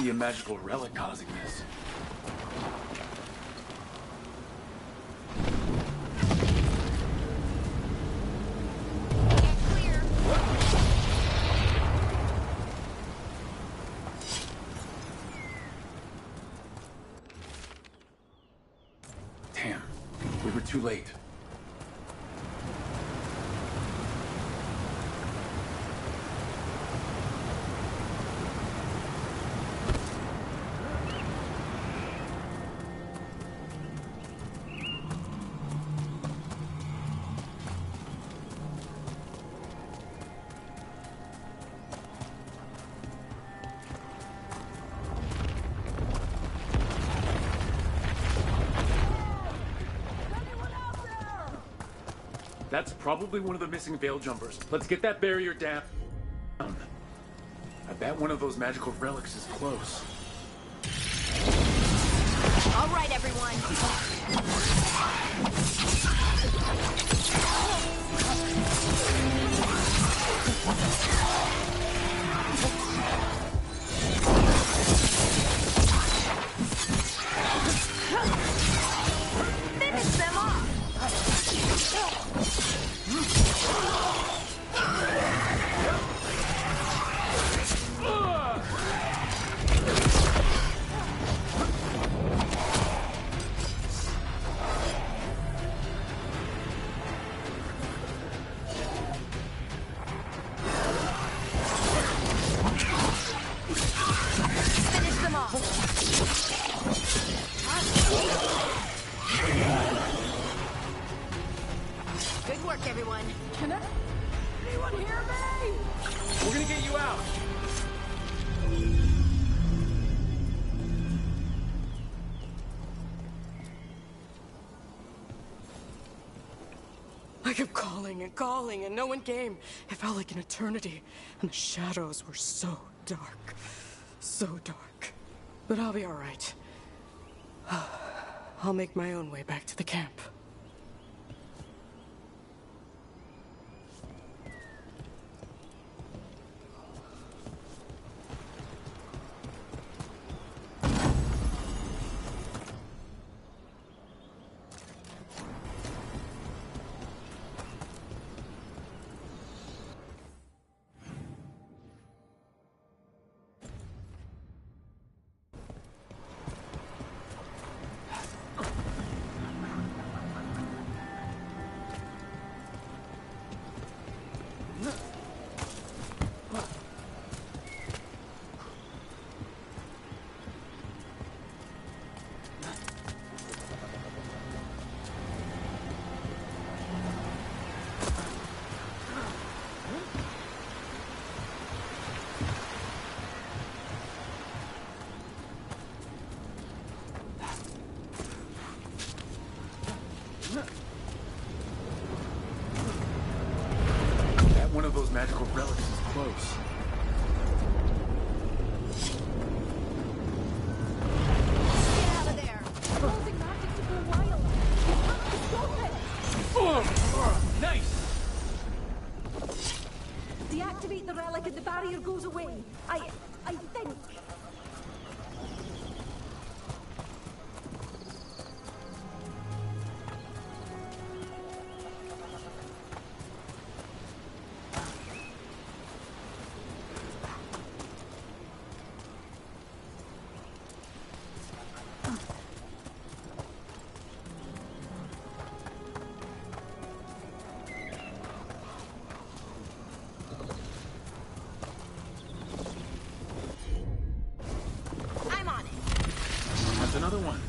be a magical relic causing this. Damn, we were too late. That's probably one of the missing veil jumpers. Let's get that barrier down. I bet one of those magical relics is close. All right, everyone. Finish them off. Good work, everyone. Can anyone hear me? We're gonna get you out. I kept calling and calling and no one came. It felt like an eternity. And the shadows were so dark. So dark. But I'll be all right. I'll make my own way back to the camp. One of those magical relics is close. Get out of there. Causing magic to go wild. You have to stop it. Nice! Deactivate the relic and the barrier goes away. I think. Another one.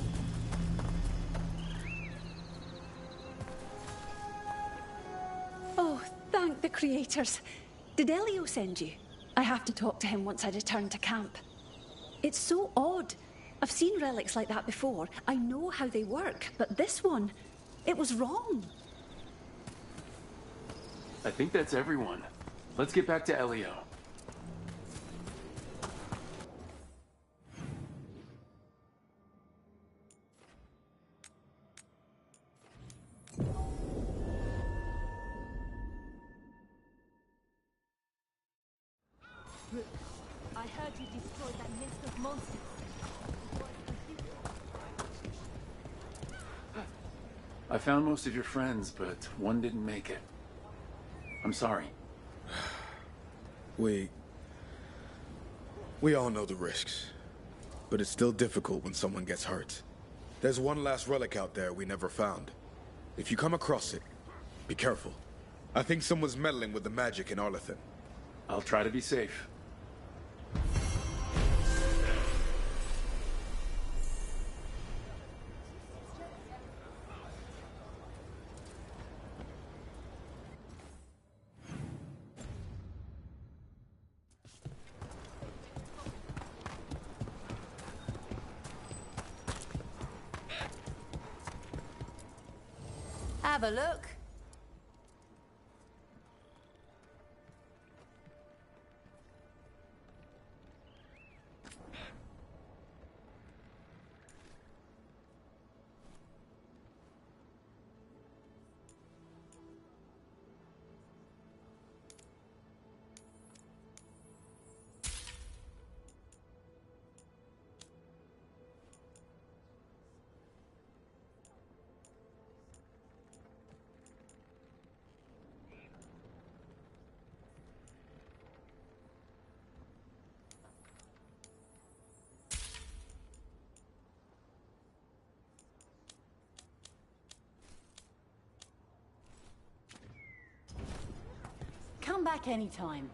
Oh, thank the creators. Did Elio send you? I have to talk to him once I return to camp. It's so odd. I've seen relics like that before. I know how they work, but this one, it was wrong. I think that's everyone. Let's get back to Elio. I heard you destroyed that nest of monsters. I found most of your friends, but one didn't make it. I'm sorry. We all know the risks, but it's still difficult when someone gets hurt. There's one last relic out there we never found. If you come across it, be careful. I think someone's meddling with the magic in Arlethan. I'll try to be safe. Have a look. Come back anytime.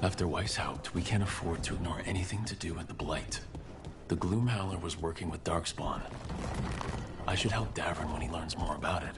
After Weishaupt, we can't afford to ignore anything to do with the Blight. The Gloomhowler was working with Darkspawn. I should help Davrin when he learns more about it.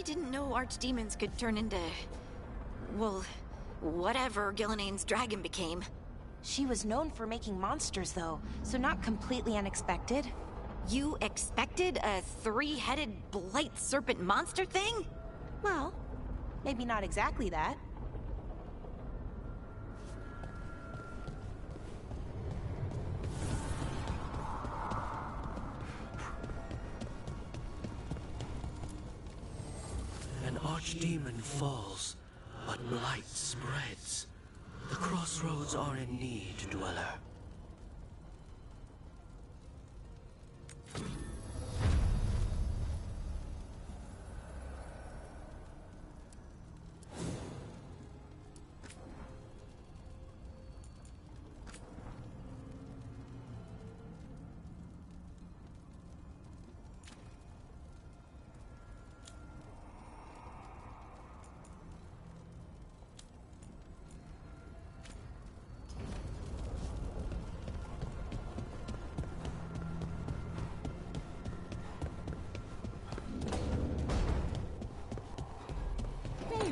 I didn't know archdemons could turn into... well, whatever Gilnena's dragon became. She was known for making monsters, though, so not completely unexpected. You expected a three-headed blight serpent monster thing? Well, maybe not exactly that. An archdemon falls, but blight spreads. The crossroads are in need, dweller.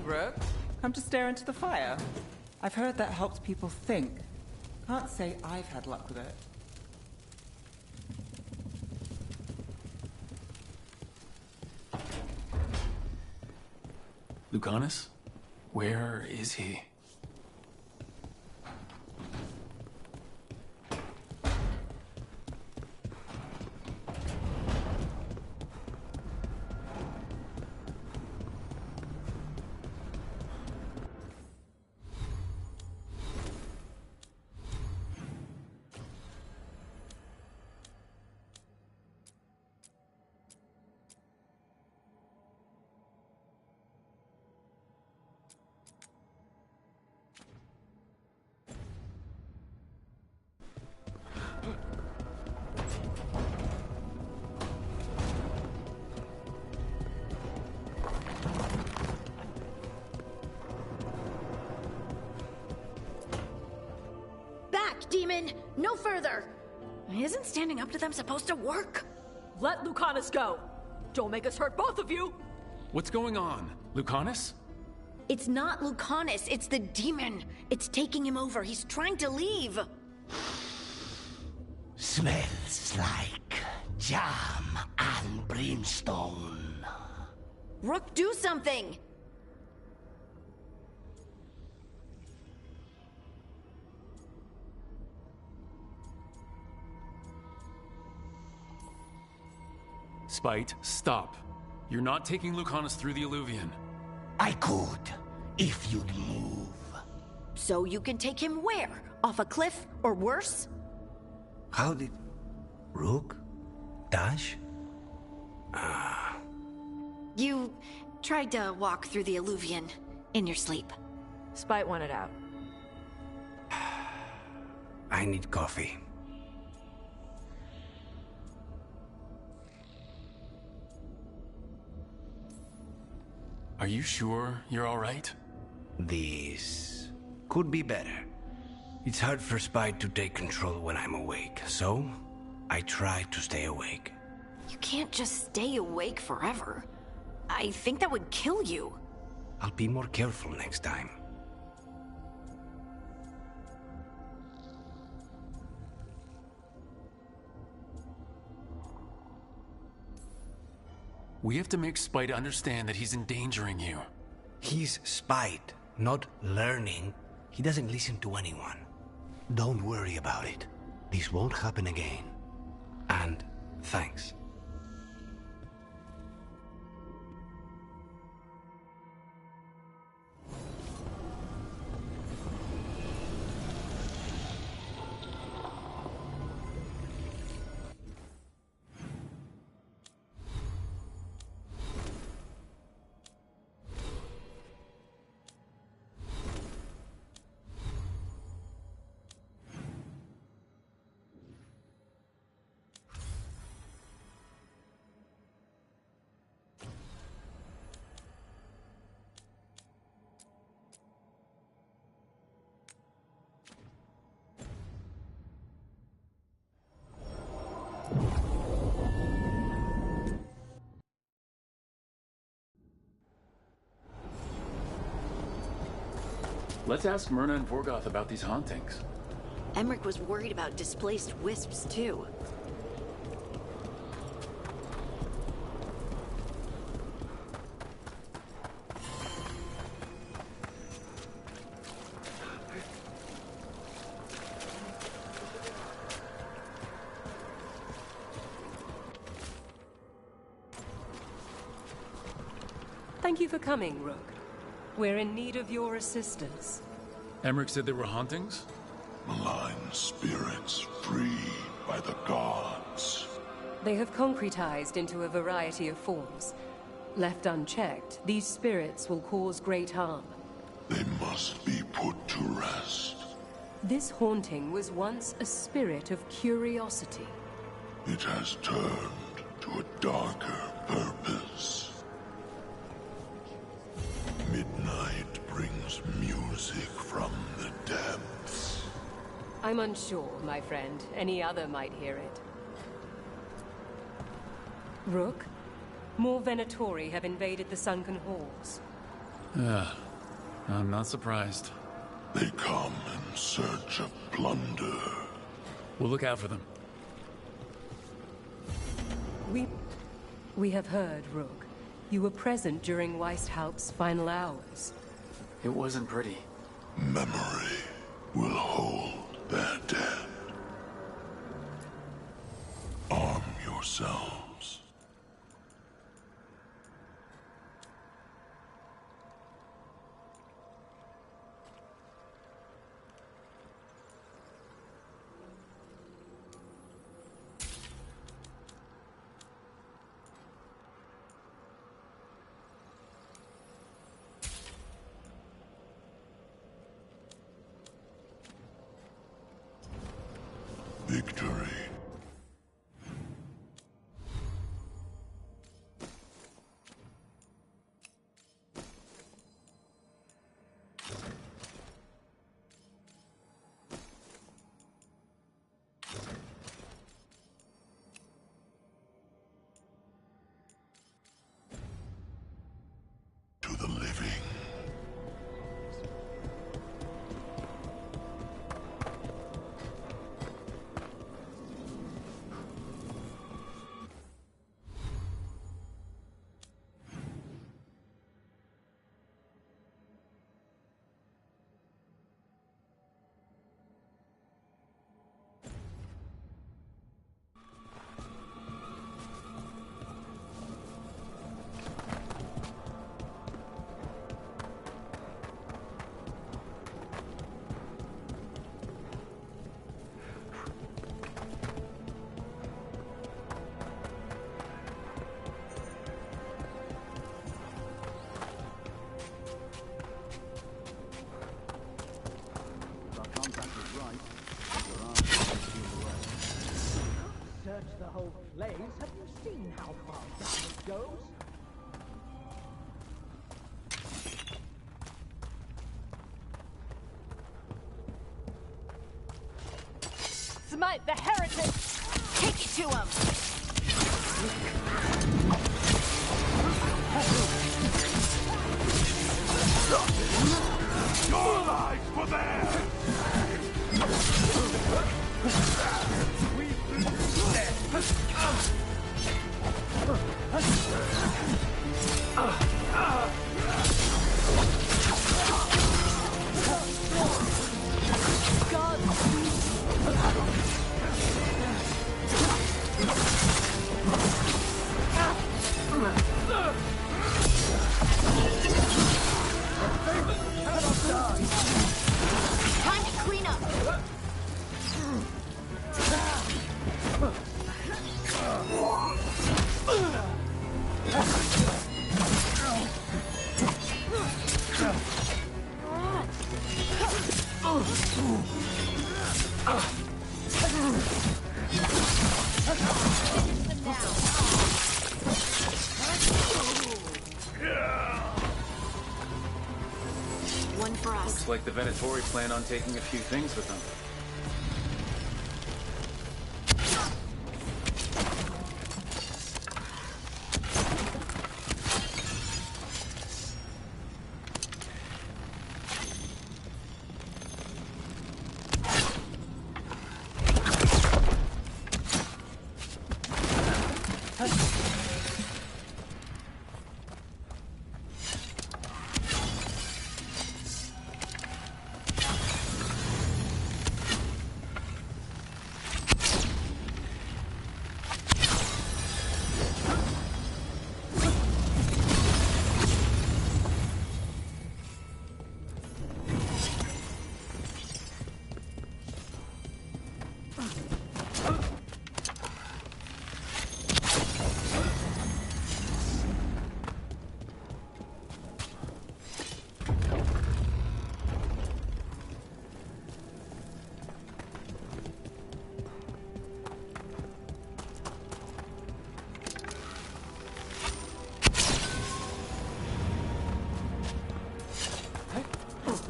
Rook, come to stare into the fire. I've heard that helps people think. Can't say I've had luck with it. Lucanus? Where is he? Demon, no further! Isn't standing up to them supposed to work? Let Lucanus go! Don't make us hurt both of you! What's going on? Lucanus? It's not Lucanus, it's the demon. It's taking him over. He's trying to leave. Smells like jam and brimstone. Rook, do something! Spite, stop. You're not taking Lucanus through the Illuvian. I could, if you'd move. So you can take him where? Off a cliff, or worse? How did... Rook? Dash? You tried to walk through the Illuvian in your sleep. Spite wanted out. I need coffee. Are you sure you're all right? This could be better. It's hard for Spite to take control when I'm awake, so I try to stay awake. You can't just stay awake forever. I think that would kill you. I'll be more careful next time. We have to make Spite understand that he's endangering you. He's Spite, not learning. He doesn't listen to anyone. Don't worry about it. This won't happen again. And thanks. Let's ask Myrna and Vorgoth about these hauntings. Emmerich was worried about displaced wisps, too. Thank you for coming, Rook. We're in need of your assistance. Emmerich said there were hauntings? Malign spirits freed by the gods. They have concretized into a variety of forms. Left unchecked, these spirits will cause great harm. They must be put to rest. This haunting was once a spirit of curiosity. It has turned to a darker purpose. Midnight brings music from the depths. I'm unsure, my friend. Any other might hear it. Rook, more Venatori have invaded the sunken halls. I'm not surprised. They come in search of plunder. We'll look out for them. We have heard, Rook. You were present during Weisthaupt's final hours. It wasn't pretty. Memory will hold their dead. Arm yourselves. Victory. To the living. Search the whole place. Have you seen how far down it goes? Smite the heretic! Take it to him! Your lives were there! Time to clean up! One for us. Looks like the Venatori plan on taking a few things with them.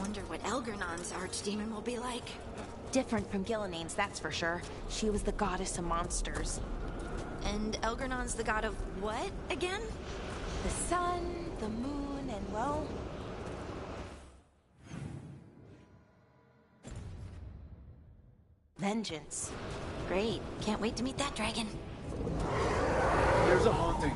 Wonder what Elgernon's archdemon will be like. Different from Gilnean's, that's for sure. She was the goddess of monsters. And Elgernon's the god of what, again? The sun, the moon, and well... vengeance. Great. Can't wait to meet that dragon. There's a haunting.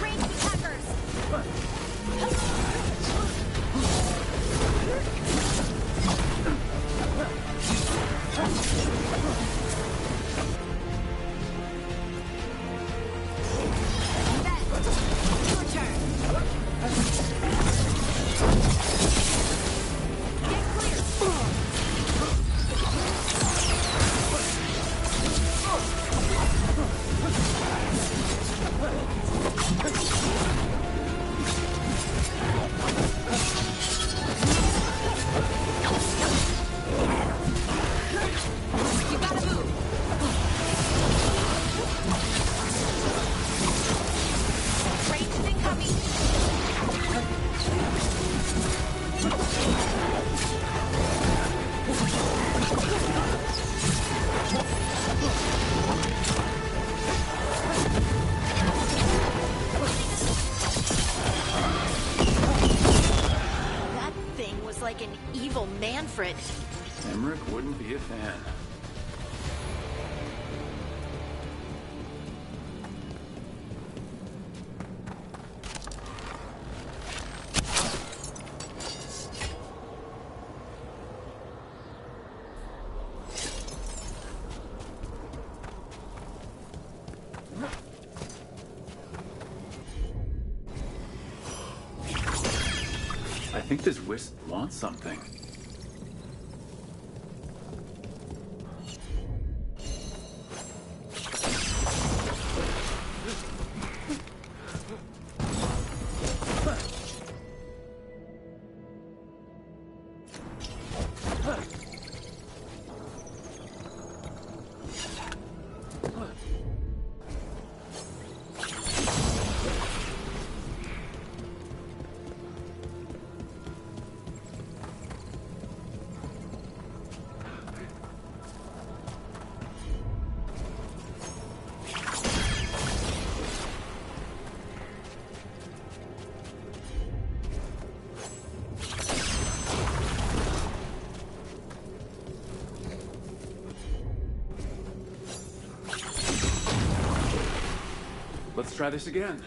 Ranged attackers! Your turn. Get clear. You gotta move. Range is incoming. That thing was like an evil Manfred. Emmerich wouldn't be a fan. I think this wisp wants something. Let's try this again.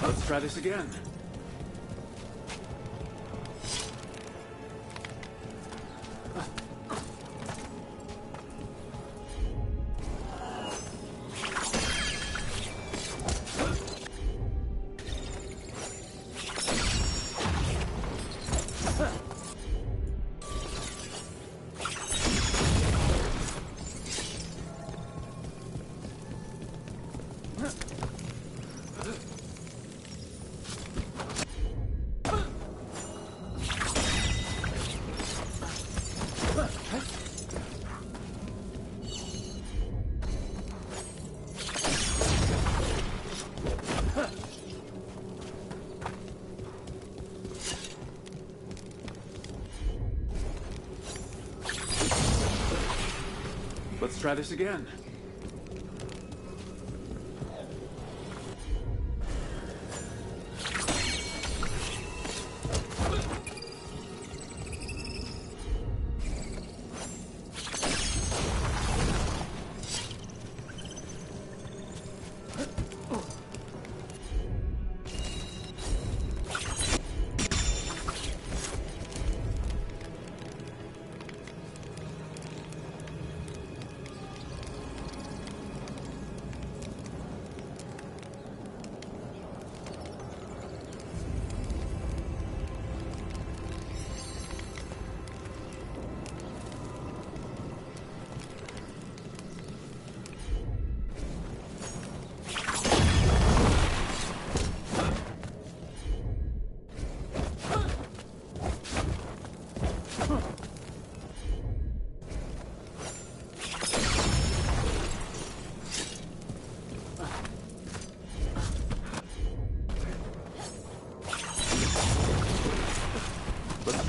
Let's try this again. Let's try this again.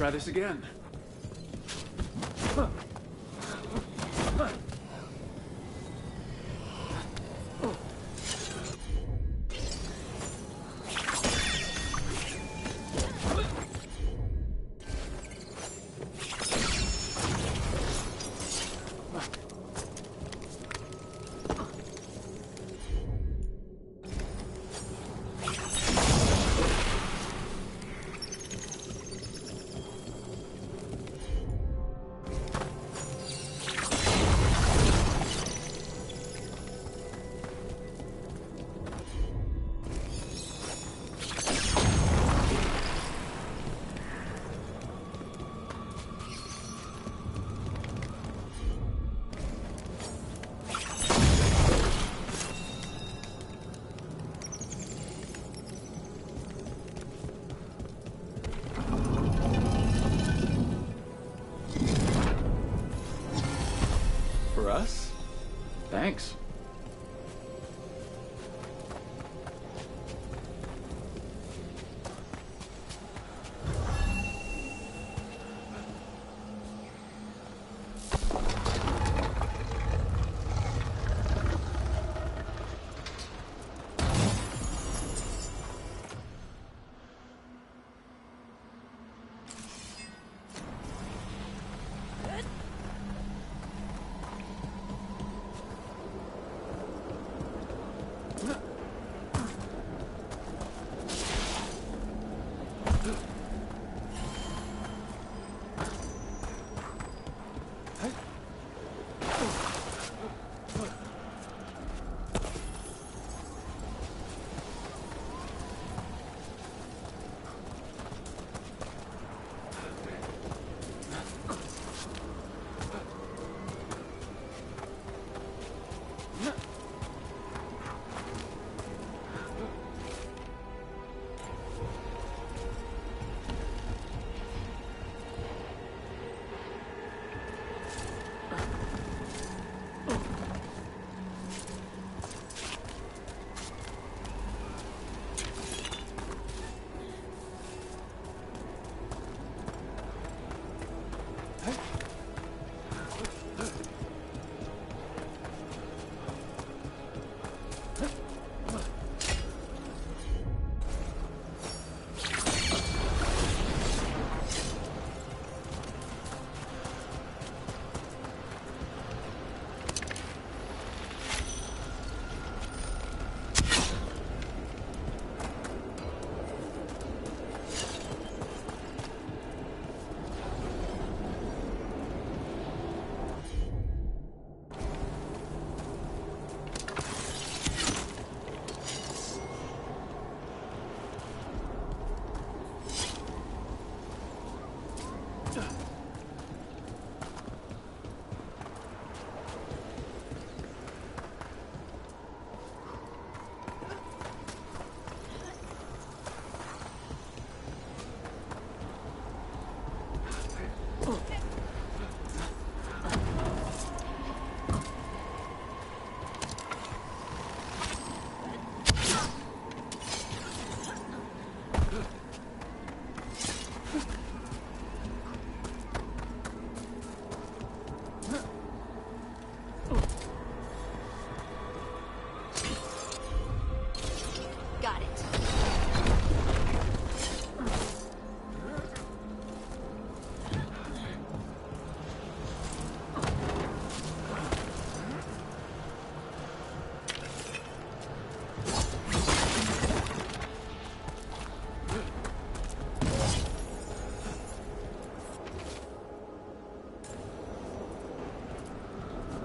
try this again. For us? Thanks.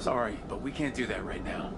Sorry, but we can't do that right now.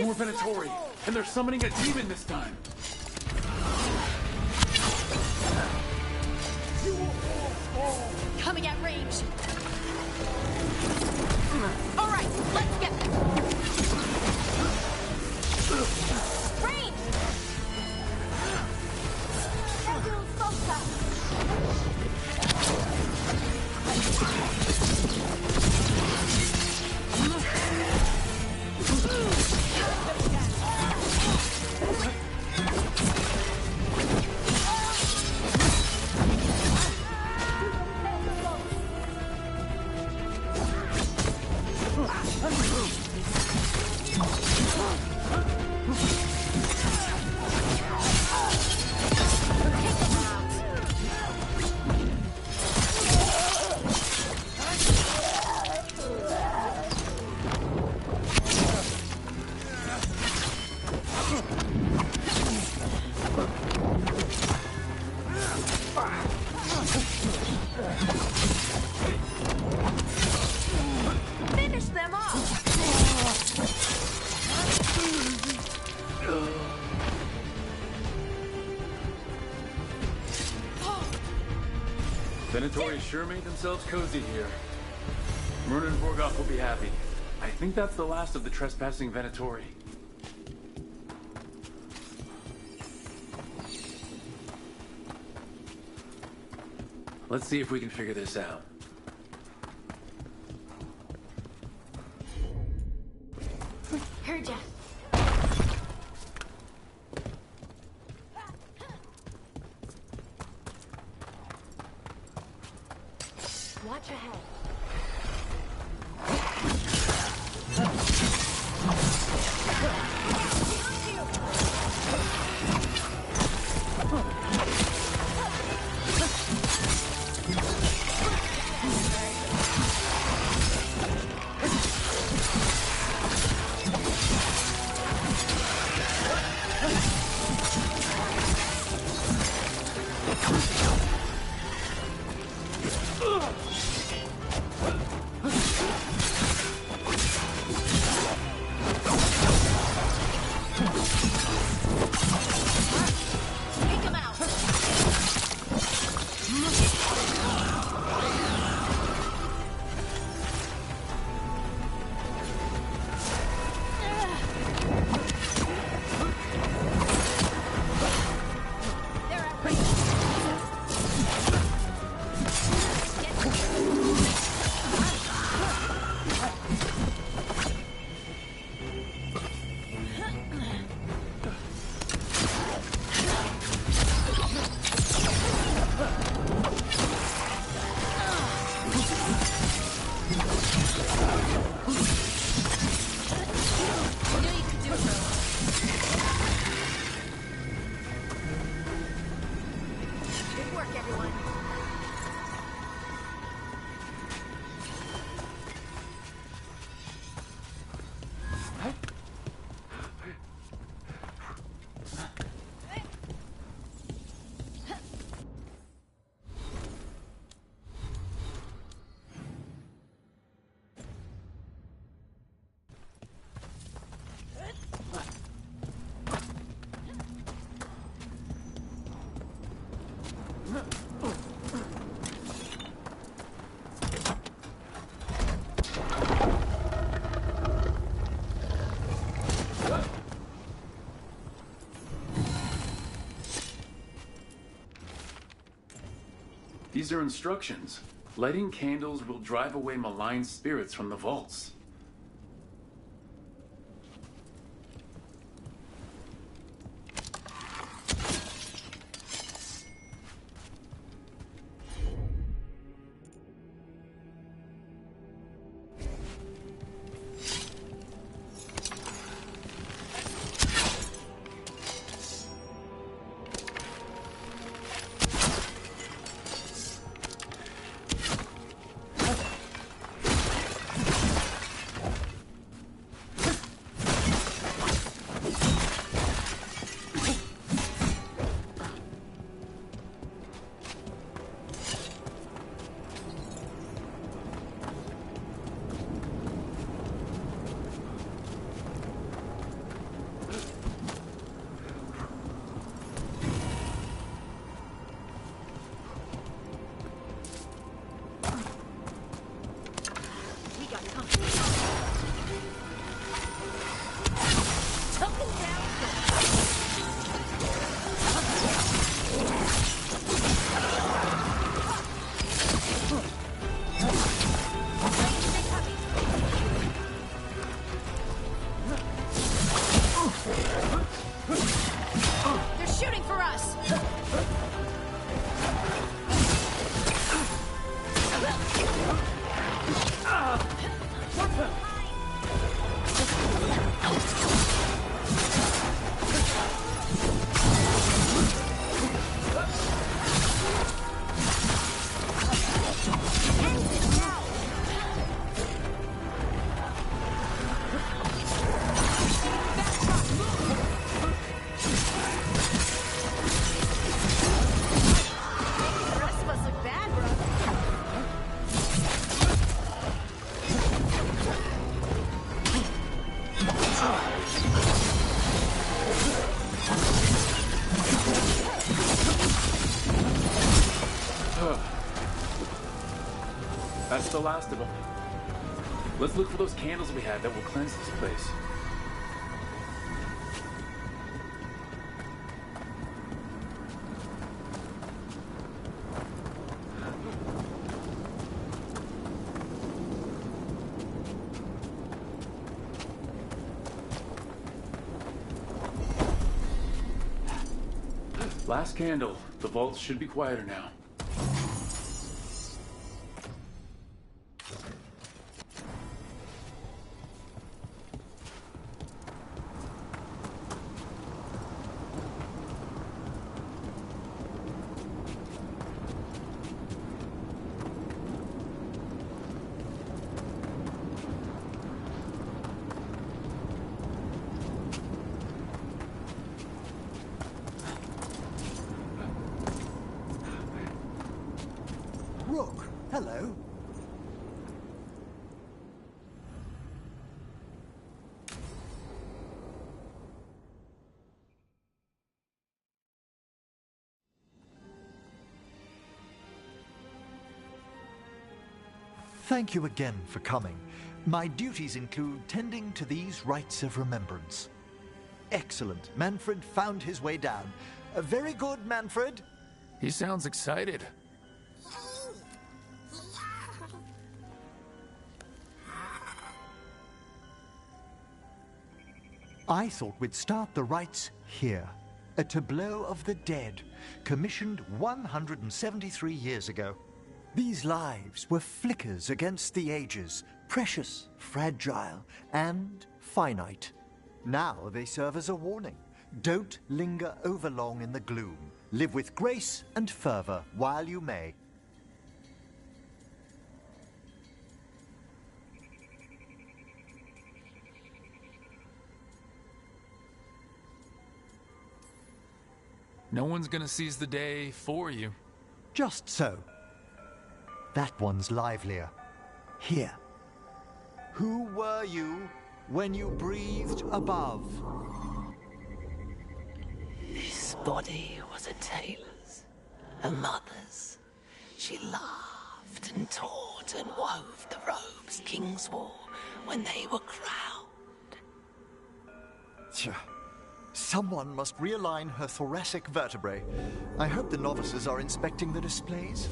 More Venatori, and they're summoning a demon this time. Coming at range. All right, let's get them. Range. Finish them off. Venatori sure made themselves cozy here. Myrna and Vorgoth will be happy. I think that's the last of the trespassing Venatori. Let's see if we can figure this out. Heard ya. Watch ahead. These are instructions. Lighting candles will drive away malign spirits from the vaults. That's the last of them. Let's look for those candles we had that will cleanse this place. Last candle. The vault should be quieter now. Rook, hello. Thank you again for coming. My duties include tending to these rites of remembrance. Excellent. Manfred found his way down. Very good, Manfred. He sounds excited. I thought we'd start the rites here. A tableau of the dead, commissioned 173 years ago. These lives were flickers against the ages, precious, fragile, and finite. Now they serve as a warning. Don't linger overlong in the gloom. Live with grace and fervor while you may. No one's gonna seize the day for you. Just so. That one's livelier. Here. Who were you when you breathed above? This body was a tailor's, a mother's. She laughed and taught and wove the robes kings wore when they were crowned. Someone must realign her thoracic vertebrae. I hope the novices are inspecting the displays.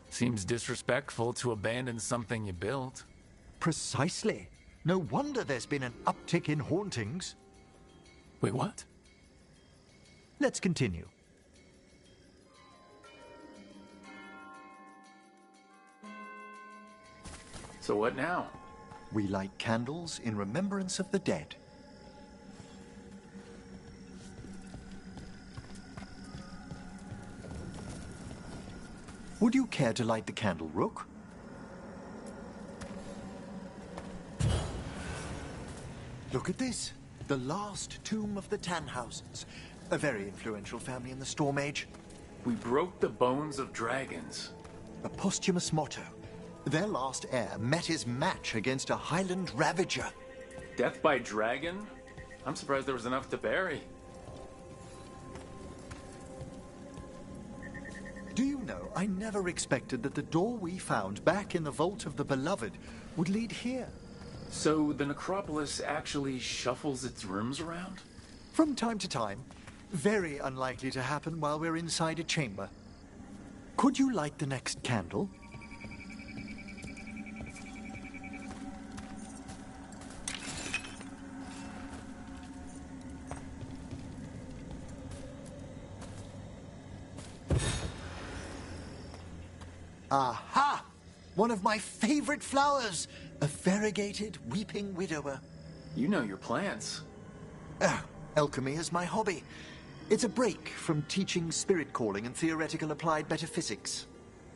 Seems disrespectful to abandon something you built. Precisely. No wonder there's been an uptick in hauntings. Wait, what? Let's continue. So what now? We light candles in remembrance of the dead. Would you care to light the candle, Rook? Look at this. The last tomb of the Tannhausens. A very influential family in the Storm Age. We broke the bones of dragons. A posthumous motto. Their last heir met his match against a Highland Ravager. Death by dragon? I'm surprised there was enough to bury. Do you know, I never expected that the door we found back in the Vault of the Beloved would lead here. So the necropolis actually shuffles its rooms around? From time to time. Very unlikely to happen while we're inside a chamber. Could you light the next candle? Aha! One of my favorite flowers! A variegated weeping widower. You know your plants. Alchemy is my hobby. It's a break from teaching spirit calling and theoretical applied metaphysics.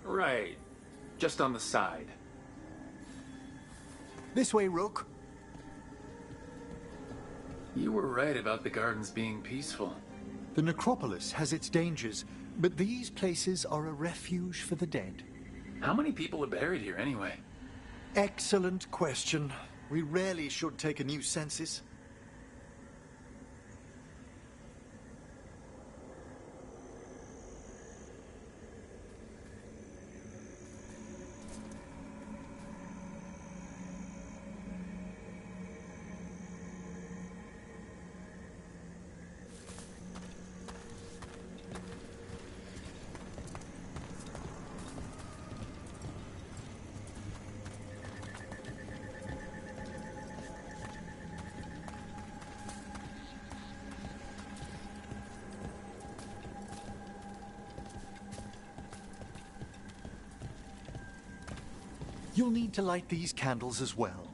Right. Just on the side. This way, Rook. You were right about the gardens being peaceful. The necropolis has its dangers, but these places are a refuge for the dead. How many people are buried here anyway? Excellent question. We rarely should take a new census. You'll need to light these candles as well.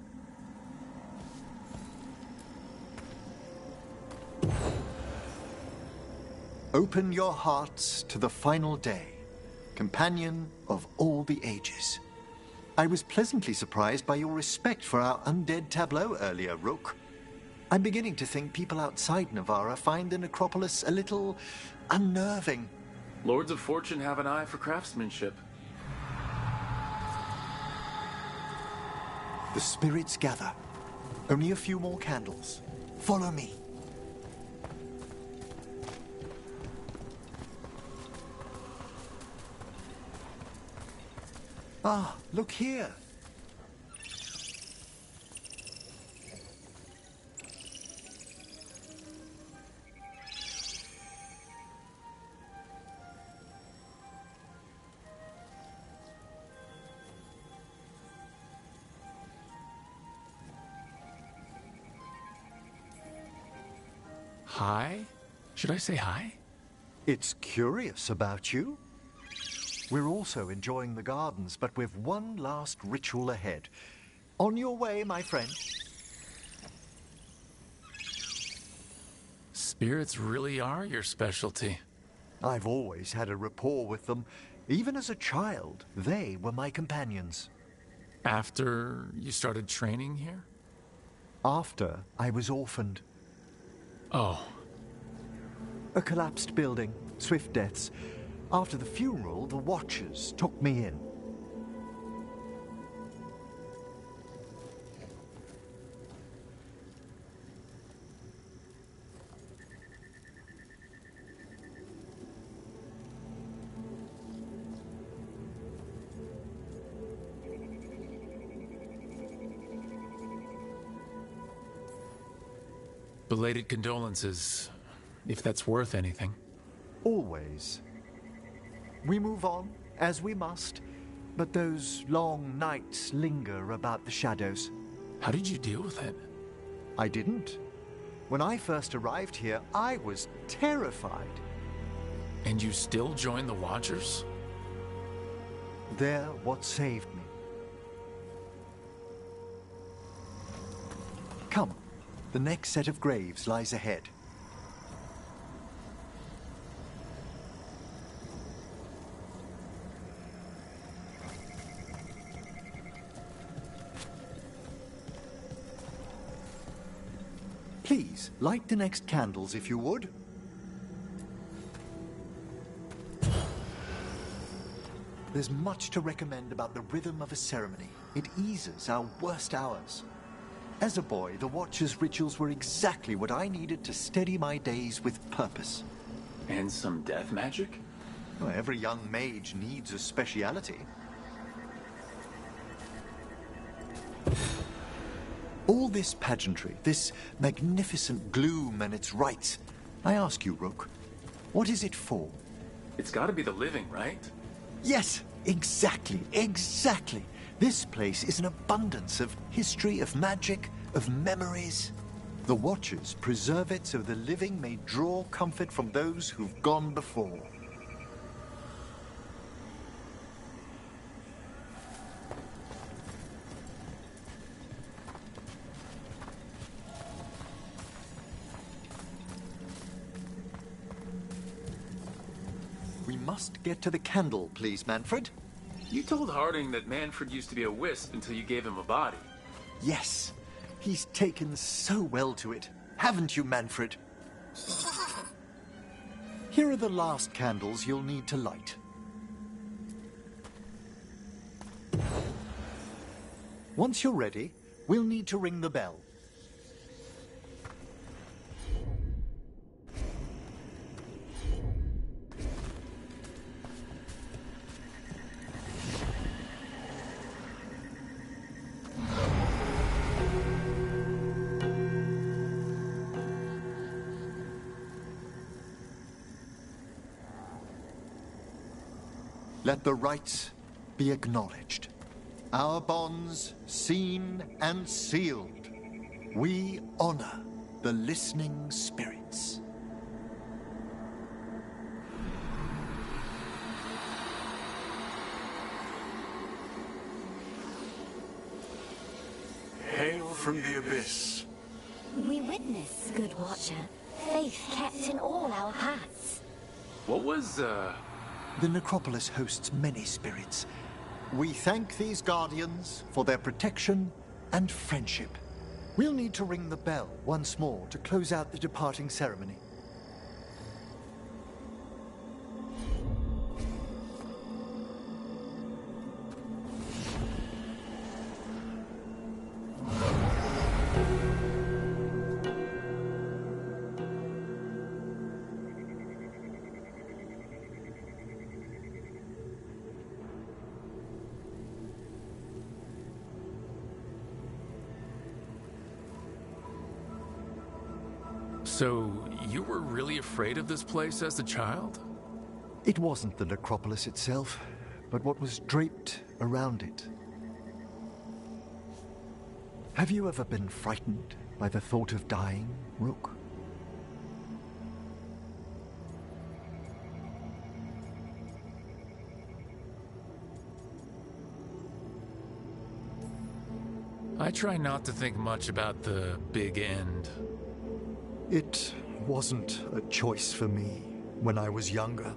Open your hearts to the final day, companion of all the ages. I was pleasantly surprised by your respect for our undead tableau earlier, Rook. I'm beginning to think people outside Navarra find the necropolis a little unnerving. Lords of Fortune have an eye for craftsmanship. The spirits gather. Only a few more candles. Follow me. Ah, look here. Hi? Should I say hi? It's curious about you. We're also enjoying the gardens, but with one last ritual ahead. On your way, my friend. Spirits really are your specialty. I've always had a rapport with them. Even as a child, they were my companions. After you started training here? After I was orphaned. Oh. A collapsed building, swift deaths. After the funeral, the Watchers took me in. Belated condolences, if that's worth anything. Always. We move on, as we must, but those long nights linger about the shadows. How did you deal with it? I didn't. When I first arrived here, I was terrified. And you still joined the Watchers? They're what saved me. Come, the next set of graves lies ahead. Please, light the next candles if you would. There's much to recommend about the rhythm of a ceremony. It eases our worst hours. As a boy, the Watcher's rituals were exactly what I needed to steady my days with purpose. And some death magic? Well, every young mage needs a speciality. All this pageantry, this magnificent gloom and its rites, I ask you, Rook, what is it for? It's gotta be the living, right? Yes, exactly. This place is an abundance of history, of magic, of memories. The Watchers preserve it so the living may draw comfort from those who've gone before. We must get to the candle, please, Manfred. You told Harding that Manfred used to be a wisp until you gave him a body. Yes, he's taken so well to it. Haven't you, Manfred? Here are the last candles you'll need to light. Once you're ready, we'll need to ring the bell. Let the rites be acknowledged. Our bonds seen and sealed. We honor the listening spirits. abyss. We witness, good watcher, faith kept in all our paths. What was, The necropolis hosts many spirits. We thank these guardians for their protection and friendship. We'll need to ring the bell once more to close out the departing ceremony. So, you were really afraid of this place as a child? It wasn't the necropolis itself, but what was draped around it. Have you ever been frightened by the thought of dying, Rook? I try not to think much about the big end. It wasn't a choice for me when I was younger.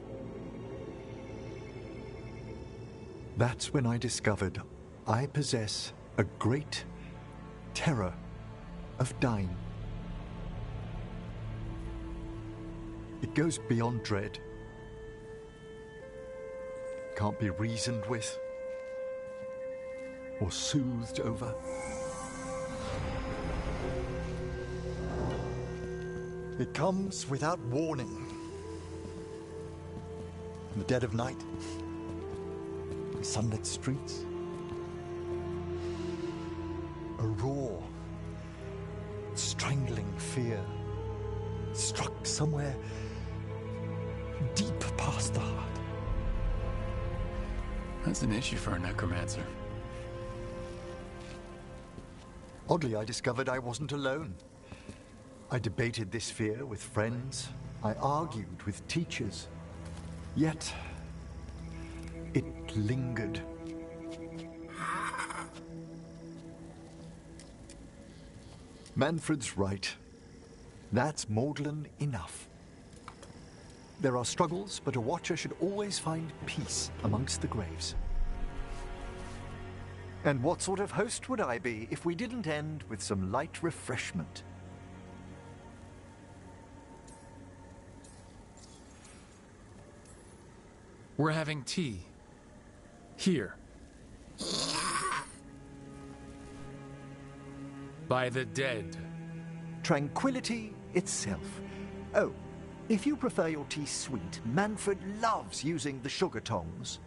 That's when I discovered I possess a great terror of dying. It goes beyond dread. Can't be reasoned with or soothed over. It comes without warning. In the dead of night, in sunlit streets, a raw, strangling fear struck somewhere deep past the heart. That's an issue for a necromancer. Oddly, I discovered I wasn't alone. I debated this fear with friends. I argued with teachers. Yet, it lingered. Manfred's right. That's maudlin enough. There are struggles, but a watcher should always find peace amongst the graves. And what sort of host would I be if we didn't end with some light refreshment? We're having tea. Here. By the dead. Tranquility itself. Oh, if you prefer your tea sweet, Manfred loves using the sugar tongs.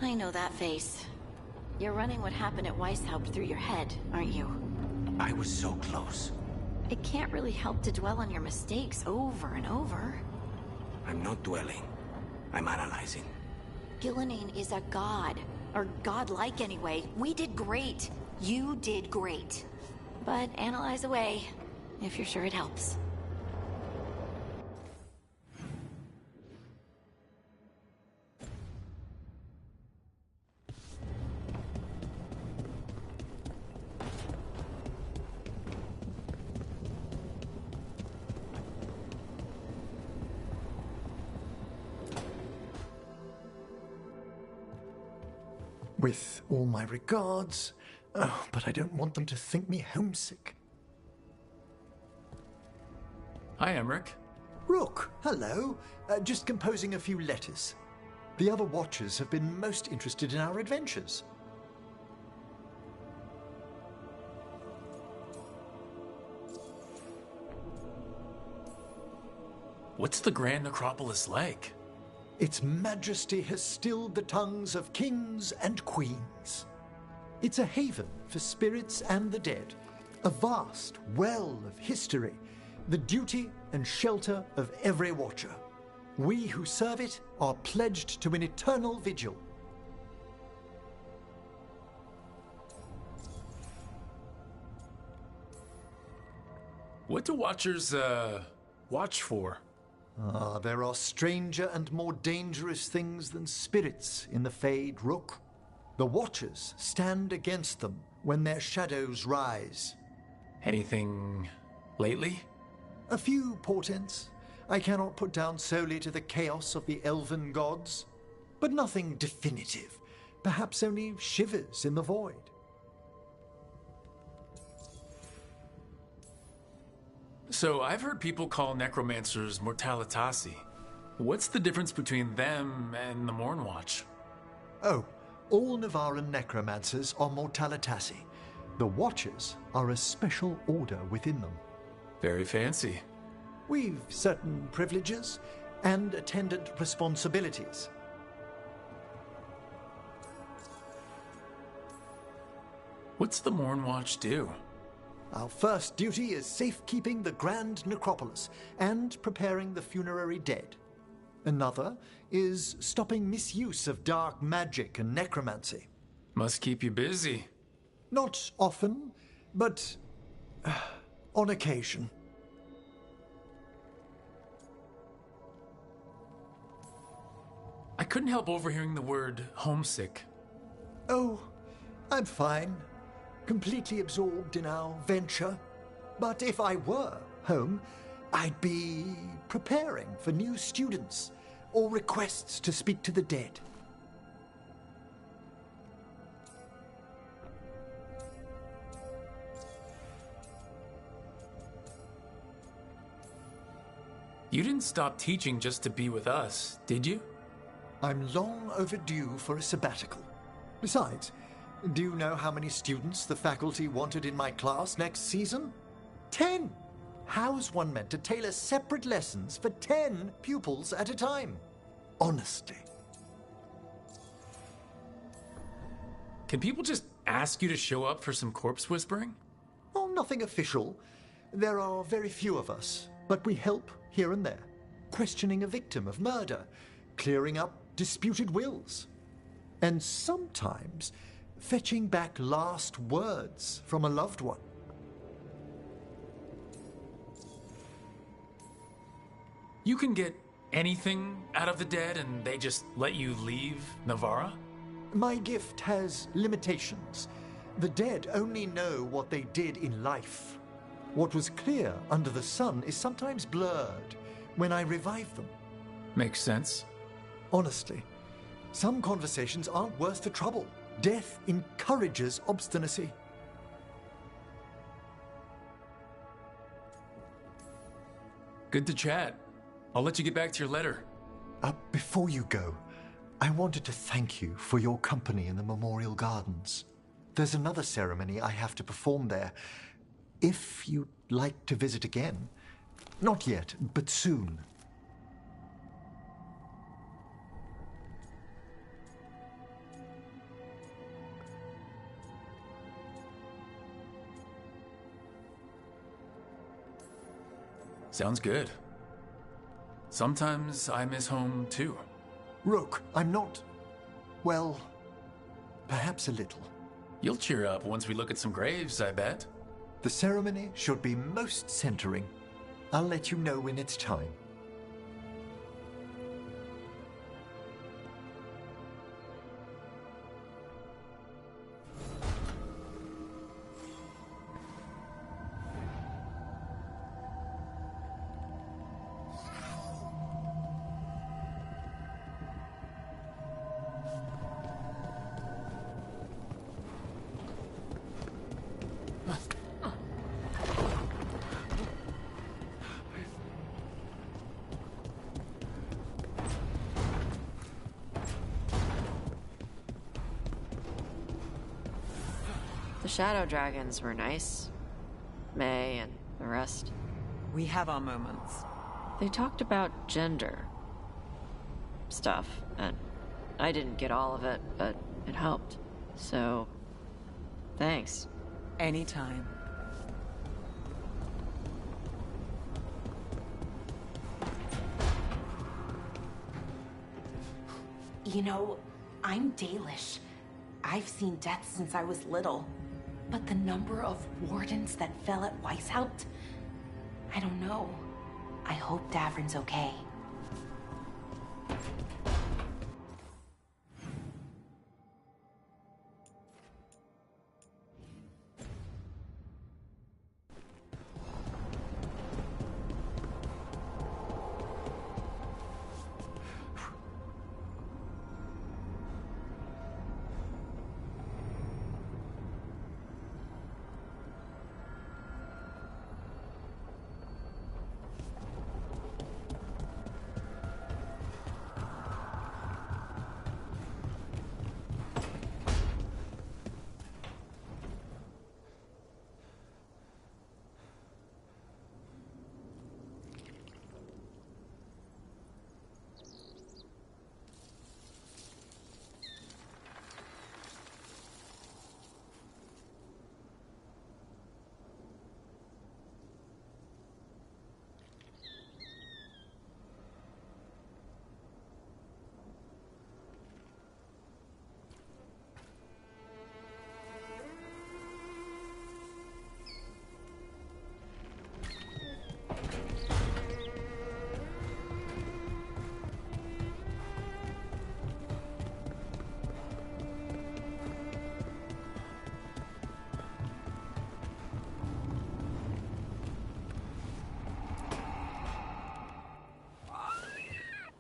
I know that face. You're running what happened at Weishaupt through your head, aren't you? I was so close. It can't really help to dwell on your mistakes over and over. I'm not dwelling. I'm analyzing. Gillenane is a god. Or godlike anyway. We did great. You did great. But analyze away, if you're sure it helps. With all my regards. Oh, but I don't want them to think me homesick. Hi, Emmerich. Rook, hello. Just composing a few letters. The other Watchers have been most interested in our adventures. What's the Grand Necropolis like? Its majesty has stilled the tongues of kings and queens. It's a haven for spirits and the dead, a vast well of history, the duty and shelter of every Watcher. We who serve it are pledged to an eternal vigil. What do Watchers, watch for? There are stranger and more dangerous things than spirits in the Fade, Rook. The Watchers stand against them when their shadows rise. Anything lately? A few portents I cannot put down solely to the chaos of the elven gods, but nothing definitive. Perhaps only shivers in the void. So I've heard people call necromancers mortalitasi. What's the difference between them and the Mornwatch? Oh, all Navaran necromancers are mortalitasi. The Watchers are a special order within them. Very fancy. We've certain privileges and attendant responsibilities. What's the Mornwatch do? Our first duty is safekeeping the Grand Necropolis and preparing the funerary dead. Another is stopping misuse of dark magic and necromancy. Must keep you busy. Not often, but on occasion. I couldn't help overhearing the word homesick. Oh, I'm fine. Completely absorbed in our venture. But if I were home, I'd be preparing for new students or requests to speak to the dead. You didn't stop teaching just to be with us, did you? I'm long overdue for a sabbatical. Besides, do you know how many students the faculty wanted in my class next season? 10! How's one meant to tailor separate lessons for 10 pupils at a time? Honestly. Can people just ask you to show up for some corpse whispering? Oh, nothing official. There are very few of us, but we help here and there. Questioning a victim of murder, clearing up disputed wills, and sometimes fetching back last words from a loved one. You can get anything out of the dead and they just let you leave Navarra? My gift has limitations. The dead only know what they did in life. What was clear under the sun is sometimes blurred when I revive them. Makes sense. Honestly, some conversations aren't worth the trouble. Death encourages obstinacy. Good to chat. I'll let you get back to your letter. Before you go, I wanted to thank you for your company in the Memorial Gardens. There's another ceremony I have to perform there. If you'd like to visit again. Not yet, but soon. Sounds good. Sometimes I miss home, too. Rook, I'm not... well, perhaps a little. You'll cheer up once we look at some graves, I bet. The ceremony should be most centering. I'll let you know when it's time. The Shadow Dragons were nice. May and the rest. We have our moments. They talked about gender stuff, and I didn't get all of it, but it helped. So, thanks. Anytime. You know, I'm Dalish. I've seen death since I was little. But the number of wardens that fell at Weishaupt, I don't know. I hope Davrin's okay.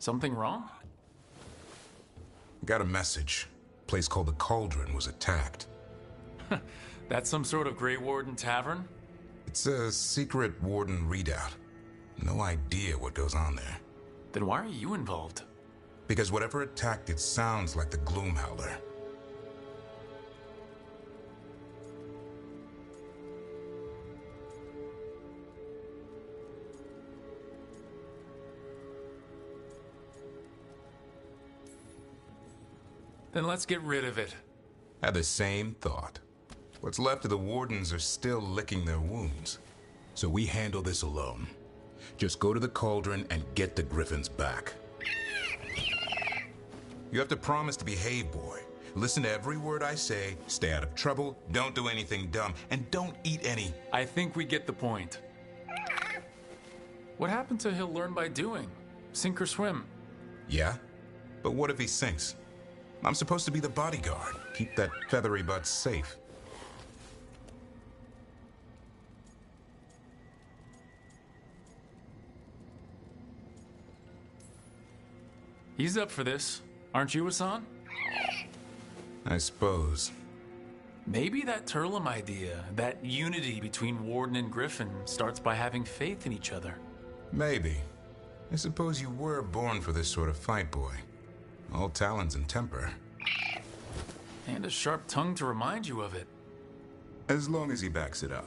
Something wrong? Got a message. A place called the Cauldron was attacked. That's some sort of Grey Warden tavern? It's a secret Warden readout. No idea what goes on there. Then why are you involved? Because whatever attacked it sounds like the Gloomhowler. Then let's get rid of it. Had the same thought. What's left of the Wardens are still licking their wounds. So we handle this alone. Just go to the Cauldron and get the Griffins back. You have to promise to behave, boy. Listen to every word I say, stay out of trouble, don't do anything dumb, and don't eat any. I think we get the point. What happened to he'll learn by doing? Sink or swim? Yeah? But what if he sinks? I'm supposed to be the bodyguard. Keep that feathery butt safe. He's up for this. Aren't you, Hassan? I suppose. Maybe that Turlum idea, that unity between Warden and Griffin, starts by having faith in each other. Maybe. I suppose you were born for this sort of fight, boy. All talons and temper. And a sharp tongue to remind you of it. As long as he backs it up.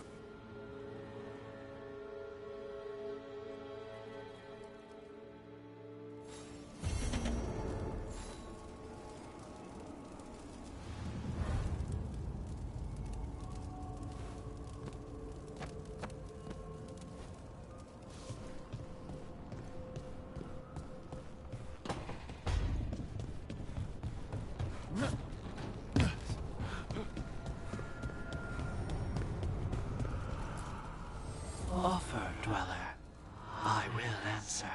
Dweller, I will answer.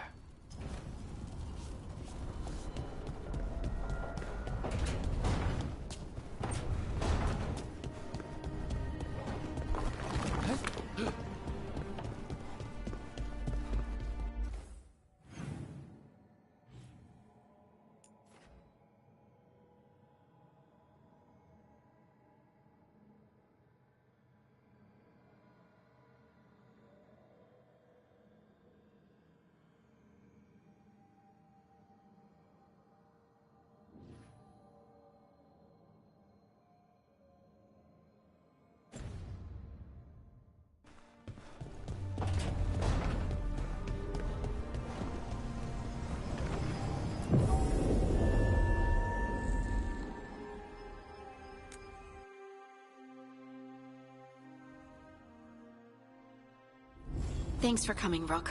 Thanks for coming, Rook.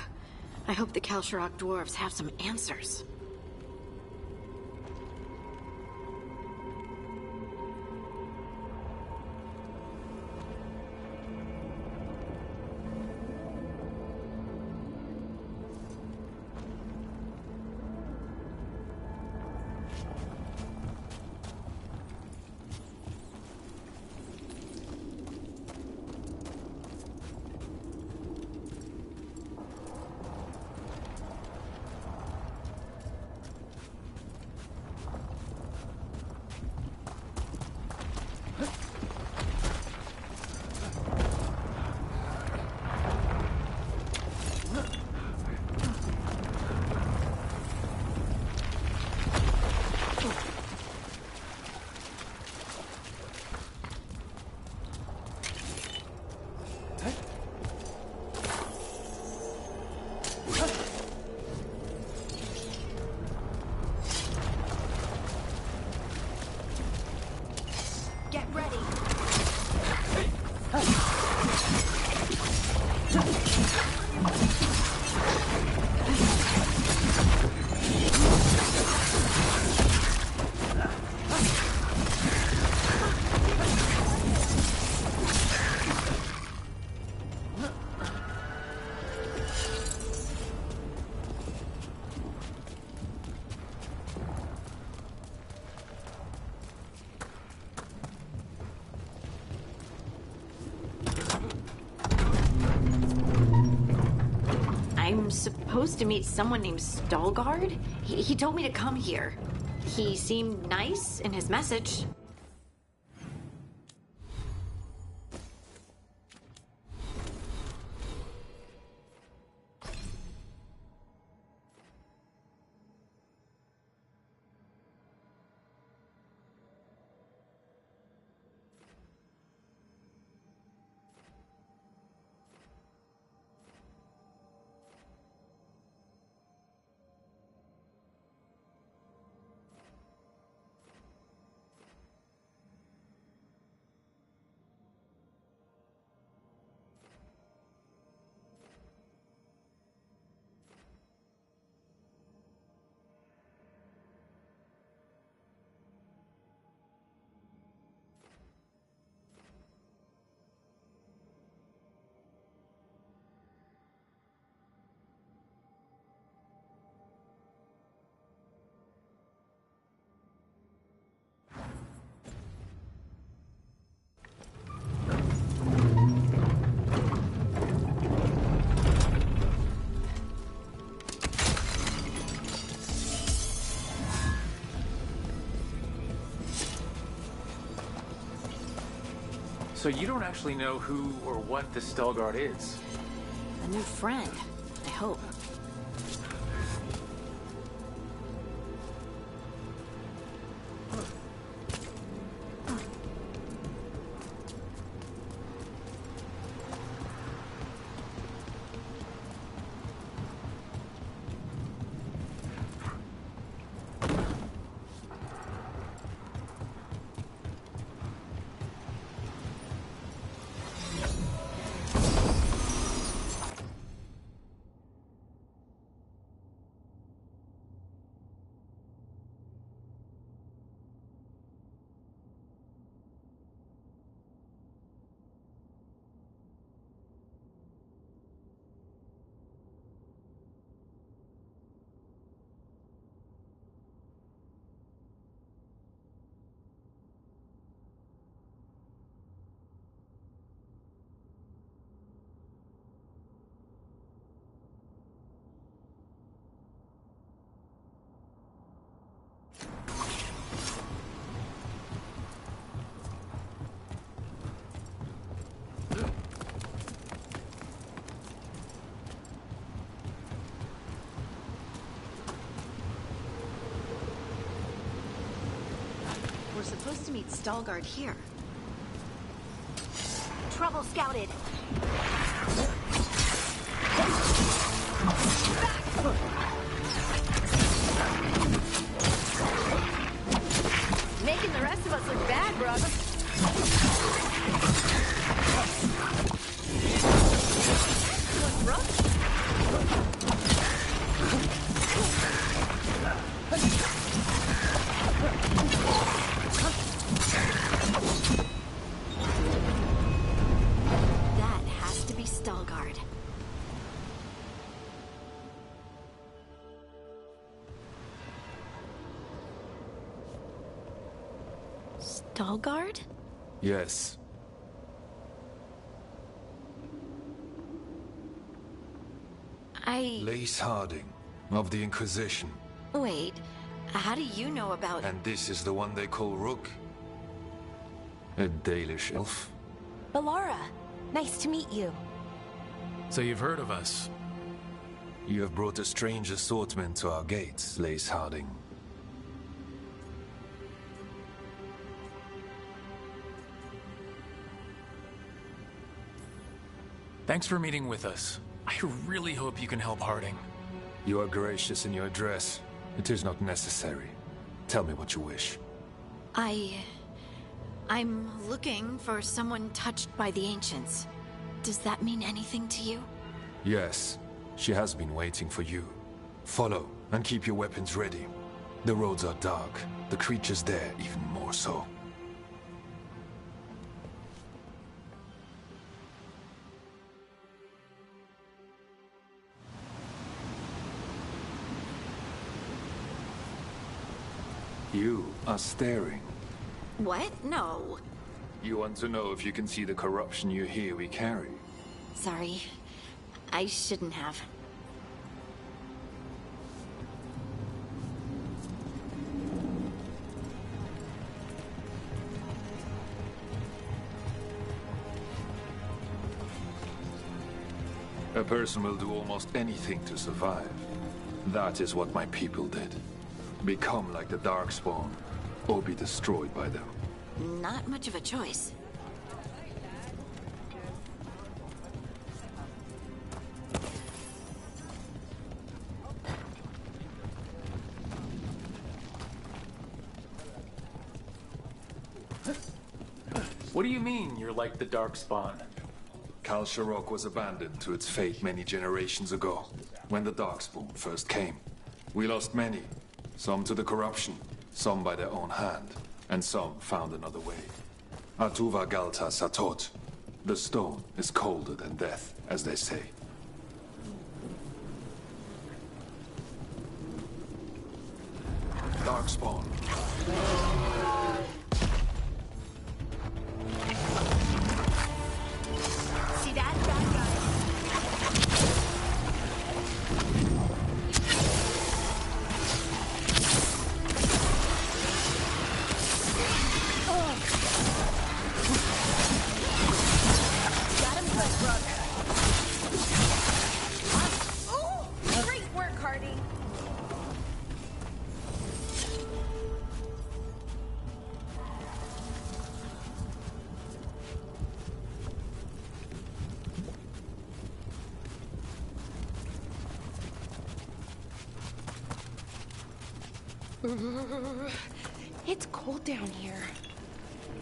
I hope the Kalsharok dwarves have some answers. Get ready. I'm supposed to meet someone named Veilguard? He told me to come here. He seemed nice in his message. So you don't actually know who or what this Veilguard is? A new friend, I hope. supposed to meet Veilguard here. Trouble scouted. Making the rest of us look bad, brother. What's rough? That has to be Veilguard. Veilguard? Yes. Lace Harding, of the Inquisition. Wait, how do you know about... And this is the one they call Rook? A Dalish elf? Balara, nice to meet you. So you've heard of us? You have brought a strange assortment to our gates, Lace Harding. Thanks for meeting with us. I really hope you can help Harding. You are gracious in your address. It is not necessary. Tell me what you wish. I'm looking for someone touched by the Ancients. Does that mean anything to you? Yes, she has been waiting for you. Follow, and keep your weapons ready. The roads are dark, the creatures there even more so. You are staring. What? No. You want to know if you can see the corruption you hear we carry? Sorry. I shouldn't have. A person will do almost anything to survive. That is what my people did. Become like the Darkspawn, or be destroyed by them. Not much of a choice. What do you mean, you're like the Darkspawn? Kal Sharok was abandoned to its fate many generations ago, when the Darkspawn first came. We lost many, some to the corruption, some by their own hand, and some found another way. Atuva Galta Satot. The stone is colder than death, as they say. Darkspawn. See that? Bad guy. Got him good, Brooke. Ooh, great work, Hardy. It's cold down here.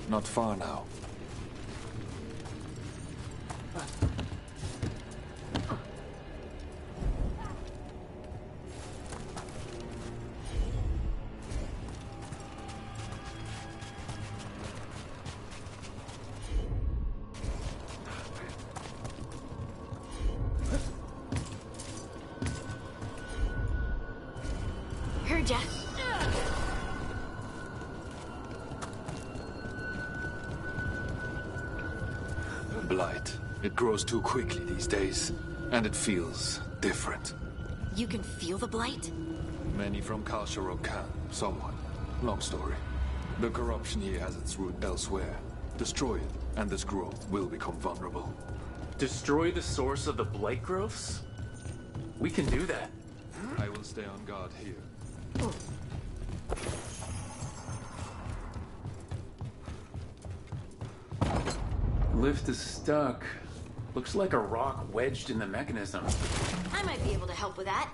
Not far now. Heard ya. Blight. It grows too quickly these days, and it feels different. You can feel the blight? Many from Kal Sharok can, somewhat. Long story. The corruption here has its root elsewhere. Destroy it, and this growth will become vulnerable. Destroy the source of the blight growths? We can do that. I will stay on guard here. Lift is stuck. Looks like a rock wedged in the mechanism. I might be able to help with that.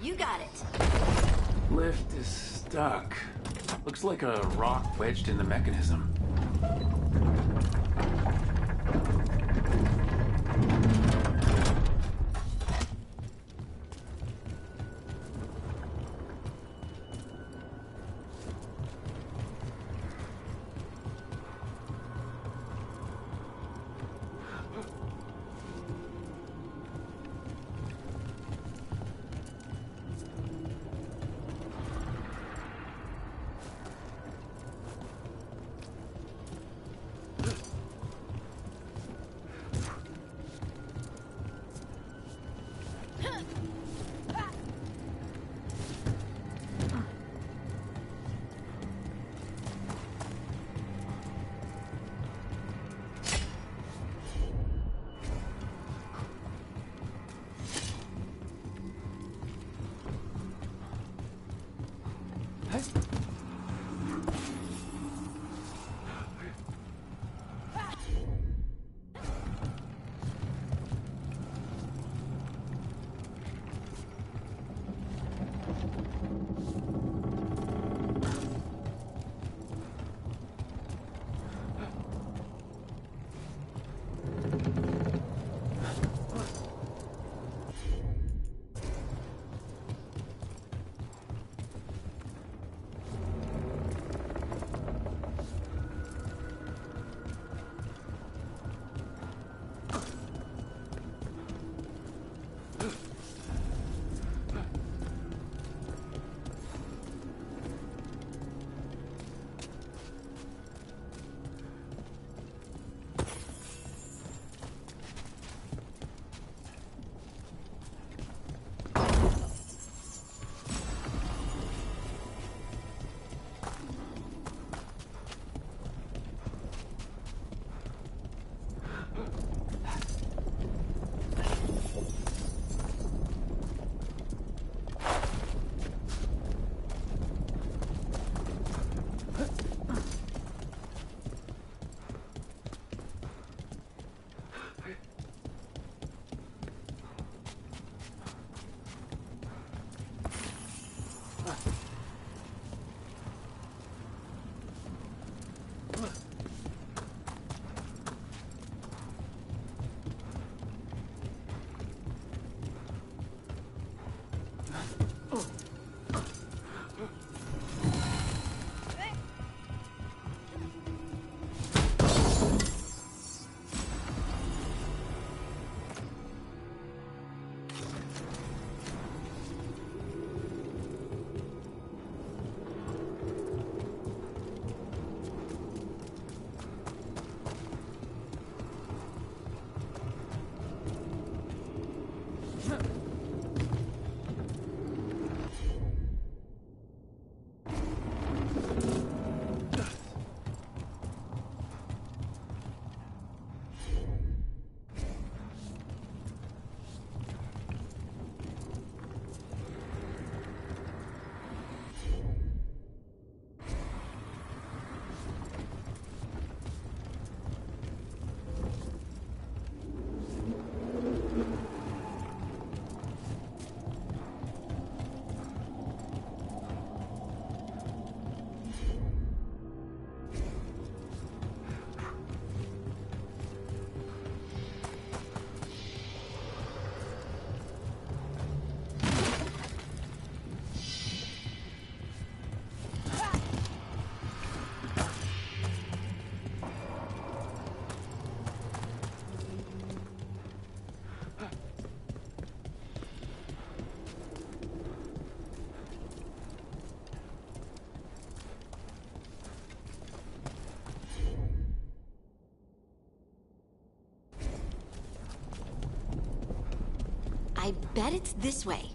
You got it. Lift is stuck. Looks like a rock wedged in the mechanism. I bet it's this way.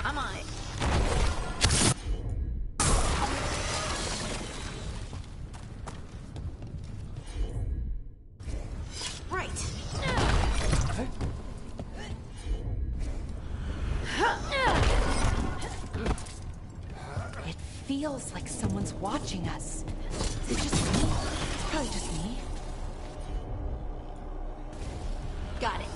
I'm on it. Right. It feels like someone's watching us. Is it just me? It's probably just me. Got it.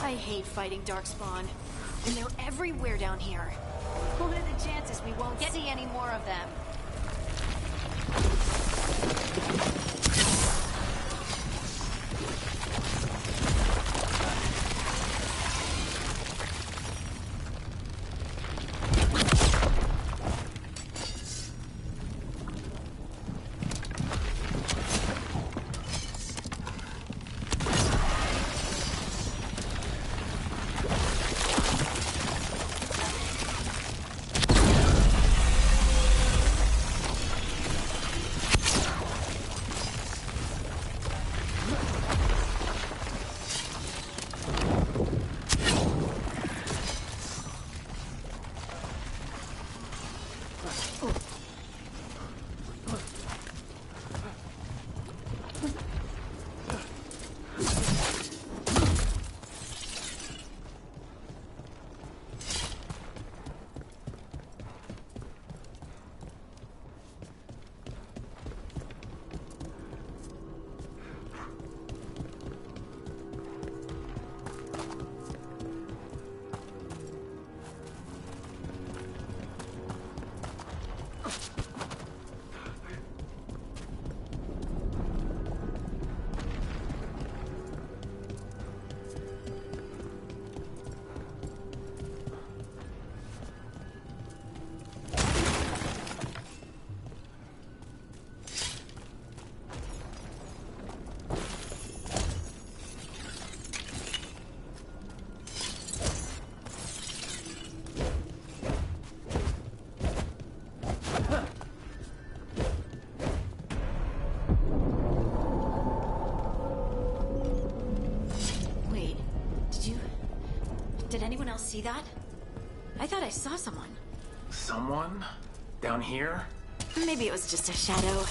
I hate fighting Darkspawn. And they're everywhere down here. What are the chances we won't see any more of them? Did anyone else see that? I thought I saw someone. Someone? Down here? Maybe it was just a shadow.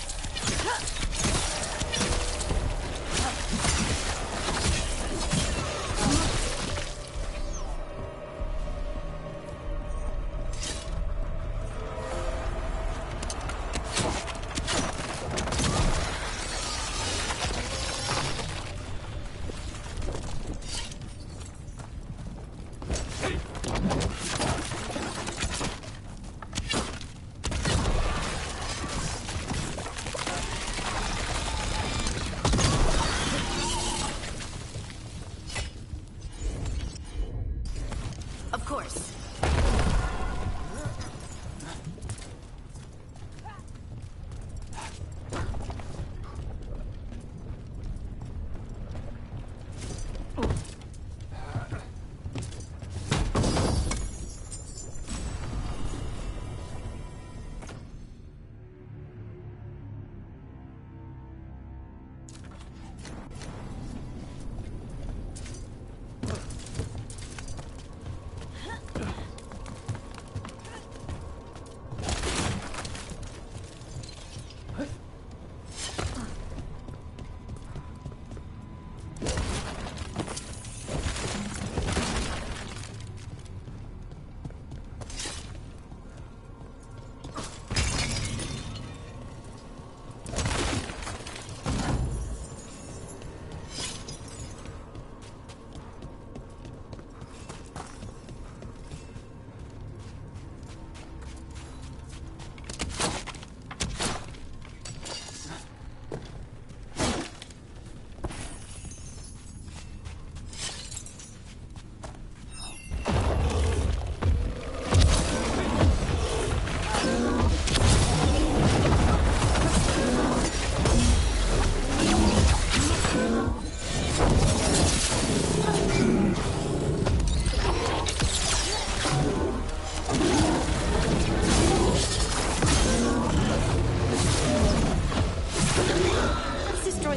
Of course.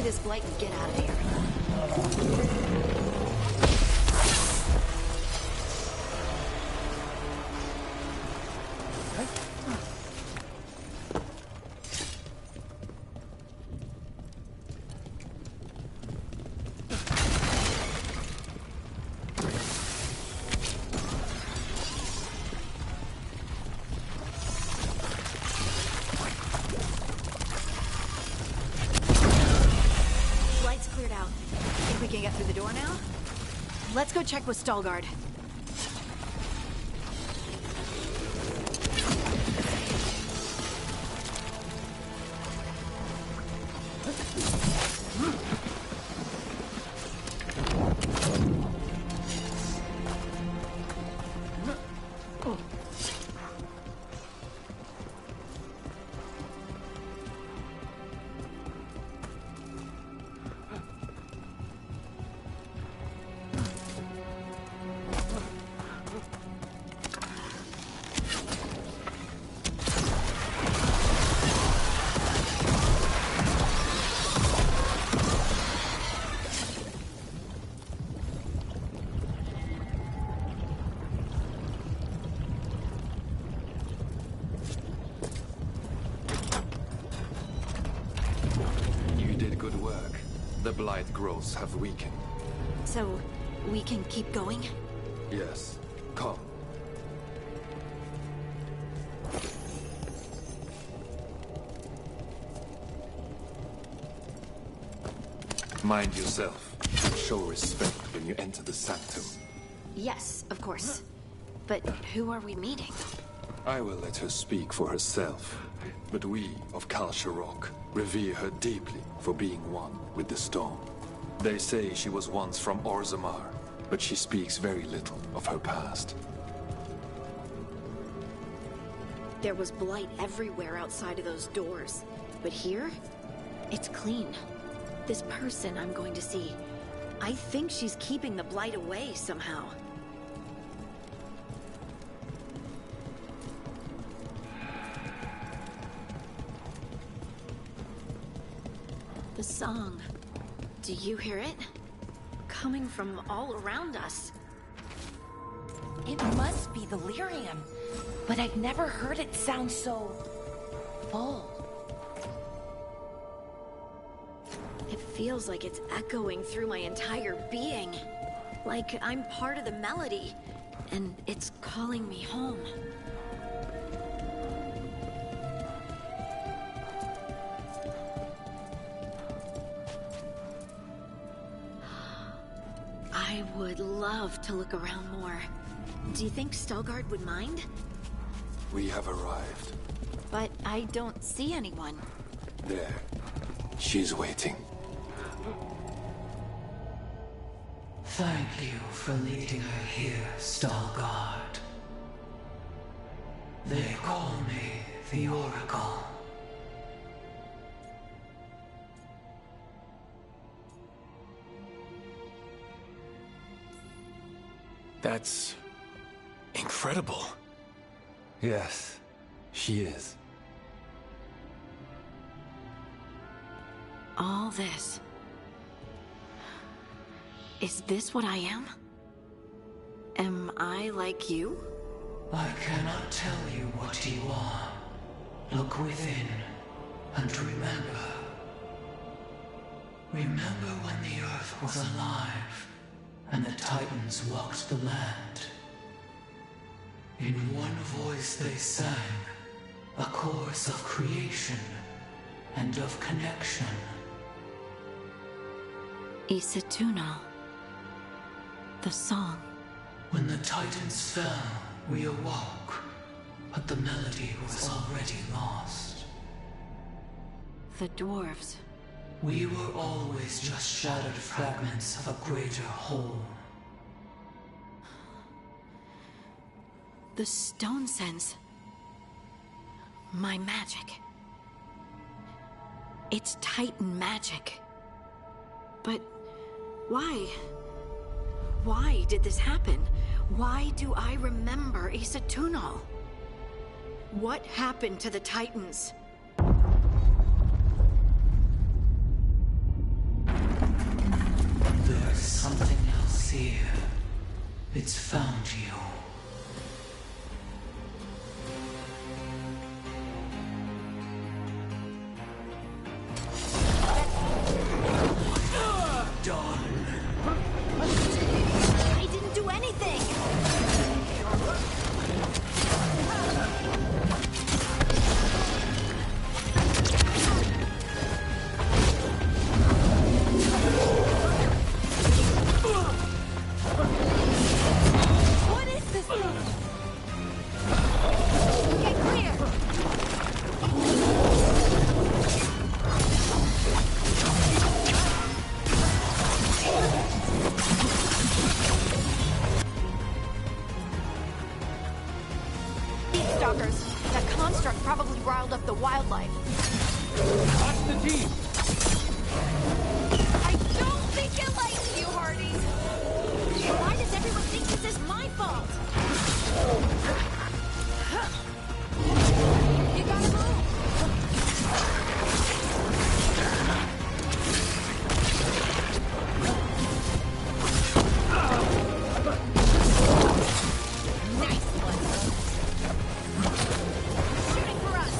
This blight and get out of here. Let's go check with Veilguard. The blight growths have weakened. So, we can keep going? Yes. Come. Mind yourself. Show respect when you enter the sanctum. Yes, of course. But who are we meeting? I will let her speak for herself. But we of Kal Sharok revere her deeply for being one with the storm. They say she was once from Orzammar, but she speaks very little of her past. There was blight everywhere outside of those doors. But here, it's clean. This person I'm going to see, I think she's keeping the blight away somehow. The song. Do you hear it? Coming from all around us. It must be the lyrium, but I've never heard it sound so full. It feels like it's echoing through my entire being. Like I'm part of the melody, and it's calling me home. I would love to look around more. Do you think Stelgard would mind? We have arrived. But I don't see anyone. There. She's waiting. Thank you for leading her here, Stelgard. They call me the Oracle. That's incredible. Yes, she is. All this. Is this what I am? Am I like you? I cannot tell you what you are. Look within and remember. Remember when the Earth was alive and the Titans walked the land. In one voice they sang a chorus of creation and of connection. Isatuno. The song. When the Titans fell, we awoke, but the melody was already lost. The dwarves. We were always just shattered fragments of a greater whole. The stone sense. My magic. It's Titan magic. But why? Why did this happen? Why do I remember Isatuno? What happened to the Titans? There's something else here. It's found you. I didn't do anything! What is this thing? Get clear! Stalkers. That construct probably riled up the wildlife. Watch the team! I don't think it likes you, Hardy. Why does everyone think this is my fault? You gotta move. Nice one. Shooting for us.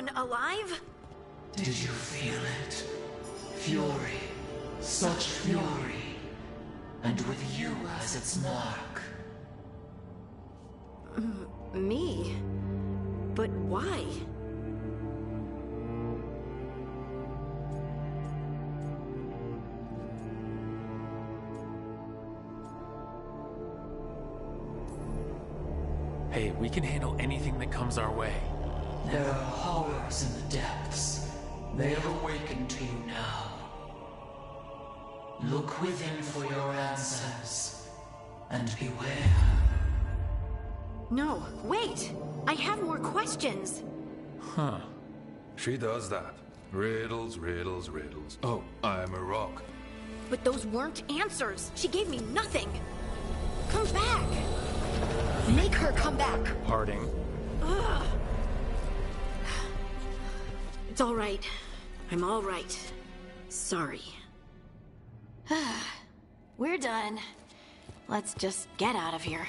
anyone alive? Did you feel it? Fury. Such fury. And with you as its mark. Me? But why? Hey, we can handle anything that comes our way. There are horrors in the depths. They have awakened to you now. Look within for your answers. And beware. No, wait! I have more questions! Huh. She does that. Riddles, riddles, riddles. Oh, I'm a rock. But those weren't answers! She gave me nothing! Come back! Make her come back! Harding. Ugh. It's all right. I'm all right. Sorry. We're done. Let's just get out of here.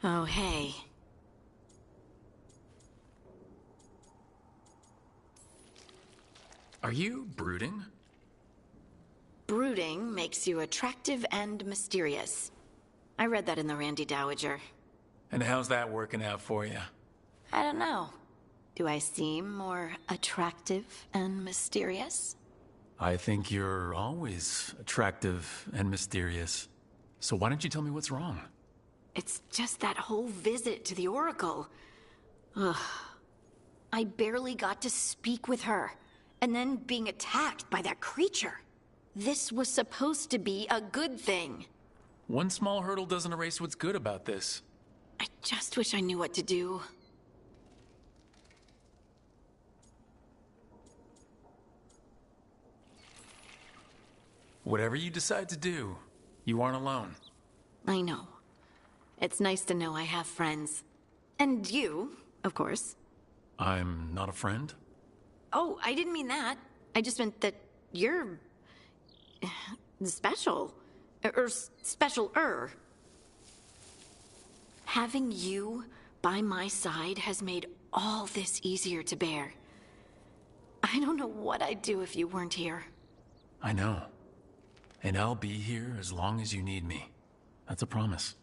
Oh, hey. Are you brooding? Brooding makes you attractive and mysterious. I read that in the Randy Dowager. And how's that working out for you? I don't know. Do I seem more attractive and mysterious? I think you're always attractive and mysterious. So why don't you tell me what's wrong? It's just that whole visit to the Oracle. Ugh. I barely got to speak with her. And then being attacked by that creature. This was supposed to be a good thing. One small hurdle doesn't erase what's good about this. I just wish I knew what to do. Whatever you decide to do, you aren't alone. I know. It's nice to know I have friends. And you, of course. I'm not a friend? Oh, I didn't mean that. I just meant that you're... special. Or special-er. Having you by my side has made all this easier to bear. I don't know what I'd do if you weren't here. I know. And I'll be here as long as you need me. That's a promise.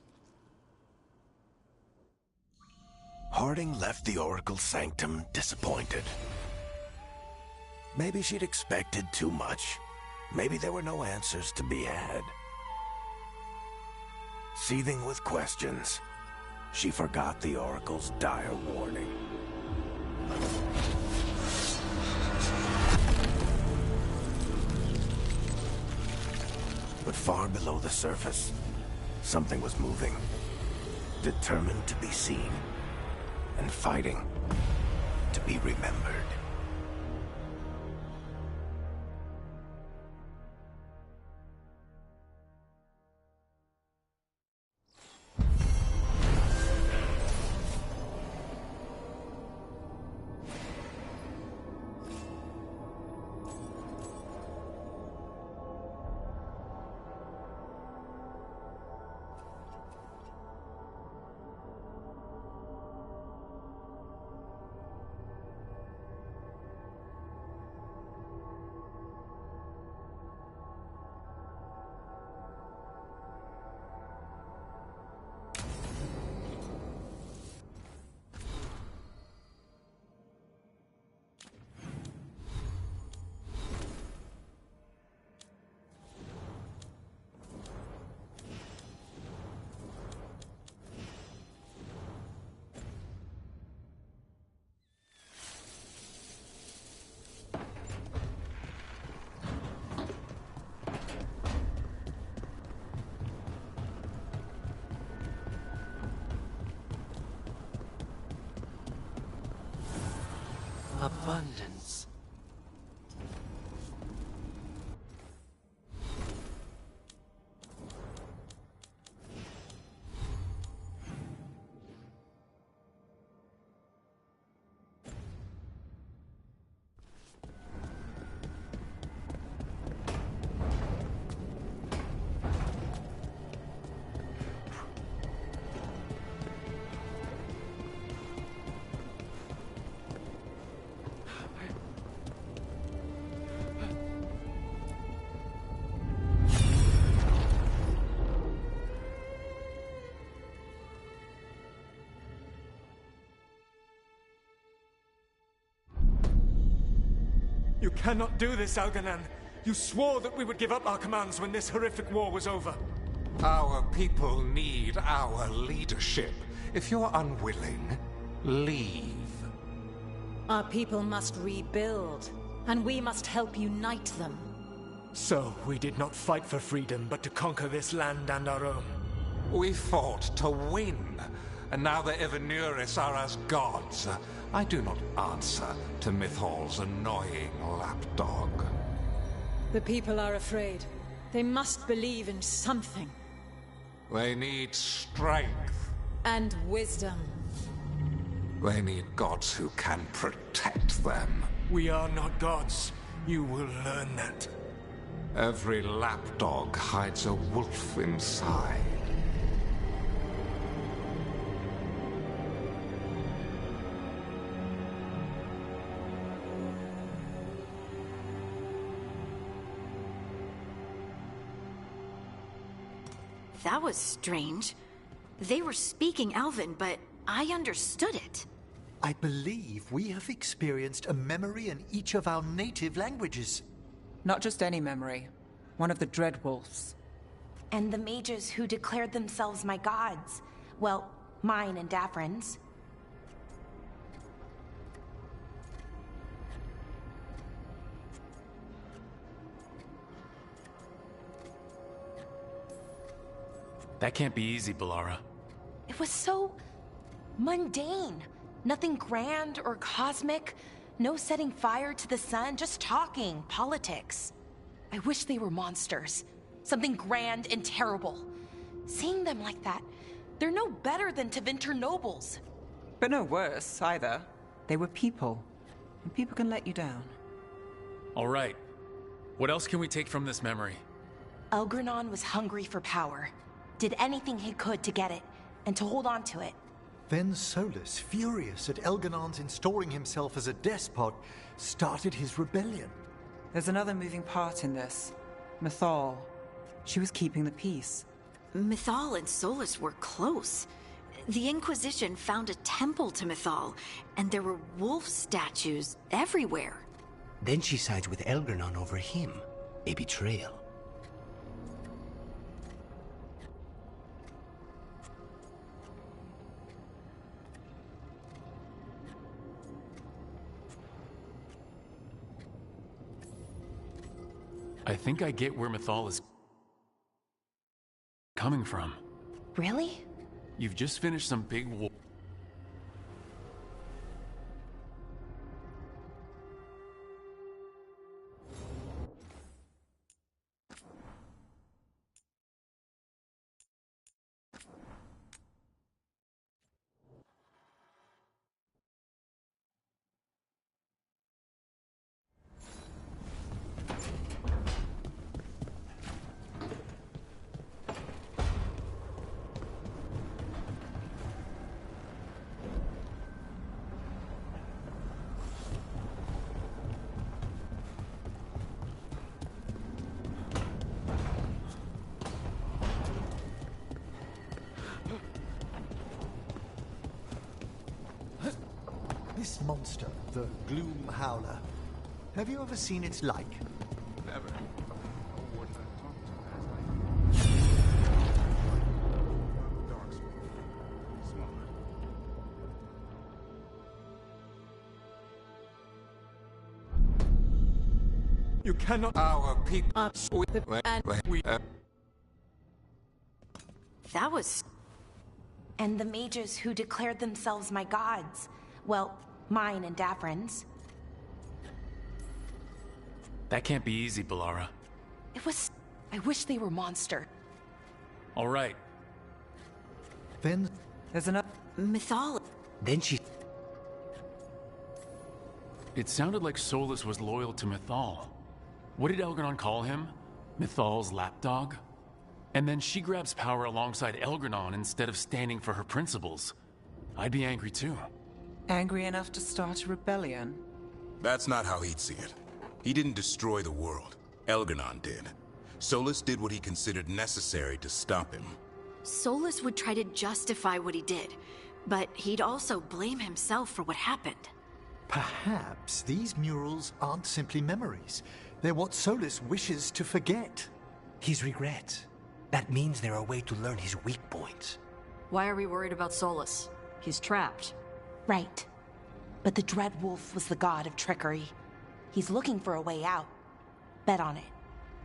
Harding left the Oracle Sanctum disappointed. Maybe she'd expected too much. Maybe there were no answers to be had. Seething with questions, she forgot the Oracle's dire warning. But far below the surface, something was moving. Determined to be seen, and fighting to be remembered. Abundance. You cannot do this, Algernon. You swore that we would give up our commands when this horrific war was over. Our people need our leadership. If you're unwilling, leave. Our people must rebuild, and we must help unite them. So, we did not fight for freedom, but to conquer this land and our own. We fought to win, and now the Ivanuris are as gods. I do not answer to Mythal's annoying lapdog. The people are afraid. They must believe in something. They need strength. And wisdom. They need gods who can protect them. We are not gods. You will learn that. Every lapdog hides a wolf inside. That was strange. They were speaking Elven, but I understood it. I believe we have experienced a memory in each of our native languages. Not just any memory. One of the Dreadwolves. And the mages who declared themselves my gods. Well, mine and Davrin's. That can't be easy, Balara. It was so mundane. Nothing grand or cosmic. No setting fire to the sun, just talking, politics. I wish they were monsters. Something grand and terrible. Seeing them like that, they're no better than Tevinter nobles. But no worse, either. They were people. And people can let you down. All right. What else can we take from this memory? Elgranon was hungry for power. Did anything he could to get it, and to hold on to it. Then Solus, furious at Elganon's installing himself as a despot, started his rebellion. There's another moving part in this. Mythal. She was keeping the peace. Mythal and Solus were close. The Inquisition found a temple to Mythal, and there were wolf statues everywhere. Then she sides with Elgranon over him. A betrayal. I think I get where Mythal is coming from. Really? You've just finished some big war. This monster, the Gloom Howler, have you ever seen its like? Never. You cannot. Our people. That was. And the mages who declared themselves my gods. Well, mine and Davrin's. That can't be easy, Balara. It was. I wish they were monsters. All right. Then there's another Mythal. Then she. It sounded like Solus was loyal to Mythal. What did Elgranon call him? Mythal's lapdog? And then she grabs power alongside Elgranon instead of standing for her principles. I'd be angry too. Angry enough to start a rebellion? That's not how he'd see it. He didn't destroy the world. Elgranon did. Solus did what he considered necessary to stop him. Solus would try to justify what he did, but he'd also blame himself for what happened. Perhaps these murals aren't simply memories. They're what Solus wishes to forget. His regrets. That means they're a way to learn his weak points. Why are we worried about Solus? He's trapped. Right. But the Dread Wolf was the god of trickery. He's looking for a way out. Bet on it.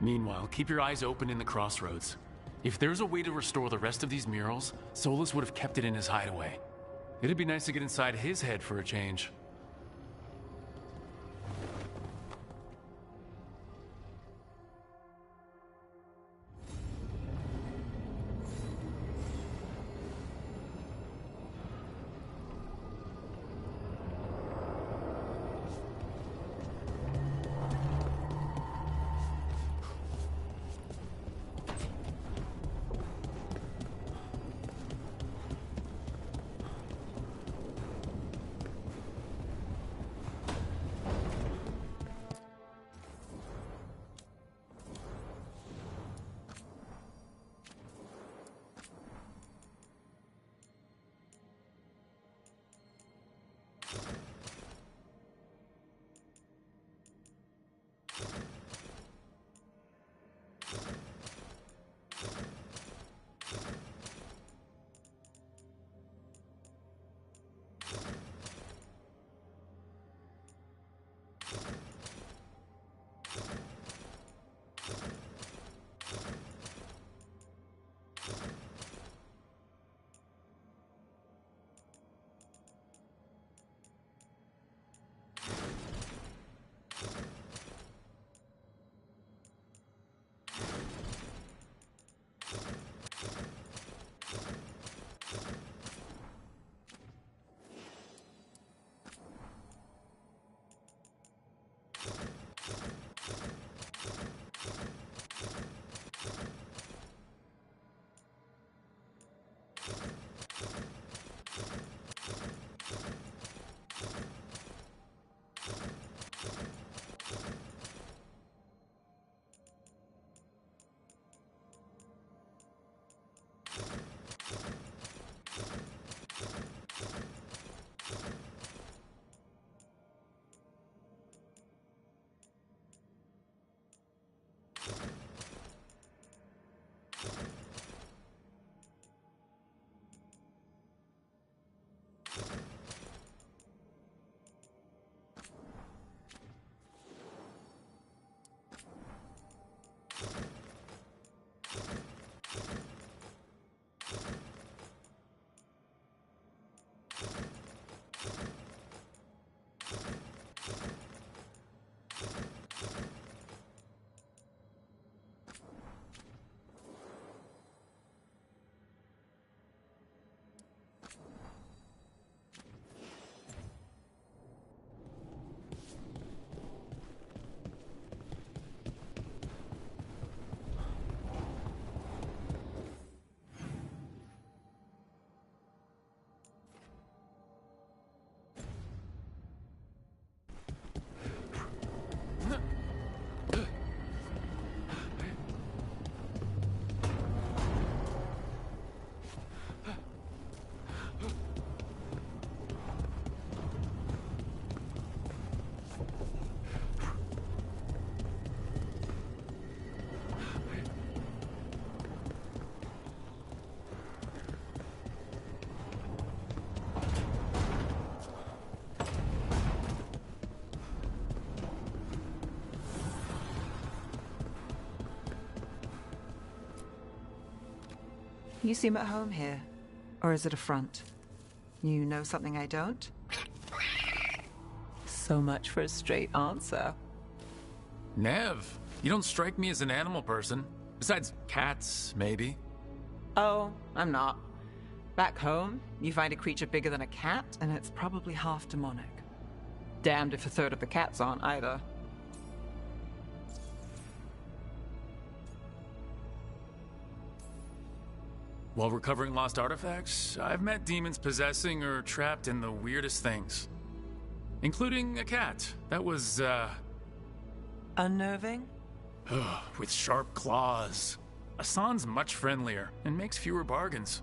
Meanwhile, keep your eyes open in the crossroads. If there's a way to restore the rest of these murals, Solus would have kept it in his hideaway. It'd be nice to get inside his head for a change. You seem at home here. Or is it a front? You know something I don't? So much for a straight answer. Nev, you don't strike me as an animal person. Besides cats, maybe. Oh, I'm not. Back home, you find a creature bigger than a cat, and it's probably half demonic. Damned if a third of the cats aren't either. While recovering lost artifacts, I've met demons possessing or trapped in the weirdest things. Including a cat. That was, unnerving? With sharp claws. Asan's much friendlier and makes fewer bargains.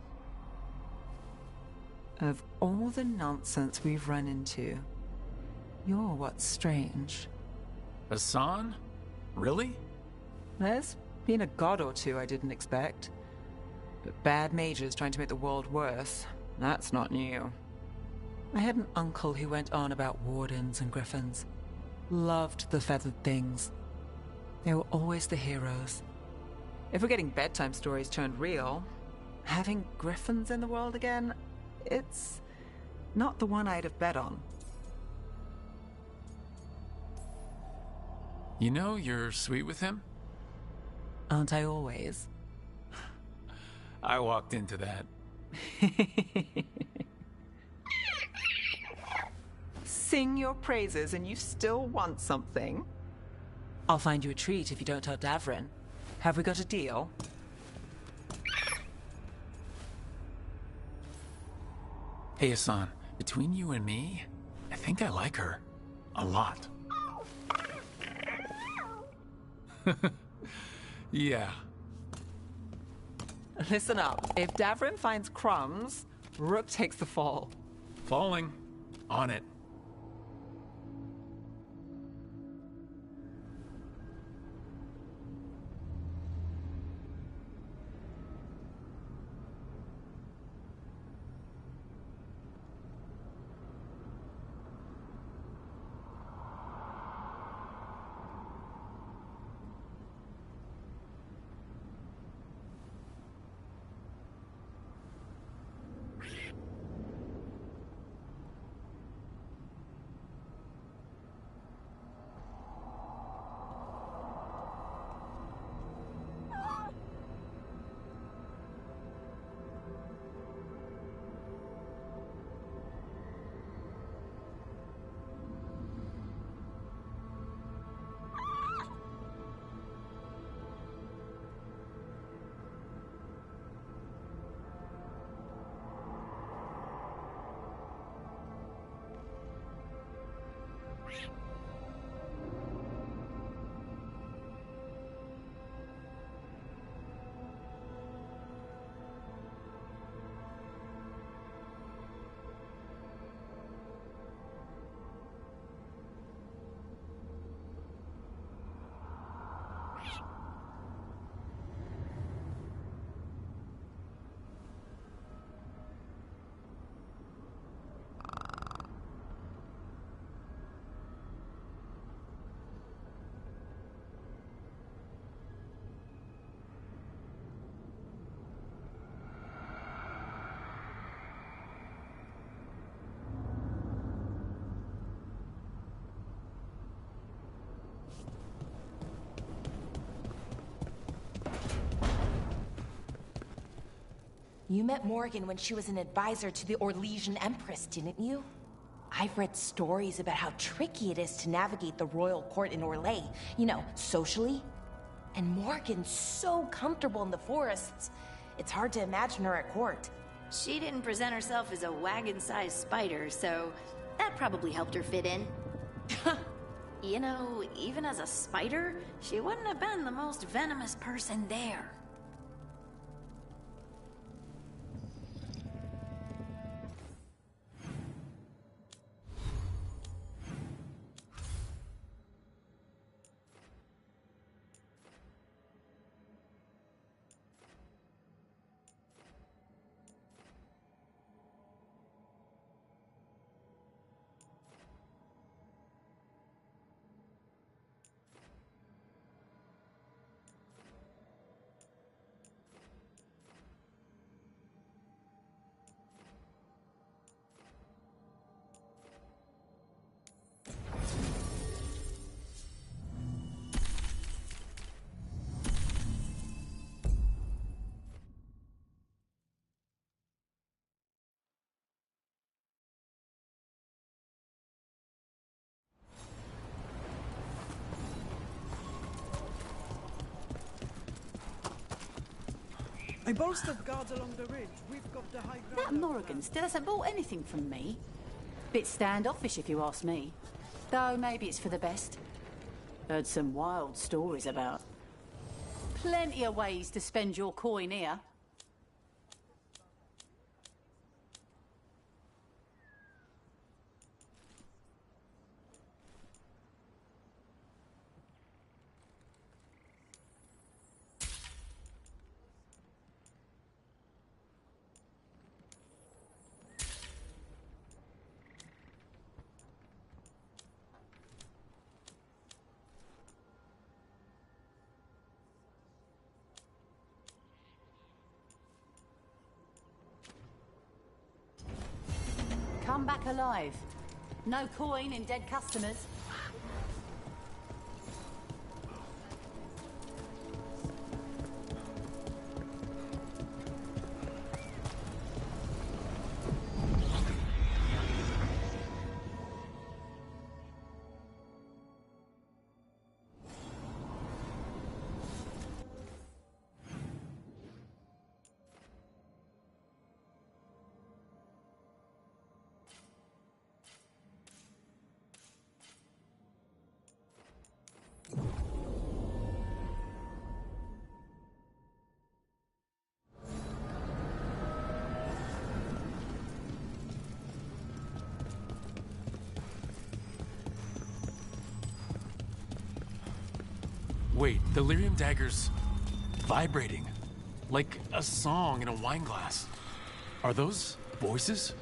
Of all the nonsense we've run into, You're what's strange. Hassan? Really? There's been a god or two I didn't expect. But bad mages trying to make the world worse, that's not new. I had an uncle who went on about wardens and griffins. Loved the feathered things. They were always the heroes. If we're getting bedtime stories turned real, having griffins in the world again, it's not the one I'd have bet on. You know, you're sweet with him? Aren't I always? I walked into that. Sing your praises and you still want something? I'll find you a treat if you don't tell Davrin. Have we got a deal? Hey, Hassan, between you and me, I think I like her. A lot. Yeah. Listen up. If Davrin finds crumbs, Rook takes the fall. Falling. On it. You met Morgan when she was an advisor to the Orlesian Empress, didn't you? I've read stories about how tricky it is to navigate the royal court in Orlais, you know, socially. And Morgan's so comfortable in the forests, it's hard to imagine her at court. She didn't present herself as a wagon-sized spider, so that probably helped her fit in. You know, even as a spider, she wouldn't have been the most venomous person there. A burst of guards along the ridge. We've got the high ground. That Morrigan still hasn't bought anything from me. Bit standoffish if you ask me. Though maybe it's for the best. Heard some wild stories about. Plenty of ways to spend your coin here. come back alive. No coin in dead customers. Wait, the lyrium dagger's vibrating. Like a song in a wine glass. Are those voices?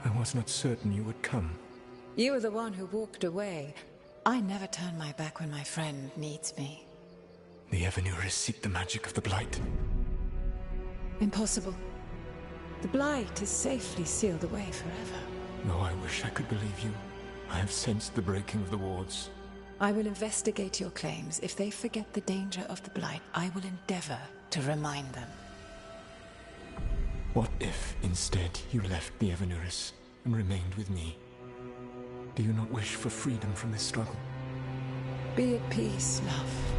I was not certain you would come. You were the one who walked away. I never turn my back when my friend needs me. The Evanurus seek the magic of the Blight. Impossible. The Blight is safely sealed away forever. No, I wish I could believe you. I have sensed the breaking of the wards. I will investigate your claims. If they forget the danger of the Blight, I will endeavor to remind them. What if, instead, you left the Evanurus and remained with me? Do you not wish for freedom from this struggle? Be at peace, love.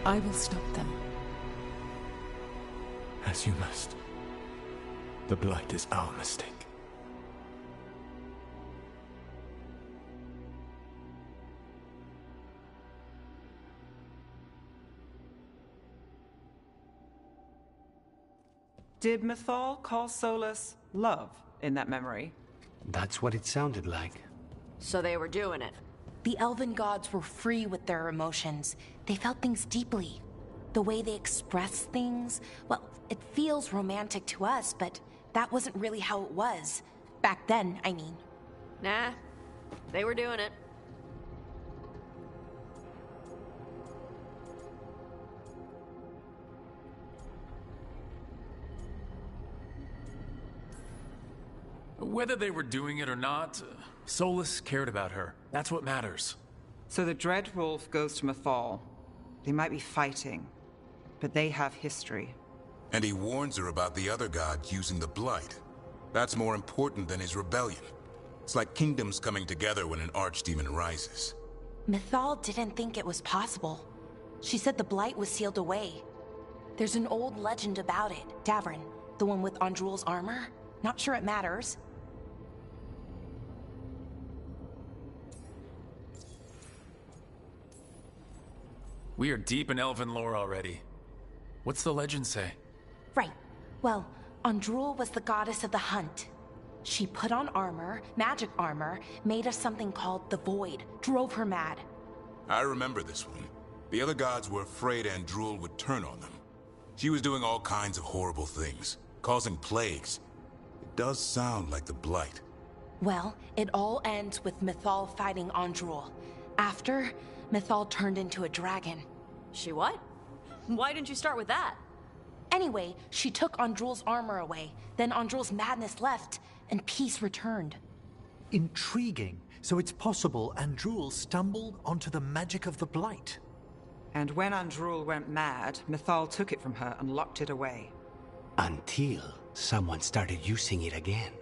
I will stop them. As you must. The Blight is our mistake. Did Mythal call Solus love in that memory? That's what it sounded like. So they were doing it. The elven gods were free with their emotions. They felt things deeply. The way they expressed things, well, it feels romantic to us, but that wasn't really how it was. Back then, I mean. Nah, they were doing it. Whether they were doing it or not, Solus cared about her. That's what matters. So the Dread Wolf goes to Mythal. They might be fighting, but they have history. And he warns her about the other gods using the Blight. That's more important than his rebellion. It's like kingdoms coming together when an archdemon rises. Mythal didn't think it was possible. She said the Blight was sealed away. There's an old legend about it. Davrin, the one with Andrul's armor. Not sure it matters. We are deep in elven lore already. What's the legend say? Right. Well, Andrul was the goddess of the hunt. She put on armor, magic armor, made us something called the Void, drove her mad. I remember this one. The other gods were afraid Andrul would turn on them. She was doing all kinds of horrible things, causing plagues. It does sound like the Blight. Well, it all ends with Mythal fighting Andrul. After, Mythal turned into a dragon. She what? Why didn't you start with that? Anyway, she took Andrul's armor away. Then Andrul's madness left, and peace returned. Intriguing. So it's possible Andrul stumbled onto the magic of the Blight. And when Andrul went mad, Mythal took it from her and locked it away. Until someone started using it again.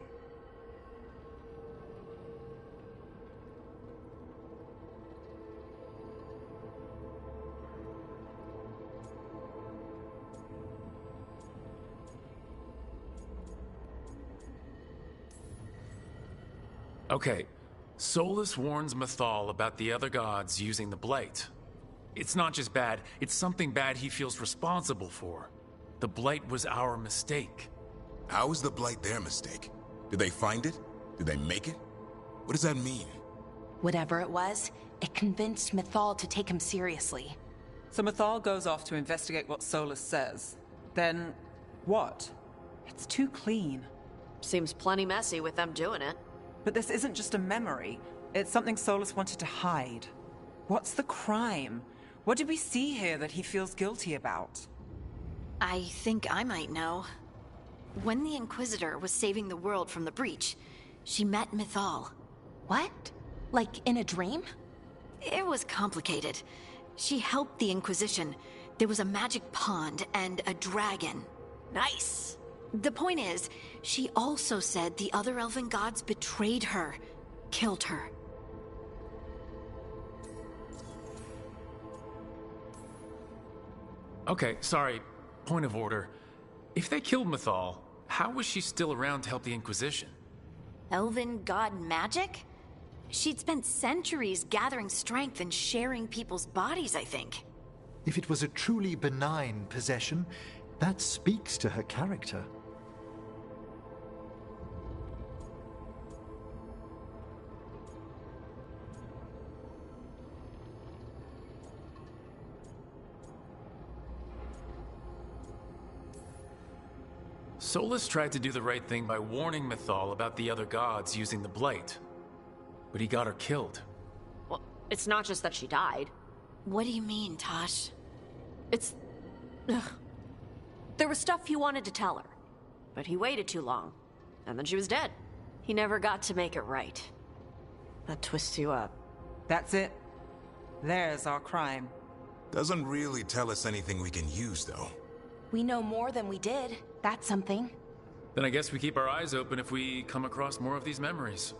Okay, Solus warns Mythal about the other gods using the Blight. It's not just bad, it's something bad he feels responsible for. The Blight was our mistake. How is the Blight their mistake? Did they find it? Did they make it? What does that mean? Whatever it was, it convinced Mythal to take him seriously. So Mythal goes off to investigate what Solus says. Then, what? It's too clean. Seems plenty messy with them doing it. But this isn't just a memory. It's something Solus wanted to hide. What's the crime? What did we see here that he feels guilty about? I think I might know. When the Inquisitor was saving the world from the breach, she met Mythal. What? Like in a dream? It was complicated. She helped the Inquisition. There was a magic pond and a dragon. Nice! The point is, she also said the other elven gods betrayed her, killed her. Okay, sorry. Point of order. If they killed Mythal, how was she still around to help the Inquisition? Elven god magic? She'd spent centuries gathering strength and sharing people's bodies, I think. If it was a truly benign possession, that speaks to her character. Solus tried to do the right thing by warning Mythal about the other gods using the Blight. But he got her killed. Well, it's not just that she died. What do you mean, Tosh? It's... Ugh. There was stuff he wanted to tell her. But he waited too long. And then she was dead. He never got to make it right. That twists you up. That's it. There's our crime. Doesn't really tell us anything we can use, though. We know more than we did. That's something. Then I guess we keep our eyes open if we come across more of these memories.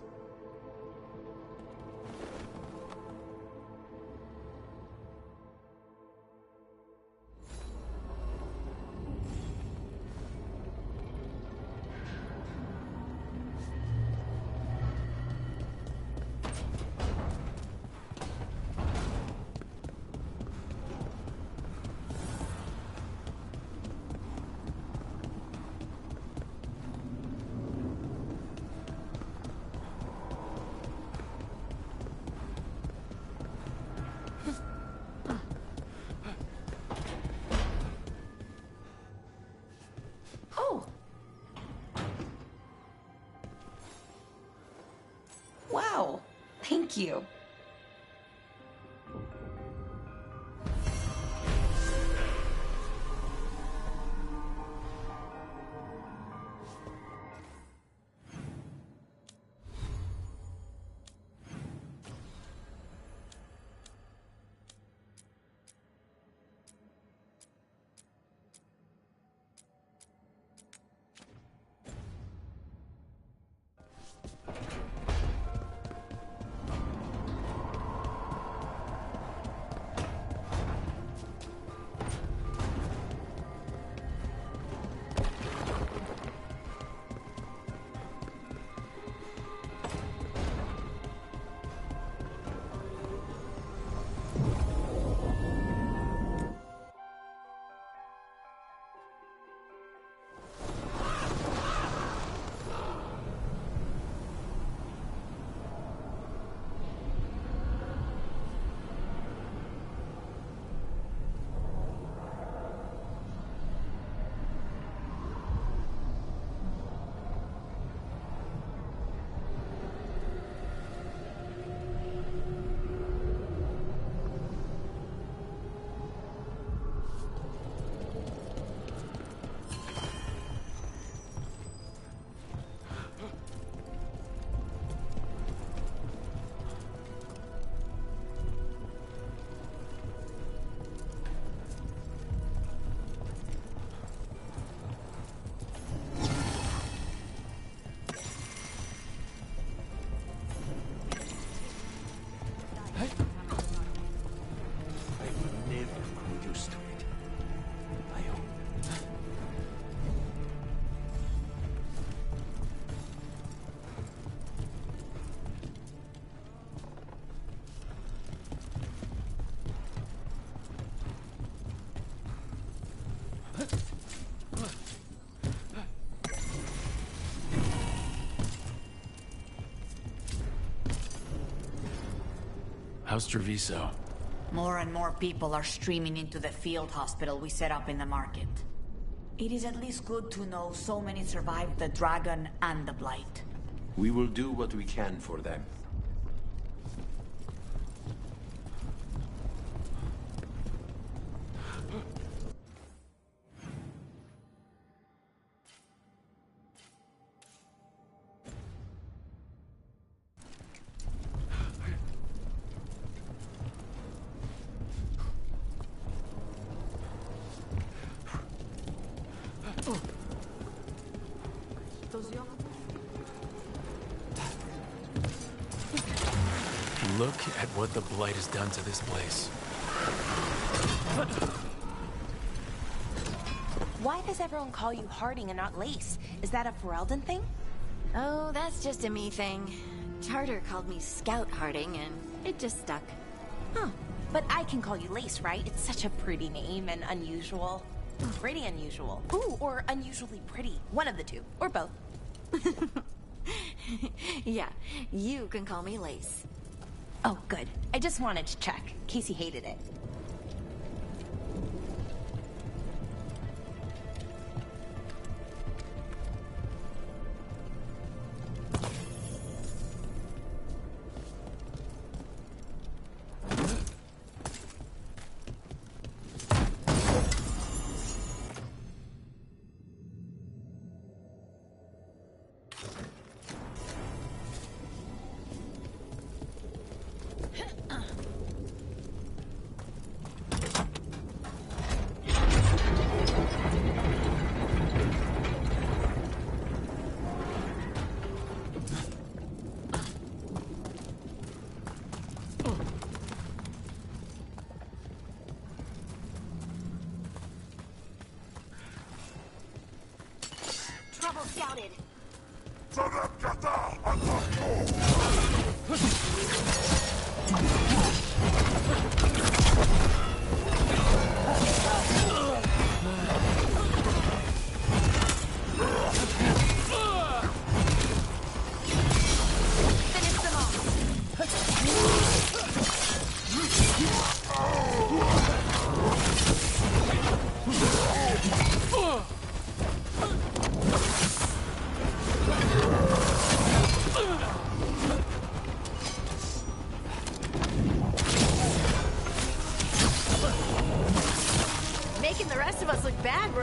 Wow. Thank you. How's Treviso? More and more people are streaming into the field hospital we set up in the market. It is at least good to know so many survived the dragon and the blight. We will do what we can for them. Look at what the blight has done to this place. Why does everyone call you Harding and not Lace? Is that a Ferelden thing? Oh, that's just a me thing. Charter called me Scout Harding, and it just stuck. Huh. But I can call you Lace, right? It's such a pretty name and unusual. Pretty unusual. Ooh, or unusually pretty. One of the two. Or both. Yeah, you can call me Lace. Oh, good. I just wanted to check, in case he hated it. Trouble scouted. Finish them off. Making the rest of us look bad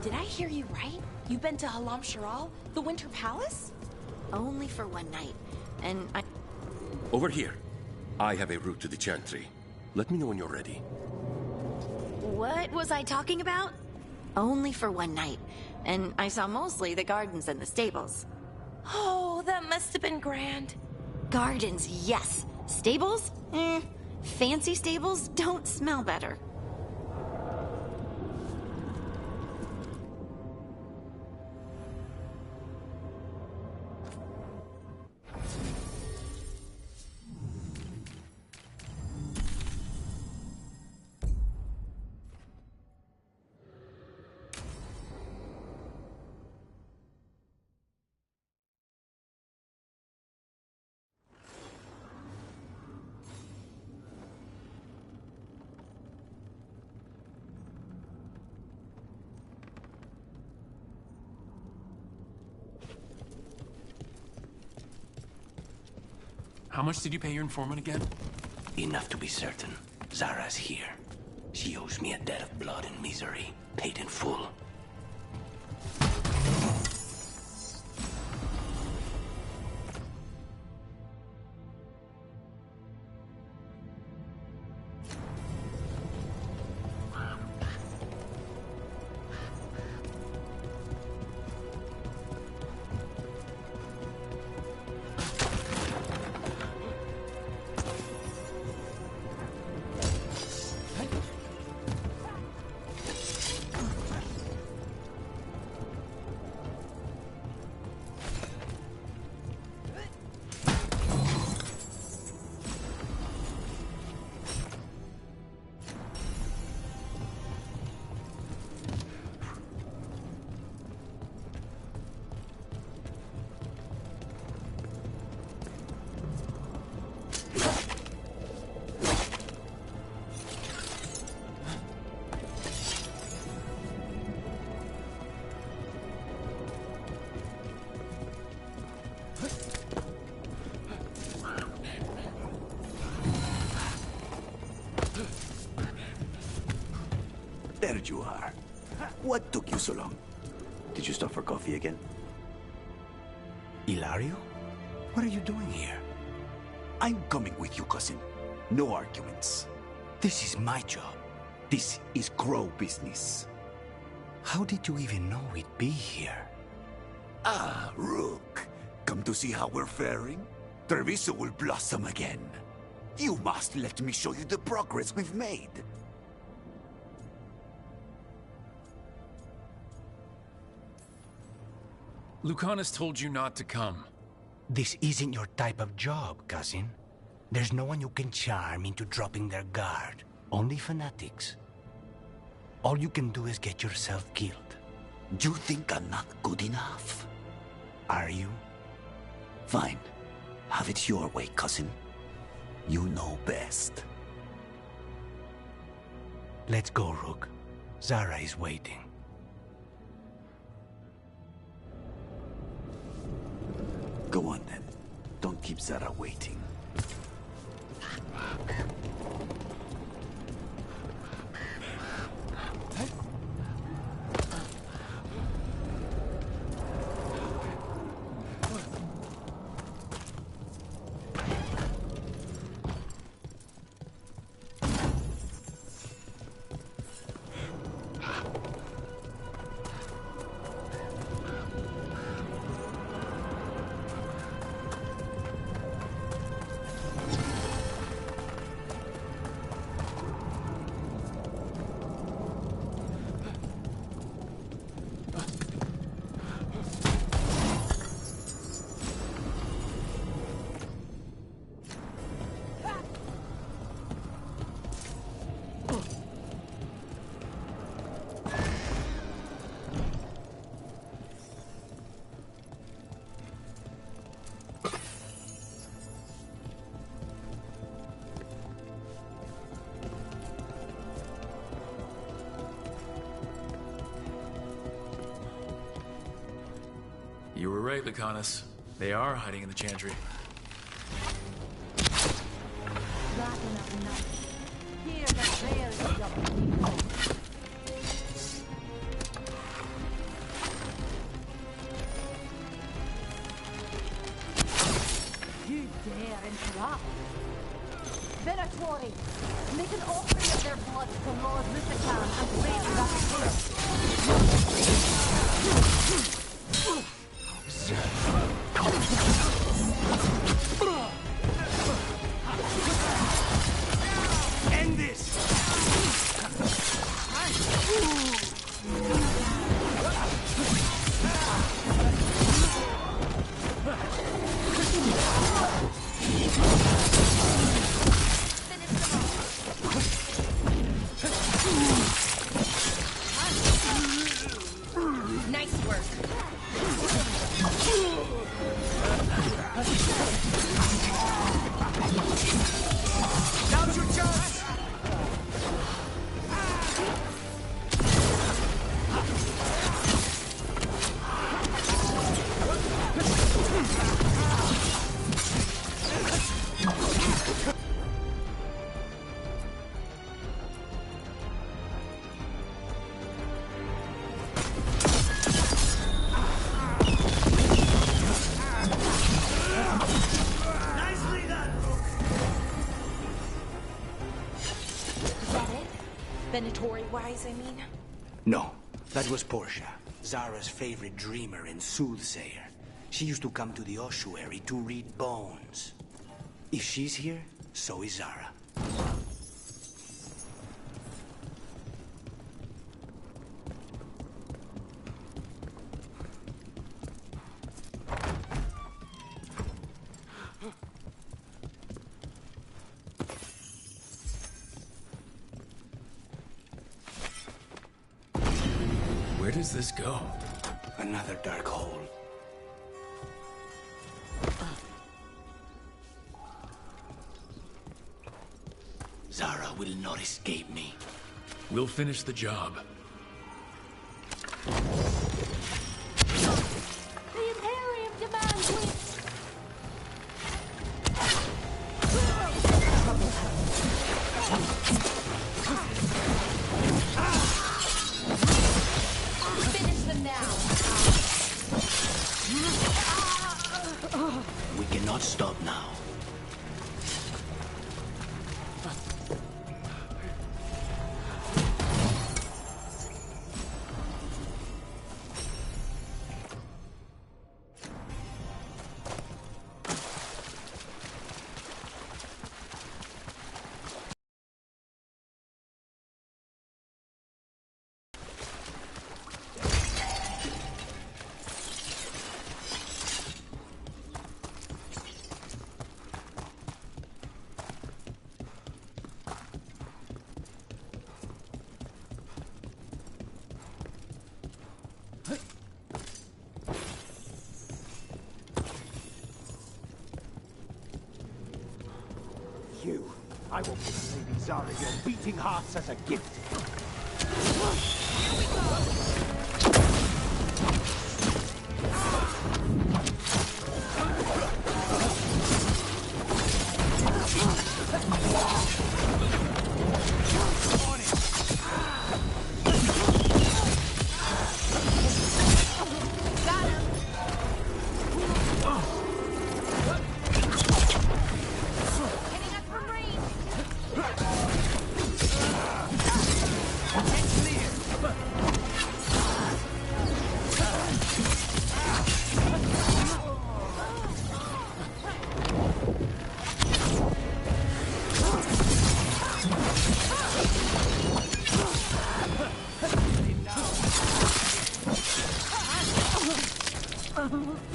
Did I hear you right? You've been to Halam Sharal, the Winter Palace? Only for one night, and I... Over here. I have a route to the Chantry. Let me know when you're ready. What was I talking about? Only for one night, and I saw mostly the gardens and the stables. Oh, that must have been grand. Gardens, yes. Stables? Fancy stables don't smell better. How much did you pay your informant again? Enough to be certain. Zara's here. She owes me a debt of blood and misery, paid in full. There you are. What took you so long? Did you stop for coffee again? Ilario? What are you doing here? I'm coming with you, cousin. No arguments. This is my job. This is Crow business. How did you even know we'd be here? Ah, Rook. Come to see how we're faring? Treviso will blossom again. You must let me show you the progress we've made. Lucanus told you not to come. This isn't your type of job, cousin. There's no one you can charm into dropping their guard. Only fanatics. All you can do is get yourself killed. You think I'm not good enough? Are you? Fine. Have it your way, cousin. You know best. Let's go, Rook. Zara is waiting. Go on then. Don't keep Zara waiting. You were right, Lucanus. They are hiding in the Chantry. interrupt. Venatori, make an offering of their blood to Lord Luthicam and End this! Nice work. Now's your chance! Nicely done, Rook! Is that it? Venatori-wise, I mean? No, that was Portia, Zara's favorite dreamer and soothsayer. She used to come to the ossuary to read bones. If she's here, so is Zara. Where does this go? Another dark hole. Zara will not escape me. We'll finish the job. the Imperium demands we... Finish them now. We cannot stop now. You, I will give Lady Zara your beating hearts as a gift.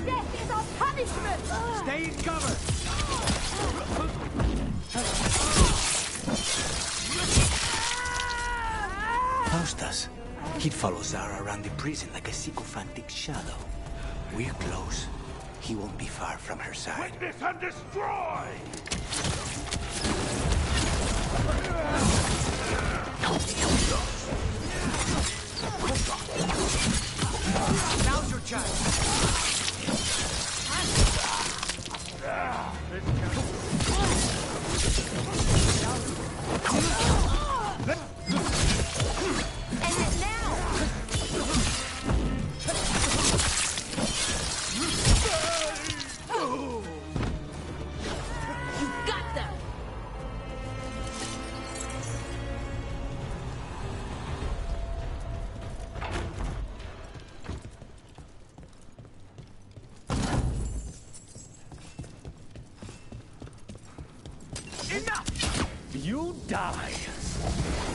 Death is our punishment! Stay in cover! Faustus. He'd follow Zara around the prison like a sycophantic shadow. We're close. He won't be far from her side. Witness and destroy! Now's your chance! You die.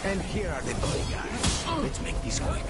And here are the bodyguards. Let's make this quick.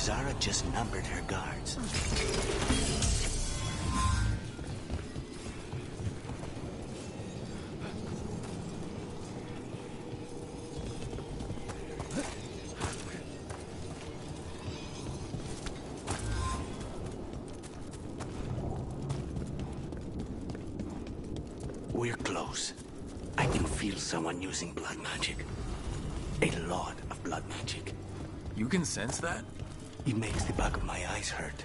Zara just numbered her guards. We're close. I can feel someone using blood magic. A lot of blood magic. You can sense that? It makes the back of my eyes hurt.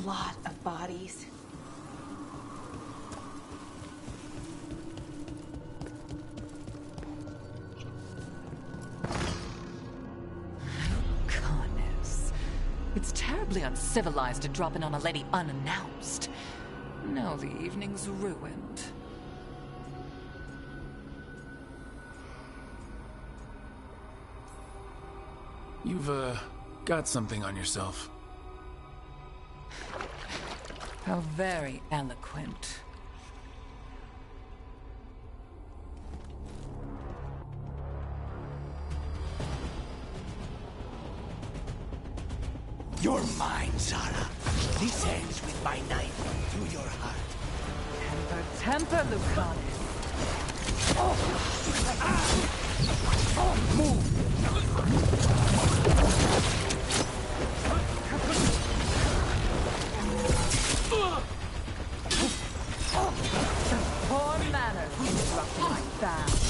lot of bodies. Goodness. It's terribly uncivilized to drop in on a lady unannounced. Now the evening's ruined. You've, got something on yourself. How very eloquent. You're mine, Zara. This ends with my knife through your heart. Temper, Lucanus. Move! Poor manners interrupting my fast.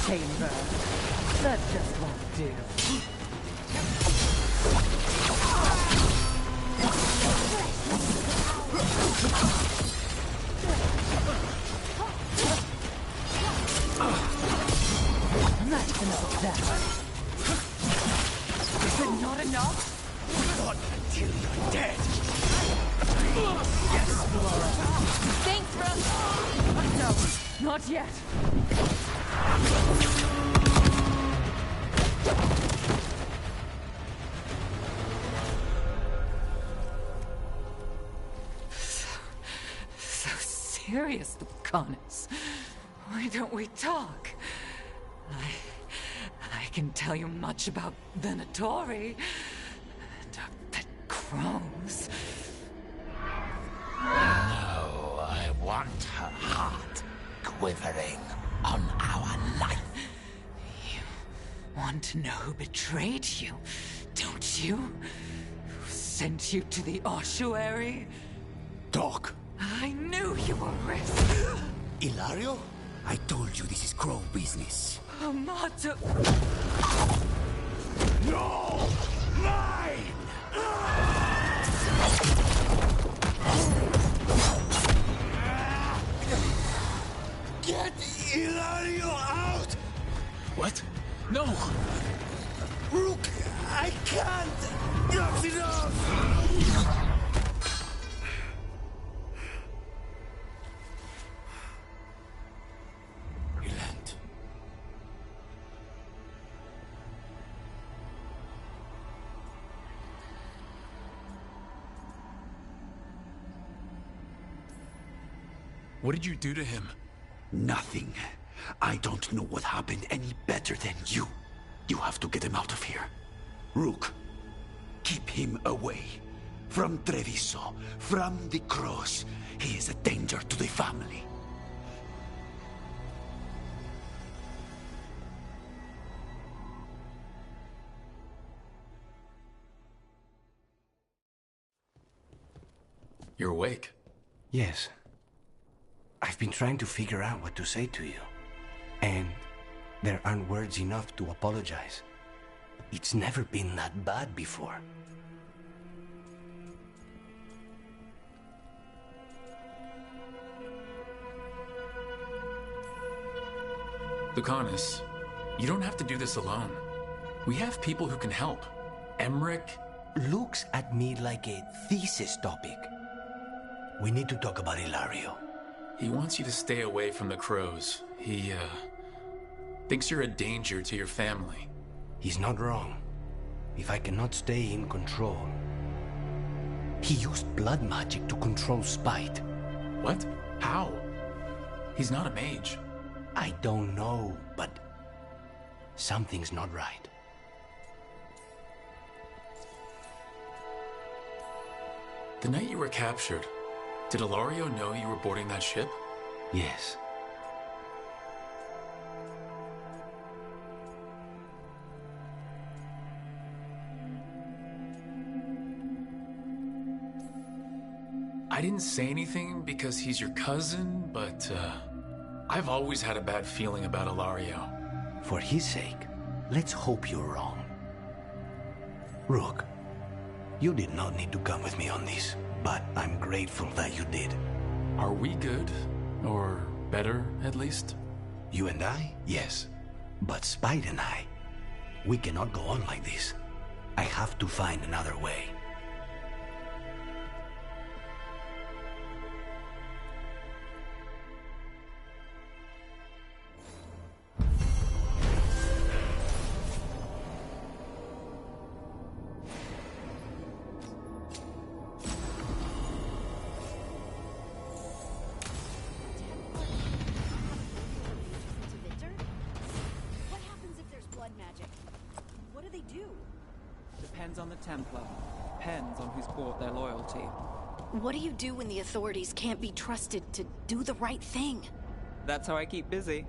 Chamber. That just won't do. That's enough of that. Is it not enough? Not until you're dead. Yes, Laura. Thanks, Brooke. No, not yet. So serious, Lucanus. Why don't we talk? I can tell you much about Venatori and our pet crows. No, I want her heart quivering on our life. You want to know who betrayed you, don't you? Who sent you to the ossuary? Talk. I knew you were risk. Ilario? I told you this is crow business. Amato. No! Mine! Get Ilario out! What? No! Rook, I can't! Not enough! What did you do to him? Nothing. I don't know what happened any better than you. You have to get him out of here. Rook, keep him away. From Treviso, from the cross. He is a danger to the family. You're awake. Yes. I've been trying to figure out what to say to you. And there aren't words enough to apologize. It's never been that bad before. Lucanus, you don't have to do this alone. We have people who can help. Emmerich looks at me like a thesis topic. We need to talk about Ilario. He wants you to stay away from the crows. He, thinks you're a danger to your family. He's not wrong. If I cannot stay in control... He used blood magic to control Spite. What? How? He's not a mage. I don't know, but... something's not right. The night you were captured, did Ilario know you were boarding that ship? Yes. I didn't say anything because he's your cousin, but, I've always had a bad feeling about Ilario. For his sake, let's hope you're wrong. Rook, you did not need to come with me on this, but I'm grateful that you did. Are we good? Or better, at least? You and I? Yes. But Spite and I, we cannot go on like this. I have to find another way. Depends on the Templar. Depends on who's bought their loyalty. What do you do when the authorities can't be trusted to do the right thing? That's how I keep busy.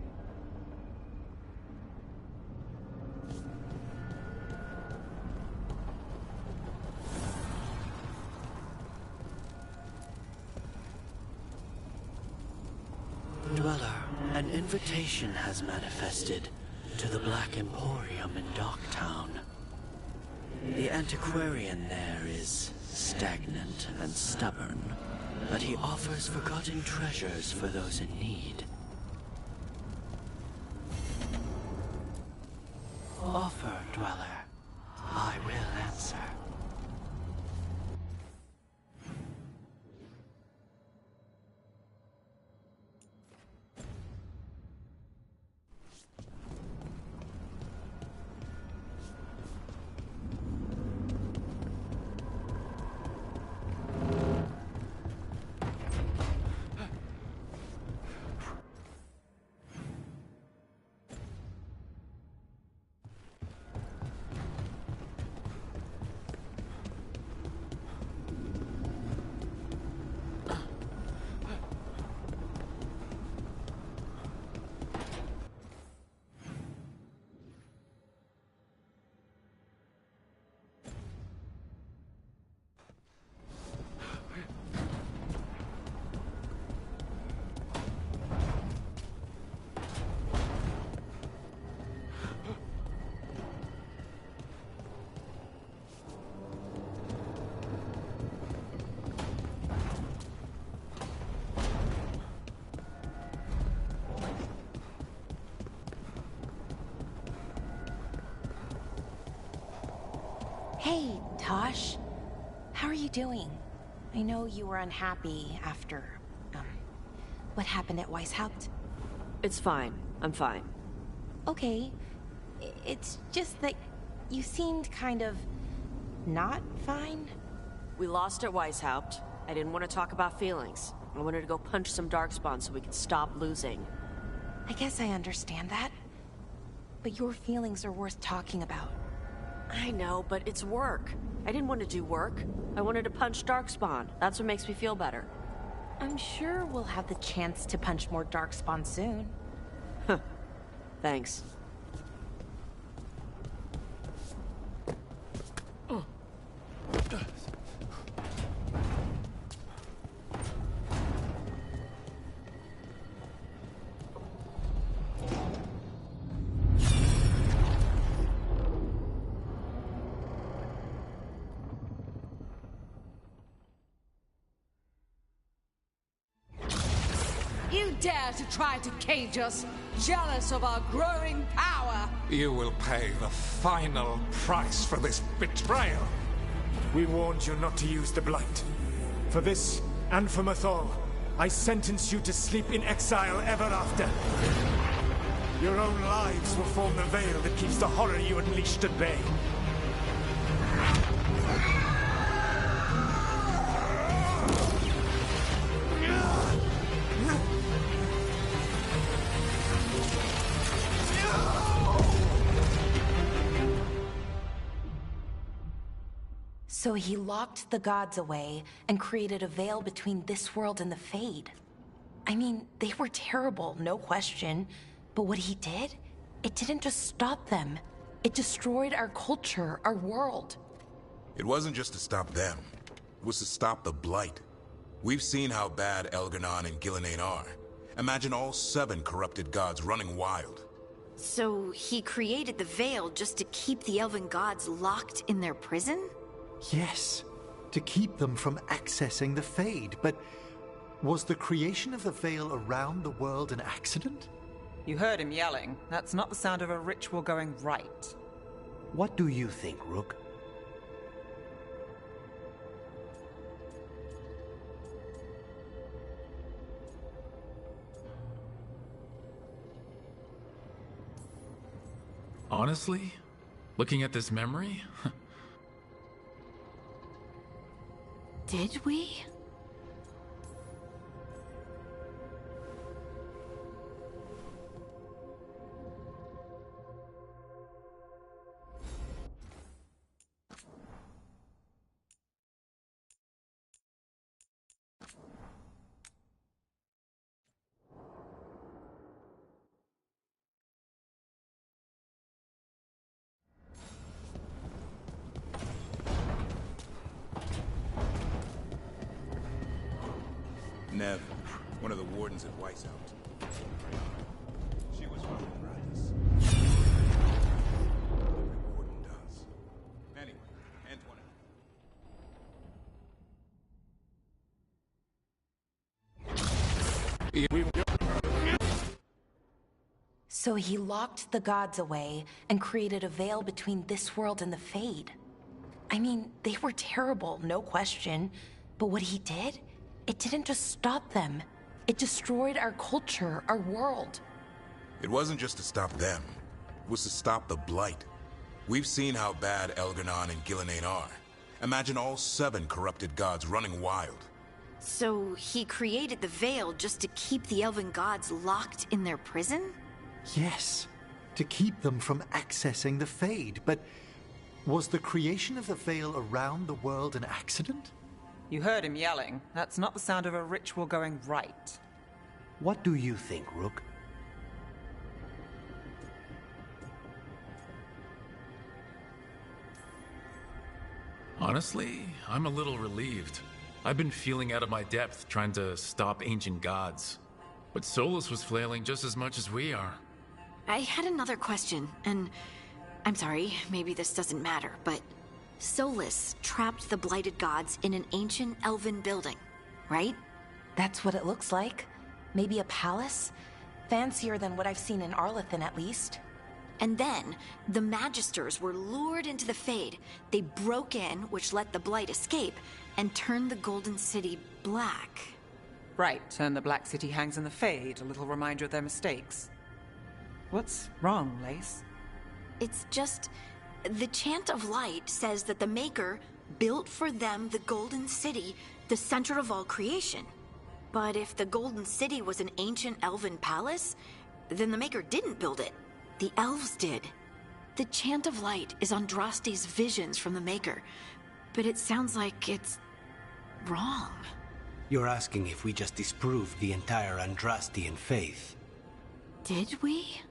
Dweller, an invitation has manifested to the Black Emporium in Docktown. The antiquarian there is stagnant and stubborn, but he offers forgotten treasures for those in need. Offer, Dweller. I will answer. Hey, Tosh. How are you doing? I know you were unhappy after, what happened at Weishaupt? It's fine. I'm fine. Okay. It's just that you seemed kind of not fine. We lost at Weishaupt. I didn't want to talk about feelings. I wanted to go punch some darkspawn so we could stop losing. I guess I understand that. But your feelings are worth talking about. I know, but it's work. I didn't want to do work. I wanted to punch darkspawn. That's what makes me feel better. I'm sure we'll have the chance to punch more darkspawn soon. Huh. Thanks. dare to try to cage us, jealous of our growing power? You will pay the final price for this betrayal. We warned you not to use the Blight. For this, and for Mythal, I sentence you to sleep in exile ever after. Your own lives will form the veil that keeps the horror you unleashed at bay. So he locked the gods away and created a veil between this world and the Fade. I mean, they were terrible, no question. But what he did, it didn't just stop them. It destroyed our culture, our world. It wasn't just to stop them. It was to stop the Blight. We've seen how bad Elgar'nan and Gillenane are. Imagine all 7 corrupted gods running wild. So he created the veil just to keep the elven gods locked in their prison? Yes, to keep them from accessing the Fade. But was the creation of the veil around the world an accident? You heard him yelling. That's not the sound of a ritual going right. What do you think, Rook? Honestly, looking at this memory... Did we? Nev, one of the wardens at Weishaupt. She was running Radis. Every warden does. Anyway, Antoinette. So he locked the gods away and created a veil between this world and the Fade. I mean, they were terrible, no question. But what he did, it didn't just stop them. It destroyed our culture, our world. It wasn't just to stop them. It was to stop the Blight. We've seen how bad Elgar'nan and Gillenane are. Imagine all 7 corrupted gods running wild. So he created the veil just to keep the elven gods locked in their prison? Yes, to keep them from accessing the Fade. But was the creation of the veil around the world an accident? You heard him yelling. That's not the sound of a ritual going right. What do you think, Rook? Honestly, I'm a little relieved. I've been feeling out of my depth trying to stop ancient gods. But Solus was flailing just as much as we are. I had another question, and I'm sorry, maybe this doesn't matter, but Solus trapped the blighted gods in an ancient elven building, right? That's what it looks like. Maybe a palace? Fancier than what I've seen in Arlathan, at least. And then, the Magisters were lured into the Fade. They broke in, which let the Blight escape, and turned the Golden City black. Right, and the Black City hangs in the Fade, a little reminder of their mistakes. What's wrong, Lace? It's just... the Chant of Light says that the Maker built for them the Golden City, the center of all creation. But if the Golden City was an ancient elven palace, then the Maker didn't build it. The elves did. The Chant of Light is Andraste's visions from the Maker, but it sounds like it's wrong. You're asking if we just disproved the entire Andrastian faith. Did we?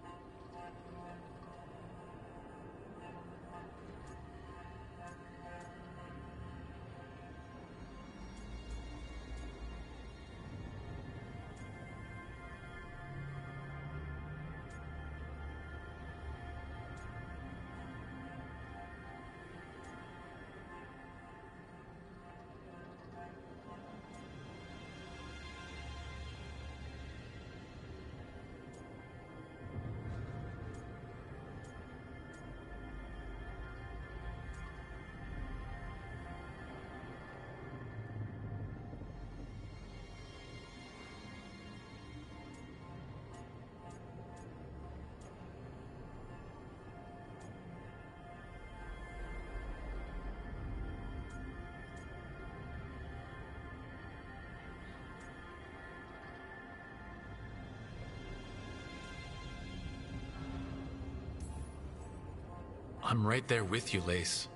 I'm right there with you, Lace.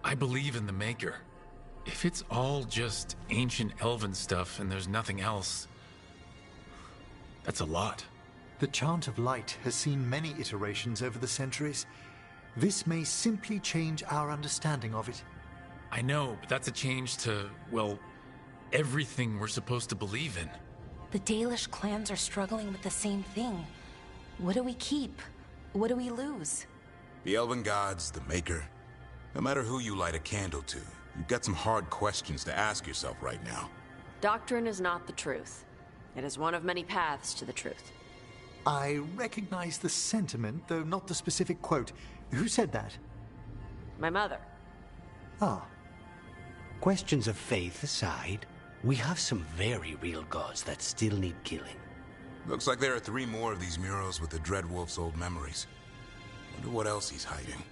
I believe in the Maker. If it's all just ancient elven stuff and there's nothing else, that's a lot. The Chant of Light has seen many iterations over the centuries. This may simply change our understanding of it. I know, but that's a change to, well, everything we're supposed to believe in. The Dalish clans are struggling with the same thing. What do we keep? What do we lose? The Elven Gods, the Maker. No matter who you light a candle to, you've got some hard questions to ask yourself right now. Doctrine is not the truth. It is one of many paths to the truth. I recognize the sentiment, though not the specific quote. Who said that? My mother. Ah. Questions of faith aside, we have some very real gods that still need killing. Looks like there are 3 more of these murals with the Dreadwolf's old memories. Wonder what else he's hiding.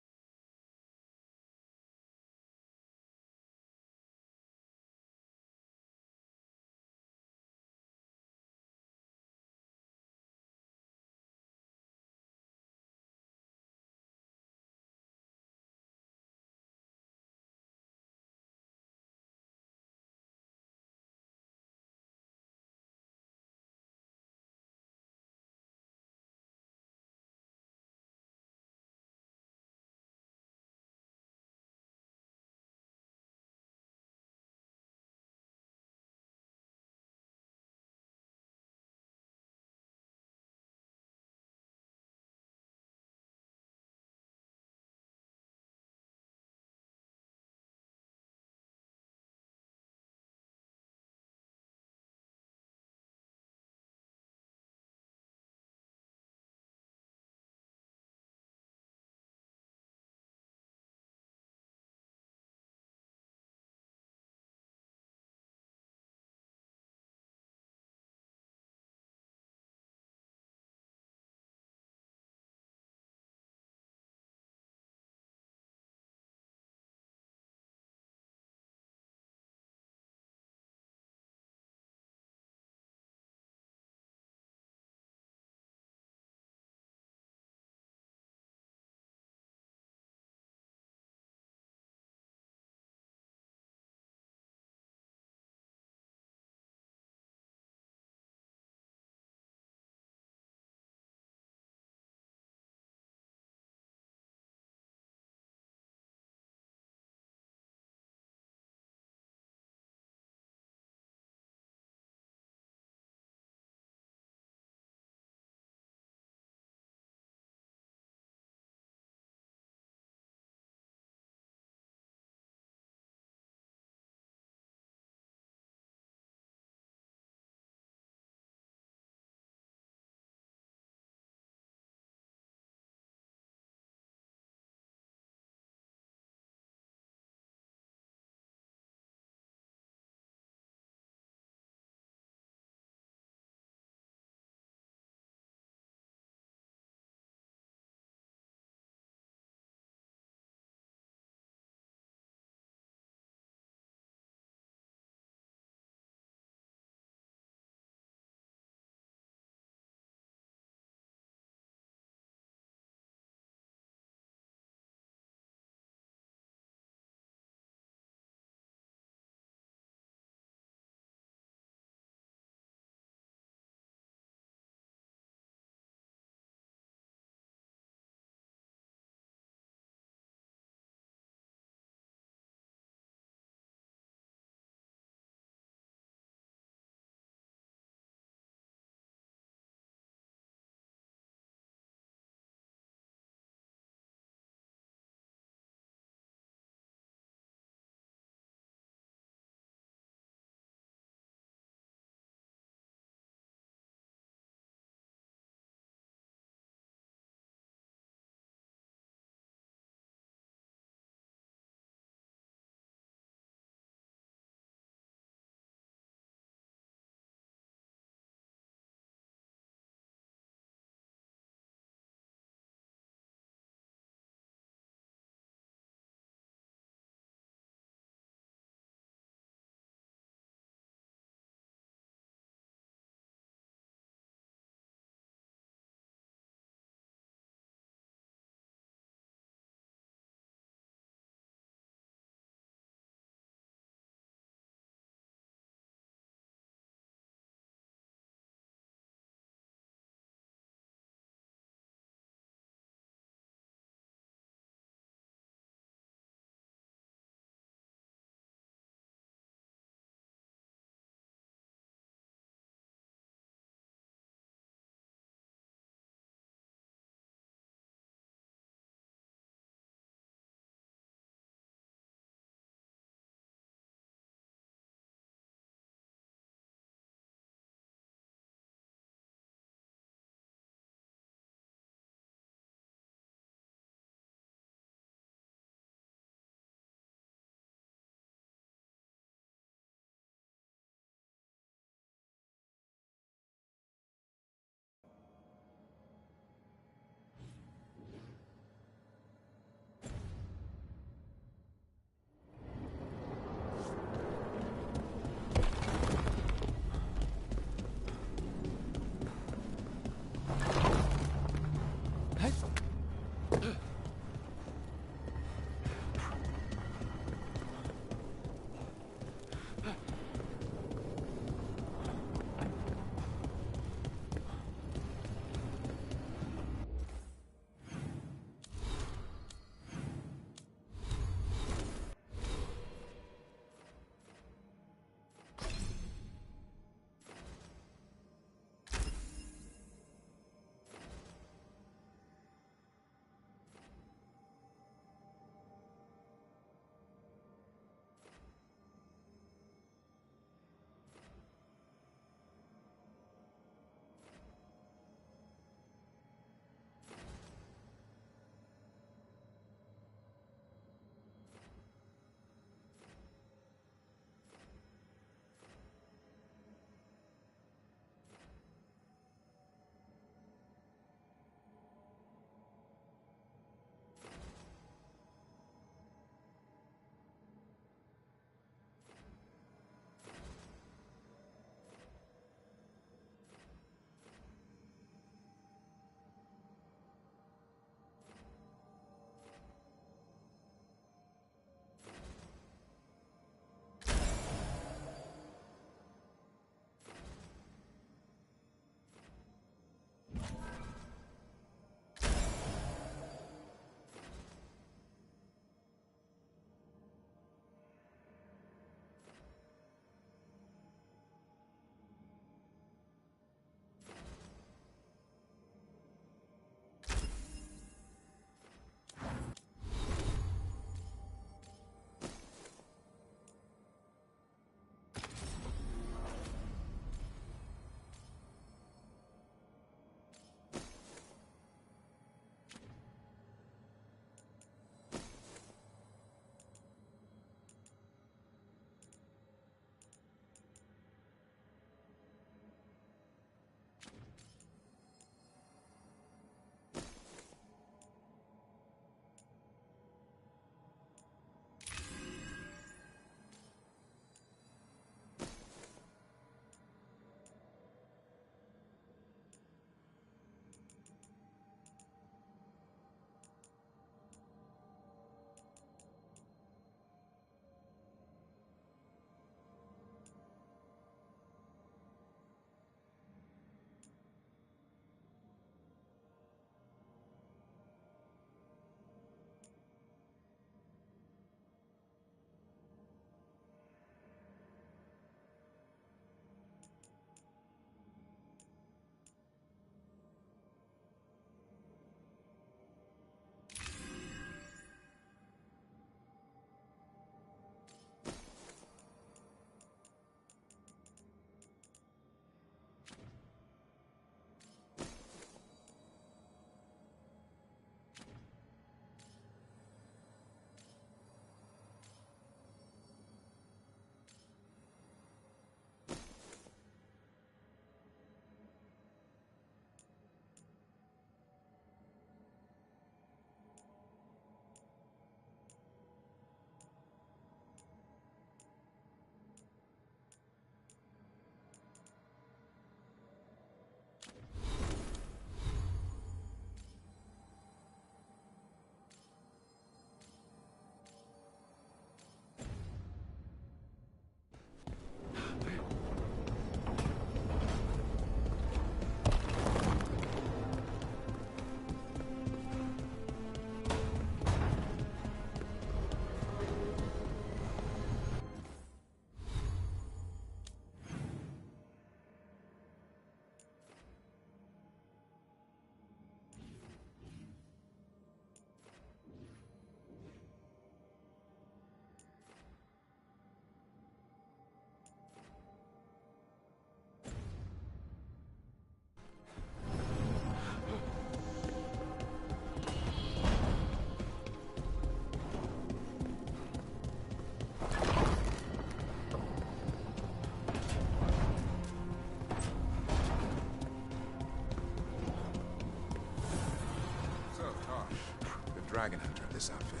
dragon hunter of this outfit.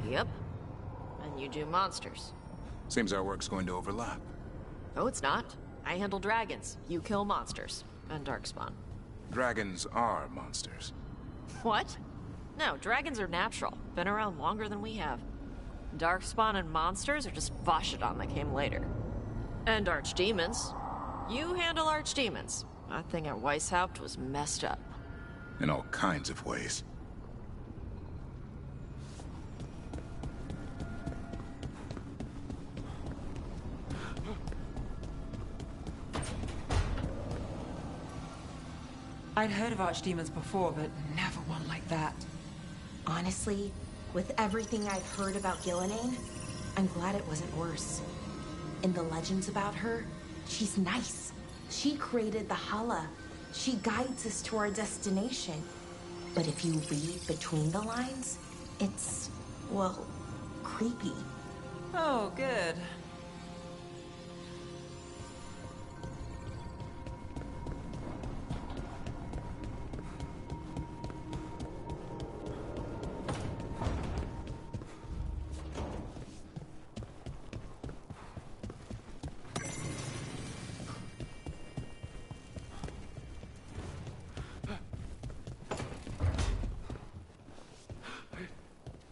Yep. And you do monsters. Seems our work's going to overlap. Oh, it's not. I handle dragons. You kill monsters. And Darkspawn. Dragons are monsters. What? No, dragons are natural. Been around longer than we have. Darkspawn and monsters are just Vashidon that came later. And archdemons. You handle archdemons. That thing at Weishaupt was messed up. In all kinds of ways. I'd heard of archdemons before, but never one like that. Honestly, with everything I've heard about Gillenane, I'm glad it wasn't worse. In the legends about her, she's nice. She created the Hala. She guides us to our destination. But if you read between the lines, it's, well, creepy. Oh, good.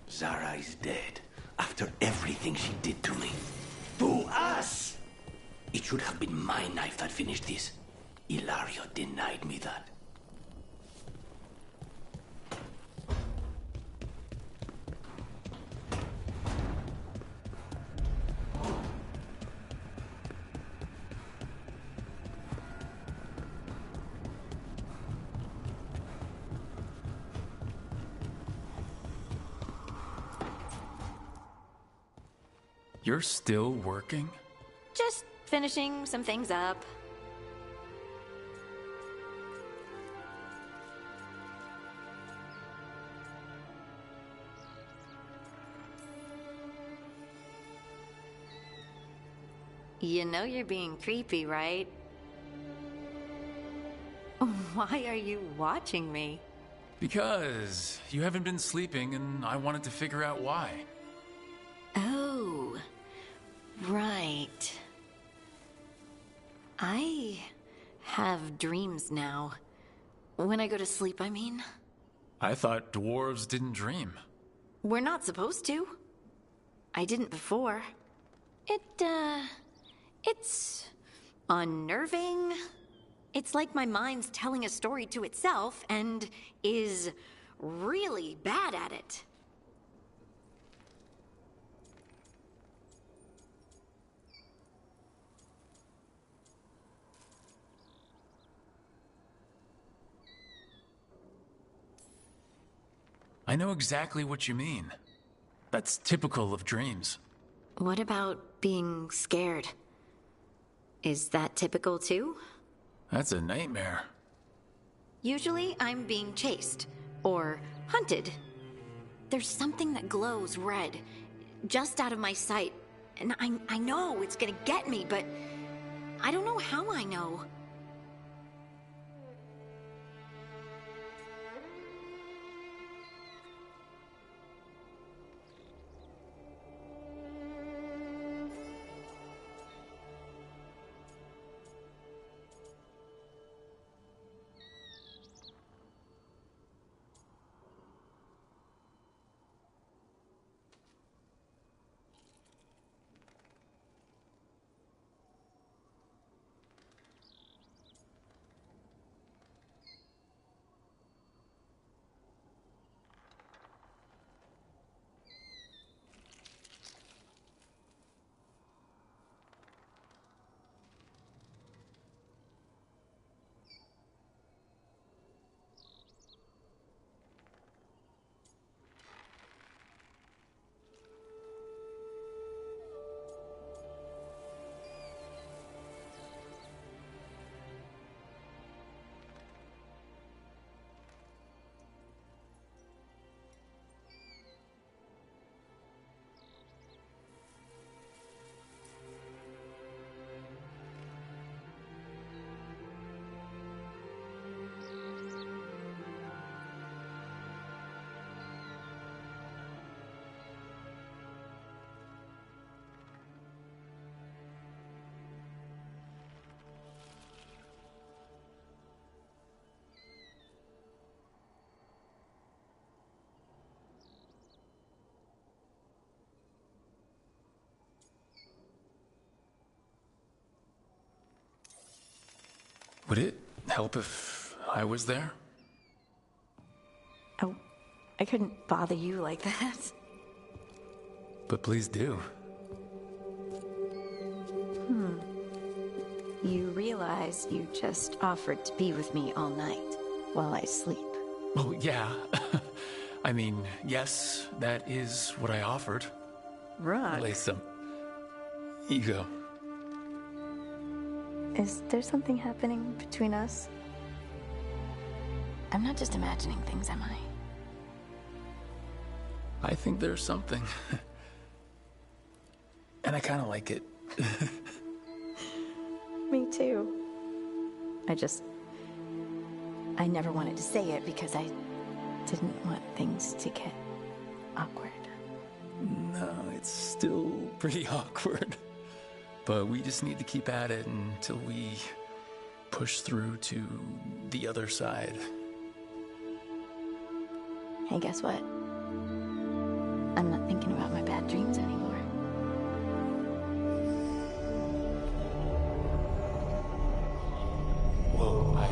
Zara is dead after everything she did to me. To us! It should have been my knife that finished this. Ilario denied me that. You're still working? Just finishing some things up. You know you're being creepy, right? Why are you watching me? Because you haven't been sleeping and I wanted to figure out why. Oh, right. I have dreams now. When I go to sleep, I mean. I thought dwarves didn't dream. We're not supposed to. I didn't before. It's unnerving. It's like my mind's telling a story to itself and is really bad at it. I know exactly what you mean. That's typical of dreams. What about being scared? Is that typical too? That's a nightmare. Usually I'm being chased or hunted. There's something that glows red, just out of my sight. And I know it's gonna get me, but I don't know how I know. Would it help if I was there? Oh, I couldn't bother you like that. But please do. You realize you just offered to be with me all night while I sleep. Oh, yeah. I mean, yes, that is what I offered. Right. Lay some. You go. Is there something happening between us? I'm not just imagining things, am I? I think there's something. And I kind of like it. Me too. I never wanted to say it because I didn't want things to get awkward. No, it's still pretty awkward. But we just need to keep at it until we push through to the other side. Hey, guess what? I'm not thinking about my bad dreams anymore. Whoa, I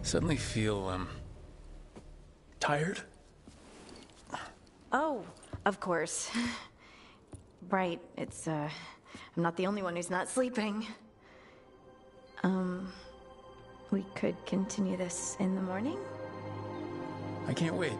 suddenly feel, tired. Oh, of course. Right, I'm not the only one who's not sleeping. We could continue this in the morning? I can't wait.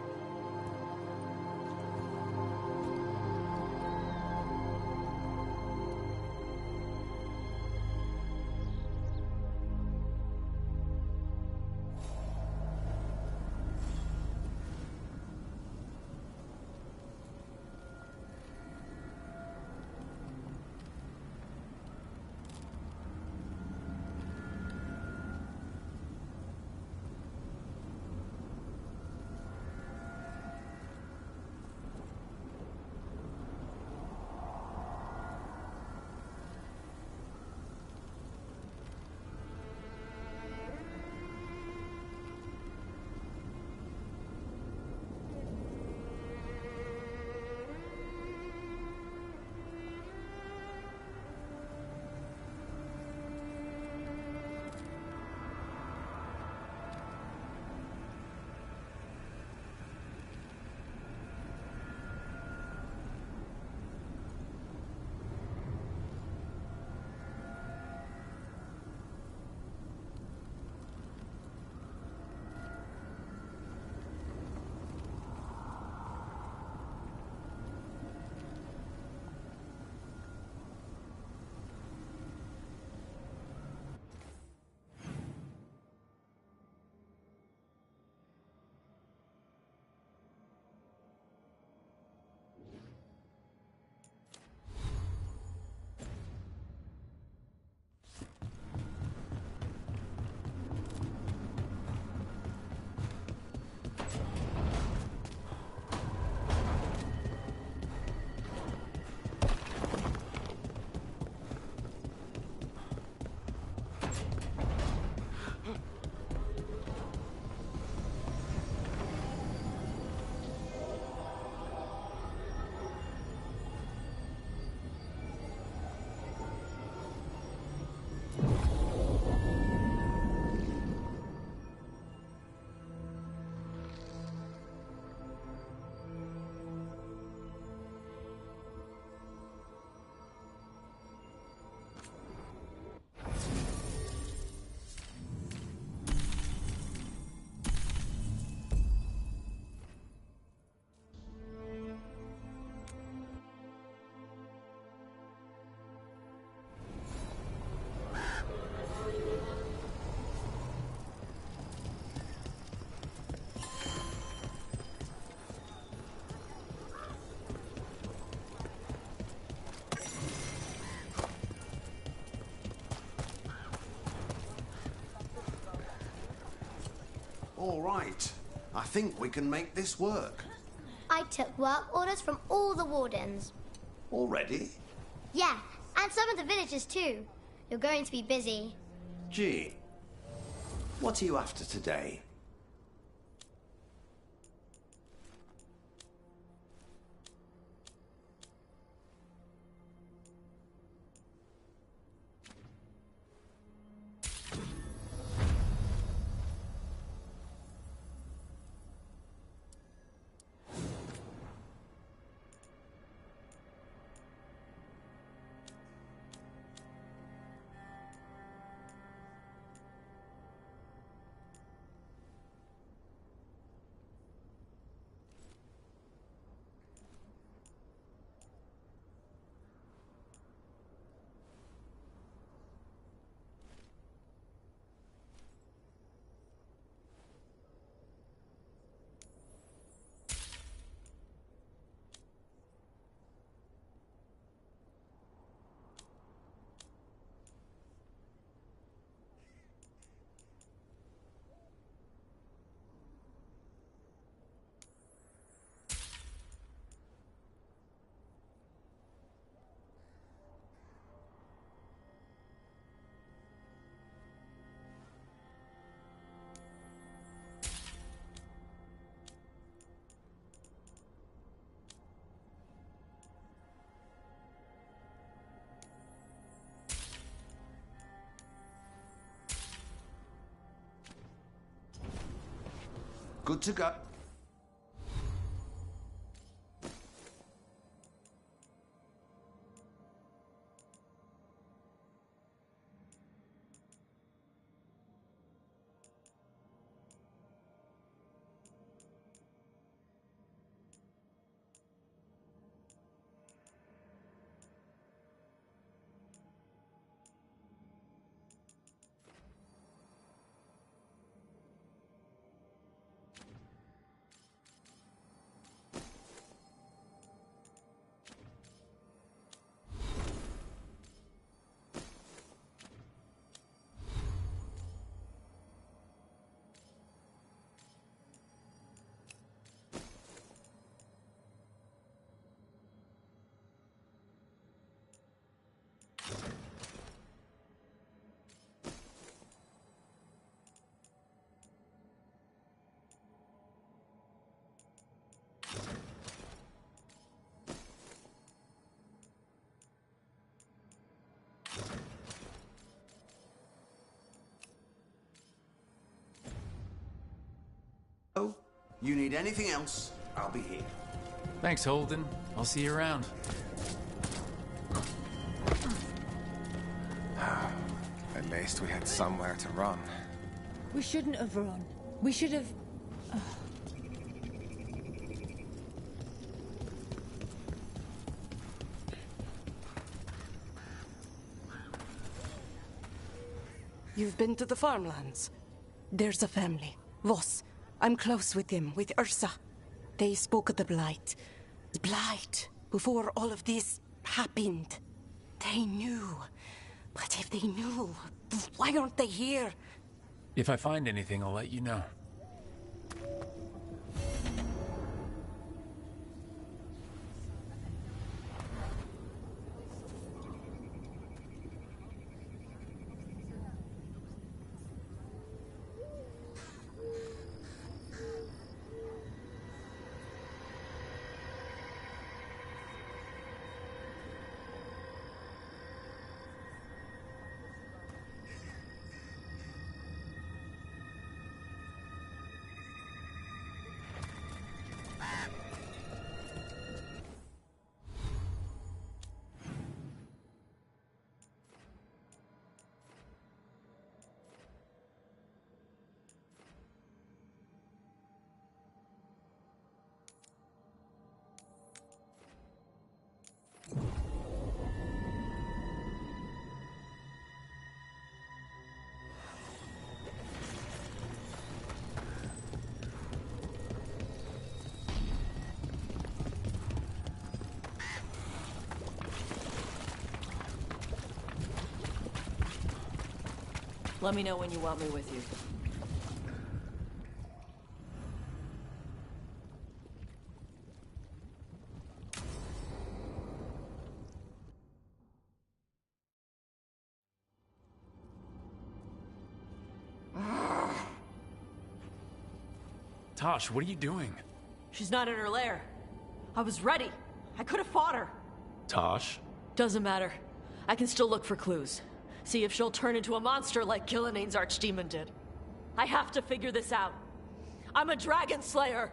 All right. I think we can make this work. I took work orders from all the wardens. Already? Yeah, and some of the villagers too. You're going to be busy. Gee. What are you after today? Good to go. Oh, you need anything else, I'll be here. Thanks, Holden. I'll see you around. At least we had somewhere to run. We shouldn't have run. We should have... You've been to the farmlands. There's a family. Voss. I'm close with them, with Ursa. They spoke of the Blight. The Blight. Before all of this happened. They knew. But if they knew, why aren't they here? If I find anything, I'll let you know. Let me know when you want me with you. Tosh, what are you doing? She's not in her lair. I was ready. I could have fought her. Tosh? Doesn't matter. I can still look for clues. See if she'll turn into a monster like Killiane's archdemon did. I have to figure this out. I'm a dragon slayer.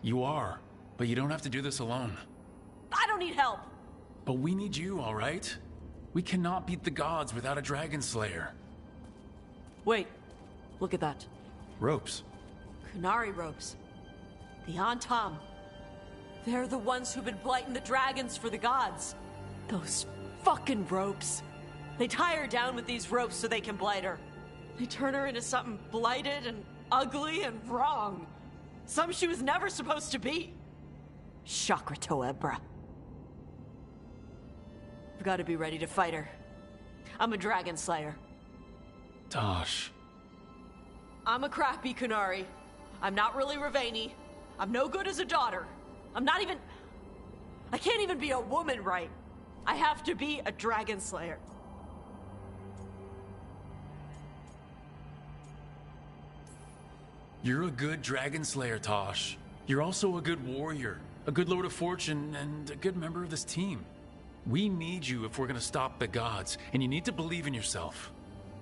You are, but you don't have to do this alone. I don't need help. But we need you, all right? We cannot beat the gods without a dragon slayer. Wait, look at that. Ropes. Kunari ropes. The Antam. They're the ones who've been blighting the dragons for the gods. Those fucking ropes. They tie her down with these ropes so they can blight her. They turn her into something blighted and ugly and wrong. Something she was never supposed to be. Shakratoa, bruh. I've got to be ready to fight her. I'm a dragon slayer. Tosh. I'm a crappy Kunari. I'm not really Ravani. I'm no good as a daughter. I'm not even... I can't even be a woman right. I have to be a dragon slayer. You're a good dragon slayer, Tosh. You're also a good warrior, a good lord of fortune, and a good member of this team. We need you if we're gonna stop the gods, and you need to believe in yourself.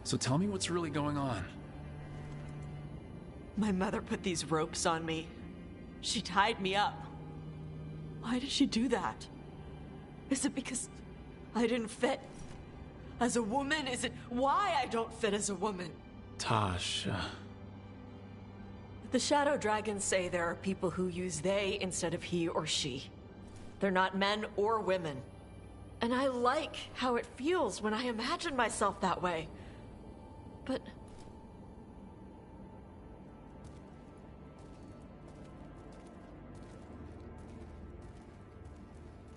So tell me what's really going on. My mother put these ropes on me. She tied me up. Why did she do that? Is it because I didn't fit as a woman? Is it why I don't fit as a woman? Tasha. The Shadow Dragons say there are people who use they instead of he or she. They're not men or women. And I like how it feels when I imagine myself that way. But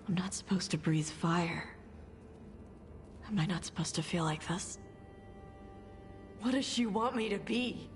I'm not supposed to breathe fire. Am I not supposed to feel like this? What does she want me to be?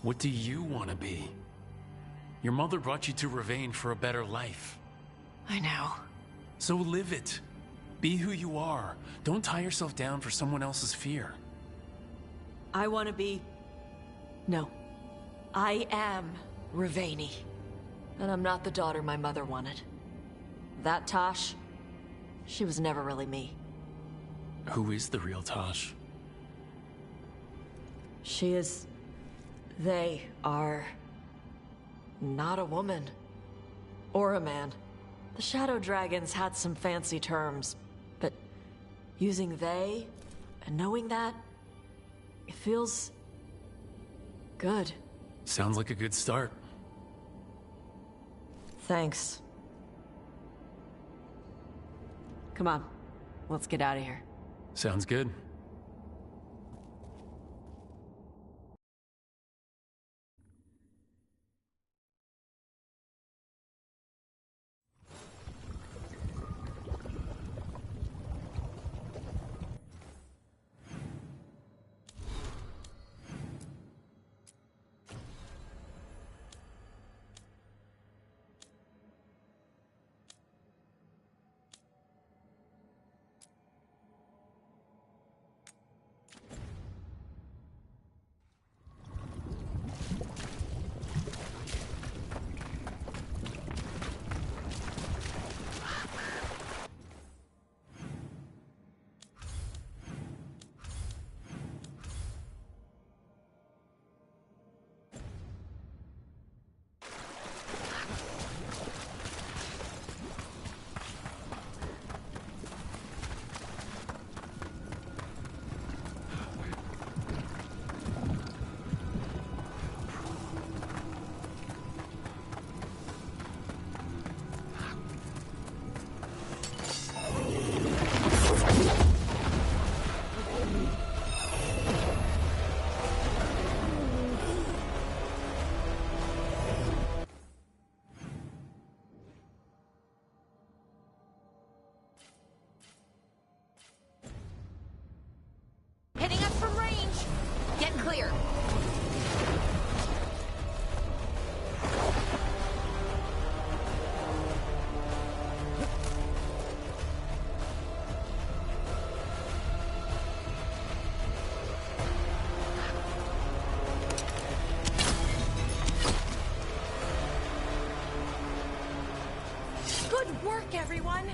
What do you want to be? Your mother brought you to Ravane for a better life. I know. So live it. Be who you are. Don't tie yourself down for someone else's fear. I want to be... No. I am Ravane. And I'm not the daughter my mother wanted. That Tosh, she was never really me. Who is the real Tosh? She is... They are... not a woman. Or a man. The Shadow Dragons had some fancy terms, but using they and knowing that, it feels... good. Sounds like a good start. Thanks. Come on, let's get out of here. Sounds good. Good work, everyone!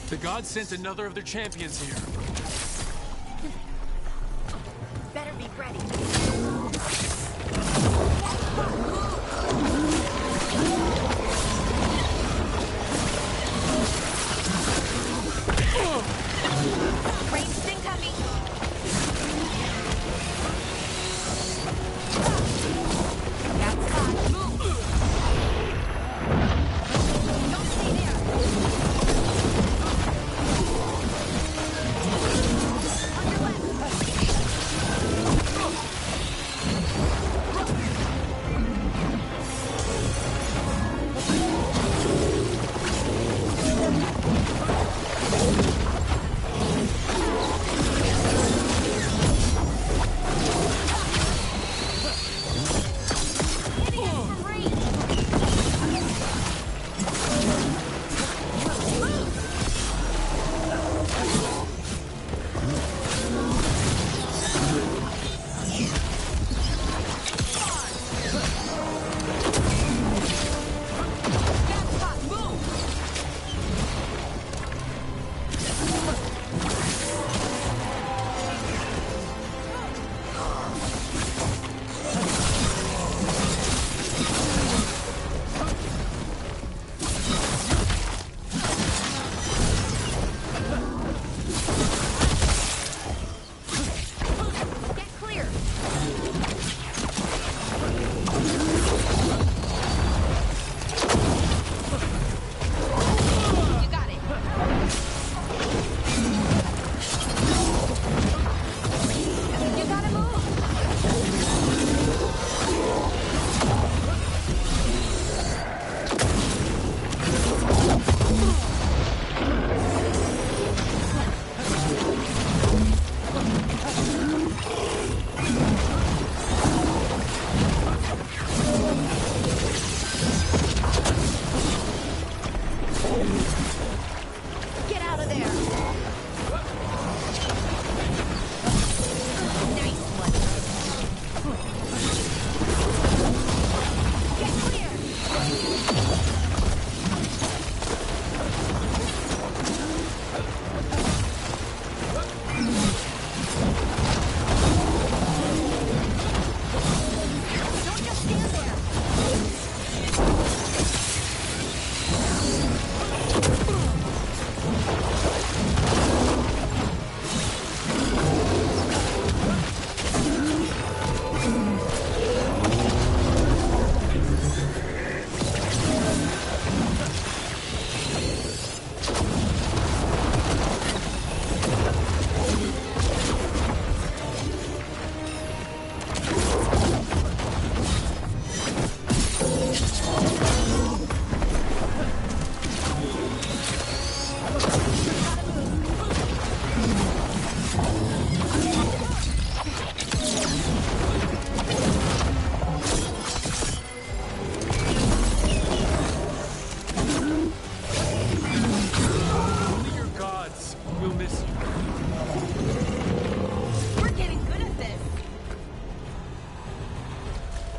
The gods sent another of their champions here. Better be ready. Ranged incoming! That's hot. Move! Don't stay there!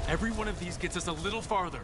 Every one of these gets us a little farther.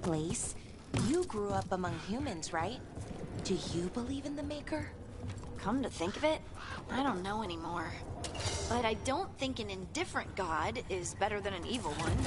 Blaze, you grew up among humans, right? Do you believe in the Maker? Come to think of it, I don't know anymore. But I don't think an indifferent god is better than an evil one.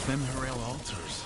Femherail altars.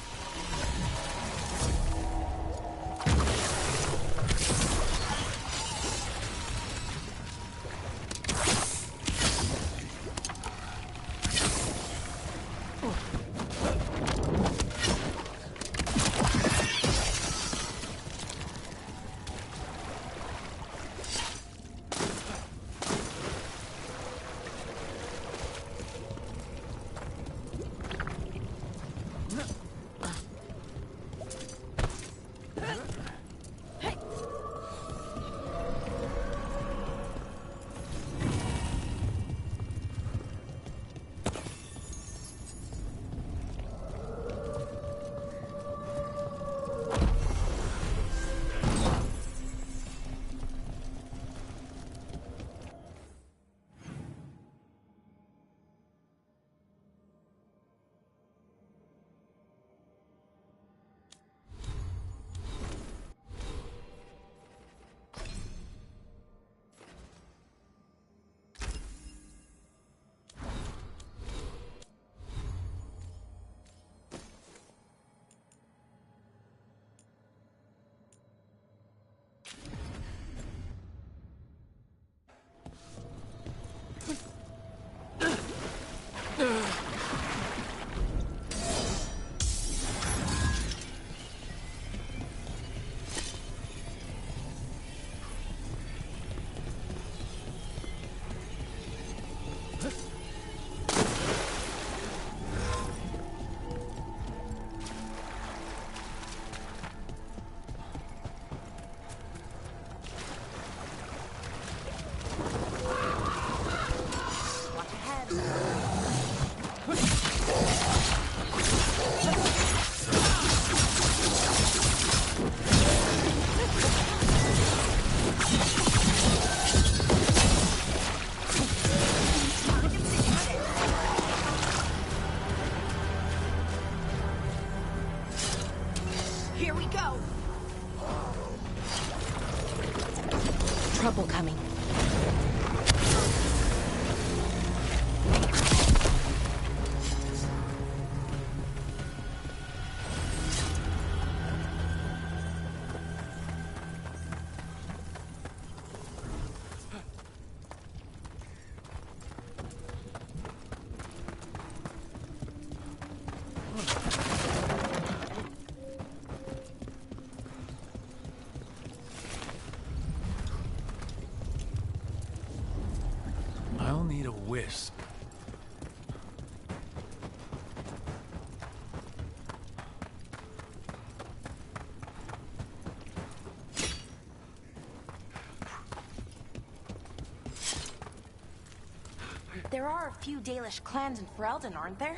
There are a few Dalish clans in Ferelden, aren't there?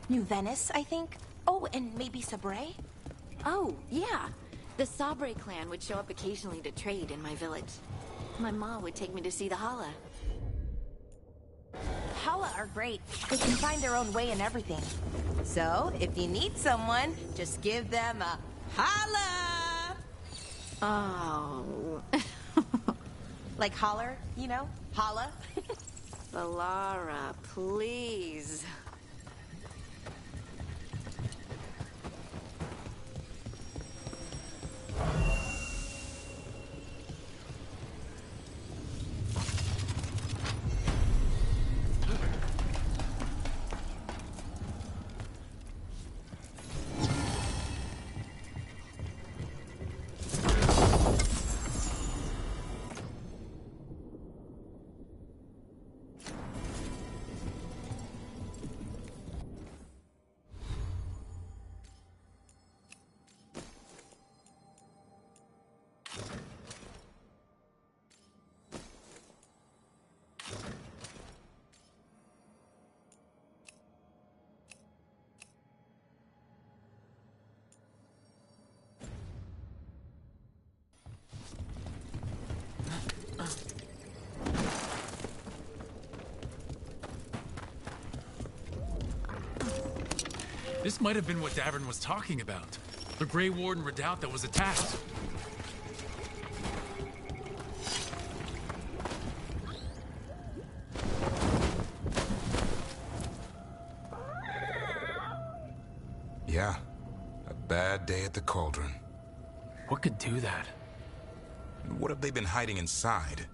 New Venice, I think. Oh, and maybe Sabre? Oh, yeah. The Sabre clan would show up occasionally to trade in my village. My mom would take me to see the Hala. Hala are great. They can find their own way and everything. So, if you need someone, just give them a holla! Oh. Like holler, you know? Holla. Valara, please. This might have been what Davern was talking about. The Grey Warden redoubt that was attacked. Yeah, a bad day at the Cauldron. What could do that? And what have they been hiding inside?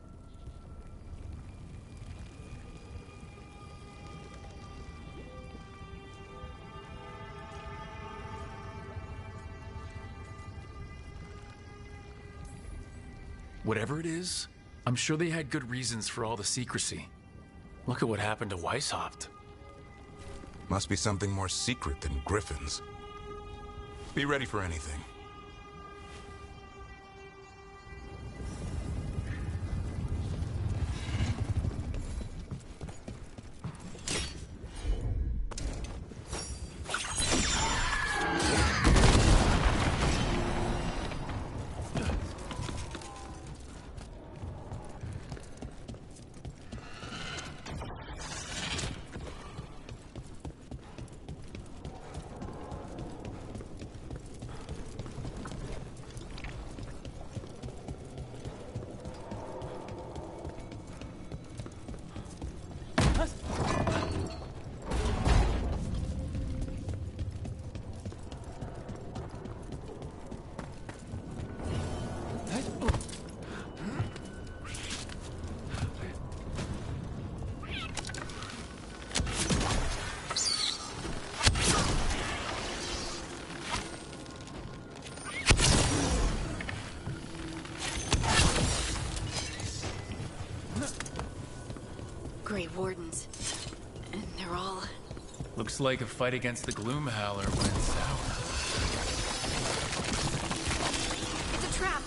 Whatever it is, I'm sure they had good reasons for all the secrecy. Look at what happened to Weishaupt. Must be something more secret than griffins. Be ready for anything. Grey Wardens. And they're all... Looks like a fight against the Gloomhowler went sour. It's a trap!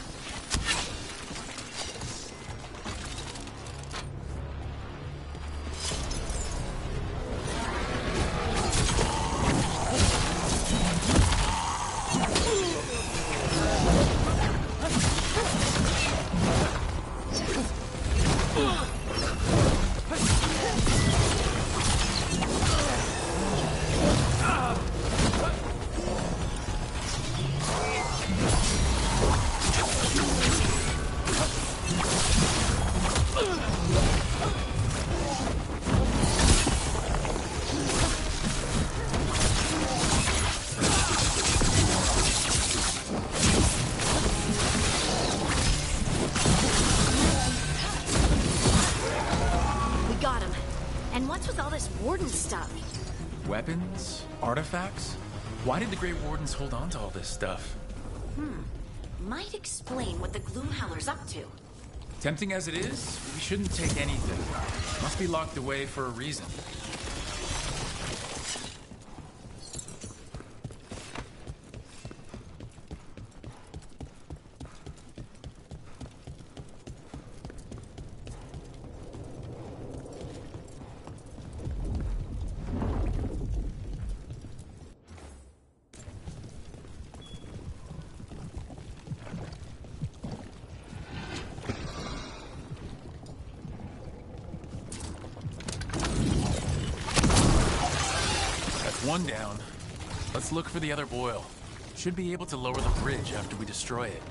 Weapons? Artifacts? Why did the Grey Wardens hold on to all this stuff? Might explain what the Gloomhowler's up to. Tempting as it is, we shouldn't take anything. Must be locked away for a reason. One down. Let's look for the other boil. Should be able to lower the bridge after we destroy it.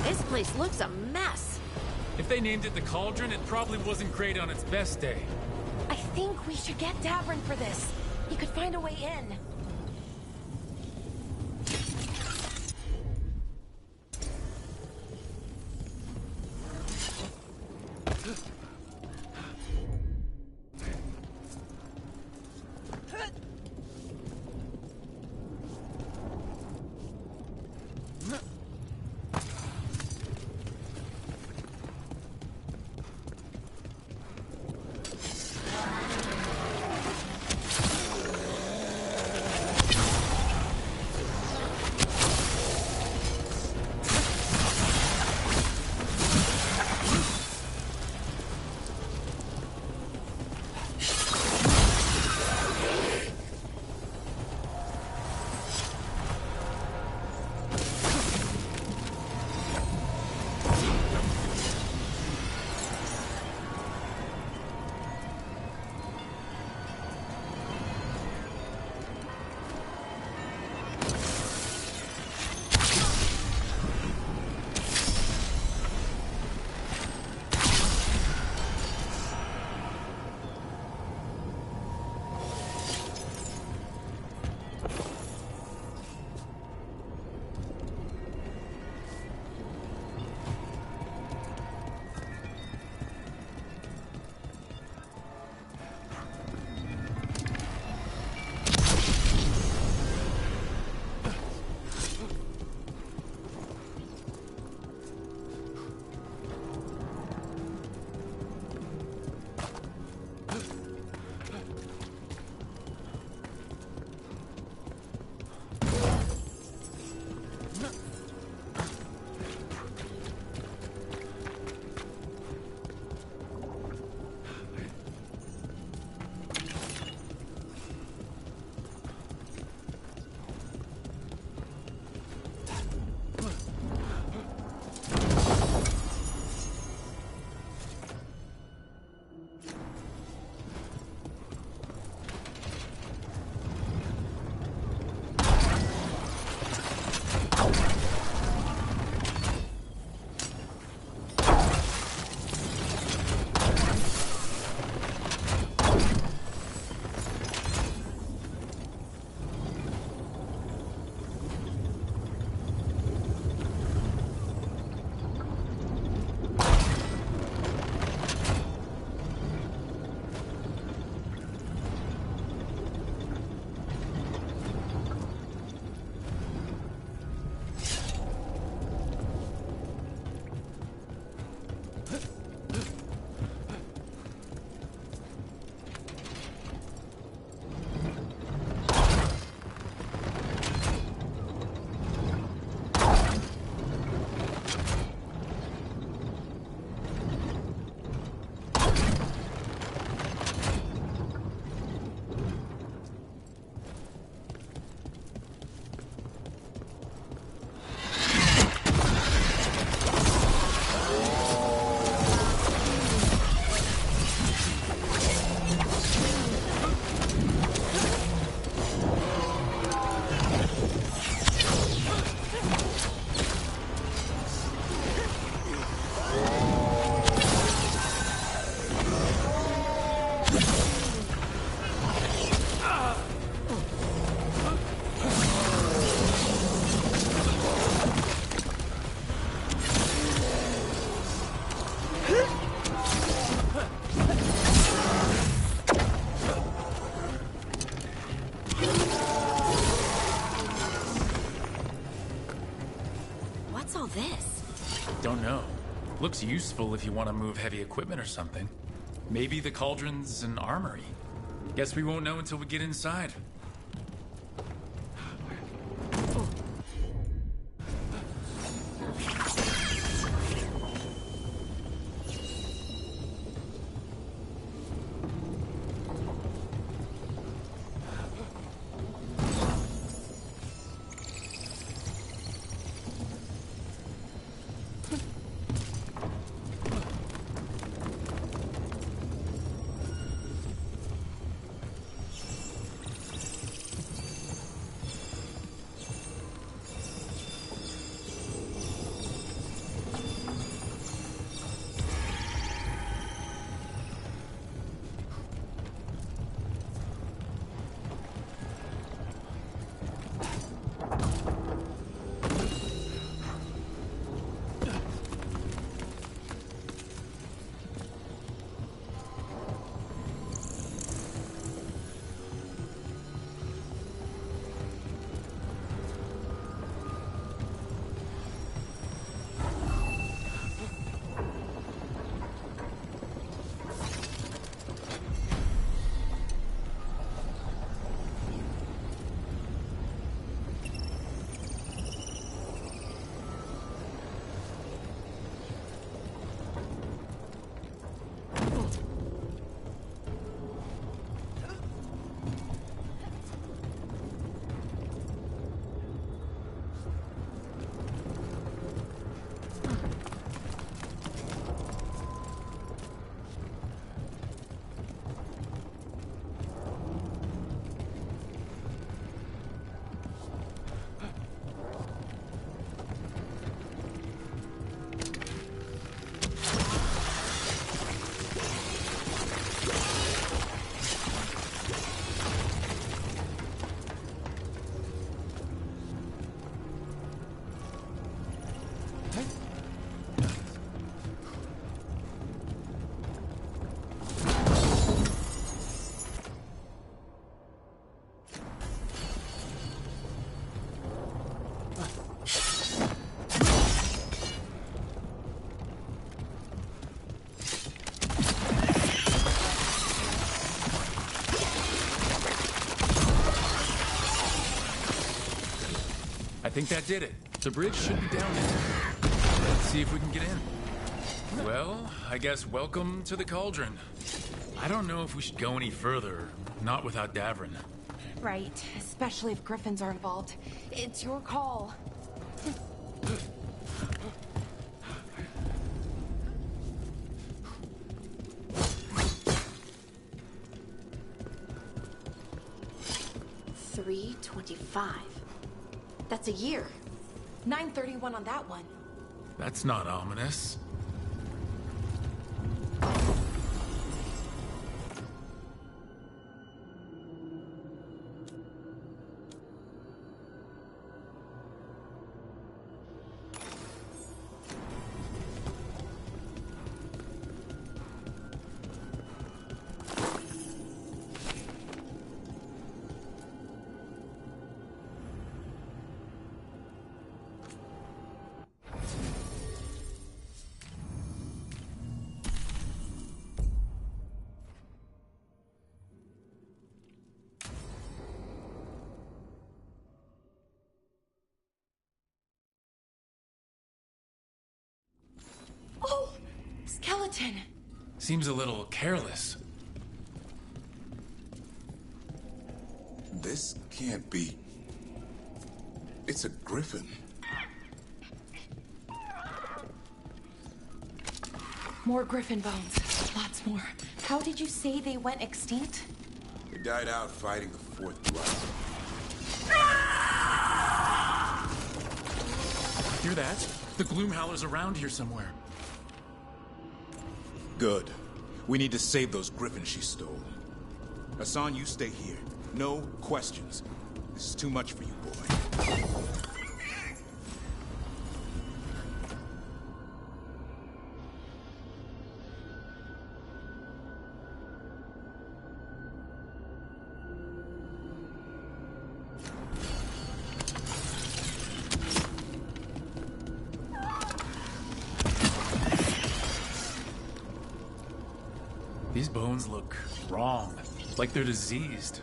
This place looks a mess. If they named it the Cauldron, it probably wasn't great on its best day. I think we should get Davrin for this. He could find a way in. What's all this? Don't know. Looks useful if you want to move heavy equipment or something. Maybe the cauldron's an armory. Guess we won't know until we get inside. I think that did it. The bridge should be down there. Let's see if we can get in. Well, I guess welcome to the cauldron. I don't know if we should go any further, not without Davrin. Right, especially if griffins are involved. It's your call. $325. That's a year. 931 on that one. That's not ominous. Oh, skeleton. Seems a little careless. This can't be... It's a griffin. More griffin bones. Lots more. How did you say they went extinct? They died out fighting the Fourth Blood. Hear that? The Gloomhowler's around here somewhere. Good. We need to save those griffins she stole. Hassan, you stay here. No questions. This is too much for you, boy. These bones look wrong, like they're diseased.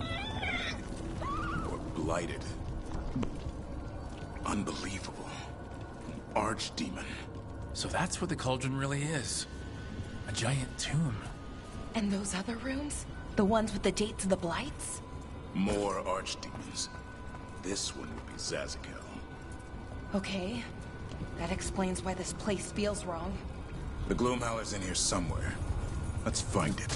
Or blighted. Unbelievable. An archdemon. So that's what the cauldron really is. A giant tomb. And those other rooms? The ones with the dates of the blights? More archdemons. This one would be Zazakel. Okay. That explains why this place feels wrong. The Gloomhowler's in here somewhere. Let's find it.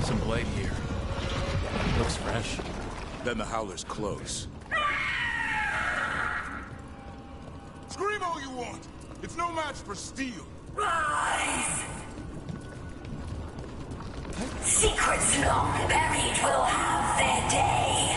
Some blade here. Looks fresh. Then the Howler's close. Scream all you want! It's no match for steel! Rise! Secrets long buried will have their day.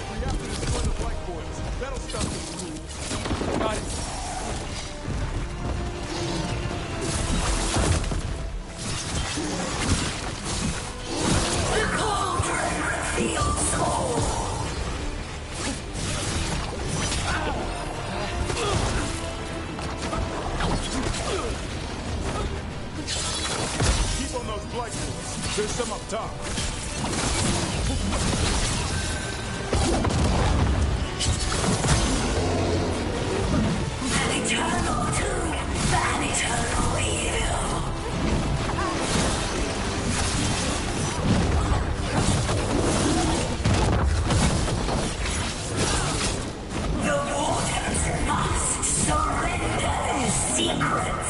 We have to destroy the Black Boys. That'll stop these fools. Got it. The cauldron reveals all. Keep on those Black Boys. There's some up top. An eternal tomb, an eternal evil. The Wardens must surrender their secrets.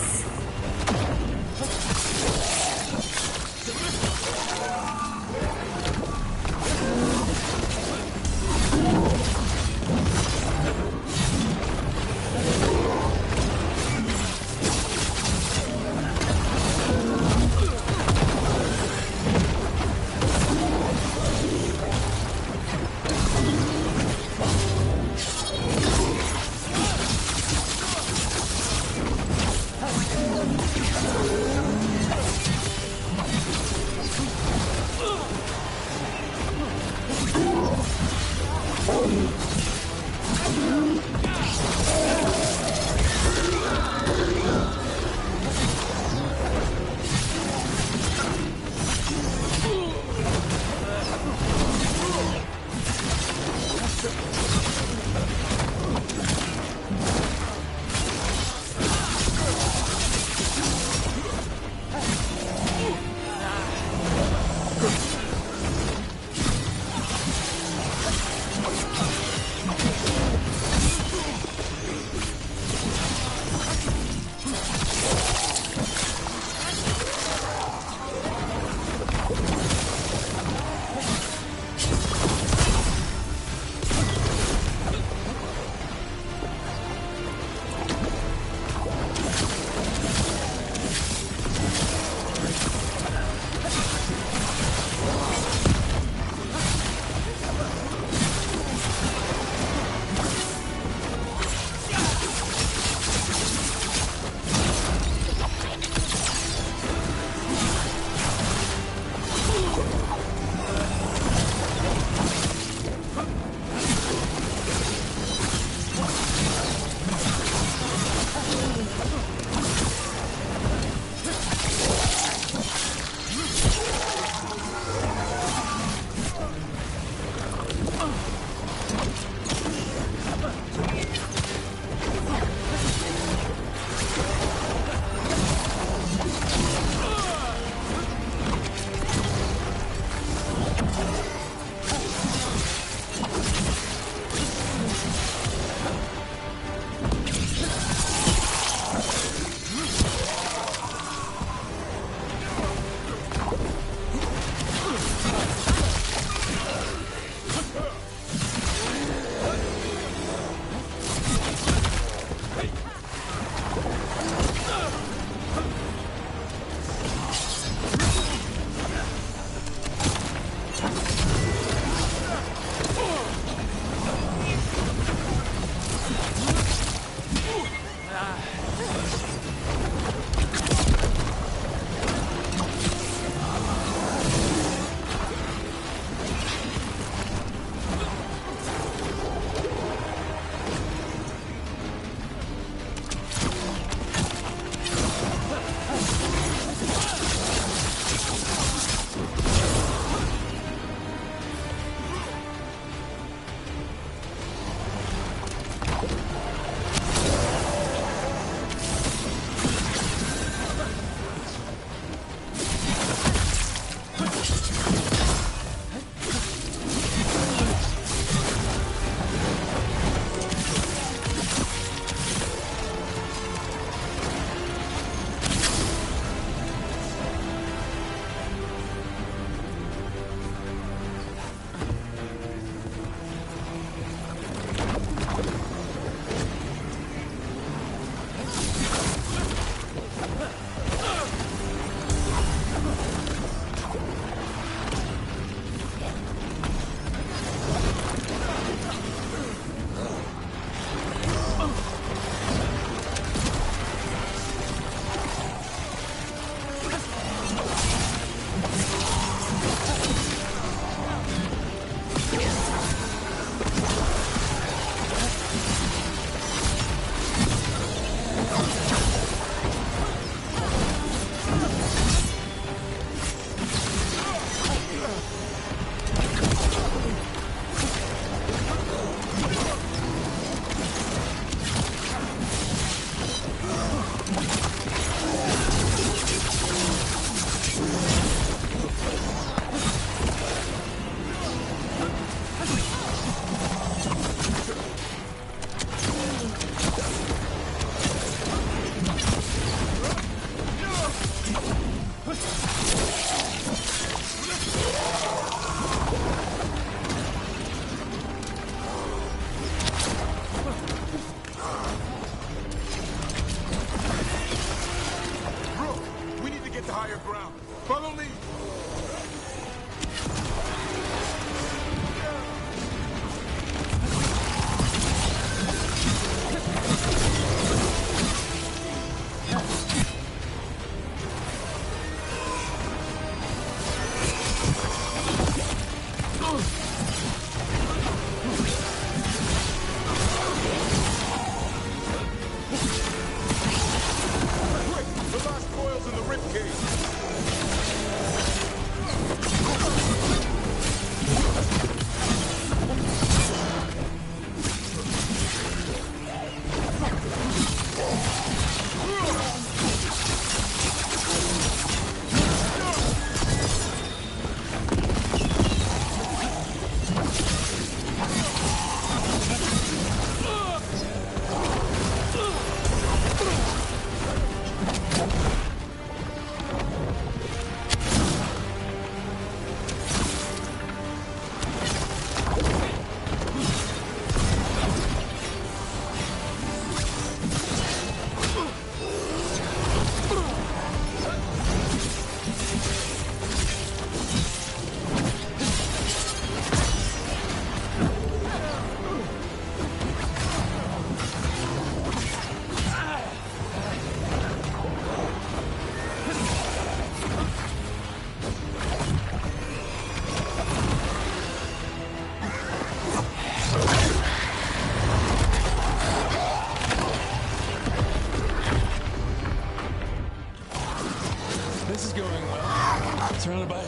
Surrounded by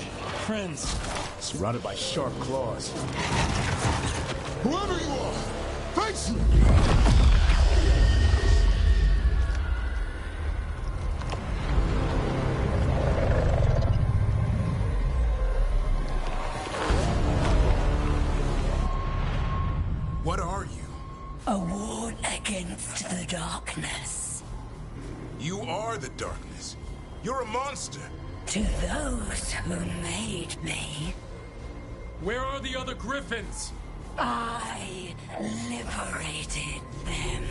friends. Surrounded by sharp claws. Whoever you are, face me! What are you? A ward against the darkness. You are the darkness. You're a monster. To those who made me, Where are the other griffins? I liberated them.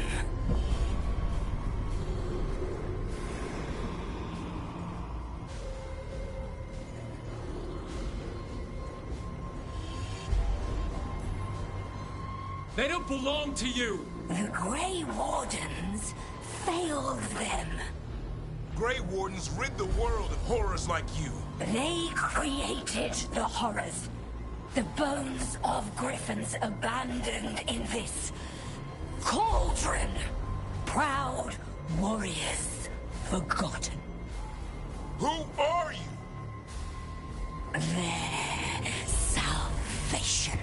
They don't belong to you! The Grey Wardens failed them. Grey Wardens rid the world of horrors like you. They created the horrors. The bones of griffins abandoned in this cauldron. Proud warriors forgotten. Who are you? Their salvation.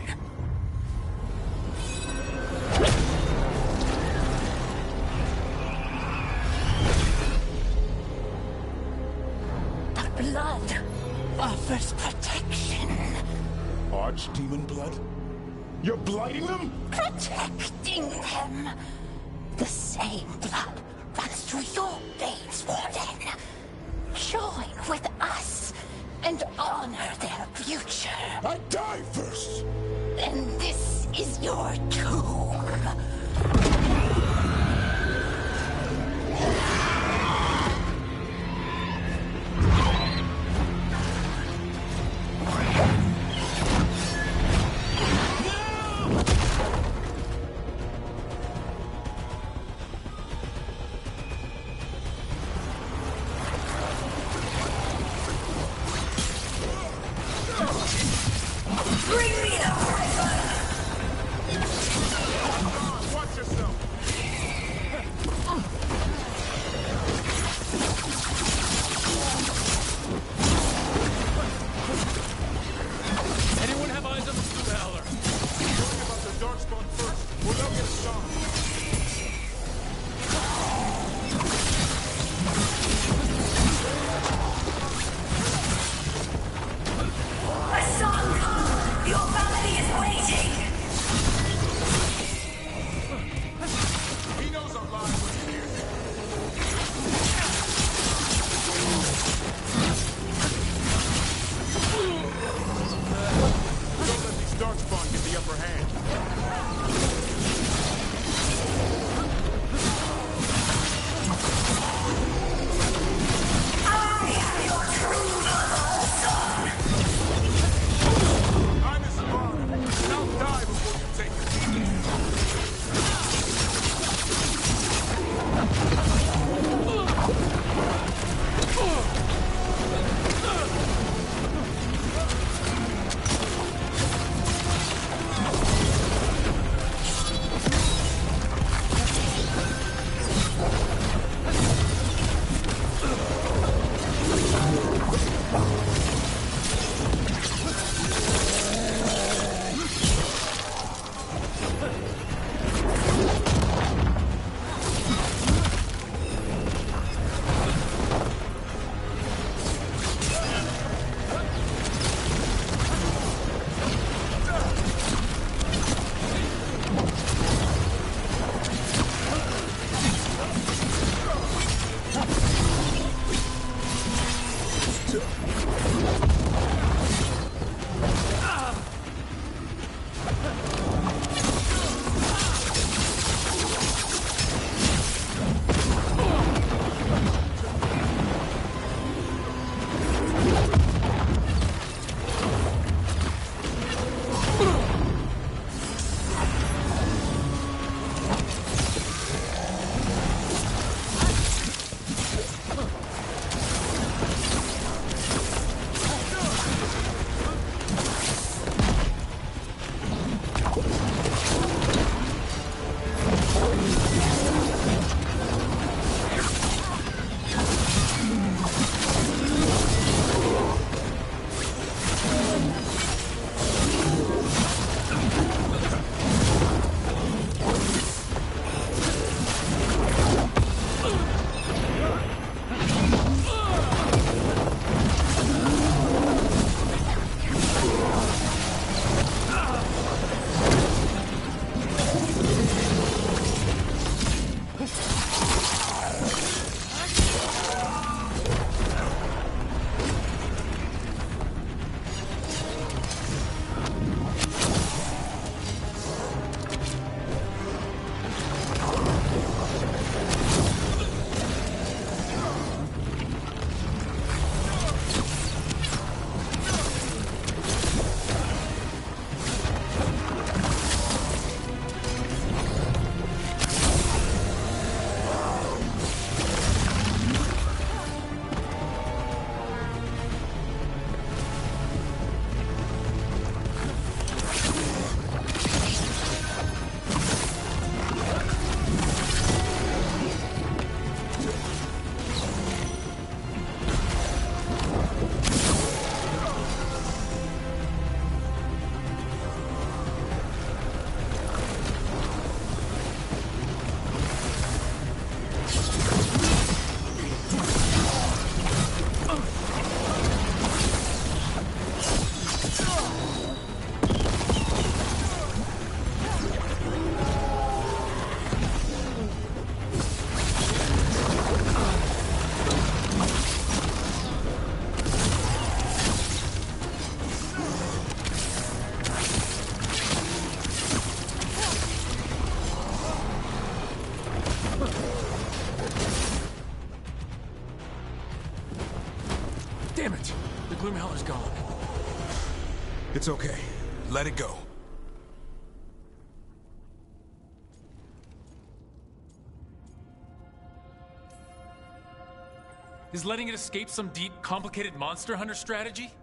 blood? You're blighting them? Protecting them. The same blood runs through your veins, Warden. Join with us and honor their future. I die first! Then this is your tomb. Anyone have eyes on the Stone Howler? Worry about the Darkspawn first, or they'll get a shot. Hassan, your family is waiting. He knows I'm lying when he's here. Don't let these Darkspawn get the upper hand. I am your true mother, son. I'm his father, and I'll die before you take it. It's okay. Let it go. Is letting it escape some deep, complicated monster hunter strategy?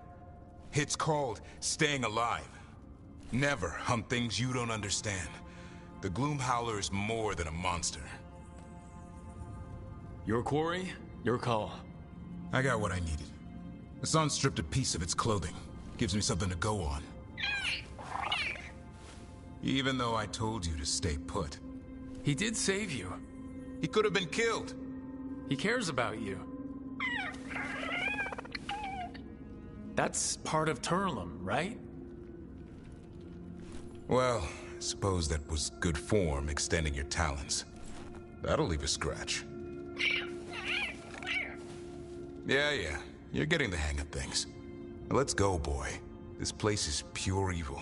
It's called staying alive. Never hunt things you don't understand. The Gloom Howler is more than a monster. Your quarry, your call. I got what I needed. Hassan stripped a piece of its clothing. Gives me something to go on. Even though I told you to stay put. He did save you. He could have been killed. He cares about you. That's part of Turlum, right? Well, I suppose that was good form, extending your talons. That'll leave a scratch. Yeah, you're getting the hang of things. Now let's go, boy. This place is pure evil.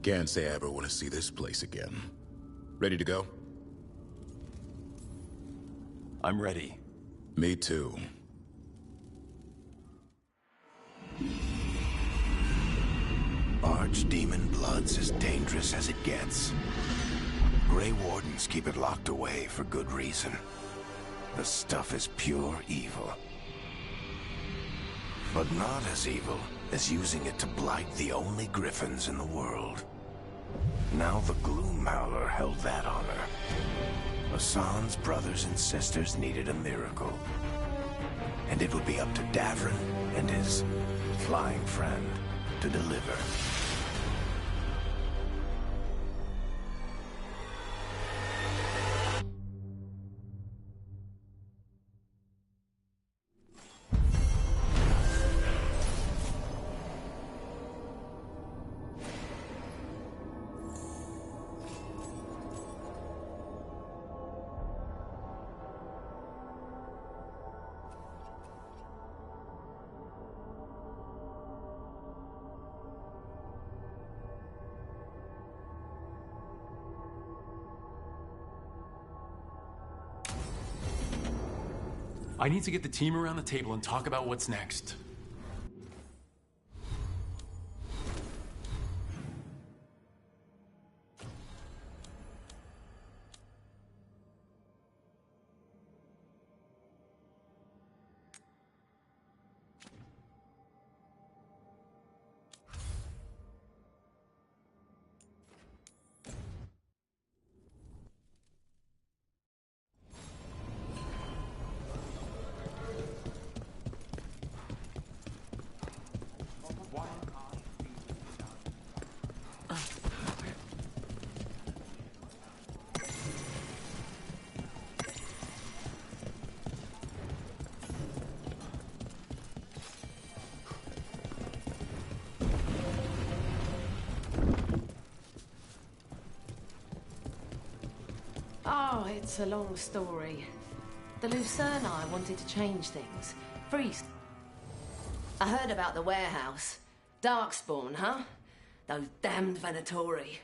Can't say I ever want to see this place again. Ready to go? I'm ready. Me too. Archdemon blood's as dangerous as it gets. Grey Wardens keep it locked away for good reason. The stuff is pure evil. But not as evil as using it to blight the only griffins in the world. Now the Gloom Howler held that honor. Hassan's brothers and sisters needed a miracle. And it would be up to Davrin and his flying friend to deliver. I need to get the team around the table and talk about what's next. Oh, it's a long story. The Lucerni wanted to change things. Freeze. I heard about the warehouse. Darkspawn, huh? Those damned Venatori.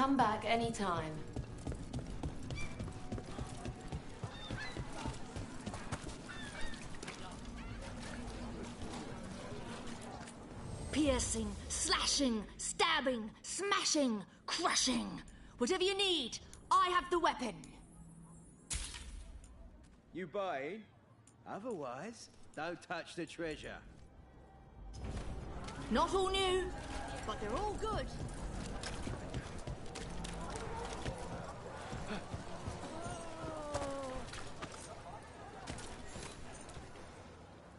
Come back anytime. Piercing, slashing, stabbing, smashing, crushing. Whatever you need, I have the weapon. You buying? Otherwise, don't touch the treasure. Not all new, but they're all good.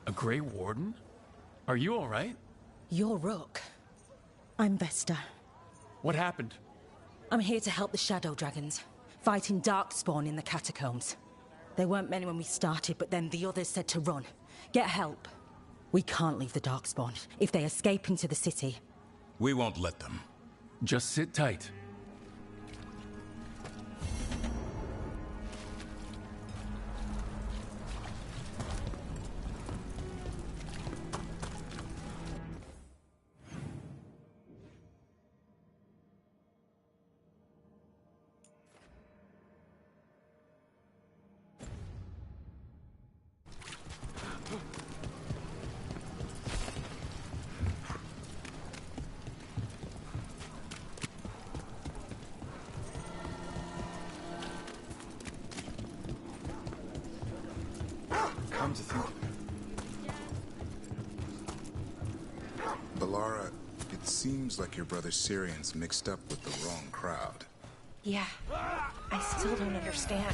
A Grey Warden? Are you all right? You're Rook. I'm Vesta. What happened? I'm here to help the Shadow Dragons, fighting Darkspawn in the catacombs. There weren't many when we started, but then the others said to run. Get help. We can't leave the Darkspawn. If they escape into the city... We won't let them. Just sit tight. Come to think. Balara, it seems like your brother Syrian's mixed up with the wrong crowd. Yeah. I still don't understand.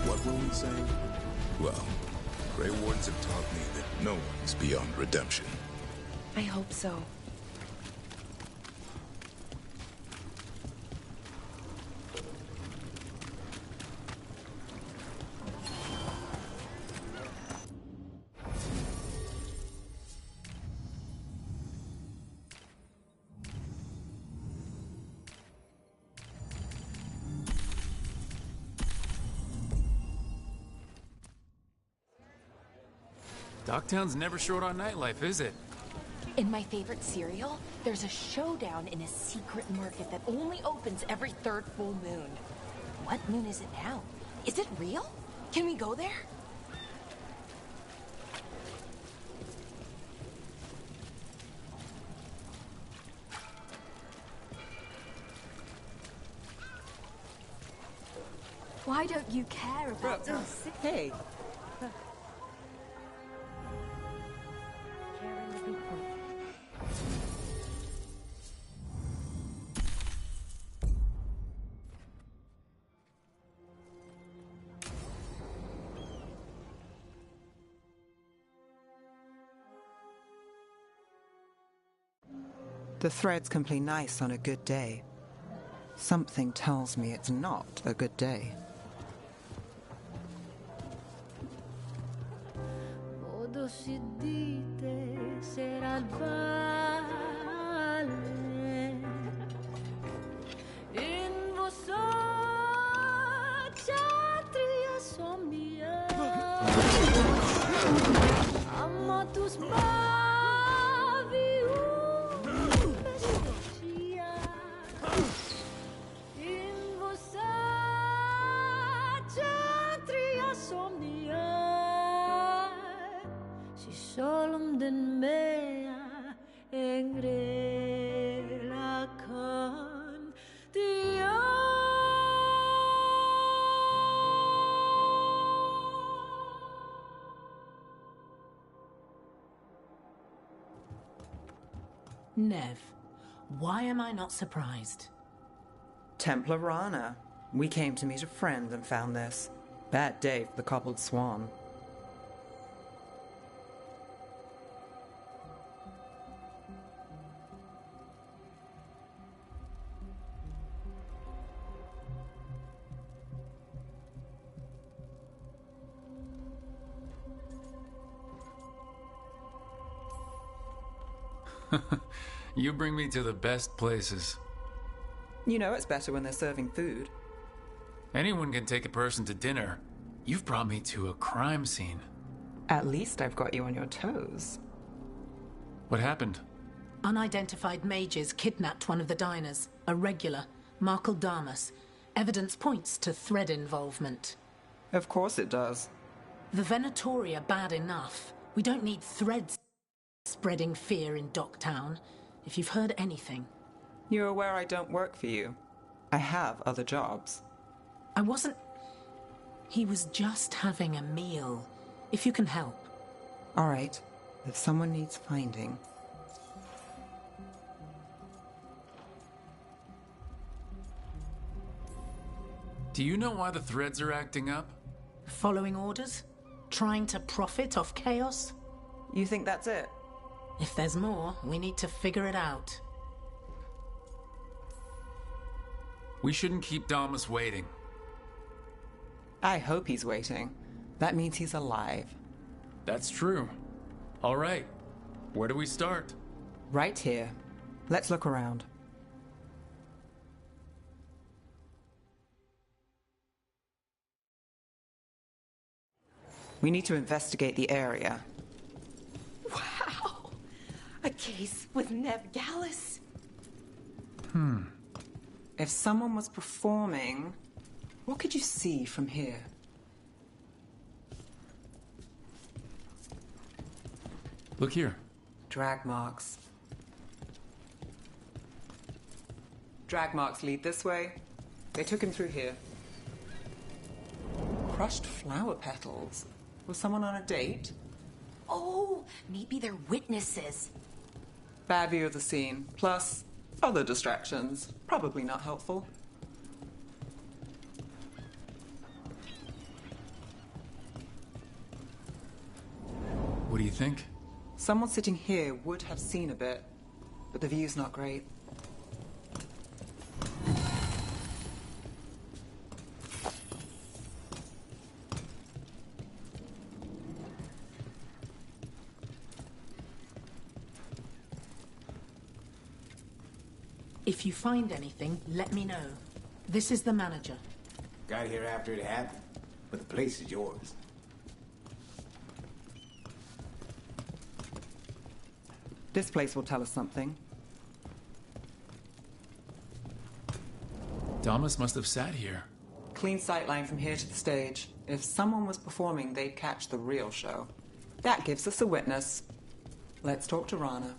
What were we saying? Well, Grey Wardens have taught me that no one's beyond redemption. I hope so. Docktown's never short on nightlife, is it? In my favorite cereal, there's a showdown in a secret market that only opens every third full moon. What moon is it now? Is it real? Can we go there? Why don't you care about us? Hey. The threads can play nice on a good day. Something tells me it's not a good day. Nev, why am I not surprised? Templar Rana. We came to meet a friend and found this. Bad day for the cobbled swan. You bring me to the best places. You know it's better when they're serving food. Anyone can take a person to dinner. You've brought me to a crime scene. At least I've got you on your toes. What happened? Unidentified mages kidnapped one of the diners, a regular, Markle Damas. Evidence points to thread involvement. Of course it does. The Venatori are bad enough. We don't need threads spreading fear in Docktown. If you've heard anything. You're aware I don't work for you. I have other jobs. I wasn't... He was just having a meal. If you can help. All right. If someone needs finding... Do you know why the threads are acting up? Following orders? Trying to profit off chaos? You think that's it? If there's more, we need to figure it out. We shouldn't keep Damas waiting. I hope he's waiting. That means he's alive. That's true. All right. Where do we start? Right here. Let's look around. We need to investigate the area. Wow! A case with Nev Gallus. If someone was performing, what could you see from here? Look here. Drag marks. Drag marks lead this way. They took him through here. Crushed flower petals. Was someone on a date? Oh, maybe they're witnesses. Bad view of the scene. Plus, other distractions. Probably not helpful. What do you think? Someone sitting here would have seen a bit, but the view's not great. If you find anything, let me know. This is the manager. Got here after it happened, but the place is yours. This place will tell us something. Damas must have sat here. Clean sightline from here to the stage. If someone was performing, they'd catch the real show. That gives us a witness. Let's talk to Rana.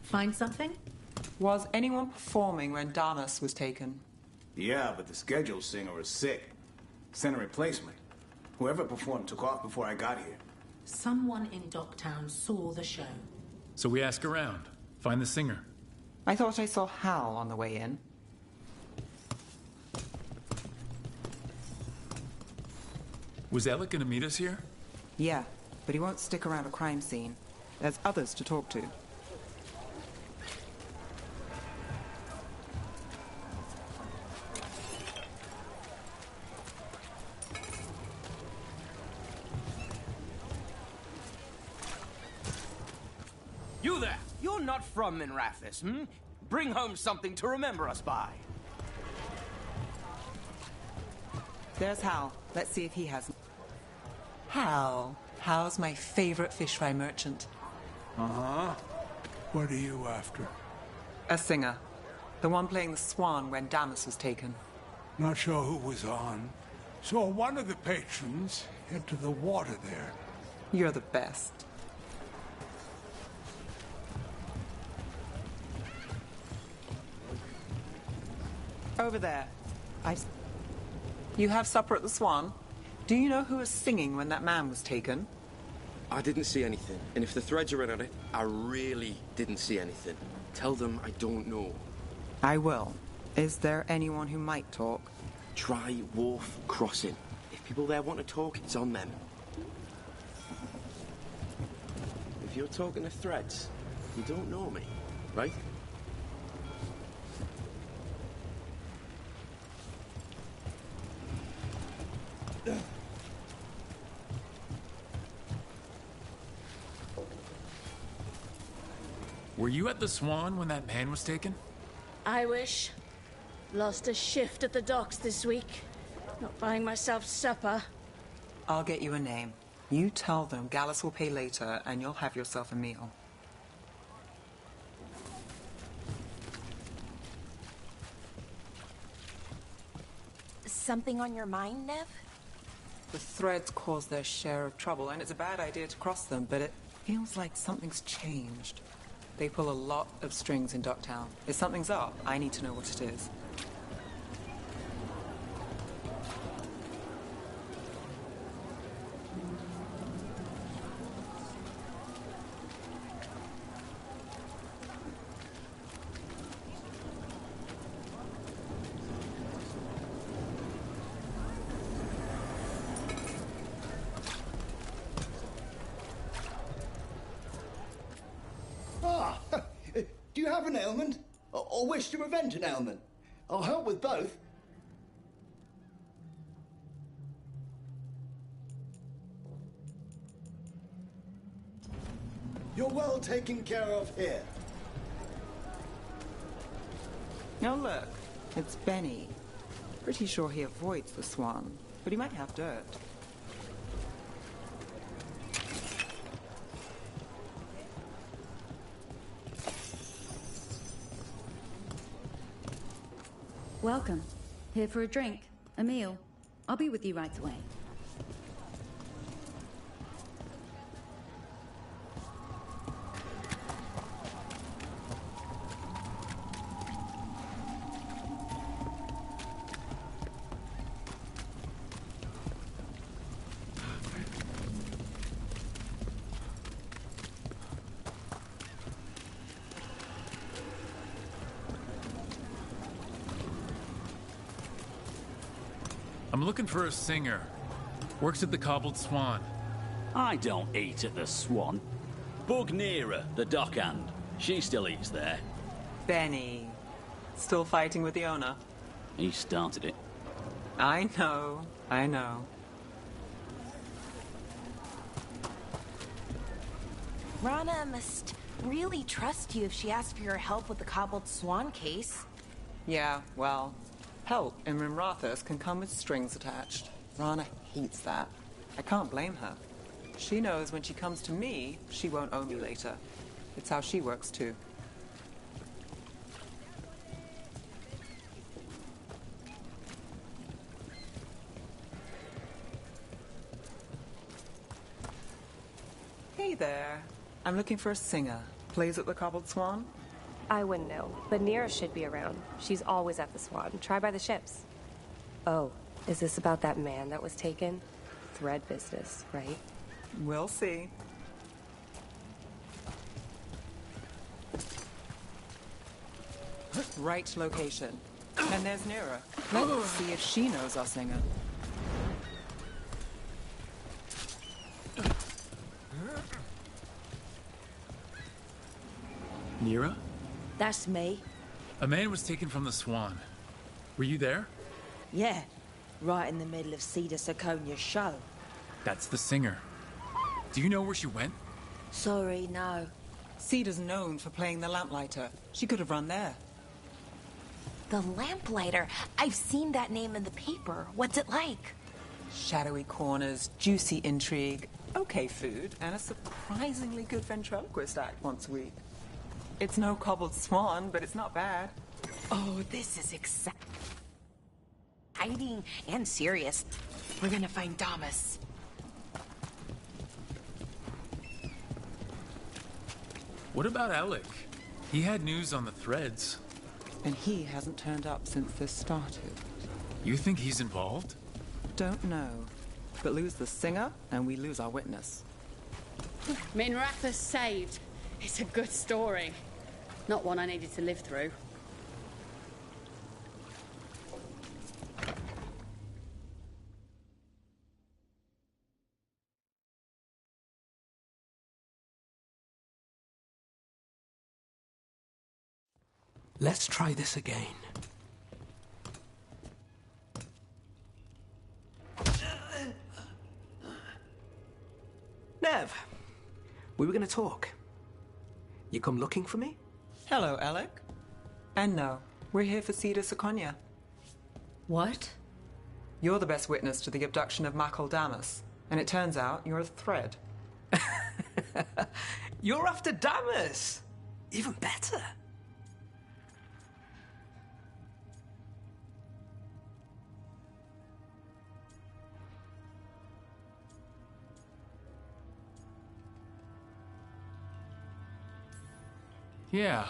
Find something? Was anyone performing when Damas was taken? Yeah, but the scheduled singer is sick. Sent a replacement. Whoever performed took off before I got here. Someone in Docktown saw the show. So we ask around. Find the singer. I thought I saw Hal on the way in. Was Alec gonna meet us here? Yeah, but he won't stick around a crime scene. There's others to talk to. You there! You're not from Minrathis, hmm? Bring home something to remember us by. There's Hal. Let's see if he has... Hal. Hal's my favorite fish fry merchant. Uh-huh. What are you after? A singer. The one playing the swan when Damas was taken. Not sure who was on. Saw one of the patrons into the water there. You're the best. Over there. You have supper at the Swan? Do you know who was singing when that man was taken? I didn't see anything. And if the threads are in on it, I really didn't see anything. Tell them I don't know. I will. Is there anyone who might talk? Try Wharf Crossing. If people there want to talk, it's on them. If you're talking to threads, you don't know me, right? Were you at the Swan when that man was taken? I wish. Lost a shift at the docks this week. Not buying myself supper. I'll get you a name. You tell them Gallus will pay later, and you'll have yourself a meal. Something on your mind, Nev? The threads cause their share of trouble, and it's a bad idea to cross them, but it feels like something's changed. They pull a lot of strings in Docktown. If something's up, I need to know what it is. Do you have an ailment? Or wish to prevent an ailment? I'll help with both. You're well taken care of here. Now look, it's Benny. Pretty sure he avoids the Swan, but he might have dirt. Welcome. Here for a drink, a meal. I'll be with you right away. I'm looking for a singer. Works at the Cobbled Swan. I don't eat at the Swan. Bug Nearer, the dockhand. She still eats there. Benny. Still fighting with the owner? He started it. I know. Rana must really trust you if she asked for your help with the Cobbled Swan case. Yeah, well, help in Rimrathus can come with strings attached. Rana hates that. I can't blame her. She knows when she comes to me, she won't owe me later. It's how she works too. Hey there. I'm looking for a singer. Plays at the Cobbled Swan? I wouldn't know, but Nira should be around. She's always at the Swan. Try by the ships. Oh, is this about that man that was taken? Thread business, right? We'll see. Right location. And there's Nira. Let's see if she knows our singer. Nira? That's me. A man was taken from the Swan. Were you there? Yeah, right in the middle of Cedar Siconia's show. That's the singer. Do you know where she went? Sorry, no. Cedar's known for playing the lamplighter. She could have run there. The Lamplighter. I've seen that name in the paper. What's it like? Shadowy corners, juicy intrigue, okay food, and a surprisingly good ventriloquist act once a week. It's no Cobbled Swan, but it's not bad. Oh, this is exciting and serious. We're gonna find Damas. What about Alec? He had news on the threads. And he hasn't turned up since this started. You think he's involved? Don't know. But lose the singer, and we lose our witness. Minrathus saved. It's a good story. Not one I needed to live through. Let's try this again. Nev, we were going to talk. You come looking for me? Hello, Alec. And no, we're here for Cedar Seconia. What? You're the best witness to the abduction of Makal Damas, and it turns out you're a thread. You're after Damas! Even better. Yeah.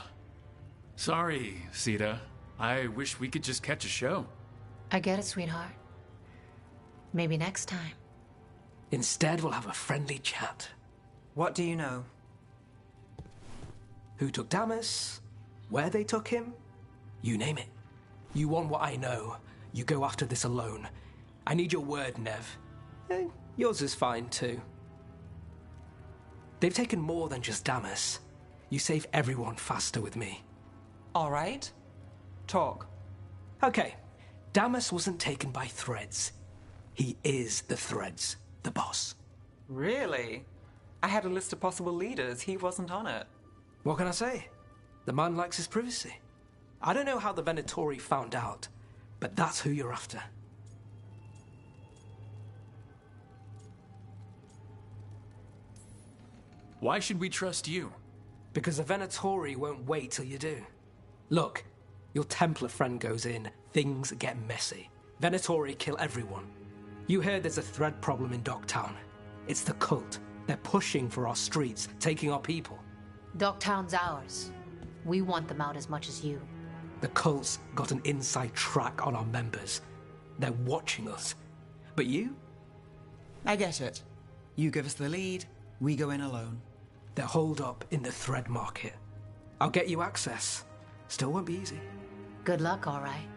Sorry, Sita. I wish we could just catch a show. I get it, sweetheart. Maybe next time. Instead, we'll have a friendly chat. What do you know? Who took Damas? Where they took him? You name it. You want what I know. You go after this alone. I need your word, Nev. Yours is fine, too. They've taken more than just Damas. You save everyone faster with me. All right. Talk. Okay. Damas wasn't taken by Threads. He is the Threads, the boss. Really? I had a list of possible leaders. He wasn't on it. What can I say? The man likes his privacy. I don't know how the Venatori found out, but that's who you're after. Why should we trust you? Because the Venatori won't wait till you do. Look, your Templar friend goes in, things get messy. Venatori kill everyone. You heard there's a thread problem in Docktown. It's the cult. They're pushing for our streets, taking our people. Docktown's ours. We want them out as much as you. The cult's got an inside track on our members. They're watching us. But you? I get it. You give us the lead, we go in alone. They're holed up in the thread market. I'll get you access. Still won't be easy. Good luck, all right.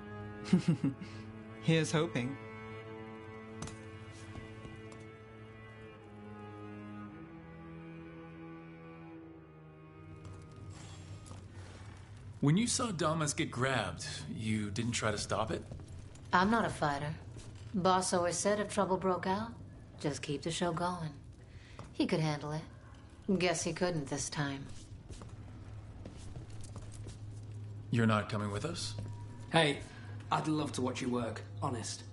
Here's hoping. When you saw Damas get grabbed, you didn't try to stop it? I'm not a fighter. Boss always said if trouble broke out, just keep the show going. He could handle it. Guess he couldn't this time. You're not coming with us? Hey, I'd love to watch you work, honest.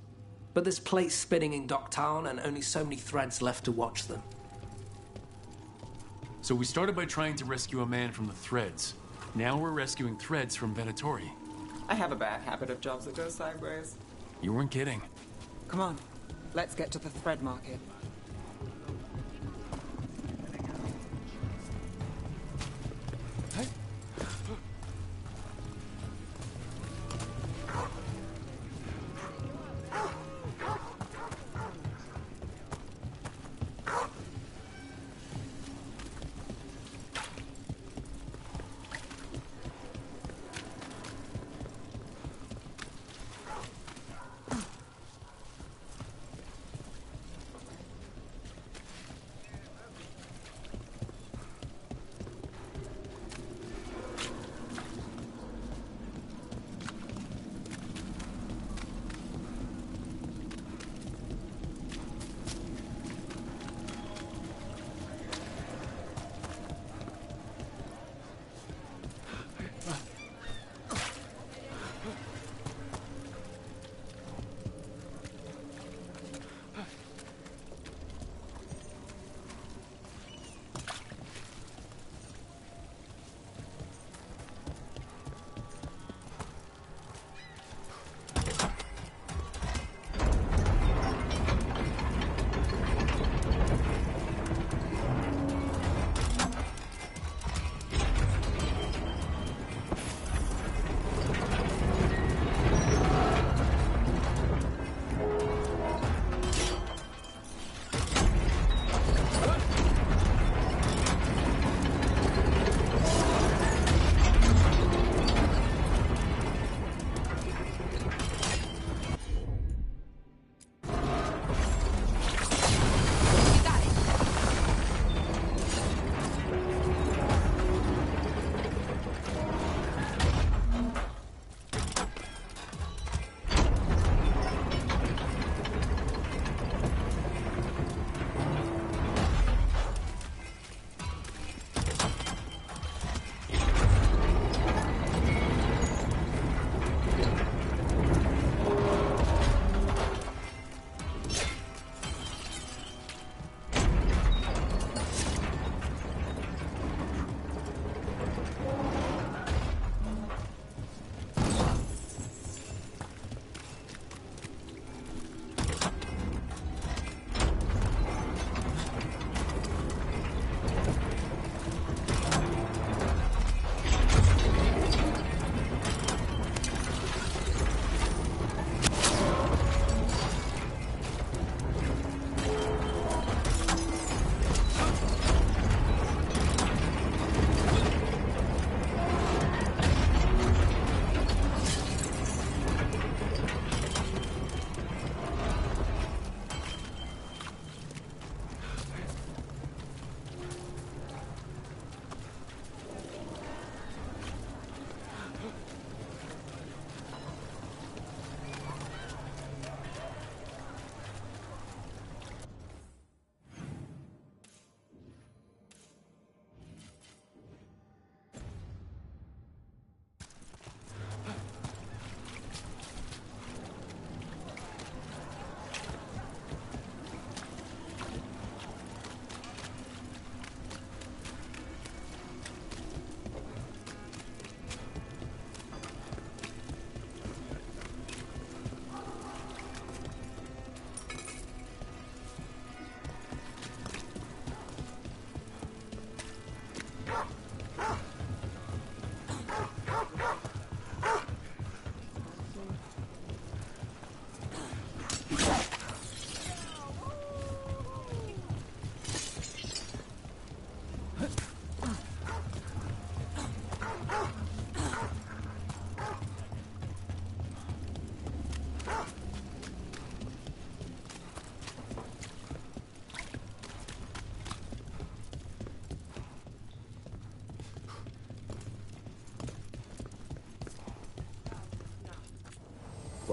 But there's plates spinning in Docktown and only so many threads left to watch them. So we started by trying to rescue a man from the threads. Now we're rescuing threads from Venatori. I have a bad habit of jobs that go sideways. You weren't kidding. Come on, let's get to the thread market.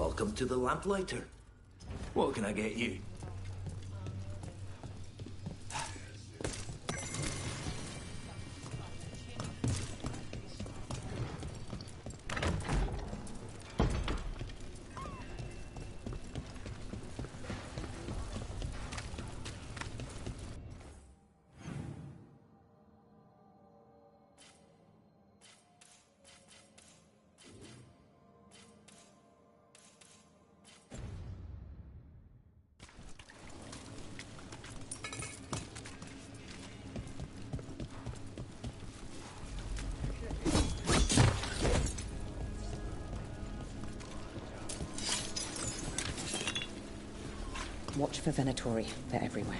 Welcome to the Lamplighter. What can I get you? Watch for Venatori. They're everywhere.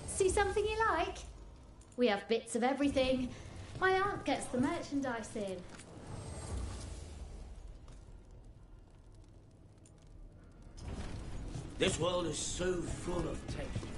See something you like? We have bits of everything. My aunt gets the merchandise in. This world is so full of texture.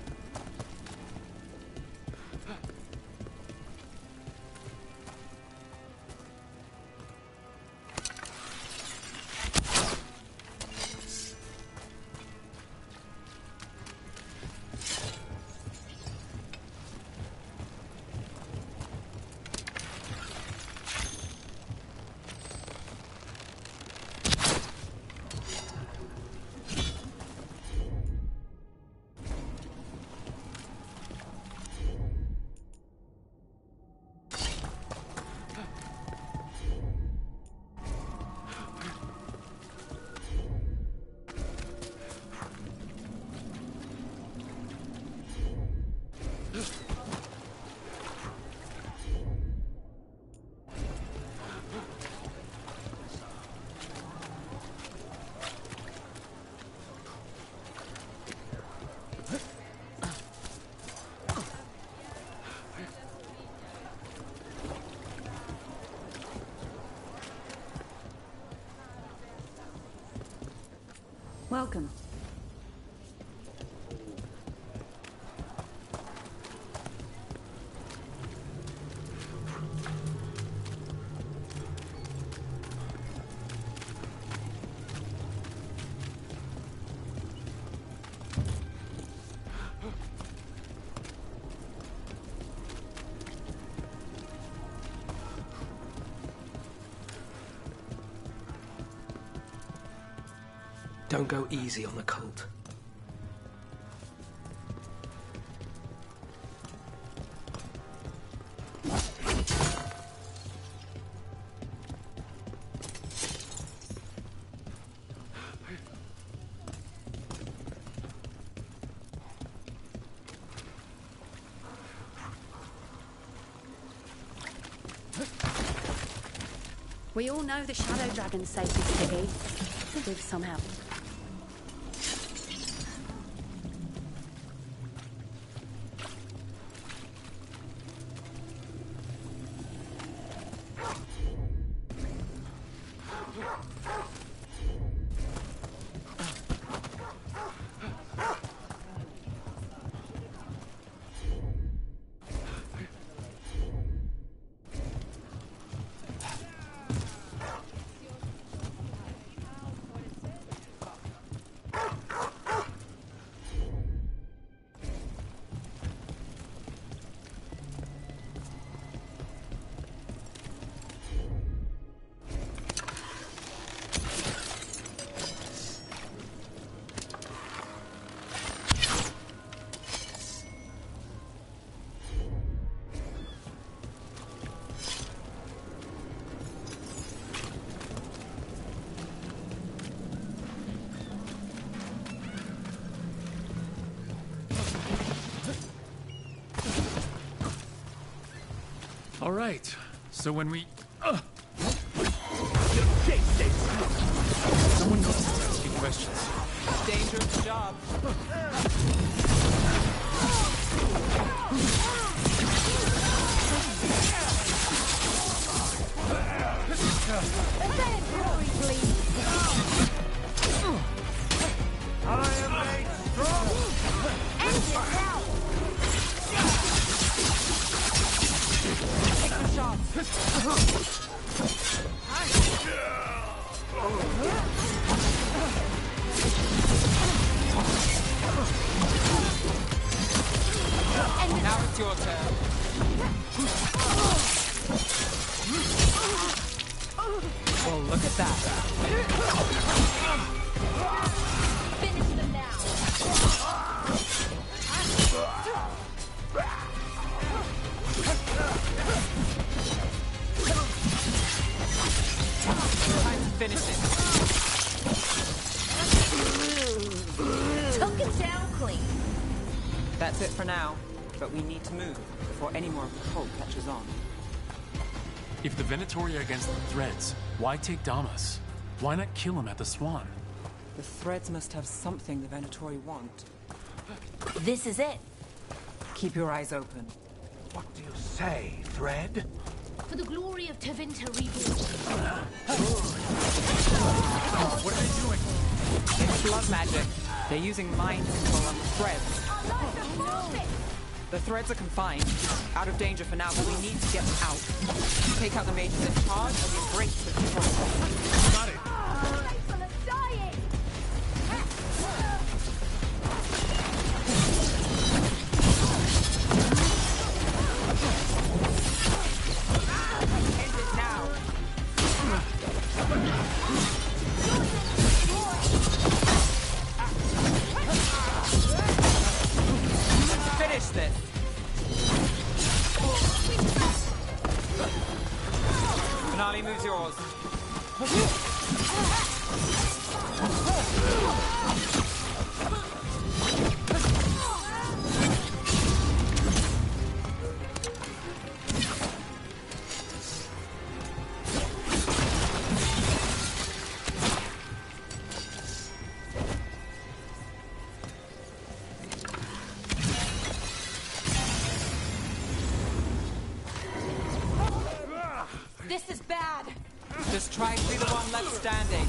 Welcome. Don't go easy on the cult. We all know the Shadow Dragon's safest city. With some help. All right, so when we... Someone notices asking questions. Dangerous job. I am made strong. End it now. Take the shot. Now it's your turn. Well, look at that. Finish them now. Time to finish it. Took it down clean. That's it for now, but we need to move before any more of the cult catches on. If the Venatori are against the Threads, why take Damas? Why not kill him at the Swan? The Threads must have something the Venatori want. This is it. Keep your eyes open. What do you say, Thread? For the glory of Tevinter Reborn. What are they doing? It's blood magic. They're using mind control on the Threads. The Threads are confined, out of danger for now, but we need to get them out. Take out the mages in charge, and we break the control. Got it. People are dying! End it now. Finish this. Finale moves yours. This is bad. Just try to be the one left standing.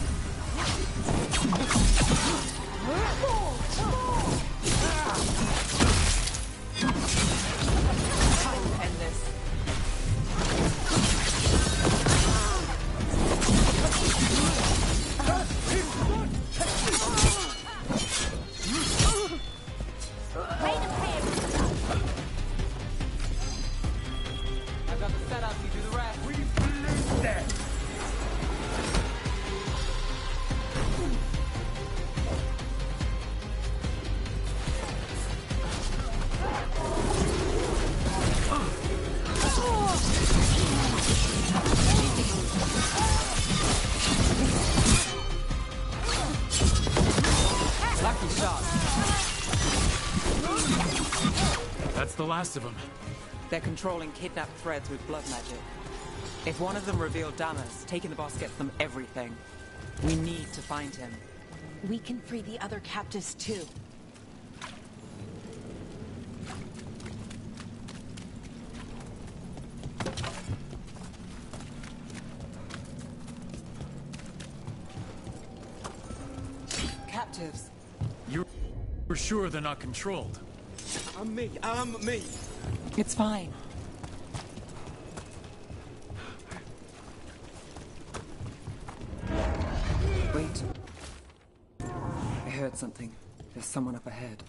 lucky shot. That's the last of them. They're controlling kidnapped threads with blood magic. If one of them revealed Damas, taking the boss gets them everything. We need to find him. We can free the other captives too. Captives. You're sure they're not controlled? I'm me. It's fine. Wait. I heard something. There's someone up ahead.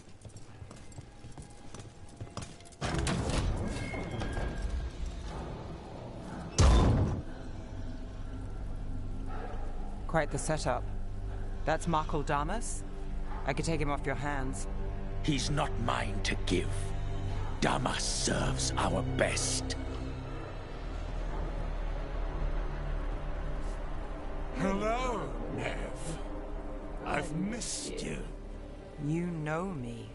Quite the setup. That's Markle Damas? I could take him off your hands. He's not mine to give. Damas serves our best. Hello, Nev. I've missed you. You know me.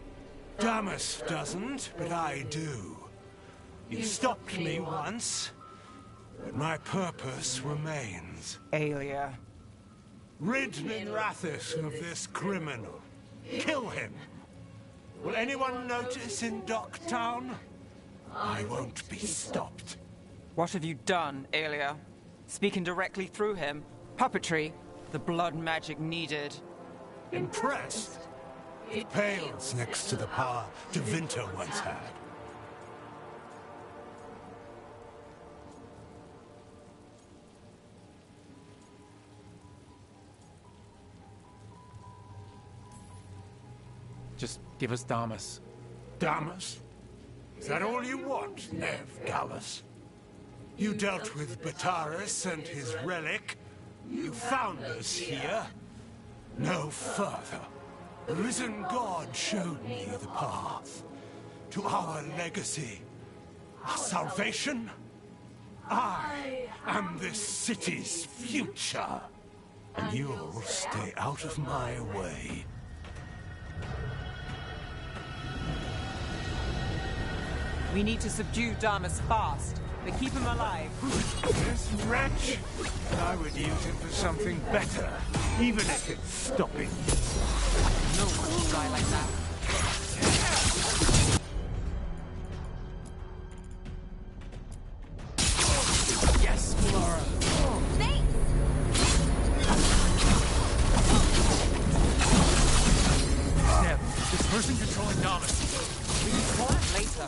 Damas doesn't, but I do. You stopped me once, but my purpose remains. Aelia. Rid Minrathis of this criminal. Kill him. Will anyone notice in Docktown? I won't be stopped. What have you done, Aelia? Speaking directly through him. Puppetry. The blood magic needed. Impressed? It pales next to the power Devinter once had. Just give us Damas. Damas? Is that all you want, Nev Gallus? You dealt with Bataris and his relic. You found us here. No further. The risen god showed me the path to our legacy, our salvation. I am this city's future, and you'll stay out of my way. We need to subdue Damas fast, but keep him alive. This wretch? I would use him for something better, even if it's stopping. No one should die like that. Yes, Laura. Thanks! Nev, this person controlling Damas. We can call it later.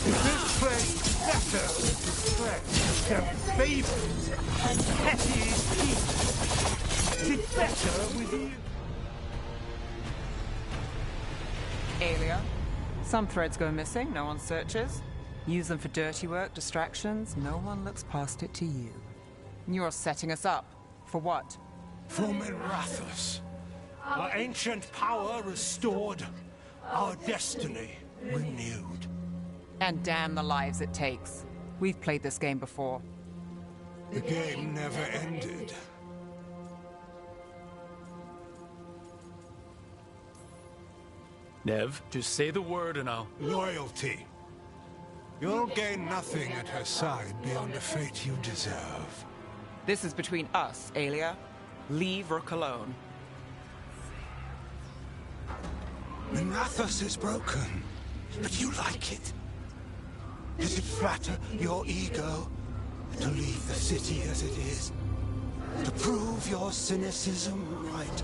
This place better with respect than fables and petty schemes. Is it better with you? Aelia. Some threads go missing, no one searches. Use them for dirty work, distractions, no one looks past it to you. You're setting us up. For what? For Minrathis. Our ancient power restored. Our destiny renewed. And damn the lives it takes. We've played this game before. The game never ended. Nev, just say the word and I'll... Loyalty. You'll gain nothing at her side beyond the fate you deserve. This is between us, Aelia. Leave Rook alone. Minrathis is broken, but you like it. Does it flatter your ego to leave the city as it is? To prove your cynicism right?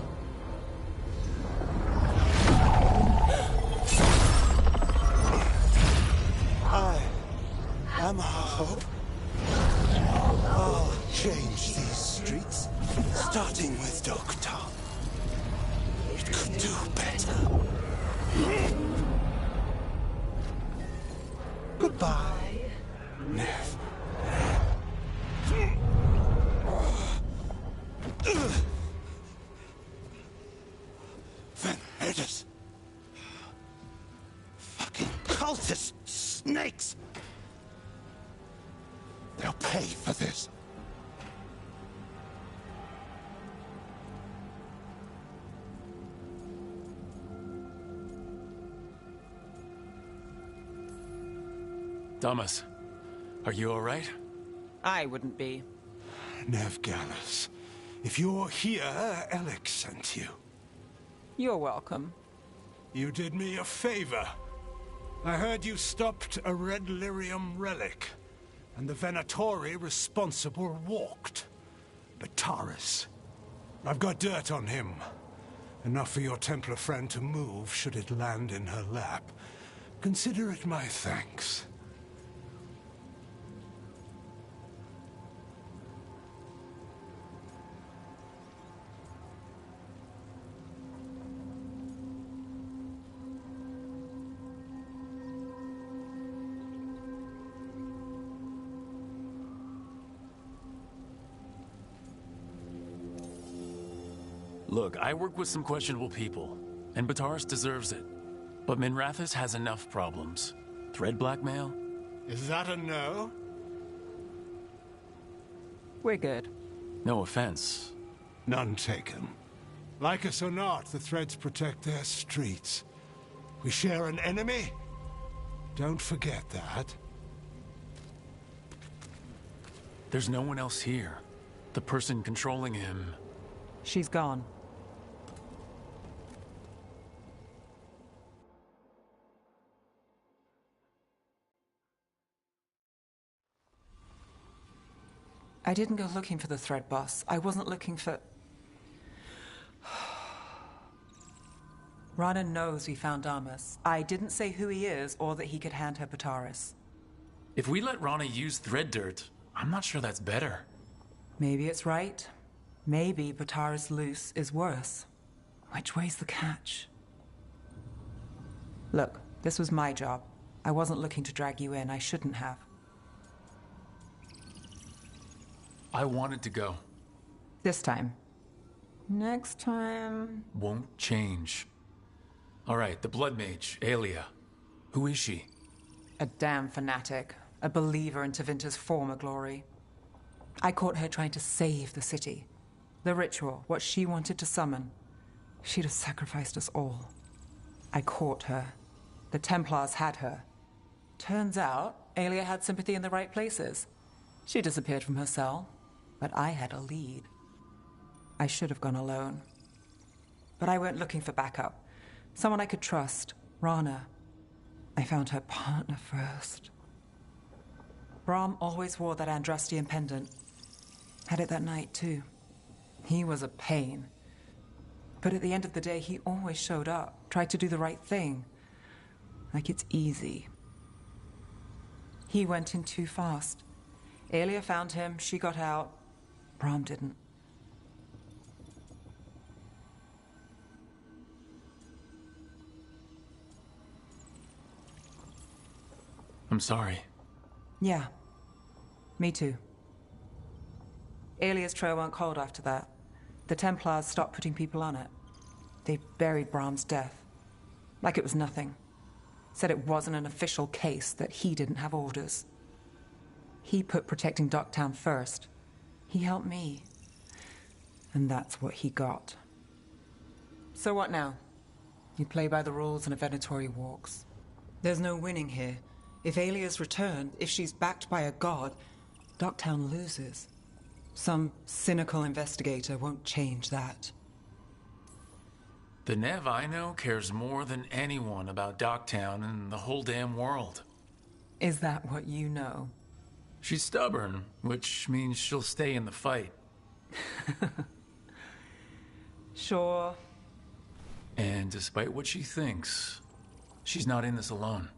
I am our hope. I'll change these streets, starting with Docktown. It could do better. Goodbye, Nev. Venedis. Fucking cultist snakes. They'll pay for this. Damas, are you all right? I wouldn't be. Nev Gallus, if you're here, Alec sent you. You're welcome. You did me a favor. I heard you stopped a red lyrium relic, and the Venatori responsible walked. Bataris. I've got dirt on him. Enough for your Templar friend to move should it land in her lap. Consider it my thanks. Look, I work with some questionable people, and Bataris deserves it. But Minrathous has enough problems. Thread blackmail? Is that a no? We're good. No offense. None taken. Like us or not, the Threads protect their streets. We share an enemy? Don't forget that. There's no one else here. The person controlling him... She's gone. I didn't go looking for the Thread boss. I wasn't looking for... Rana knows we found Damas. I didn't say who he is or that he could hand her Bataris. If we let Rana use Thread dirt, I'm not sure that's better. Maybe it's right. Maybe Bataris loose is worse. Which way's the catch? Look, this was my job. I wasn't looking to drag you in. I shouldn't have. I wanted to go. This time. Next time... Won't change. All right, the Blood Mage, Aelia. Who is she? A damn fanatic. A believer in Tevinter's former glory. I caught her trying to save the city. The ritual, what she wanted to summon. She'd have sacrificed us all. I caught her. The Templars had her. Turns out, Aelia had sympathy in the right places. She disappeared from her cell, but I had a lead. I should have gone alone. But I went looking for backup. Someone I could trust. Rana. I found her partner first. Brahm always wore that Andrastian pendant. Had it that night, too. He was a pain. But at the end of the day, he always showed up, tried to do the right thing. Like it's easy. He went in too fast. Aelia found him, she got out. Brahm didn't. I'm sorry. Yeah. Me too. Aelia's trail went cold after that. The Templars stopped putting people on it. They buried Brahm's death. Like it was nothing. Said it wasn't an official case, that he didn't have orders. He put protecting Docktown first. He helped me. And that's what he got. So what now? You play by the rules and a Venatori walks. There's no winning here. If Aelia's returned, if she's backed by a god, Docktown loses. Some cynical investigator won't change that. The Nev I know cares more than anyone about Docktown and the whole damn world. Is that what you know? She's stubborn, which means she'll stay in the fight. Sure. And despite what she thinks, she's not in this alone.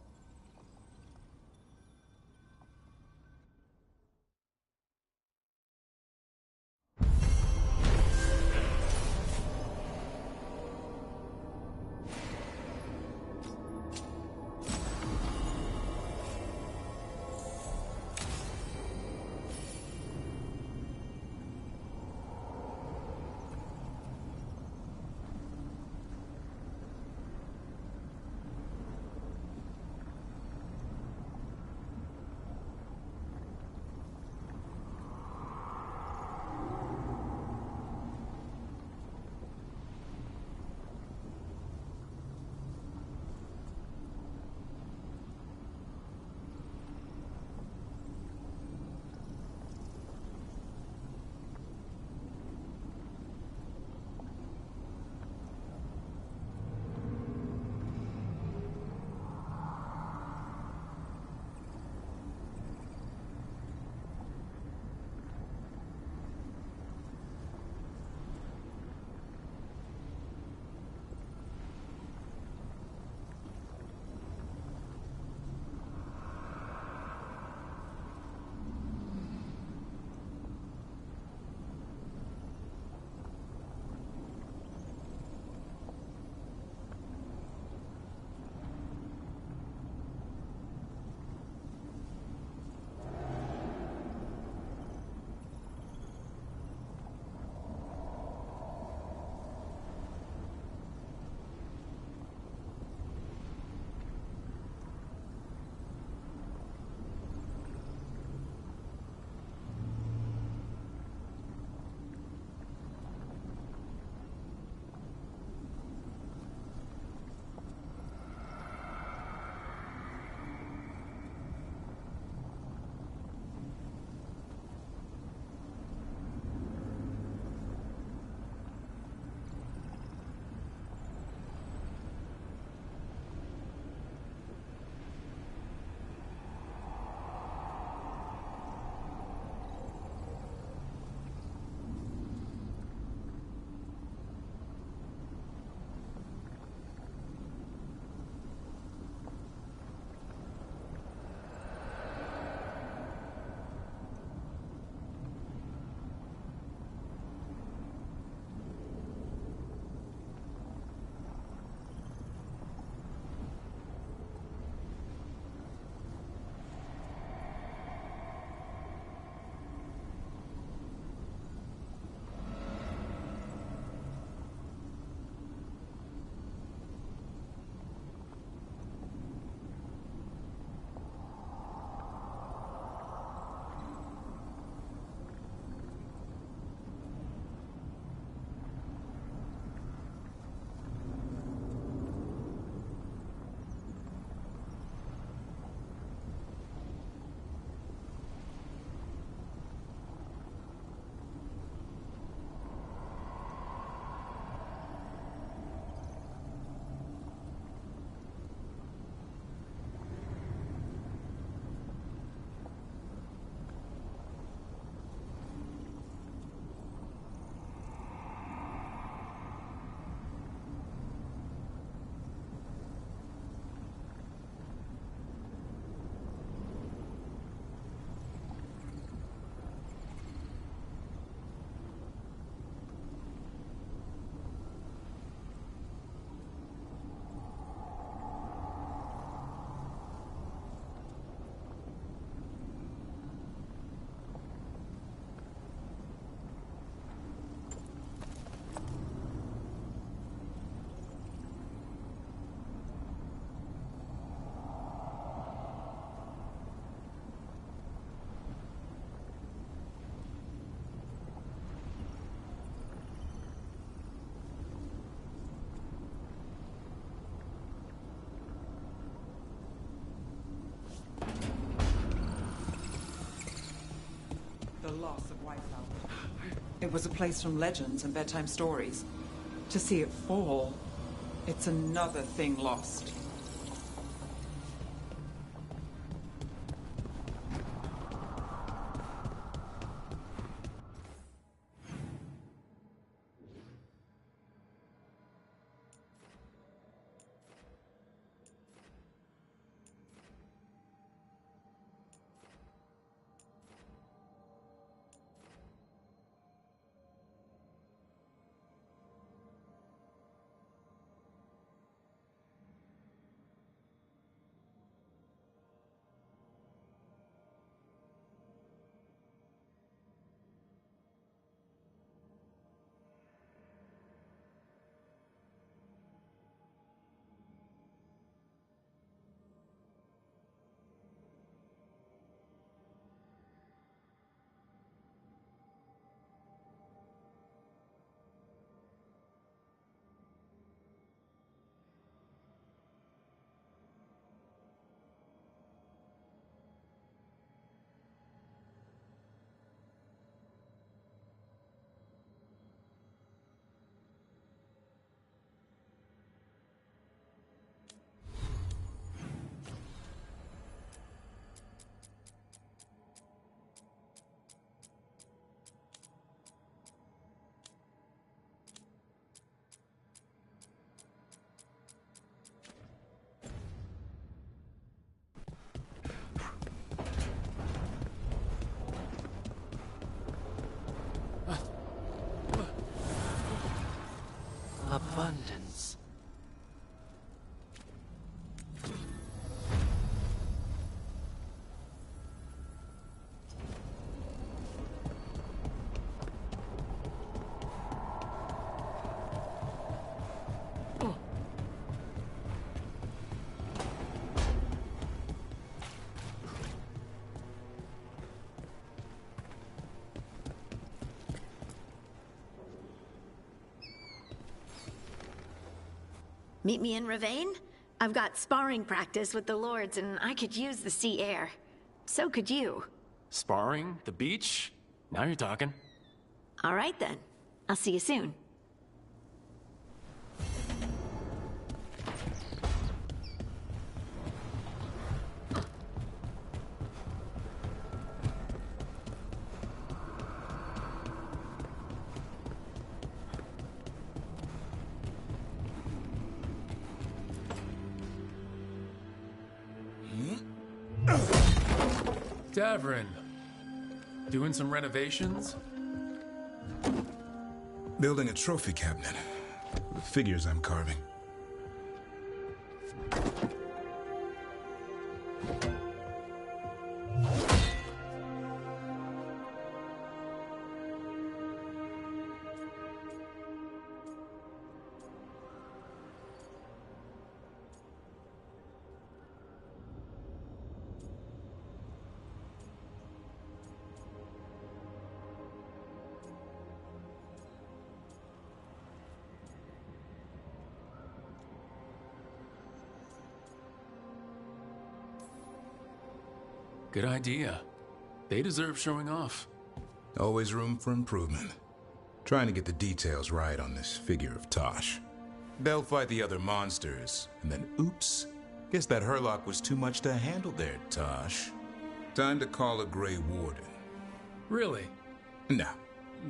It was a place from legends and bedtime stories. To see it fall, it's another thing lost. Abundance. Meet me in Ravane? I've got sparring practice with the lords, and I could use the sea air. So could you. Sparring? The beach? Now you're talking. All right, then. I'll see you soon. Davrin, doing some renovations? Building a trophy cabinet. The figures I'm carving. Good idea. They deserve showing off. Always room for improvement. Trying to get the details right on this figure of Tosh. They'll fight the other monsters, and then oops. Guess that Hurlock was too much to handle there, Tosh. Time to call a Grey Warden. Really? No.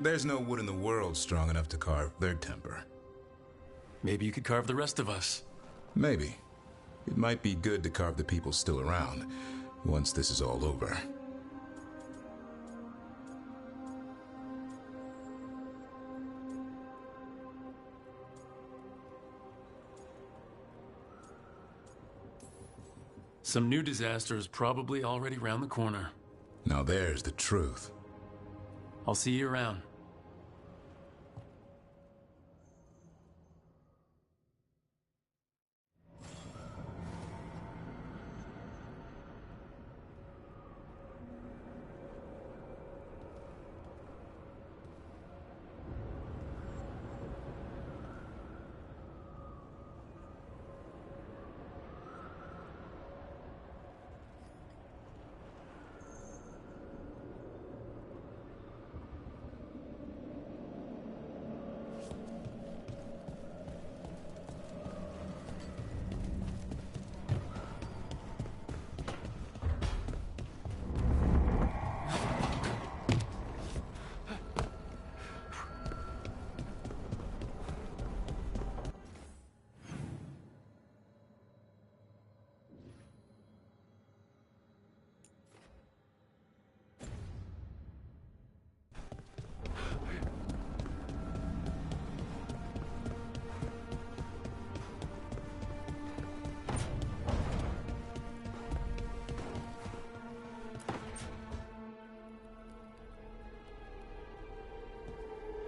There's no wood in the world strong enough to carve their temper. Maybe you could carve the rest of us. Maybe. It might be good to carve the people still around, once this is all over. Some new disaster is probably already around the corner. Now there's the truth. I'll see you around.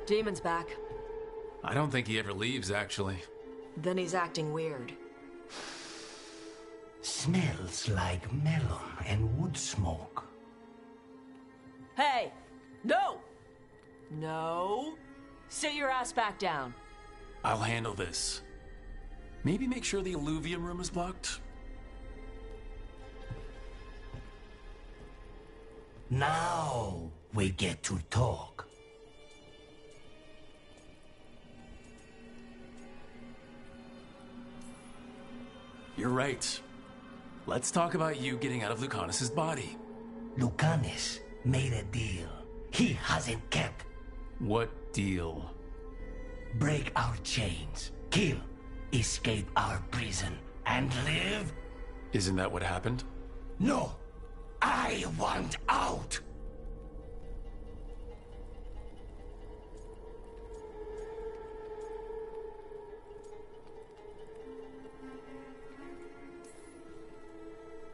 Demon's back. I don't think he ever leaves, actually. Then he's acting weird. Smells like melon and wood smoke. Hey! No! No! Sit your ass back down. I'll handle this. Maybe make sure the alluvium room is blocked? Now we get to talk. You're right. Let's talk about you getting out of Lucanus's body. Lucanus made a deal he hasn't kept. What deal? Break our chains, kill, escape our prison, and live? Isn't that what happened? No! I want out!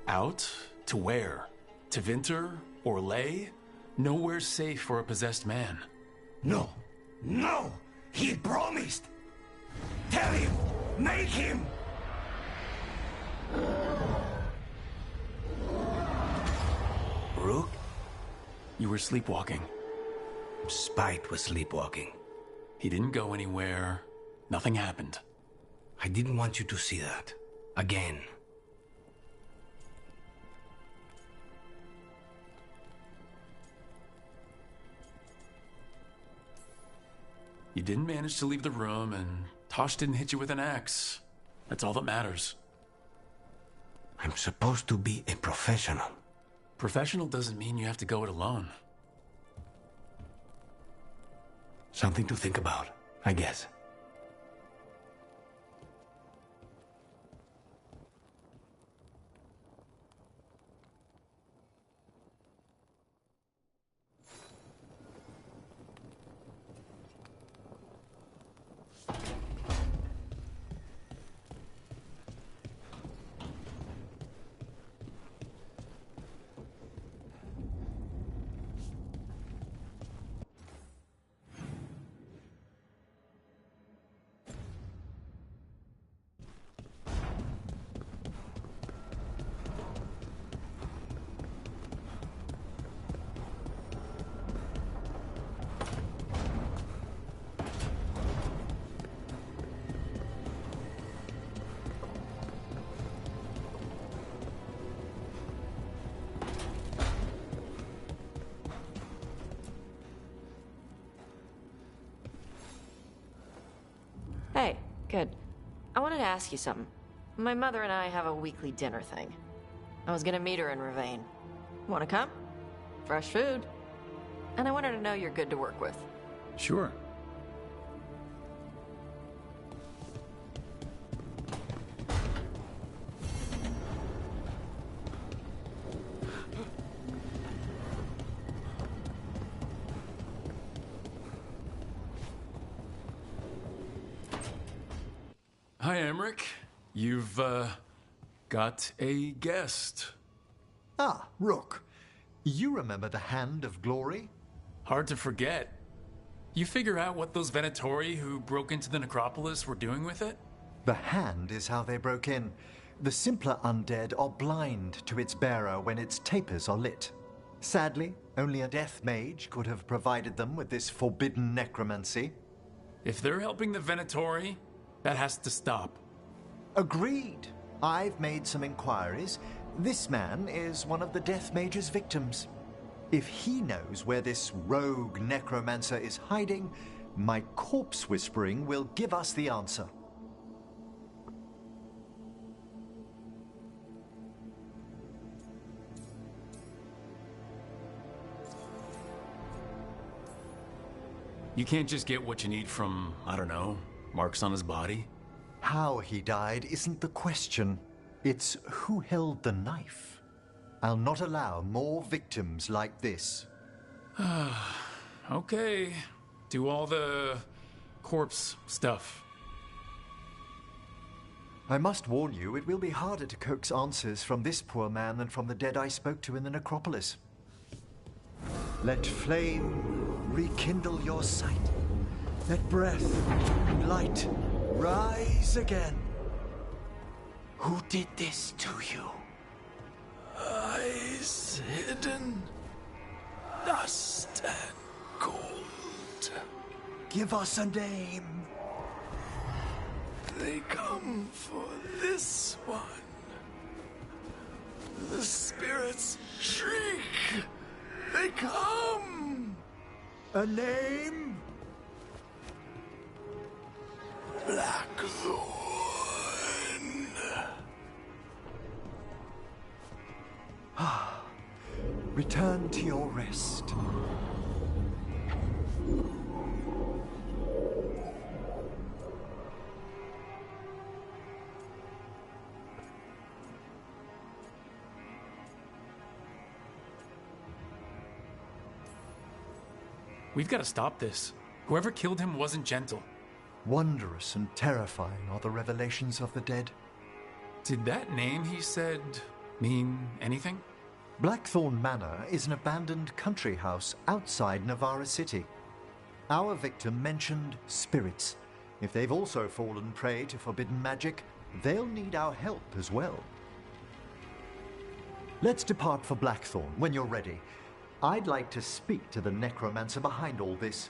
Out? To where? To Vinter? Or Lay? Nowhere's safe for a possessed man. No! No! He promised! Tell him! Make him! Rook? You were sleepwalking. Spite was sleepwalking. He didn't go anywhere. Nothing happened. I didn't want you to see that. Again. You didn't manage to leave the room, and Tosh didn't hit you with an axe. That's all that matters. I'm supposed to be a professional. Professional doesn't mean you have to go it alone. Something to think about, I guess. Hey, good. I wanted to ask you something. My mother and I have a weekly dinner thing. I was gonna meet her in Ravane. Wanna come? Fresh food. And I wanted to know you're good to work with. Sure. Hi, Emmerich. You've, got a guest. Ah, Rook. You remember the Hand of Glory? Hard to forget. You figure out what those Venatori who broke into the necropolis were doing with it? The Hand is how they broke in. The simpler undead are blind to its bearer when its tapers are lit. Sadly, only a death mage could have provided them with this forbidden necromancy. If they're helping the Venatori, that has to stop. Agreed. I've made some inquiries. This man is one of the Death Mage's victims. If he knows where this rogue necromancer is hiding, my corpse whispering will give us the answer. You can't just get what you need from, I don't know, marks on his body? How he died isn't the question. It's who held the knife. I'll not allow more victims like this. Okay. Do all the corpse stuff. I must warn you, it will be harder to coax answers from this poor man than from the dead I spoke to in the necropolis. Let flame rekindle your sight. Let breath and light rise again. Who did this to you? Eyes hidden, dust and gold. Give us a name. They come for this one. The spirits shriek. They come. A name? Blackthorn. Return to your rest. We've got to stop this. Whoever killed him wasn't gentle. Wondrous and terrifying are the revelations of the dead. Did that name he said mean anything? Blackthorn Manor is an abandoned country house outside Navarra City. Our victim mentioned spirits. If they've also fallen prey to forbidden magic, they'll need our help as well. Let's depart for Blackthorn when you're ready. I'd like to speak to the necromancer behind all this.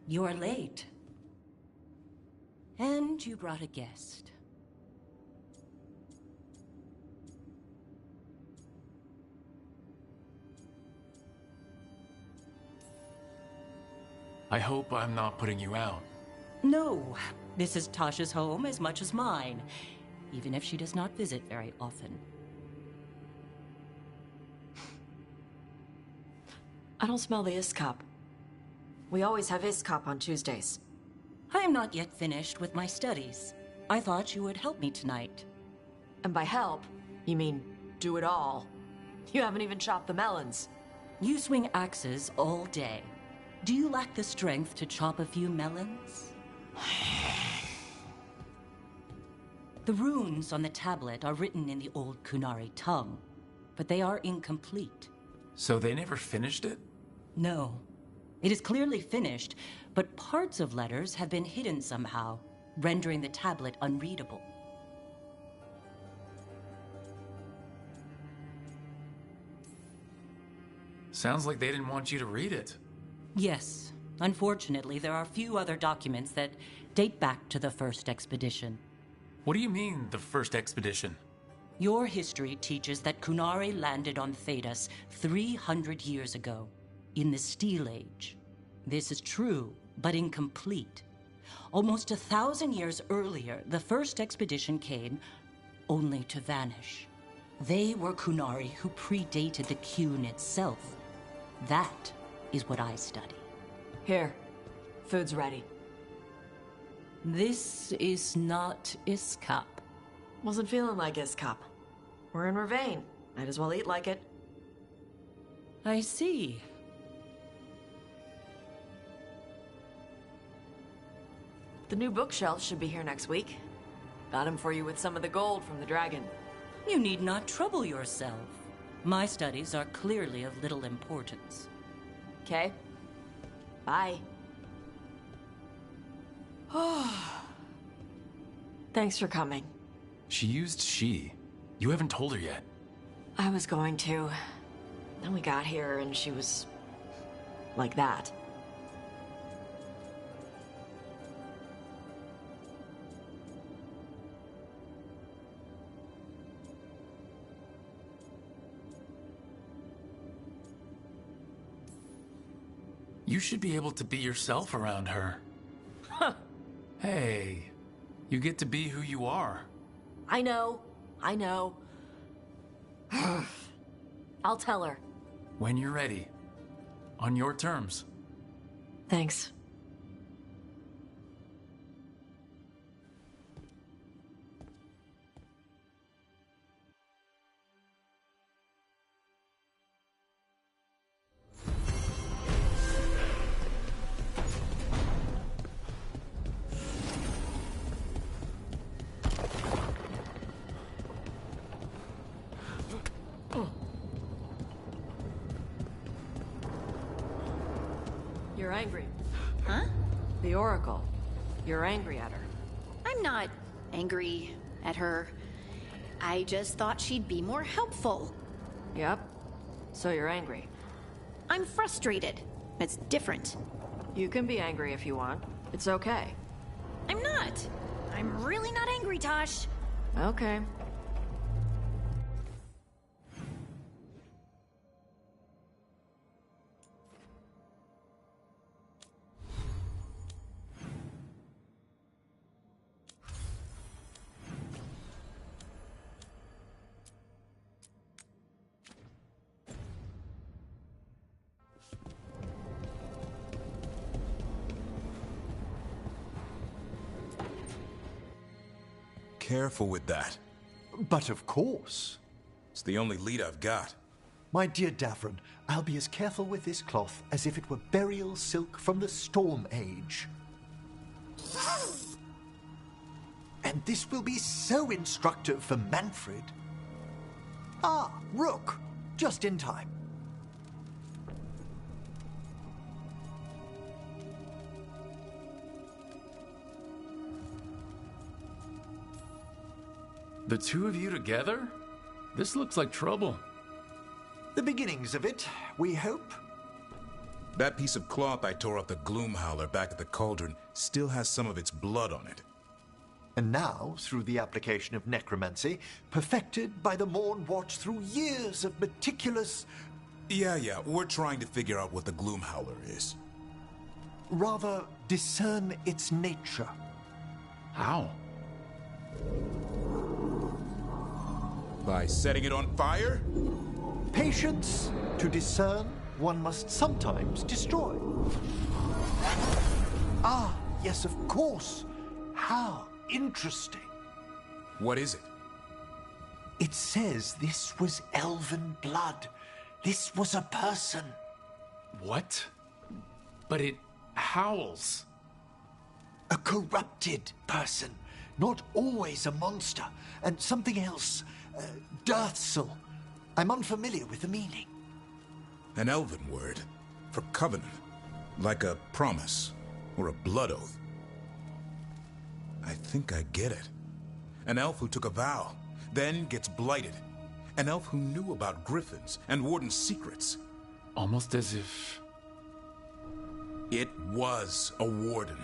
You're late. And you brought a guest. I hope I'm not putting you out. No, this is Tasha's home as much as mine, even if she does not visit very often. I don't smell the Iskop. We always have Iskop on Tuesdays. I am not yet finished with my studies. I thought you would help me tonight. And by help, you mean do it all. You haven't even chopped the melons. You swing axes all day. Do you lack the strength to chop a few melons? The runes on the tablet are written in the old Kunari tongue, but they are incomplete. So they never finished it? No. It is clearly finished, but parts of letters have been hidden somehow, rendering the tablet unreadable. Sounds like they didn't want you to read it. Yes. Unfortunately, there are few other documents that date back to the first expedition. What do you mean, the first expedition? Your history teaches that Kunari landed on Thedas 300 years ago, in the Steel Age. This is true, but incomplete. Almost 1,000 years earlier, the first expedition came only to vanish. They were Kunari who predated the Qun itself. That is what I study. Here, food's ready. This is not Iskop. Wasn't feeling like Iskop. We're in Ravane. Might as well eat like it. I see. The new bookshelf should be here next week. Got him for you with some of the gold from the dragon. You need not trouble yourself. My studies are clearly of little importance. Okay. Bye. Thanks for coming. She used she. You haven't told her yet. I was going to. Then we got here and she was... like that. You should be able to be yourself around her. Huh. Hey, you get to be who you are. I know. I'll tell her. When you're ready. On your terms. Thanks. You're angry. Huh? The Oracle. You're angry at her. I'm not angry at her. I just thought she'd be more helpful. Yep. So you're angry. I'm frustrated. It's different. You can be angry if you want. It's okay. I'm not. I'm really not angry, Tosh. Okay. Careful with that. But of course. It's the only lead I've got. My dear Davron, I'll be as careful with this cloth as if it were burial silk from the Storm Age. And this will be so instructive for Manfred. Ah, Rook, just in time. The two of you together? This looks like trouble. The beginnings of it, we hope. That piece of cloth I tore off the Gloomhowler back at the cauldron still has some of its blood on it. And now, through the application of necromancy, perfected by the Morn Watch through years of meticulous... Yeah, we're trying to figure out what the Gloomhowler is. Rather, discern its nature. How? By setting it on fire? Patience. To discern, one must sometimes destroy. Ah, yes, of course. How interesting. What is it? It says this was elven blood. This was a person. What? But it howls. A corrupted person. Not always a monster. And something else. Deathsel. I'm unfamiliar with the meaning. An elven word. For covenant. Like a promise. Or a blood oath. I think I get it. An elf who took a vow. Then gets blighted. An elf who knew about griffins and warden's secrets. Almost as if... It was a warden.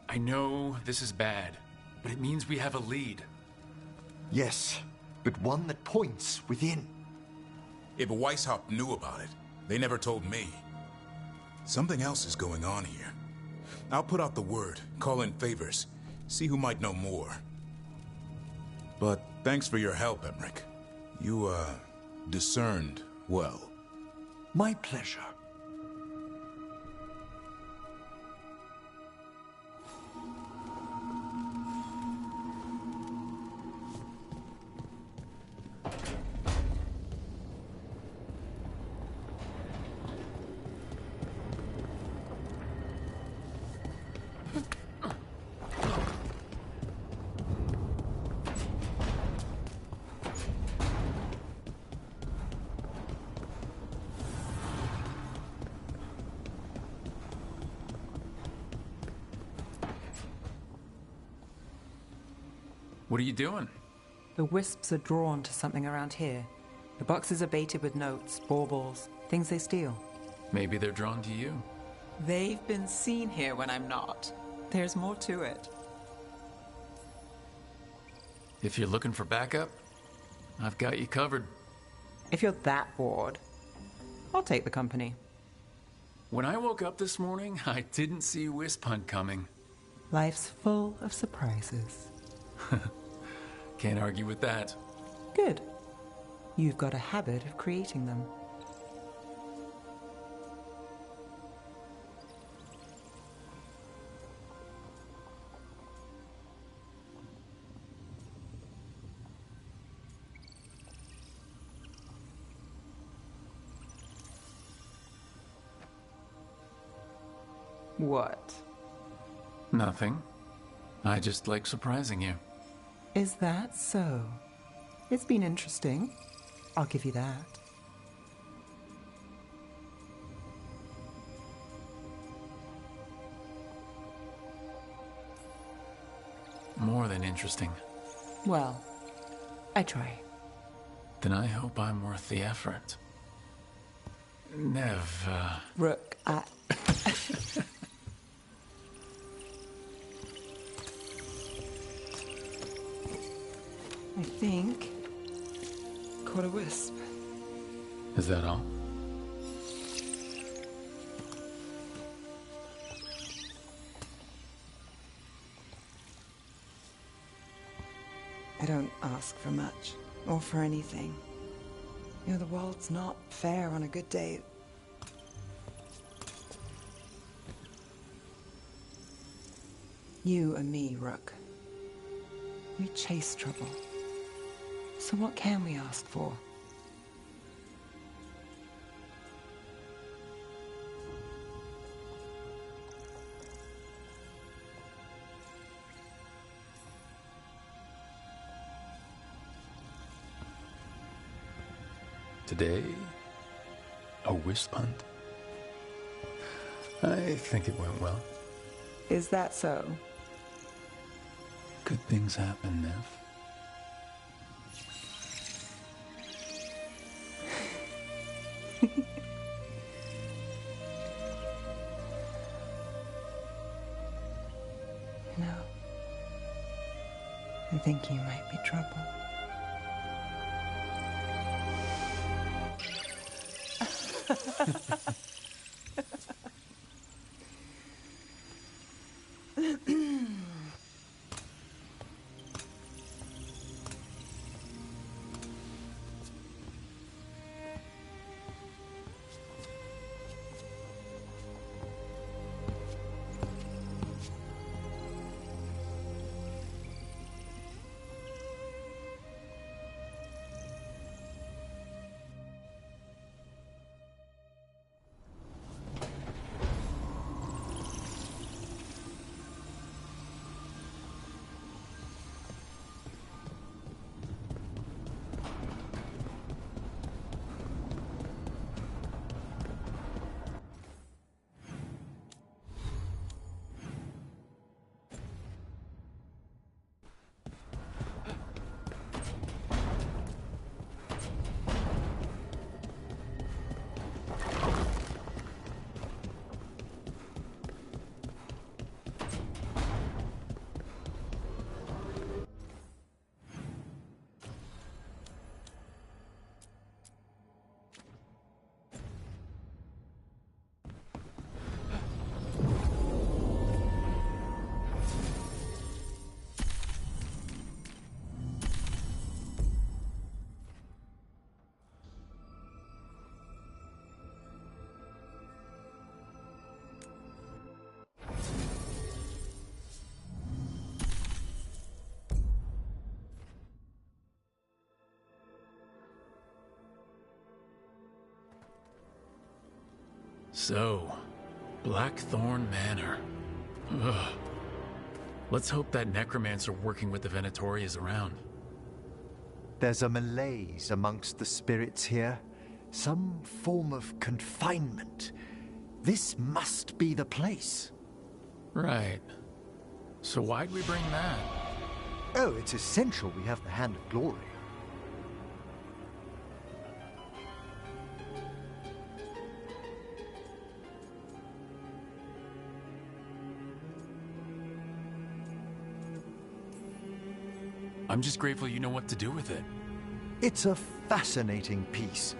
I know this is bad, but it means we have a lead. Yes, but one that points within. If Weishaupt knew about it, they never told me. Something else is going on here. I'll put out the word, call in favors, see who might know more. But thanks for your help, Emmerich. You, discerned well. My pleasure. What are you doing? The wisps are drawn to something around here. The boxes are baited with notes, baubles, things they steal. Maybe they're drawn to you. They've been seen here when I'm not. There's more to it. If you're looking for backup, I've got you covered. If you're that bored, I'll take the company. When I woke up this morning, I didn't see Wisp Hunt coming. Life's full of surprises. Can't argue with that. Good. You've got a habit of creating them. What? Nothing. I just like surprising you. Is that so? It's been interesting. I'll give you that. More than interesting. Well, I try. Then I hope I'm worth the effort. Nev, Rook, I think... caught a wisp. Is that all? I don't ask for much, or for anything. You know, the world's not fair on a good day. You and me, Rook. We chase trouble. So what can we ask for? Today, a wisp hunt. I think it went well. Is that so? Good things happen, Nev. No. I think you might be trouble. So, Blackthorn Manor. Ugh. Let's hope that necromancer working with the Venatori is around. There's a malaise amongst the spirits here. Some form of confinement. This must be the place. Right. So why'd we bring that? Oh, it's essential we have the Hand of Glory. I'm just grateful you know what to do with it. It's a fascinating piece.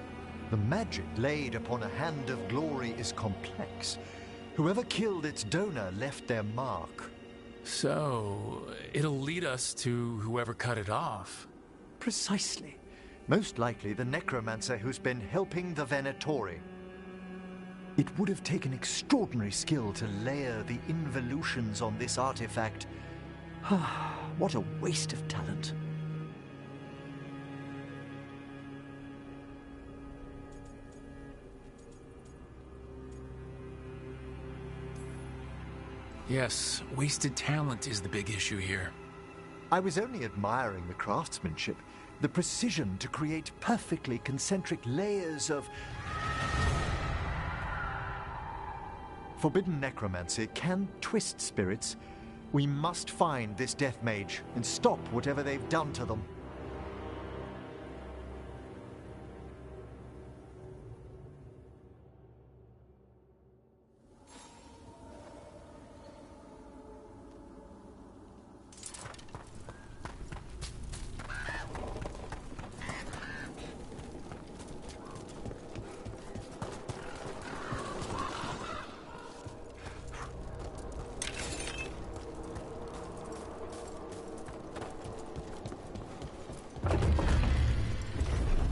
The magic laid upon a Hand of Glory is complex. Whoever killed its donor left their mark. So, it'll lead us to whoever cut it off. Precisely. Most likely the necromancer who's been helping the Venatori. It would have taken extraordinary skill to layer the involutions on this artifact. What a waste of talent. Yes, wasted talent is the big issue here. I was only admiring the craftsmanship, the precision to create perfectly concentric layers of... Forbidden necromancy can twist spirits. We must find this death mage and stop whatever they've done to them.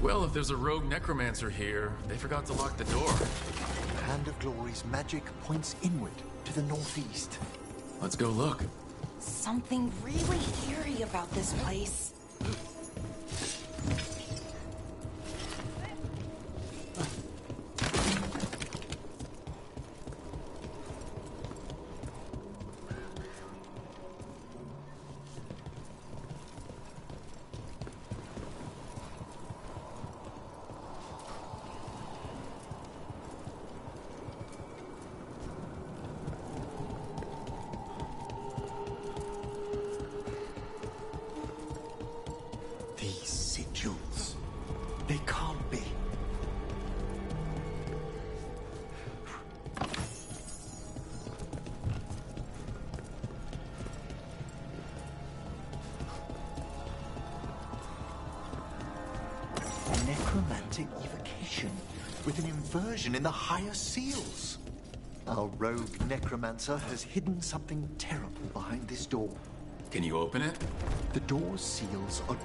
Well, if there's a rogue necromancer here, they forgot to lock the door. The Hand of Glory's magic points inward to the northeast. Let's go look. Something really eerie about this place. They can't be. Necromantic evocation, with an inversion in the higher seals. Our rogue necromancer has hidden something terrible behind this door. Can you open it? The door's seals are...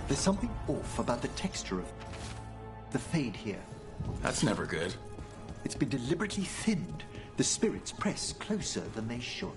There's something off about the texture of the fade here. That's never good. It's been deliberately thinned. The spirits press closer than they should.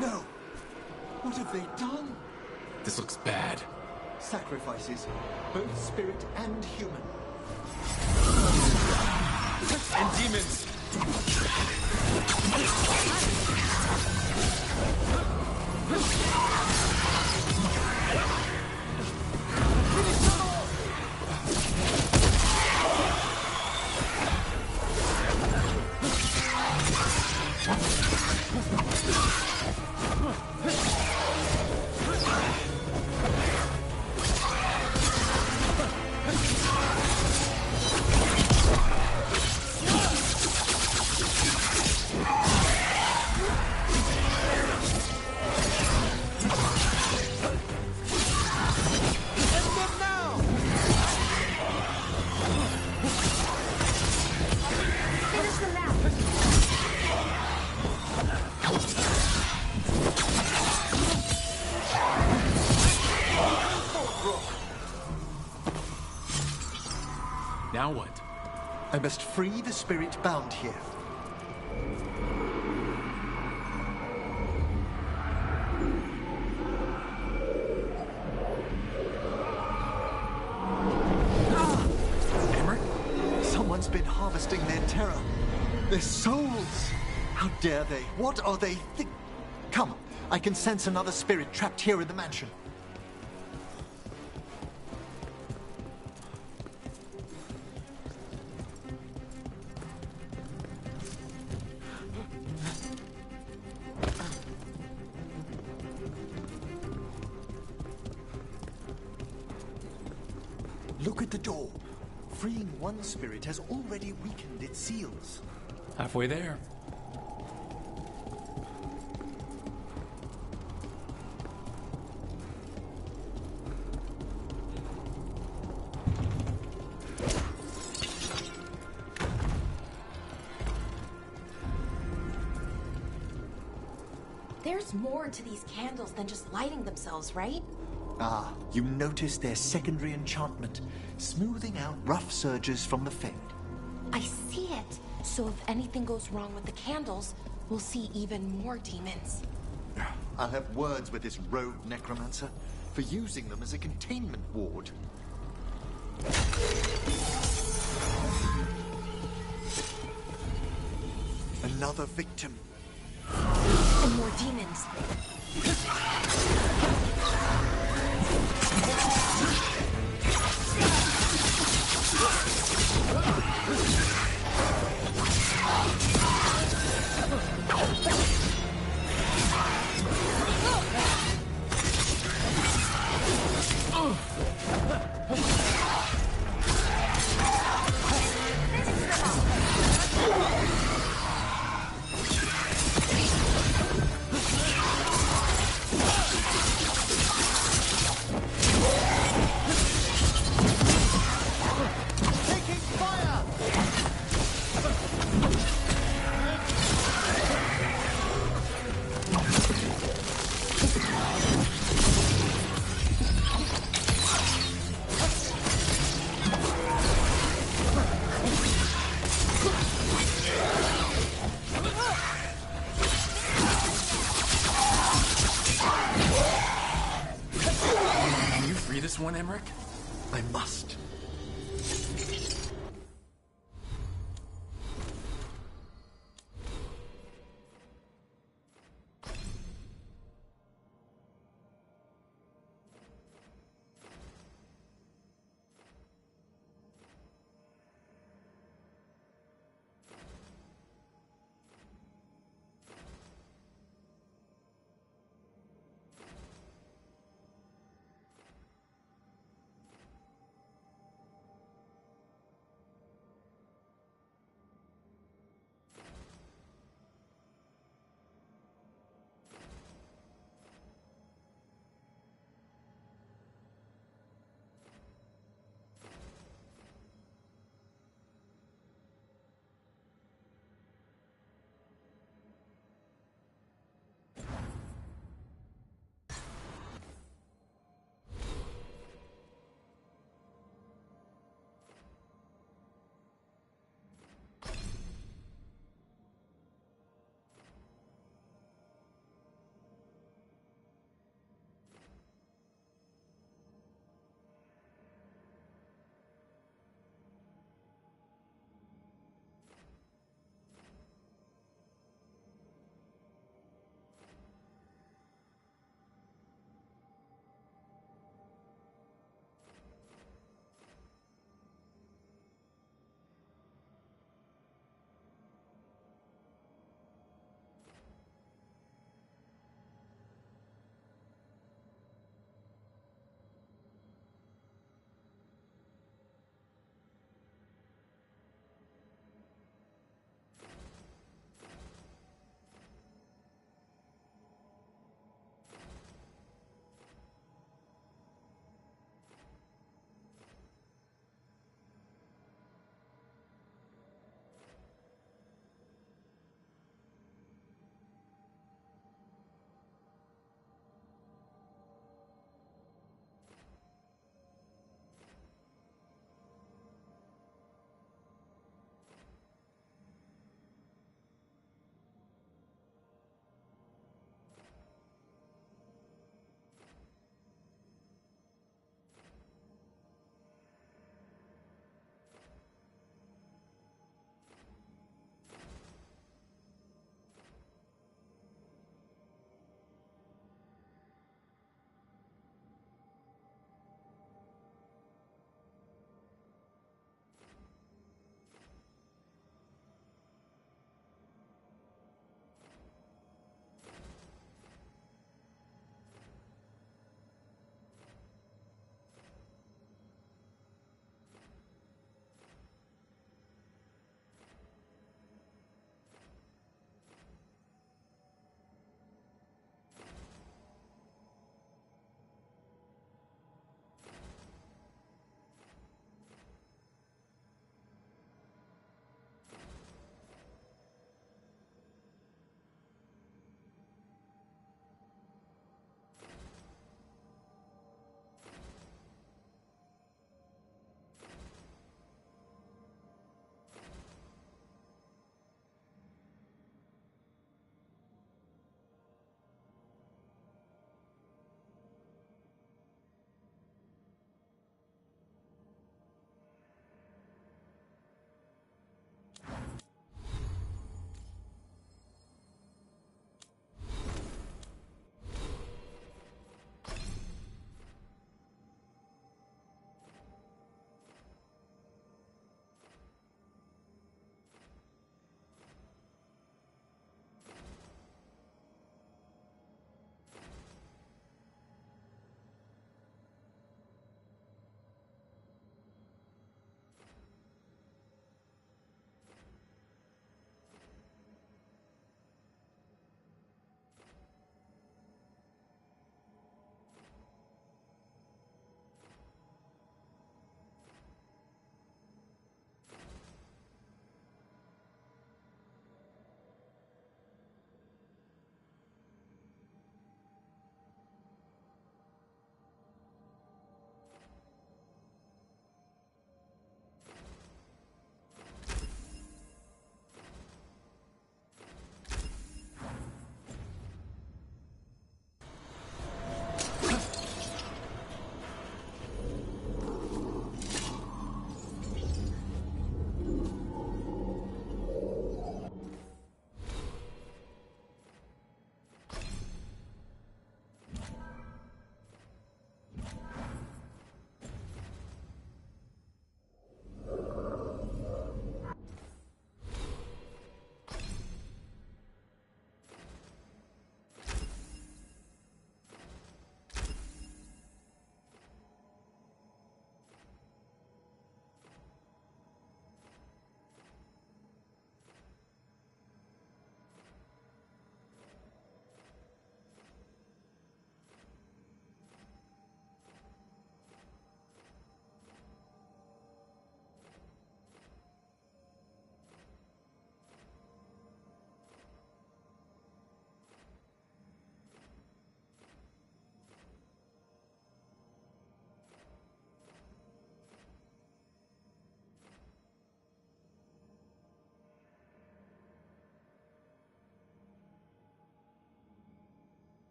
No! What have they done? This looks bad. Sacrifices, both spirit and human. And demons! Now what? I must free the spirit bound here. Someone's been harvesting their terror. Their souls. How dare they? What are they Come, I can sense another spirit trapped here in the mansion. Look at the door. Freeing one spirit has already weakened its seals. Halfway there. There's more to these candles than just lighting themselves, right? Ah, you notice their secondary enchantment, smoothing out rough surges from the Fade. I see it. So if anything goes wrong with the candles, we'll see even more demons. I'll have words with this rogue necromancer for using them as a containment ward. Another victim. And more demons. One, Emmerich? I must.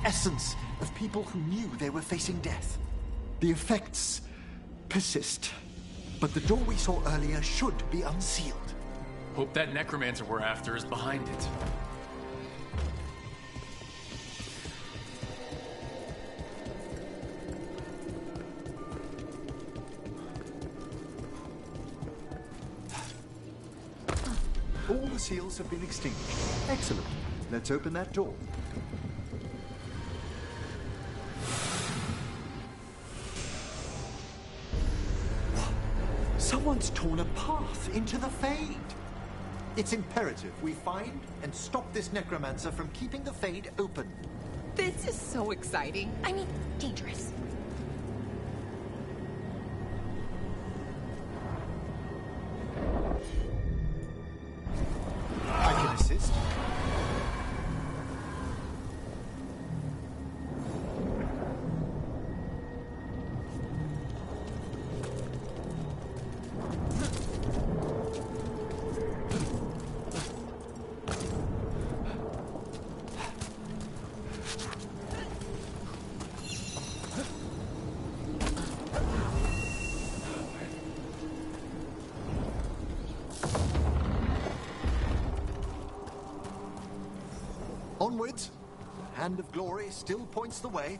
essence of people who knew they were facing death. The effects persist, but the door we saw earlier should be unsealed. Hope that necromancer we're after is behind it. All the seals have been extinguished. Excellent. Let's open that door. Someone's torn a path into the Fade. It's imperative we find and stop this necromancer from keeping the Fade open. This is so exciting. I mean, dangerous. I can assist. Onwards. The hand of glory still points the way.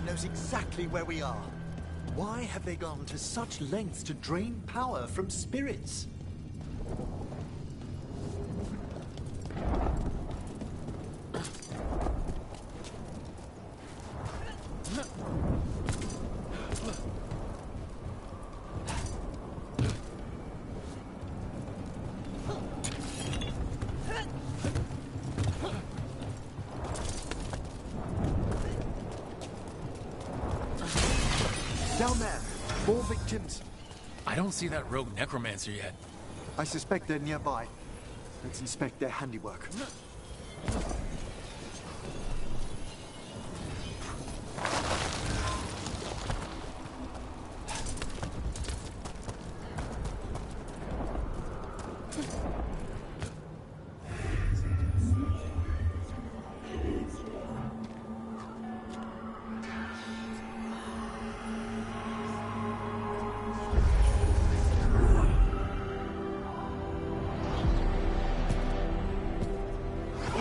Knows exactly where we are. Why have they gone to such lengths to drain power from spirits? Down there, more victims. I don't see that rogue necromancer yet. I suspect they're nearby. Let's inspect their handiwork.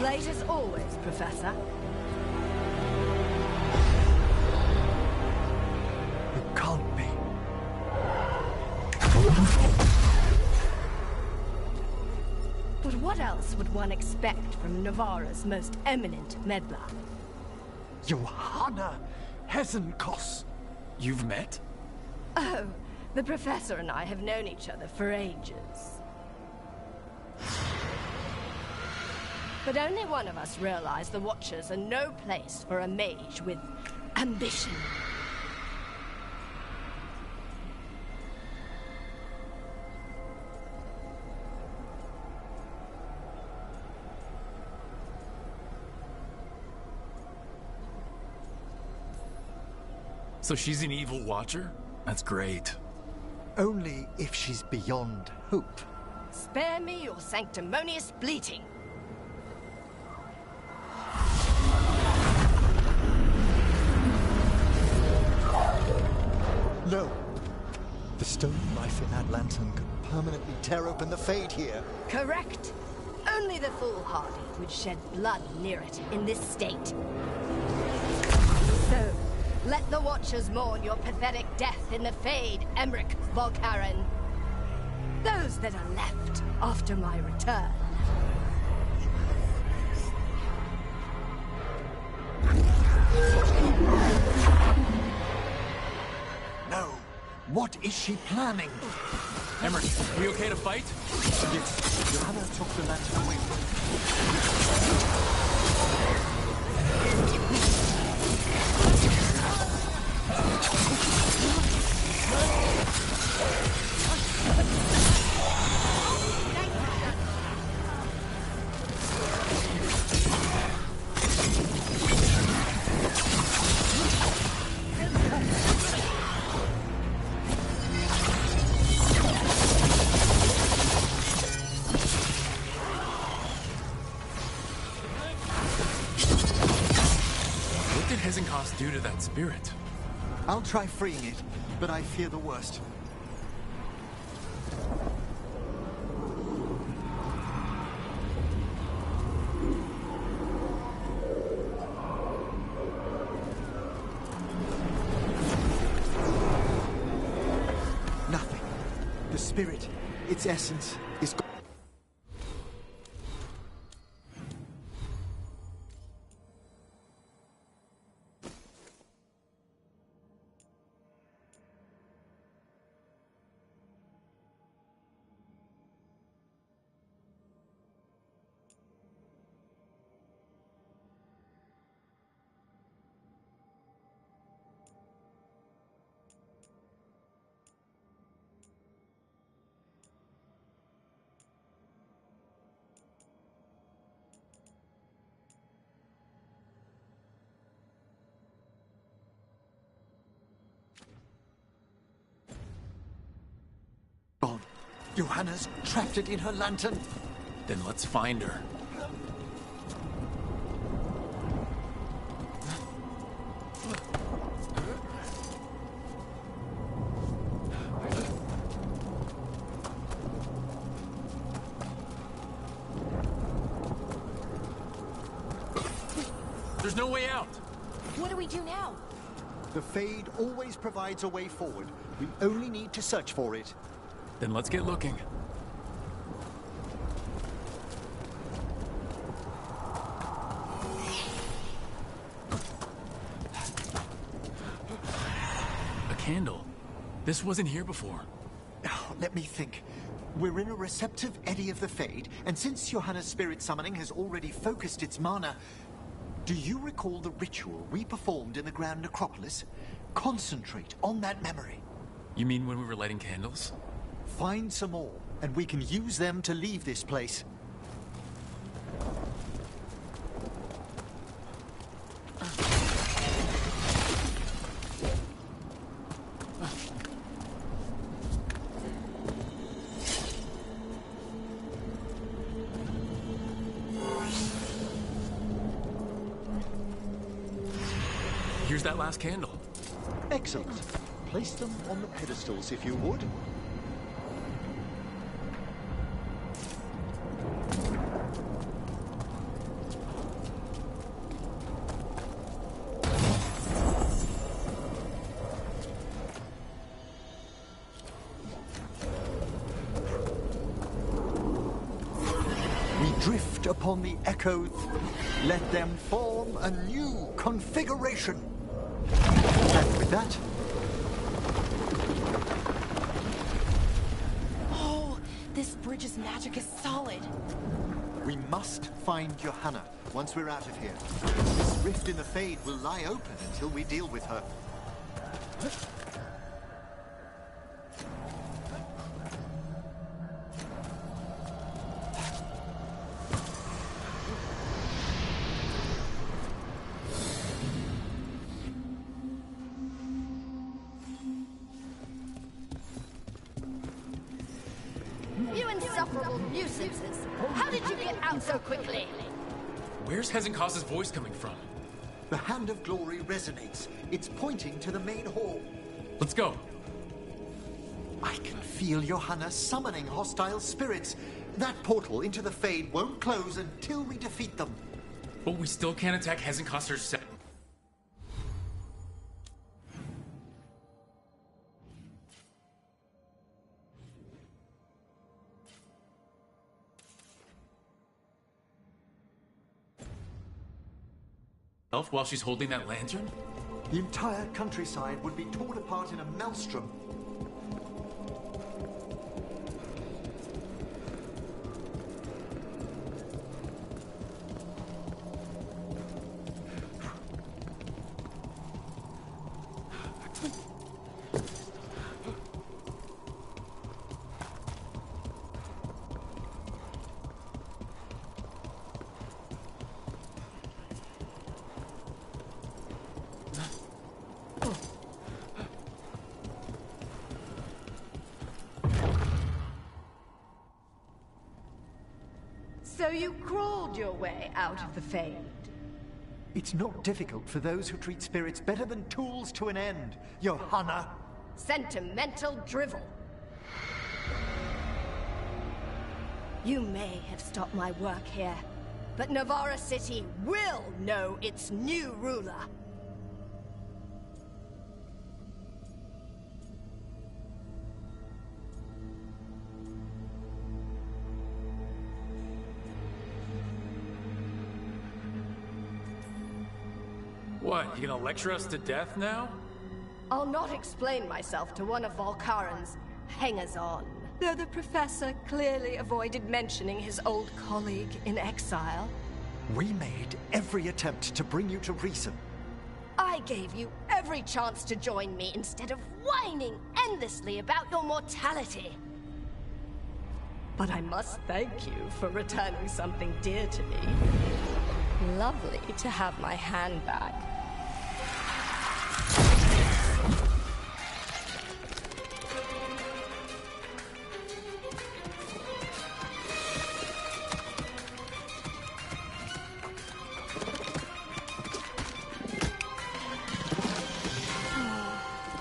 Late as always, Professor. It can't be. But what else would one expect from Navarra's most eminent meddler? Johanna Hesenkos. You've met? Oh, the Professor and I have known each other for ages. But only one of us realized the Watchers are no place for a mage with ambition. So she's an evil Watcher? That's great. Only if she's beyond hope. Spare me your sanctimonious bleating. No. The stone knife in that lantern could permanently tear open the Fade here. Correct. Only the foolhardy would shed blood near it in this state. So, let the Watchers mourn your pathetic death in the Fade, Emmerich Volkaren. Those that are left after my return. No. What is she planning? Emmerich, we okay to fight? Yes. Johanna took the lantern away from due to that spirit. I'll try freeing it, but I fear the worst. Nothing. The spirit, its essence, is gone. Johanna's trapped it in her lantern. Then let's find her. There's no way out. What do we do now? The Fade always provides a way forward. We only need to search for it. Then let's get looking. A candle. This wasn't here before. Oh, let me think. We're in a receptive eddy of the Fade, and since Johanna's spirit summoning has already focused its mana, do you recall the ritual we performed in the Grand Necropolis? Concentrate on that memory. You mean when we were lighting candles? Find some more, and we can use them to leave this place. Here's that last candle. Excellent. Place them on the pedestals, if you would. Drift upon the echoes, let them form a new configuration. And with that... Oh, this bridge's magic is solid. We must find Johanna once we're out of here. This rift in the Fade will lie open until we deal with her. You insufferable nuisances! How did you get out so quickly? Where's Hezekiah's voice coming from? The Hand of Glory resonates. It's pointing to the main hall. Let's go. I can feel Johanna summoning hostile spirits. That portal into the Fade won't close until we defeat them. But we still can't attack Hezekiah's set. While she's holding that lantern? The entire countryside would be torn apart in a maelstrom. So you crawled your way out of the Fade? It's not difficult for those who treat spirits better than tools to an end, Johanna. Sentimental drivel. You may have stopped my work here, but Navarra City will know its new ruler. What, you gonna lecture us to death now? I'll not explain myself to one of Volkaren's hangers-on, though the professor clearly avoided mentioning his old colleague in exile. We made every attempt to bring you to reason. I gave you every chance to join me instead of whining endlessly about your mortality. But I must thank you for returning something dear to me. Lovely to have my hand back.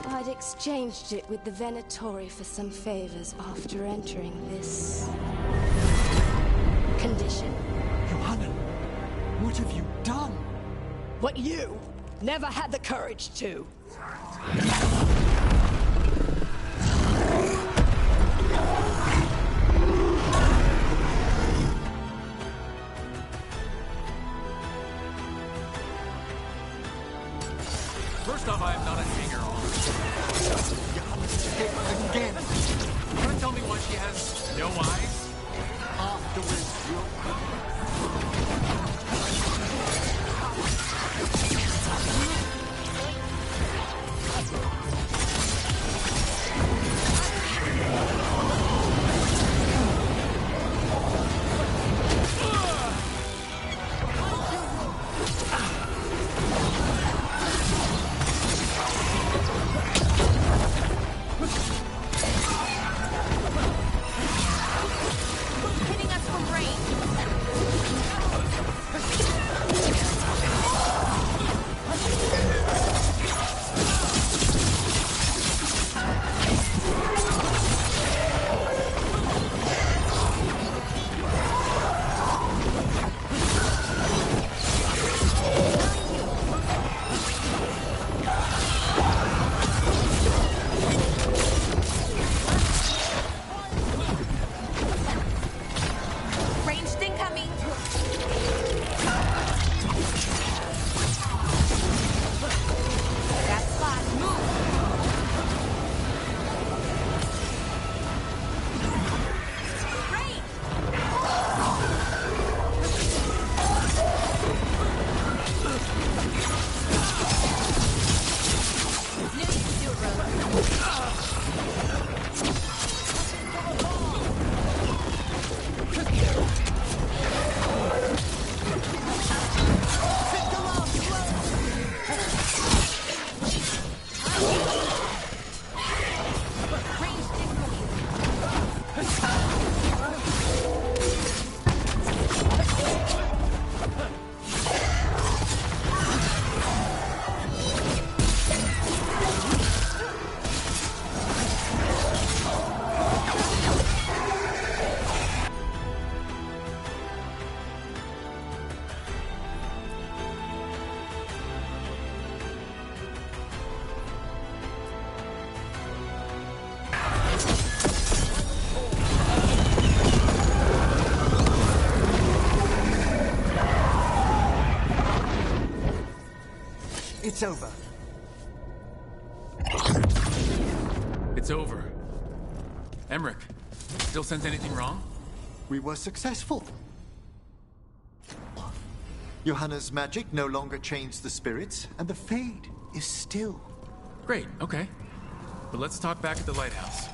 I'd exchanged it with the Venatori for some favors after entering this condition. Johanna, what have you done? What you never had the courage to. First off, I am not a hanger-on. Again. You wanna tell me why she has no eyes? Afterwards, Hitting us from range. It's over. It's over. Emmerich, still sense anything wrong? We were successful. Johanna's magic no longer chains the spirits, and the Fade is still. Great, okay. But let's talk back at the lighthouse.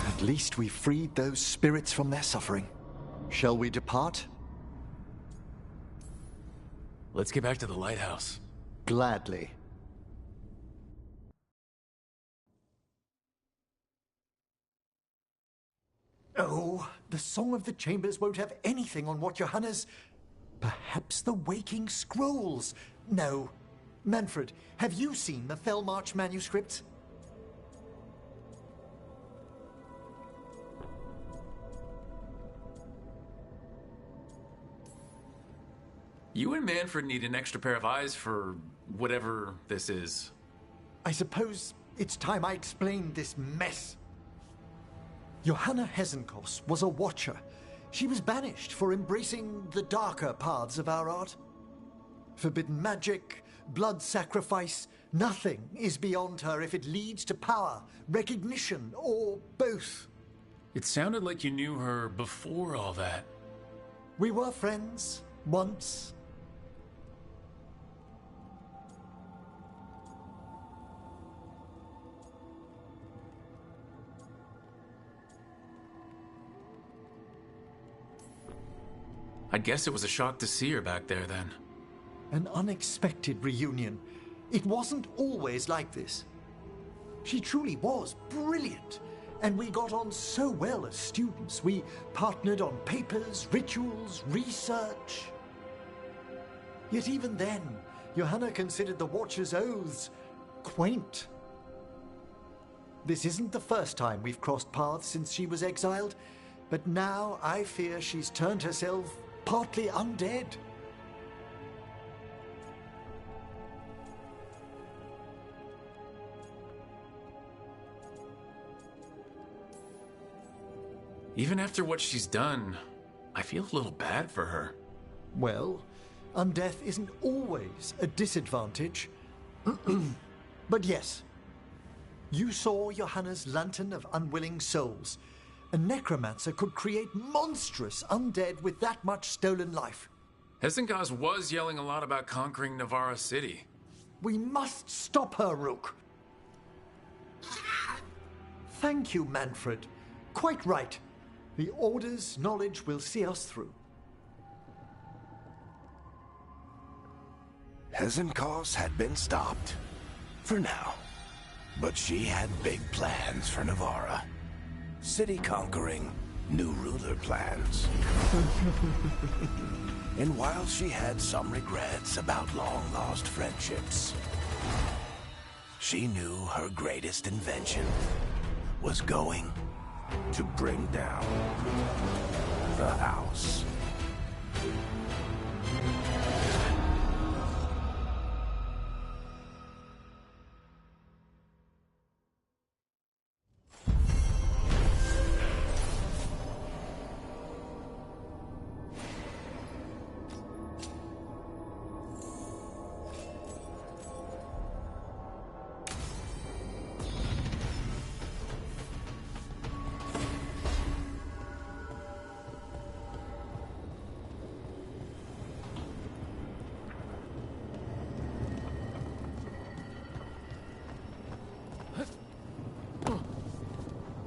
At least we freed those spirits from their suffering. Shall we depart? Let's get back to the lighthouse. Gladly. Oh, the Song of the Chambers won't have anything on what Johanna's... Perhaps the Waking Scrolls? No. Manfred, have you seen the Fellmarch manuscripts? You and Manfred need an extra pair of eyes for whatever this is. I suppose it's time I explained this mess. Johanna Hesenkos was a watcher. She was banished for embracing the darker paths of our art. Forbidden magic, blood sacrifice, nothing is beyond her if it leads to power, recognition, or both. It sounded like you knew her before all that. We were friends, once. I guess it was a shock to see her back there then. An unexpected reunion. It wasn't always like this. She truly was brilliant, and we got on so well as students. We partnered on papers, rituals, research. Yet even then, Johanna considered the Watcher's oaths quaint. This isn't the first time we've crossed paths since she was exiled, but now I fear she's turned herself partly undead. Even after what she's done, I feel a little bad for her. Well, undeath isn't always a disadvantage. But yes, you saw Johanna's Lantern of Unwilling Souls. A necromancer could create monstrous undead with that much stolen life. Hesenkos was yelling a lot about conquering Navarra City. We must stop her, Rook. Thank you, Manfred. Quite right. The Order's knowledge will see us through. Hesenkos had been stopped. For now. But she had big plans for Navarra. City conquering, new ruler plans. And while she had some regrets about long-lost friendships, she knew her greatest invention was going to bring down the house.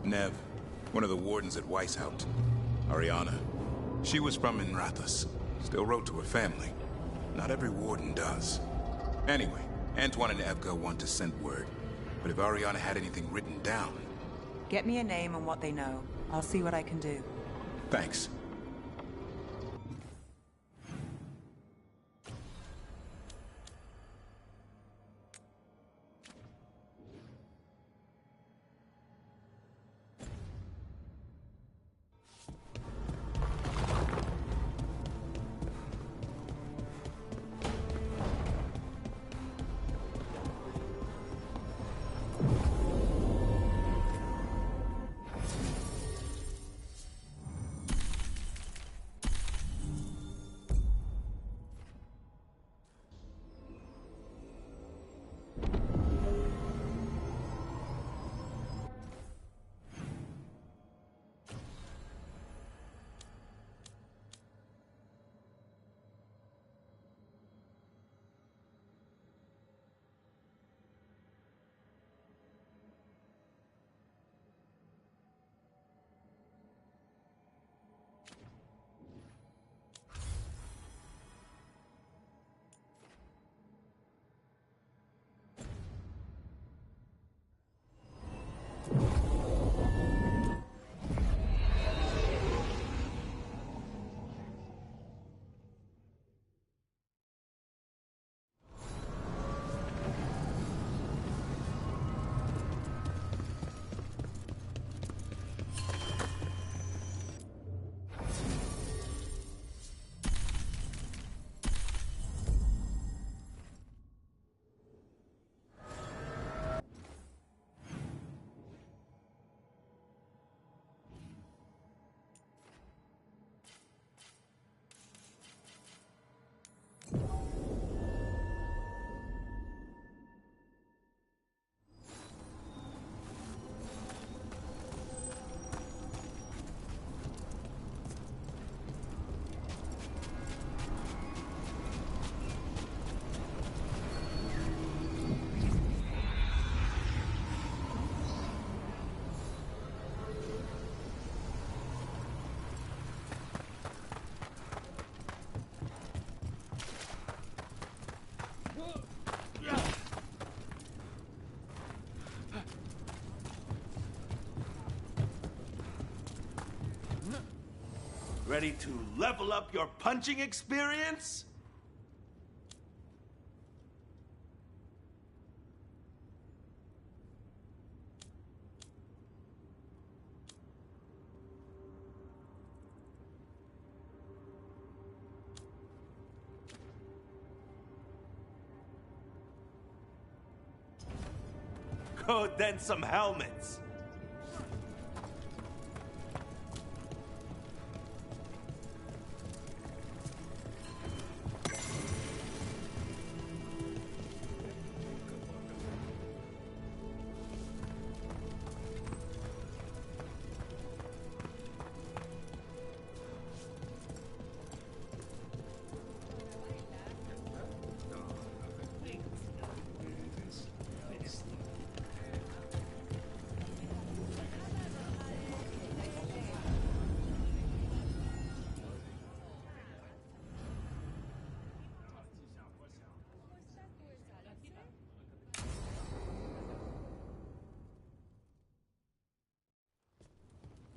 Nev, one of the wardens at Weishaupt. Ariana. She was from Minrathous. Still wrote to her family. Not every warden does. Anyway, Antoine and Evga want to send word. But if Ariana had anything written down... Get me a name and what they know. I'll see what I can do. Thanks. Ready to level up your punching experience? Oh, then some helmets.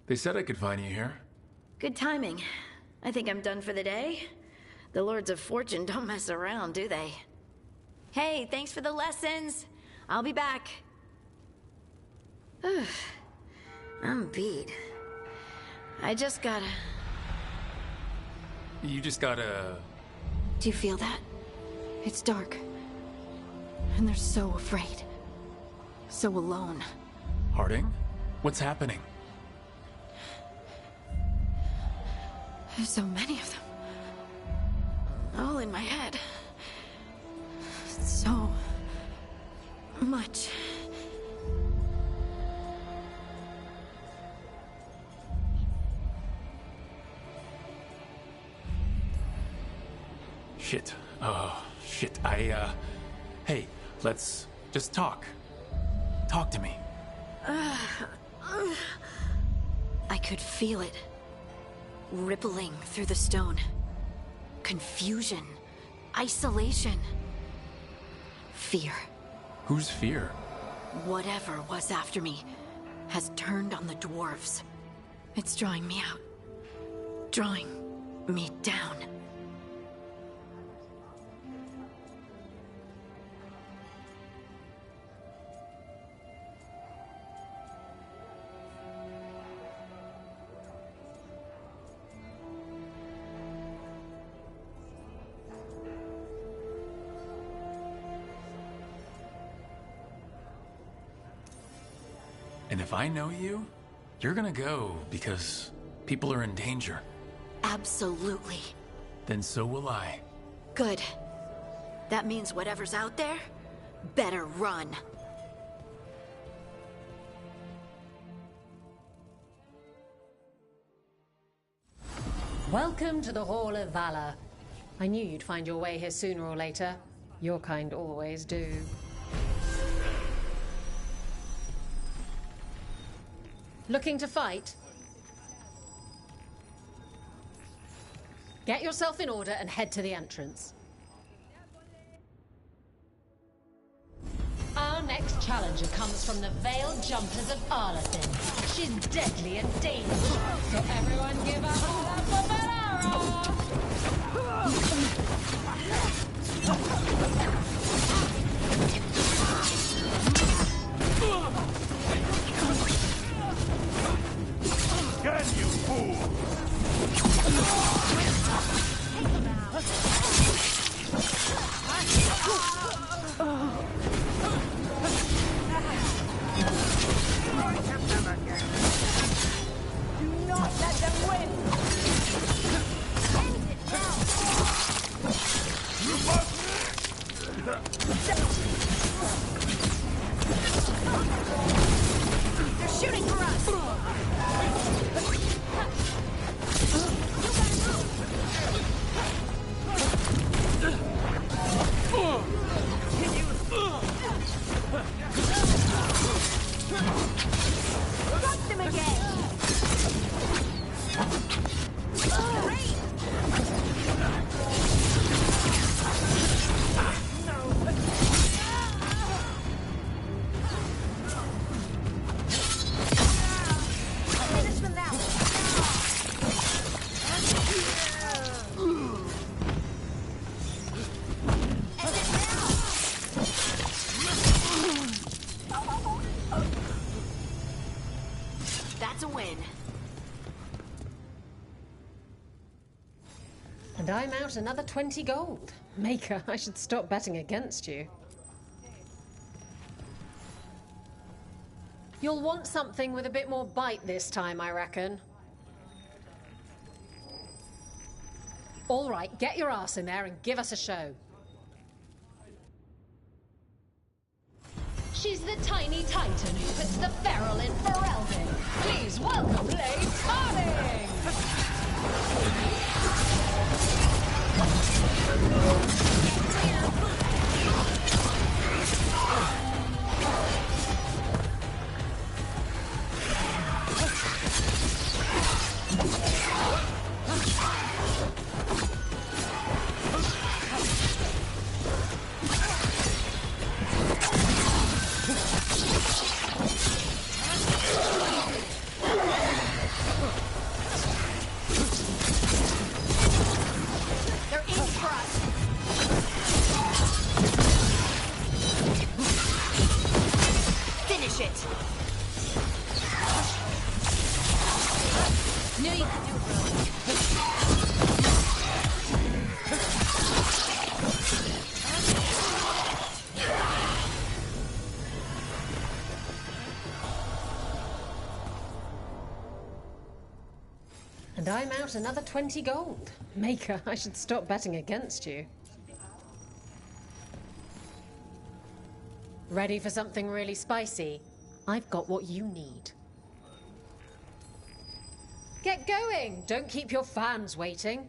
They said I could find you here. Good timing. I think I'm done for the day. The Lords of Fortune don't mess around, do they? Hey, thanks for the lessons. I'll be back. I'm beat. I just gotta... You just gotta... Do you feel that? It's dark. And they're so afraid. So alone. Harding? What's happening? There's so many of them. All in my head. So much. Shit. Oh, shit. Hey, let's just talk. Talk to me. I could feel it. Rippling through the stone. Confusion. Isolation. Fear. Who's Fear? Whatever was after me has turned on the dwarves. It's drawing me out. Drawing me down. And if I know you, you're gonna go because people are in danger. Absolutely. Then so will I. Good. That means whatever's out there better run. Welcome to the Hall of Valor. I knew you'd find your way here sooner or later. Your kind always do. Looking to fight? Get yourself in order and head to the entrance. Our next challenger comes from the Veiled Jumpers of Arlathan. She's deadly and dangerous, so everyone give a holler for Valara! Can you fool? Do not let them win! End it now! You must... And I'm out another 20 gold. Maker, I should stop betting against you. You'll want something with a bit more bite this time, I reckon. All right, get your ass in there and give us a show. She's the tiny titan who puts the feral in Ferelden. Please welcome Lady Carling! And I'm out another 20 gold. Maker, I should stop betting against you. Ready for something really spicy? I've got what you need. Get going! Don't keep your fans waiting.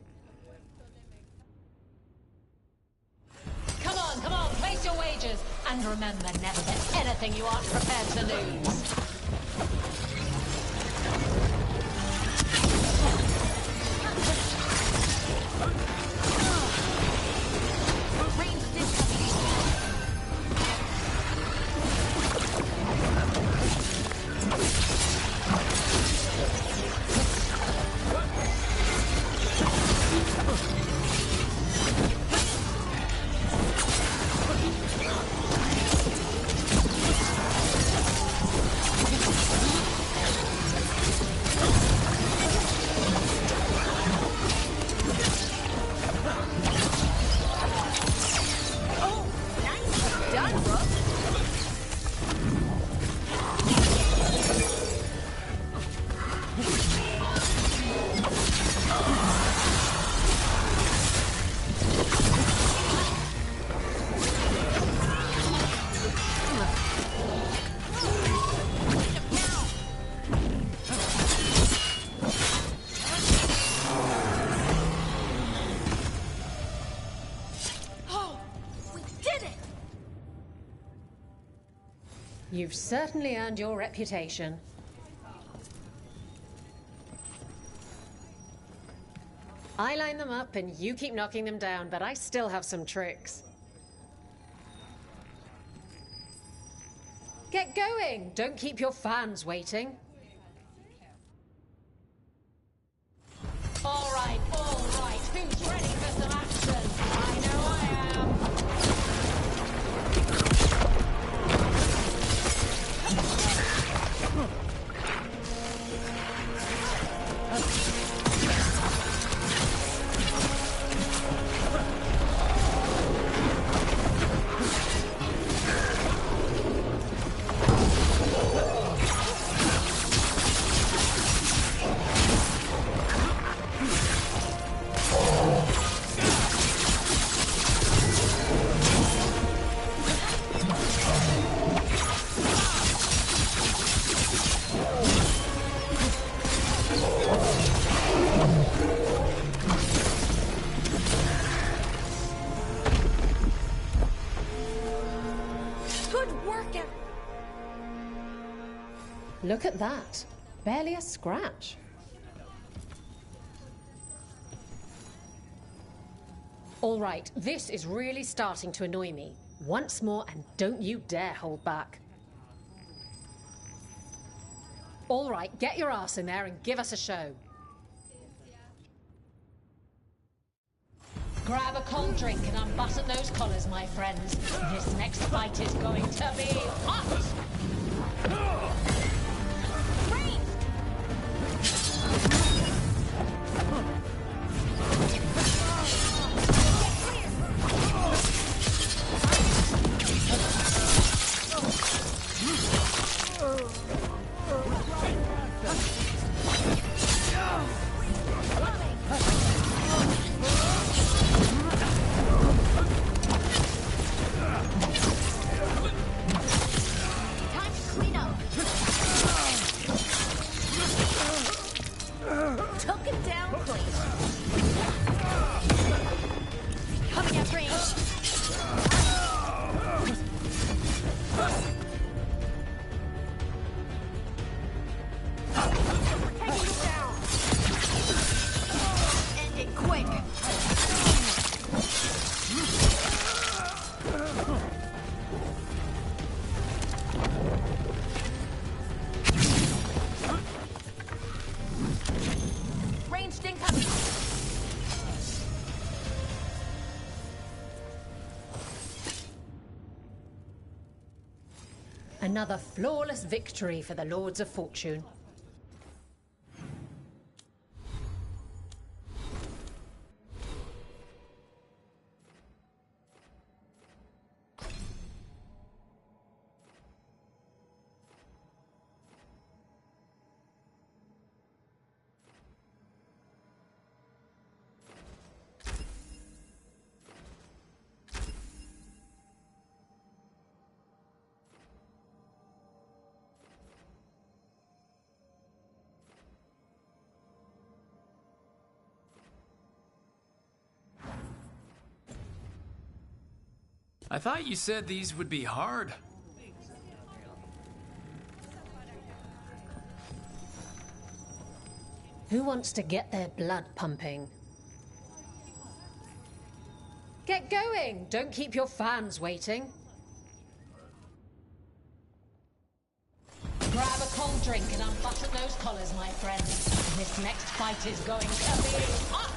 Come on, place your wagers. And remember, never bet anything you aren't prepared to lose. You've certainly earned your reputation. I line them up and you keep knocking them down, but I still have some tricks. Get going! Don't keep your fans waiting. All right. Who's ready for some action? I know I am. Look at that. Barely a scratch. All right, this is really starting to annoy me. Once more, and don't you dare hold back. All right, get your ass in there and give us a show. Grab a cold drink and unbutton those collars, my friends. This next fight is going to be hot! Time to clean up. Took him down clean. Coming at range. Taking him down. End it quick. Ranged incoming. Another flawless victory for the Lords of Fortune. I thought you said these would be hard. Who wants to get their blood pumping? Get going! Don't keep your fans waiting. Grab a cold drink and unbutton those collars, my friend. This next fight is going to be hot!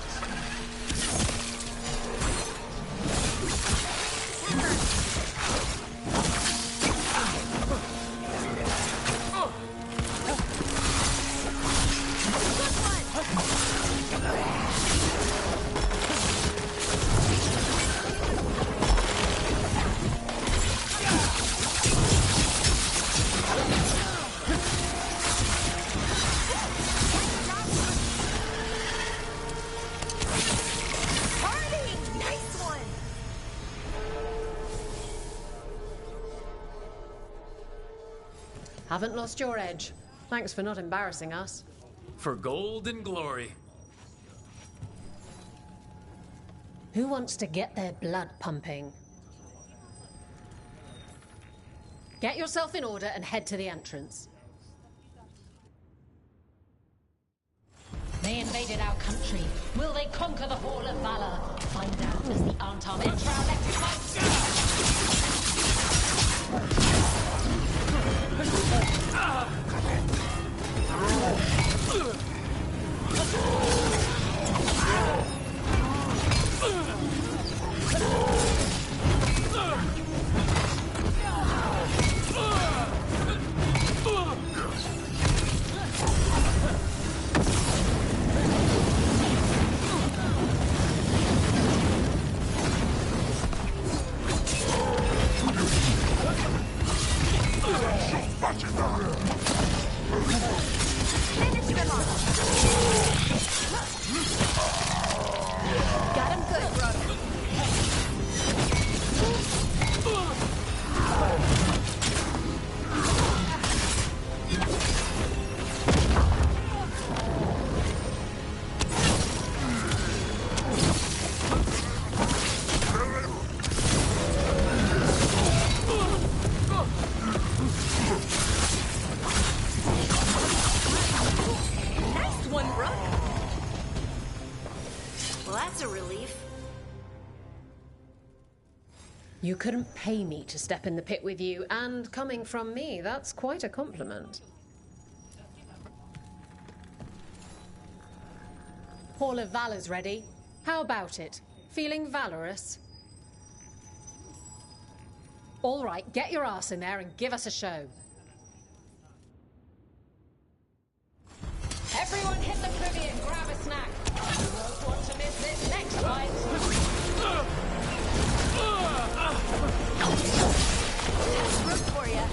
Haven't lost your edge. Thanks for not embarrassing us. For gold and glory. Who wants to get their blood pumping? Get yourself in order and head to the entrance. They invaded our country. Will they conquer the Hall of Valor? Find out as the Anton enter our next fight. Got him good, brother. Nice one, Rook. Well, that's a relief. You couldn't pay me to step in the pit with you, and coming from me, that's quite a compliment. Hall of Valor's ready. How about it? Feeling valorous? All right, get your ass in there and give us a show. Everyone hit the privy and grab a snack. You won't want to miss this next fight. That's Rook for you.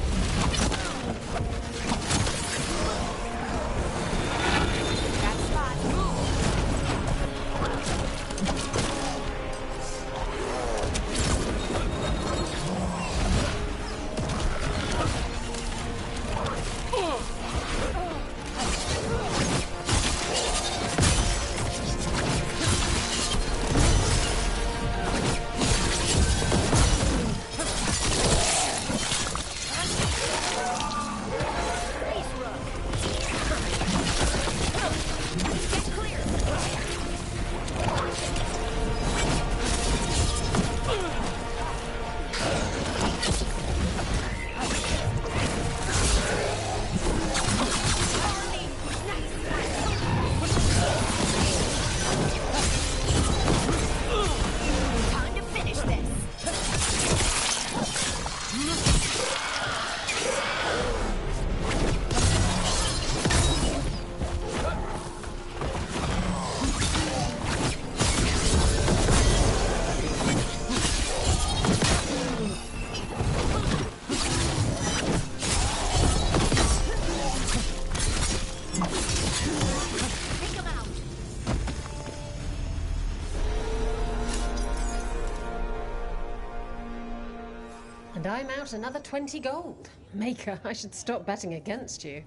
I'm out another 20 gold. Maker, I should stop betting against you.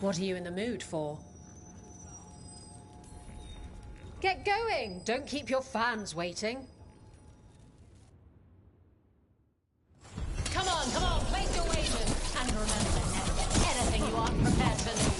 What are you in the mood for? Get going! Don't keep your fans waiting. Come on, place your wagers. And remember, never get anything you aren't prepared to lose.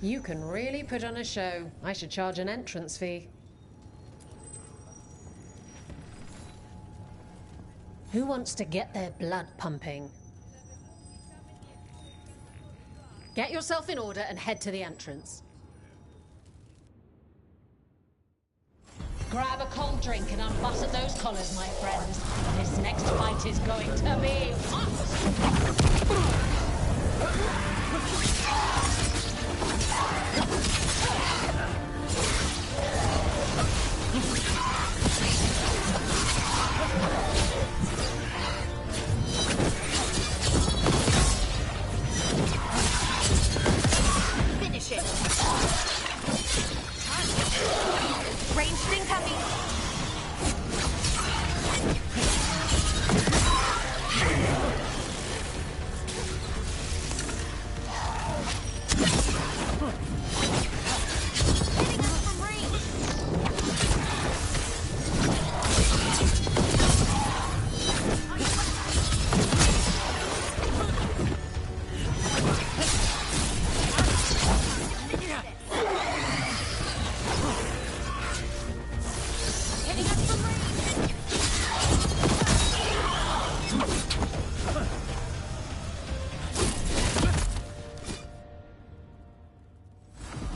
You can really put on a show. I should charge an entrance fee. Who wants to get their blood pumping? Get yourself in order and head to the entrance. Grab a cold drink and unbutton those collars, my friends. This next fight is going to be hot! Finish it. Ranged incoming.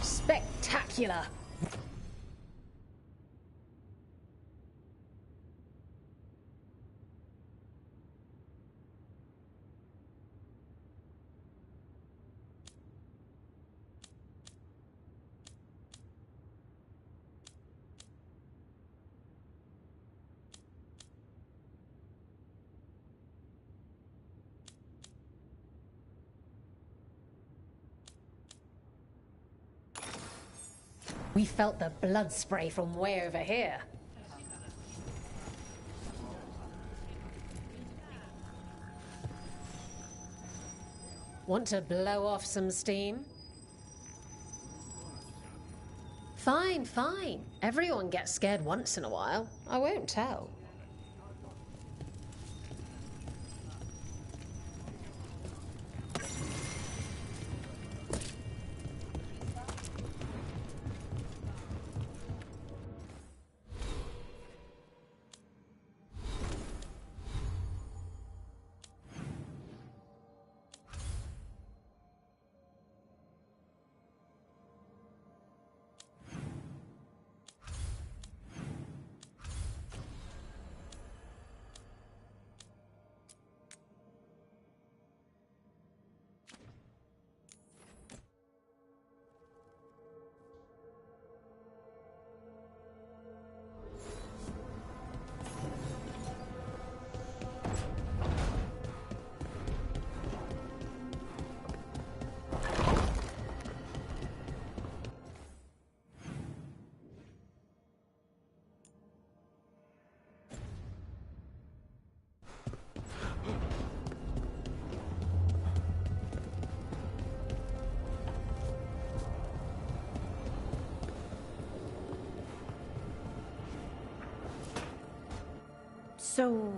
Spectacular! We felt the blood spray from way over here. Want to blow off some steam? Fine, fine. Everyone gets scared once in a while. I won't tell. So,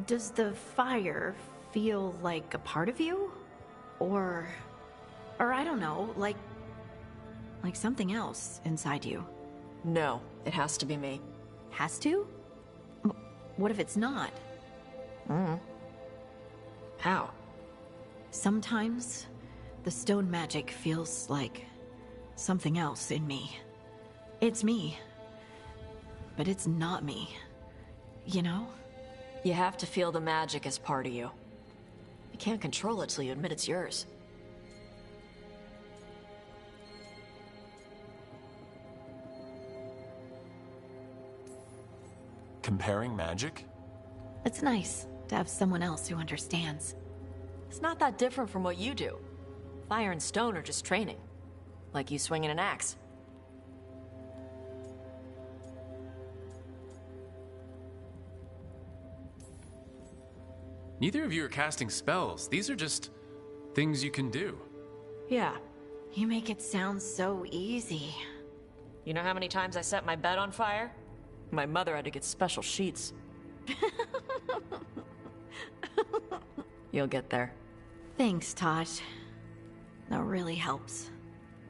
does the fire feel like a part of you? Or I don't know, like something else inside you? No, it has to be me. Has to? What if it's not? How? Sometimes the stone magic feels like something else in me. It's me, but it's not me. You know? You have to feel the magic as part of you. You can't control it till you admit it's yours. Comparing magic? It's nice to have someone else who understands. It's not that different from what you do. Fire and stone are just training. Like you swinging an axe. Neither of you are casting spells. These are just things you can do. Yeah. You make it sound so easy. You know how many times I set my bed on fire? My mother had to get special sheets. You'll get there. Thanks, Tosh. That really helps.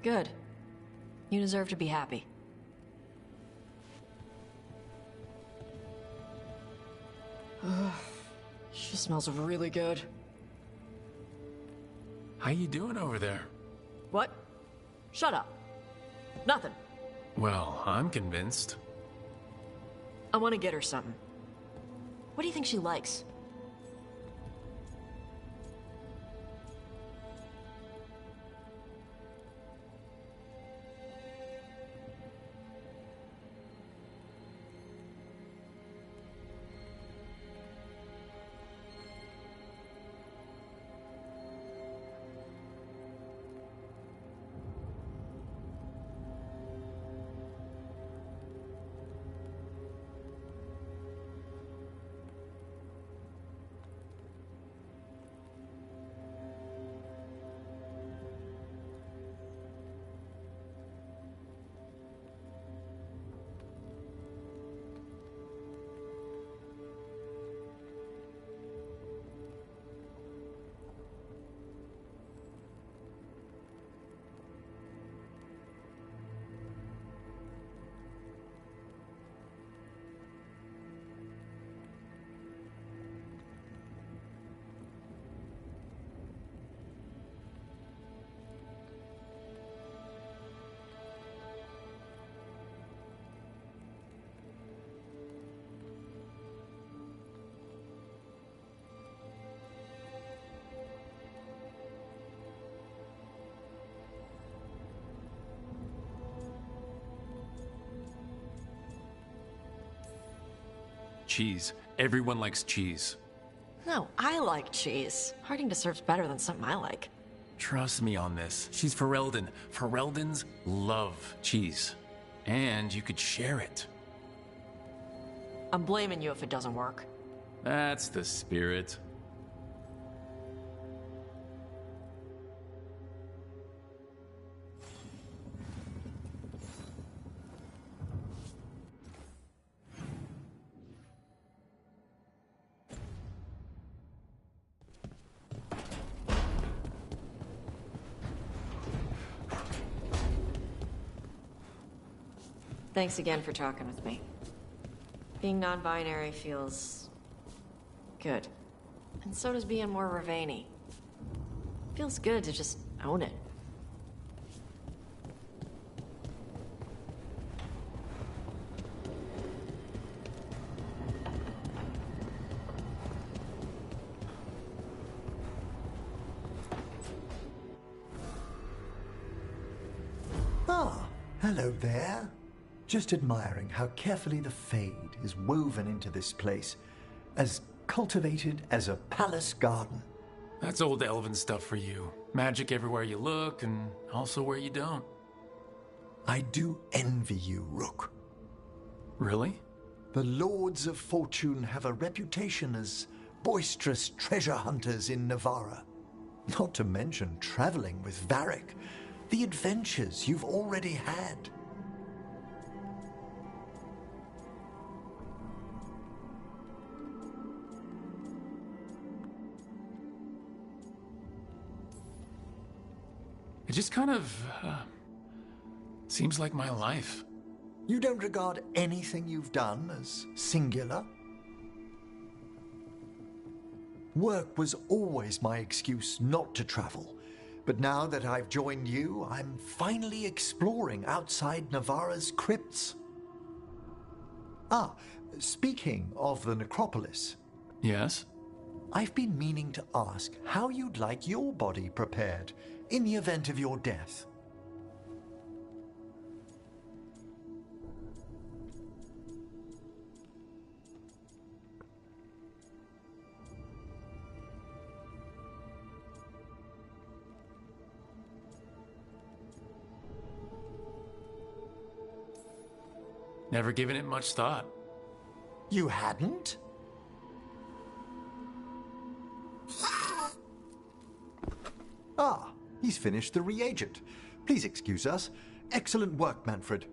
Good. You deserve to be happy. She smells really good. How you doing over there? What? Shut up. Nothing. Well, I'm convinced. I want to get her something. What do you think she likes? Cheese. Everyone likes cheese. No, I like cheese. Harding deserves better than something I like. Trust me on this. She's Ferelden. Fereldans love cheese. And you could share it. I'm blaming you if it doesn't work. That's the spirit. Thanks again for talking with me. Being non-binary feels good. And so does being more Ravani. Feels good to just own it. Ah, hello there. Just admiring how carefully the Fade is woven into this place, as cultivated as a palace garden. That's old elven stuff for you. Magic everywhere you look, and also where you don't. I do envy you, Rook. Really? The Lords of Fortune have a reputation as boisterous treasure hunters in Navarra. Not to mention traveling with Varric. The adventures you've already had. It just kind of seems like my life. You don't regard anything you've done as singular? Work was always my excuse not to travel. But now that I've joined you, I'm finally exploring outside Navarra's crypts. Ah, speaking of the necropolis. Yes? I've been meaning to ask how you'd like your body prepared in the event of your death. Never given it much thought. You hadn't? Ah, he's finished the reagent. Please excuse us. Excellent work, Manfred.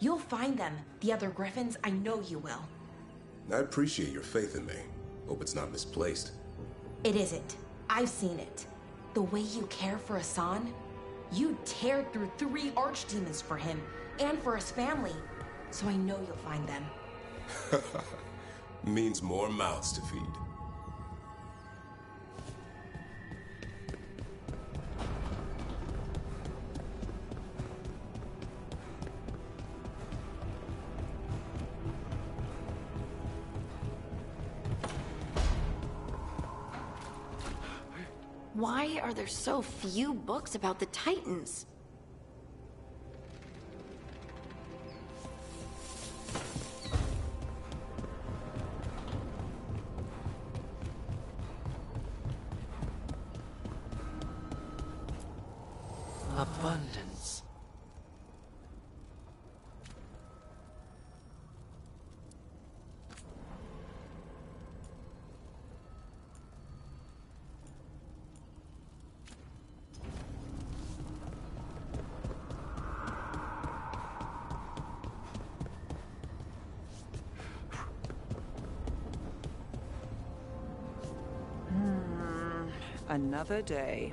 You'll find them, the other Griffins. I know you will. I appreciate your faith in me. Hope it's not misplaced. It isn't. I've seen it. The way you care for Hassan, you tear through 3 archdemons for him and for his family. So I know you'll find them. Means more mouths to feed. Why are there so few books about the Titans? Abundance. Another day.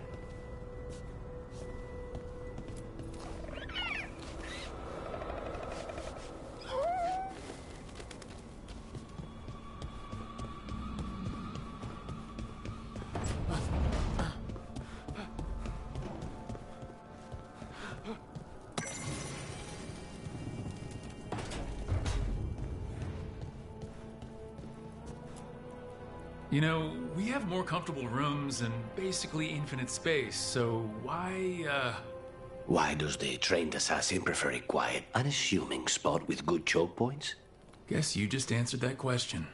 You know, we have more comfortable rooms and basically infinite space, so why, Why does the trained assassin prefer a quiet, unassuming spot with good choke points? Guess you just answered that question.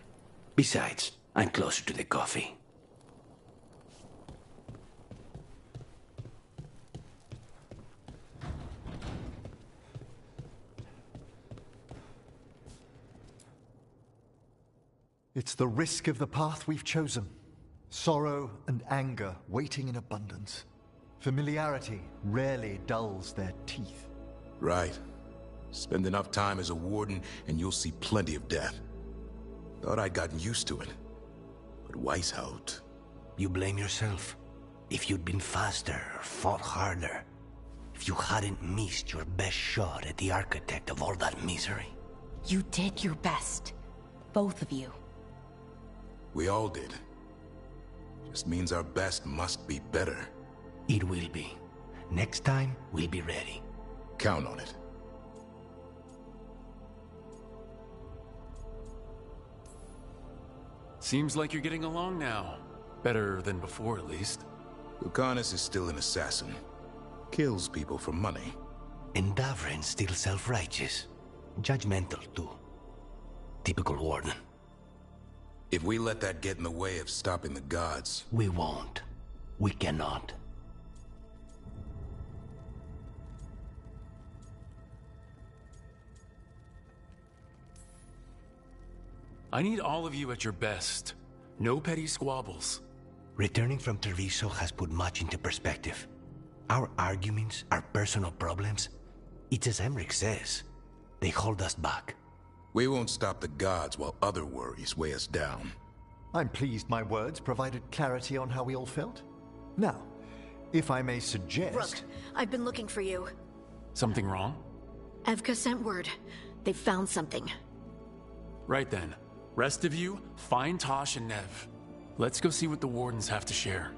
Besides, I'm closer to the coffee. It's the risk of the path we've chosen. Sorrow and anger waiting in abundance. Familiarity rarely dulls their teeth. Right. Spend enough time as a warden and you'll see plenty of death. Thought I'd gotten used to it. But Weishaupt... You blame yourself. If you'd been faster or fought harder. If you hadn't missed your best shot at the architect of all that misery. You did your best. Both of you. We all did. Just means our best must be better. It will be. Next time, we'll be ready. Count on it. Seems like you're getting along now. Better than before, at least. Lucanus is still an assassin. Kills people for money. And Davrin's still self-righteous. Judgmental, too. Typical warden. If we let that get in the way of stopping the gods... We won't. We cannot. I need all of you at your best. No petty squabbles. Returning from Treviso has put much into perspective. Our arguments, our personal problems, it's as Emmerich says. They hold us back. We won't stop the gods while other worries weigh us down. I'm pleased my words provided clarity on how we all felt. Now, if I may suggest... Rook, I've been looking for you. Something wrong? Evka sent word. They found something. Right then. Rest of you, find Tosh and Nev. Let's go see what the Wardens have to share.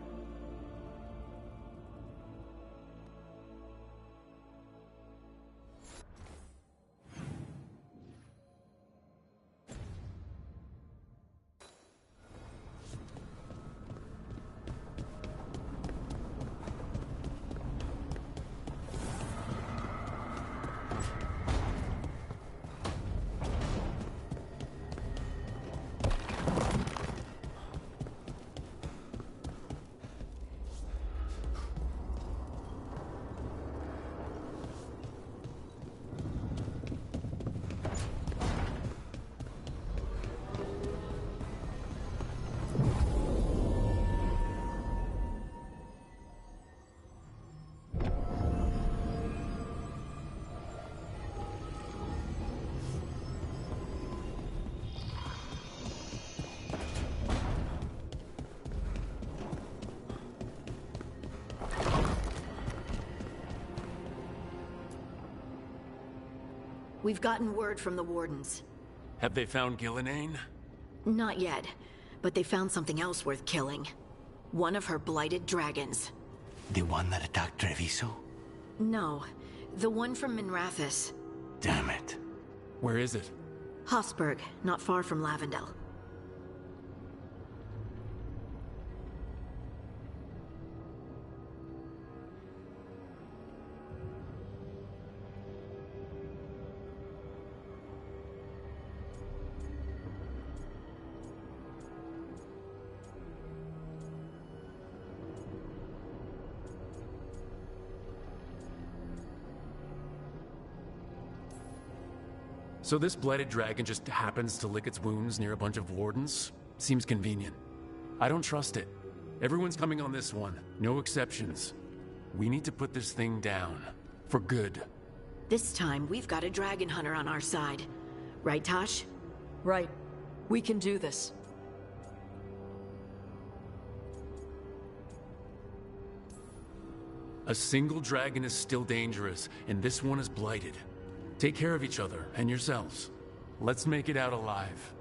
We've gotten word from the Wardens. Have they found Gillenane? Not yet, but they found something else worth killing. One of her blighted dragons. The one that attacked Treviso? No, the one from Minrathous. Damn it. Where is it? Hossberg, not far from Lavendel. So this blighted dragon just happens to lick its wounds near a bunch of Wardens? Seems convenient. I don't trust it. Everyone's coming on this one. No exceptions. We need to put this thing down. For good. This time, we've got a dragon hunter on our side. Right, Tosh? Right. We can do this. A single dragon is still dangerous, and this one is blighted. Take care of each other and yourselves. Let's make it out alive.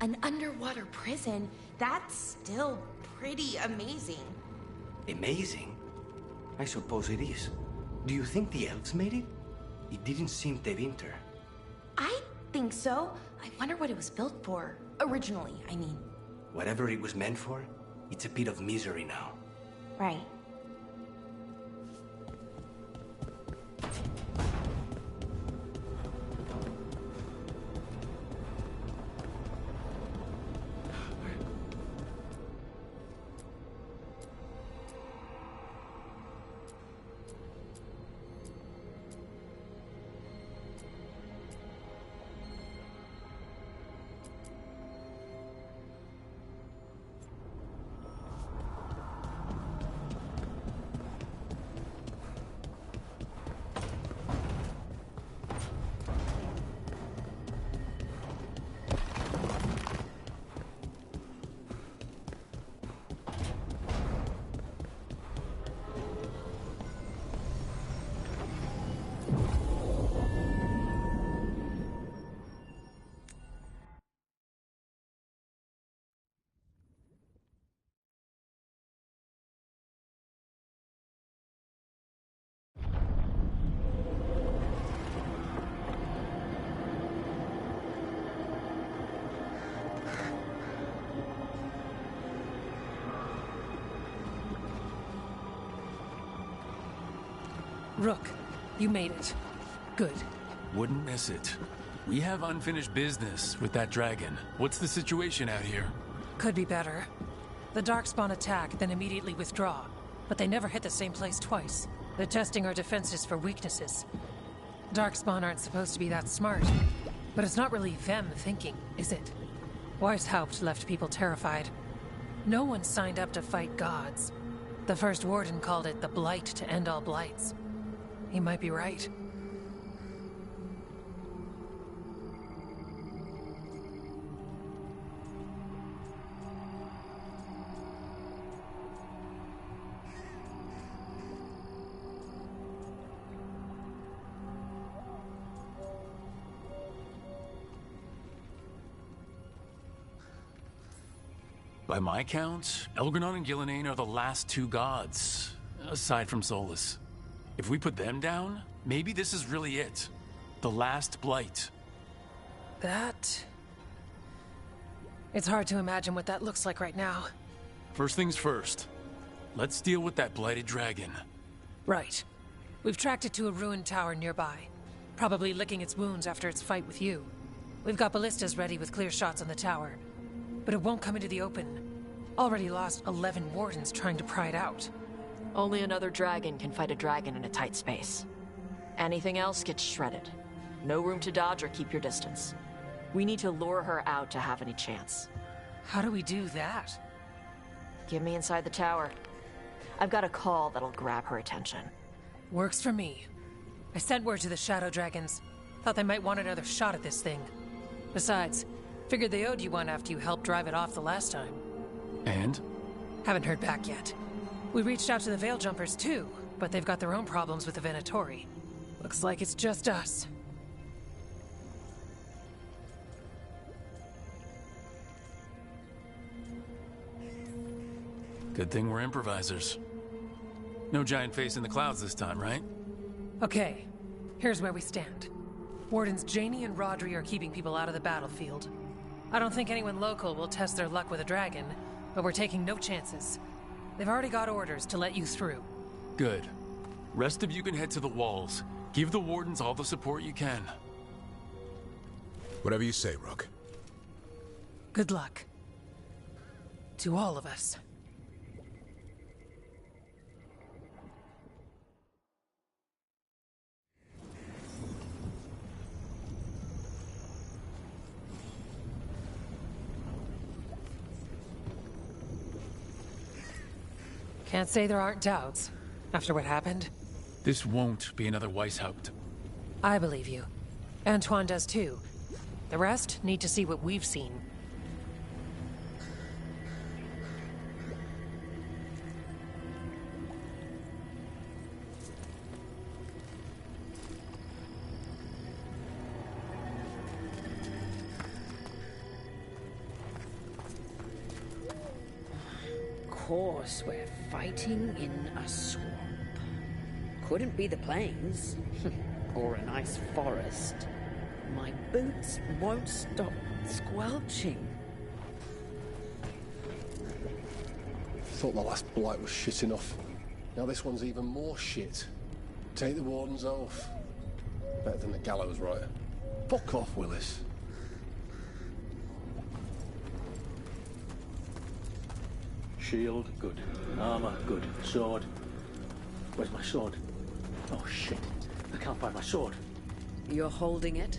An underwater prison? That's still pretty amazing. Amazing? I suppose it is. Do you think the elves made it? It didn't seem to winter. I think so. I wonder what it was built for. Originally, I mean. Whatever it was meant for, it's a pit of misery now. Right. Rook, you made it. Good. Wouldn't miss it. We have unfinished business with that dragon. What's the situation out here? Could be better. The Darkspawn attack, then immediately withdraw. But they never hit the same place twice. They're testing our defenses for weaknesses. Darkspawn aren't supposed to be that smart. But it's not really them thinking, is it? Weishaupt left people terrified. No one signed up to fight gods. The first warden called it the blight to end all blights. He might be right. By my count, Elgranon and Gillenane are the last two gods, aside from Solus. If we put them down, maybe this is really it. The last blight. That... It's hard to imagine what that looks like right now. First things first. Let's deal with that blighted dragon. Right. We've tracked it to a ruined tower nearby. Probably licking its wounds after its fight with you. We've got ballistas ready with clear shots on the tower. But it won't come into the open. Already lost 11 wardens trying to pry it out. Only another dragon can fight a dragon in a tight space. Anything else gets shredded. No room to dodge or keep your distance. We need to lure her out to have any chance. How do we do that? Get me inside the tower. I've got a call that'll grab her attention. Works for me. I sent word to the Shadow Dragons. Thought they might want another shot at this thing. Besides, figured they owed you one after you helped drive it off the last time. And? Haven't heard back yet. We reached out to the Veil Jumpers too, but they've got their own problems with the Venatori. Looks like it's just us. Good thing we're improvisers. No giant face in the clouds this time, right? Okay, here's where we stand. Wardens Janie and Rodri are keeping people out of the battlefield. I don't think anyone local will test their luck with a dragon, but we're taking no chances. They've already got orders to let you through. Good. Rest of you can head to the walls. Give the wardens all the support you can. Whatever you say, Rook. Good luck. To all of us. Can't say there aren't doubts, after what happened. This won't be another Weishaupt. I believe you. Antoine does too. The rest need to see what we've seen. Of course, we're fighting in a swamp. Couldn't be the plains, or a nice forest. My boots won't stop squelching. Thought the last blight was shit enough. Now this one's even more shit. Take the wardens off. Better than the gallows, right? Fuck off, Willis. Shield, good. Armor, good. Sword. Where's my sword? Oh shit. I can't find my sword. You're holding it?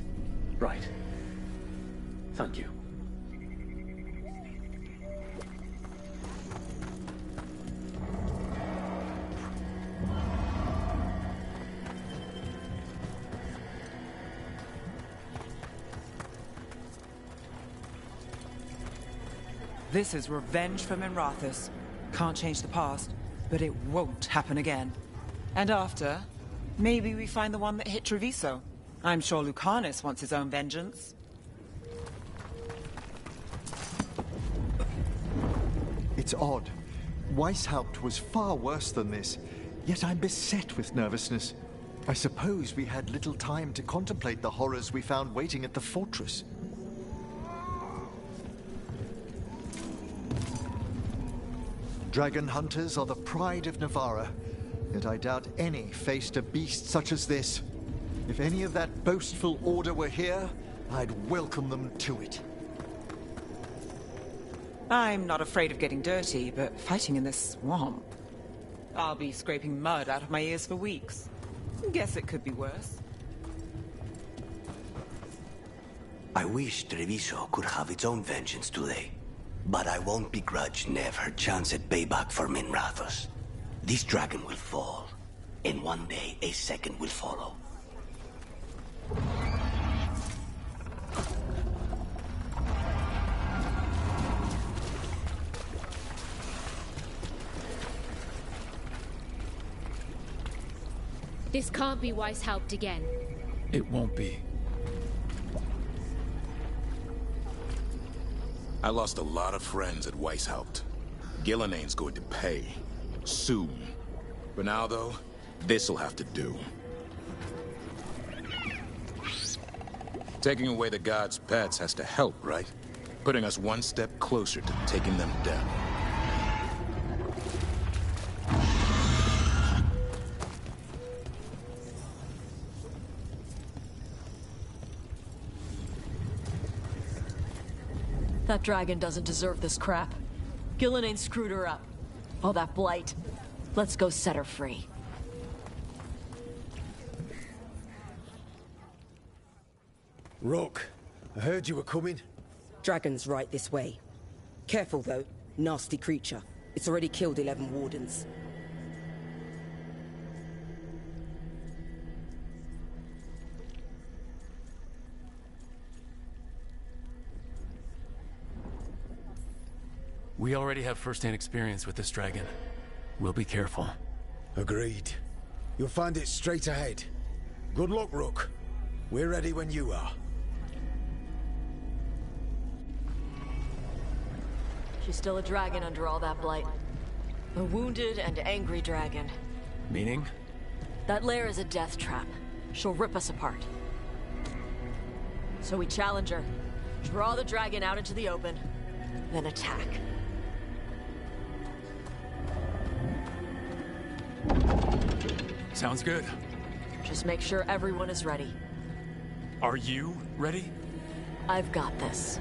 Right. Thank you. This is revenge for Minrathous. Can't change the past, but it won't happen again. And after, maybe we find the one that hit Treviso. I'm sure Lucanus wants his own vengeance. It's odd. Weishaupt was far worse than this, yet I'm beset with nervousness. I suppose we had little time to contemplate the horrors we found waiting at the fortress. Dragon hunters are the pride of Navarra. Yet I doubt any faced a beast such as this. If any of that boastful order were here, I'd welcome them to it. I'm not afraid of getting dirty, but fighting in this swamp... I'll be scraping mud out of my ears for weeks. Guess it could be worse. I wish Treviso could have its own vengeance today. But I won't begrudge Nev her chance at payback for Minrathos. This dragon will fall, and one day a second will follow. This can't be Weishaupt again. It won't be. I lost a lot of friends at Weishaupt. Gillenane's going to pay. Soon. For now, though, this'll have to do. Taking away the gods' pets has to help, right? Putting us one step closer to taking them down. That dragon doesn't deserve this crap. Gillenane screwed her up. Oh, that blight. Let's go set her free. Rook, I heard you were coming. Dragon's right this way. Careful, though. Nasty creature. It's already killed 11 wardens. We already have first-hand experience with this dragon. We'll be careful. Agreed. You'll find it straight ahead. Good luck, Rook. We're ready when you are. She's still a dragon under all that blight. A wounded and angry dragon. Meaning? That lair is a death trap. She'll rip us apart. So we challenge her, draw the dragon out into the open, then attack. Sounds good. Just make sure everyone is ready. Are you ready? I've got this.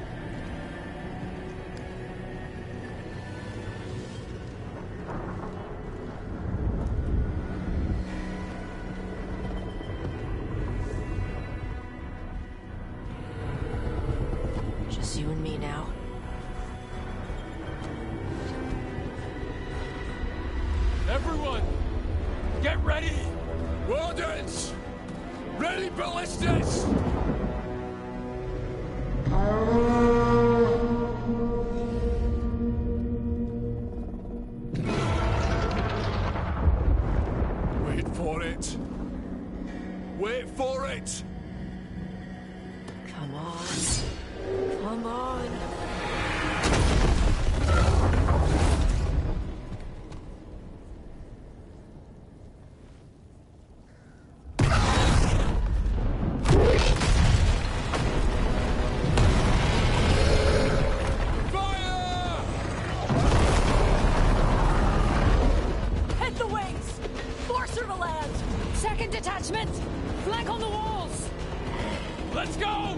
Just you and me now. Everyone! Get ready! Wardens! Ready ballistas! Wait for it! Wait for it! Come on. Come on. Detachment! Flank on the walls! Let's go!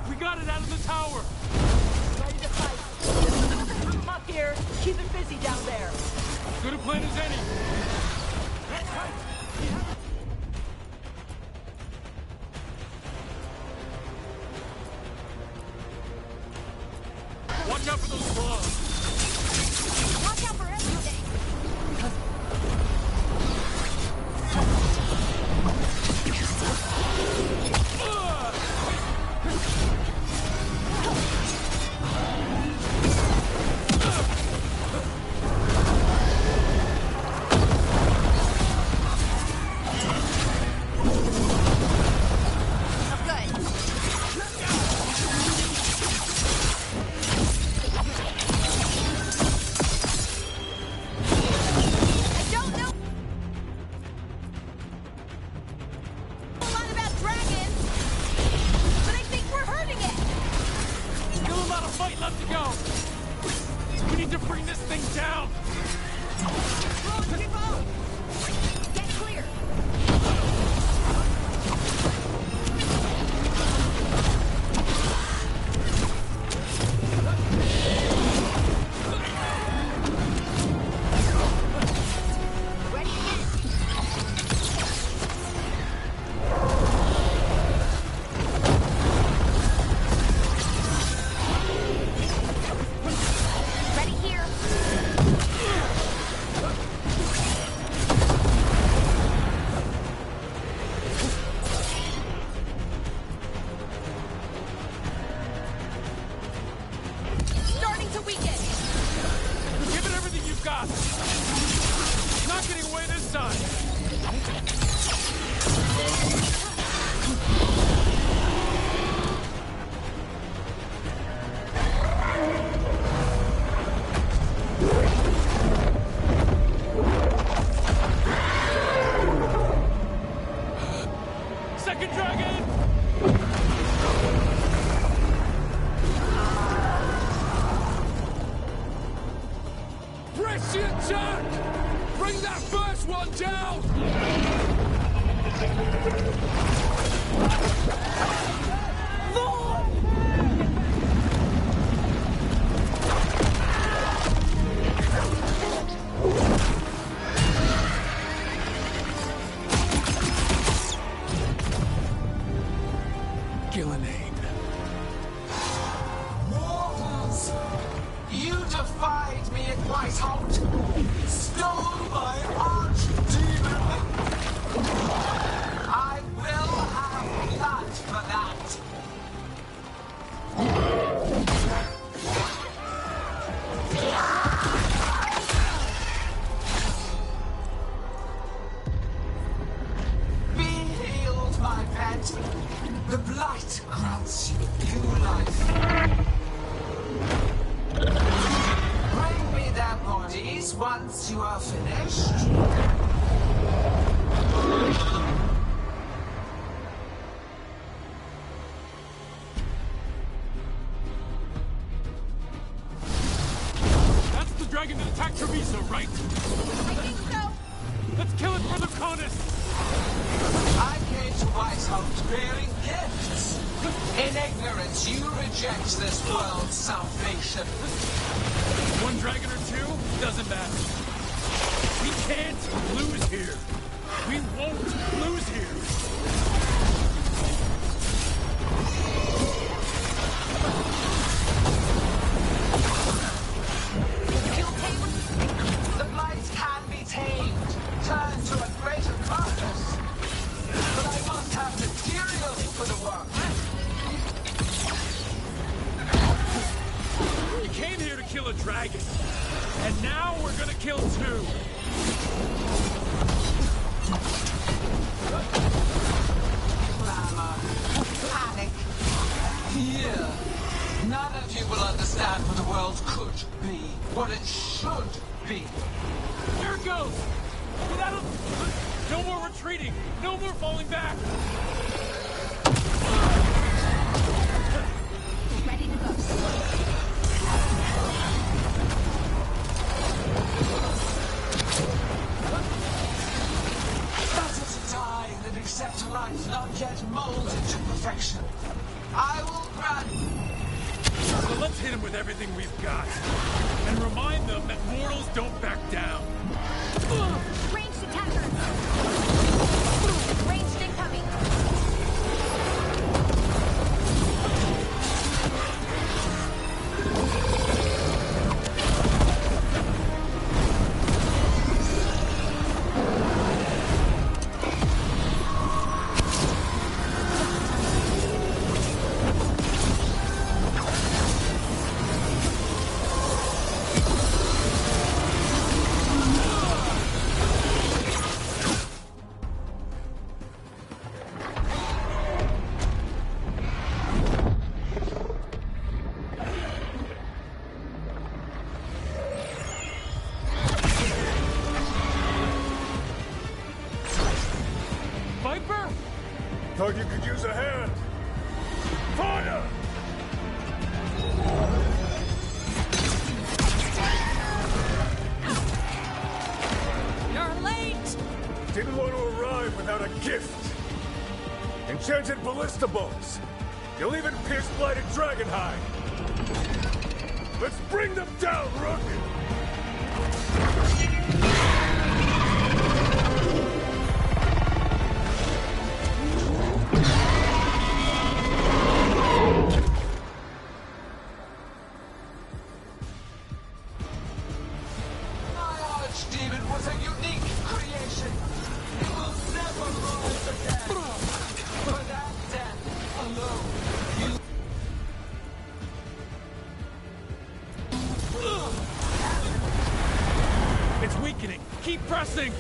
We got it out of the tower! Ready to fight. Up here. Keep it busy down there. As good a plan as any. Watch out for those claws! Watch out for everything! lot of fight left to go. We need to bring this thing down. Get clear. The blight grants you new life. Bring me their bodies once you are finished. That's the dragon that attacked Treviso, right? I think so. Let's kill it for the Conus! I came to Whitehouse bearing gifts. In ignorance, you reject this world's salvation. One dragon or two? Doesn't matter. We can't lose here. We won't lose here. The blight can be tamed, turned to a greater purpose. But I must have materials for the work. We came here to kill a dragon. And now we're gonna kill two. Glamour. Panic. Fear. None of you will understand what the world could be. What it should be. Here it goes! Get out of... No more retreating! No more falling back! Ready to go. Better to die than accept a life not yet molded to perfection. I will grant... So let's hit him with everything we've got. And remind them that mortals don't back down. Ranged attacker. Ranged incoming. Viper? Thought you could use a hand. Fire! irresistibles! You'll even pierce blighted dragonhide! Let's bring them down, Rook! My archdemon was a unique creation. It will never rise again. For that death alone, you... It's weakening. Keep pressing.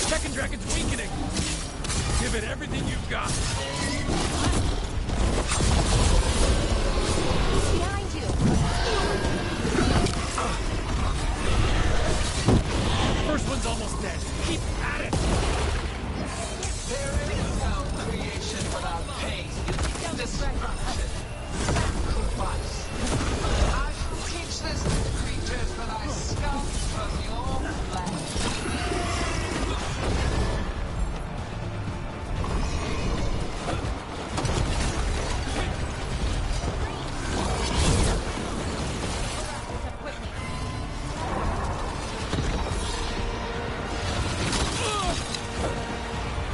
Second dragon's weakening. Give it everything you've got. Behind you. First one's almost dead. Keep at it. There is no creation without pain, destruction, sacrifice. I shall teach this to the creatures when I scout from your flesh.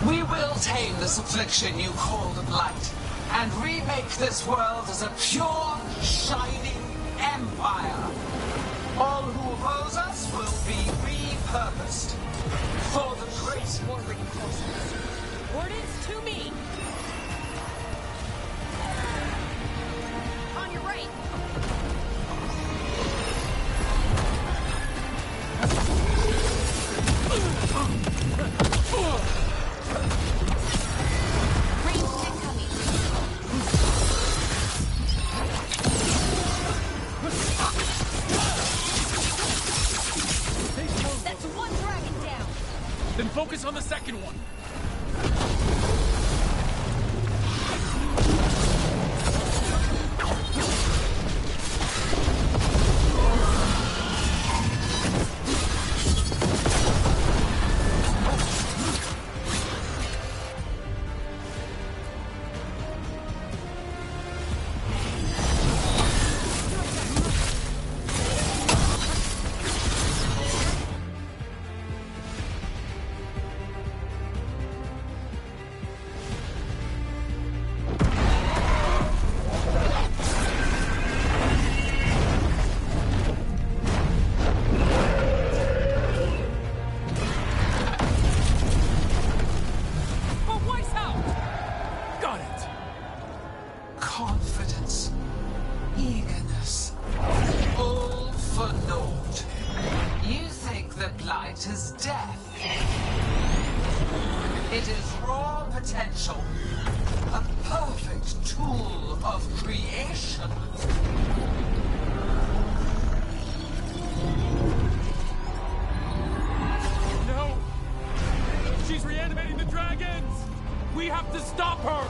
We will tame this affliction you call the Blight, and remake this world as a pure, shining empire. All who oppose us will be repurposed for the great More reinforcements. Wardens to me. On your right. Ranged incoming. That's one dragon down. Then focus on the second one. Got it. confidence, eagerness, all for naught. You think the Blight is death. It is raw potential, a perfect tool of creation. No! She's reanimating the dragons! We have to stop her!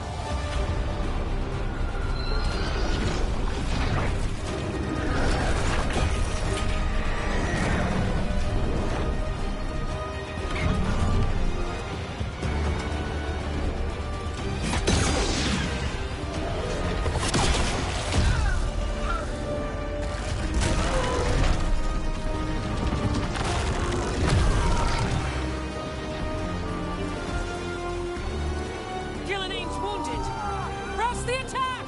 Gillenaine's wounded. Press the attack!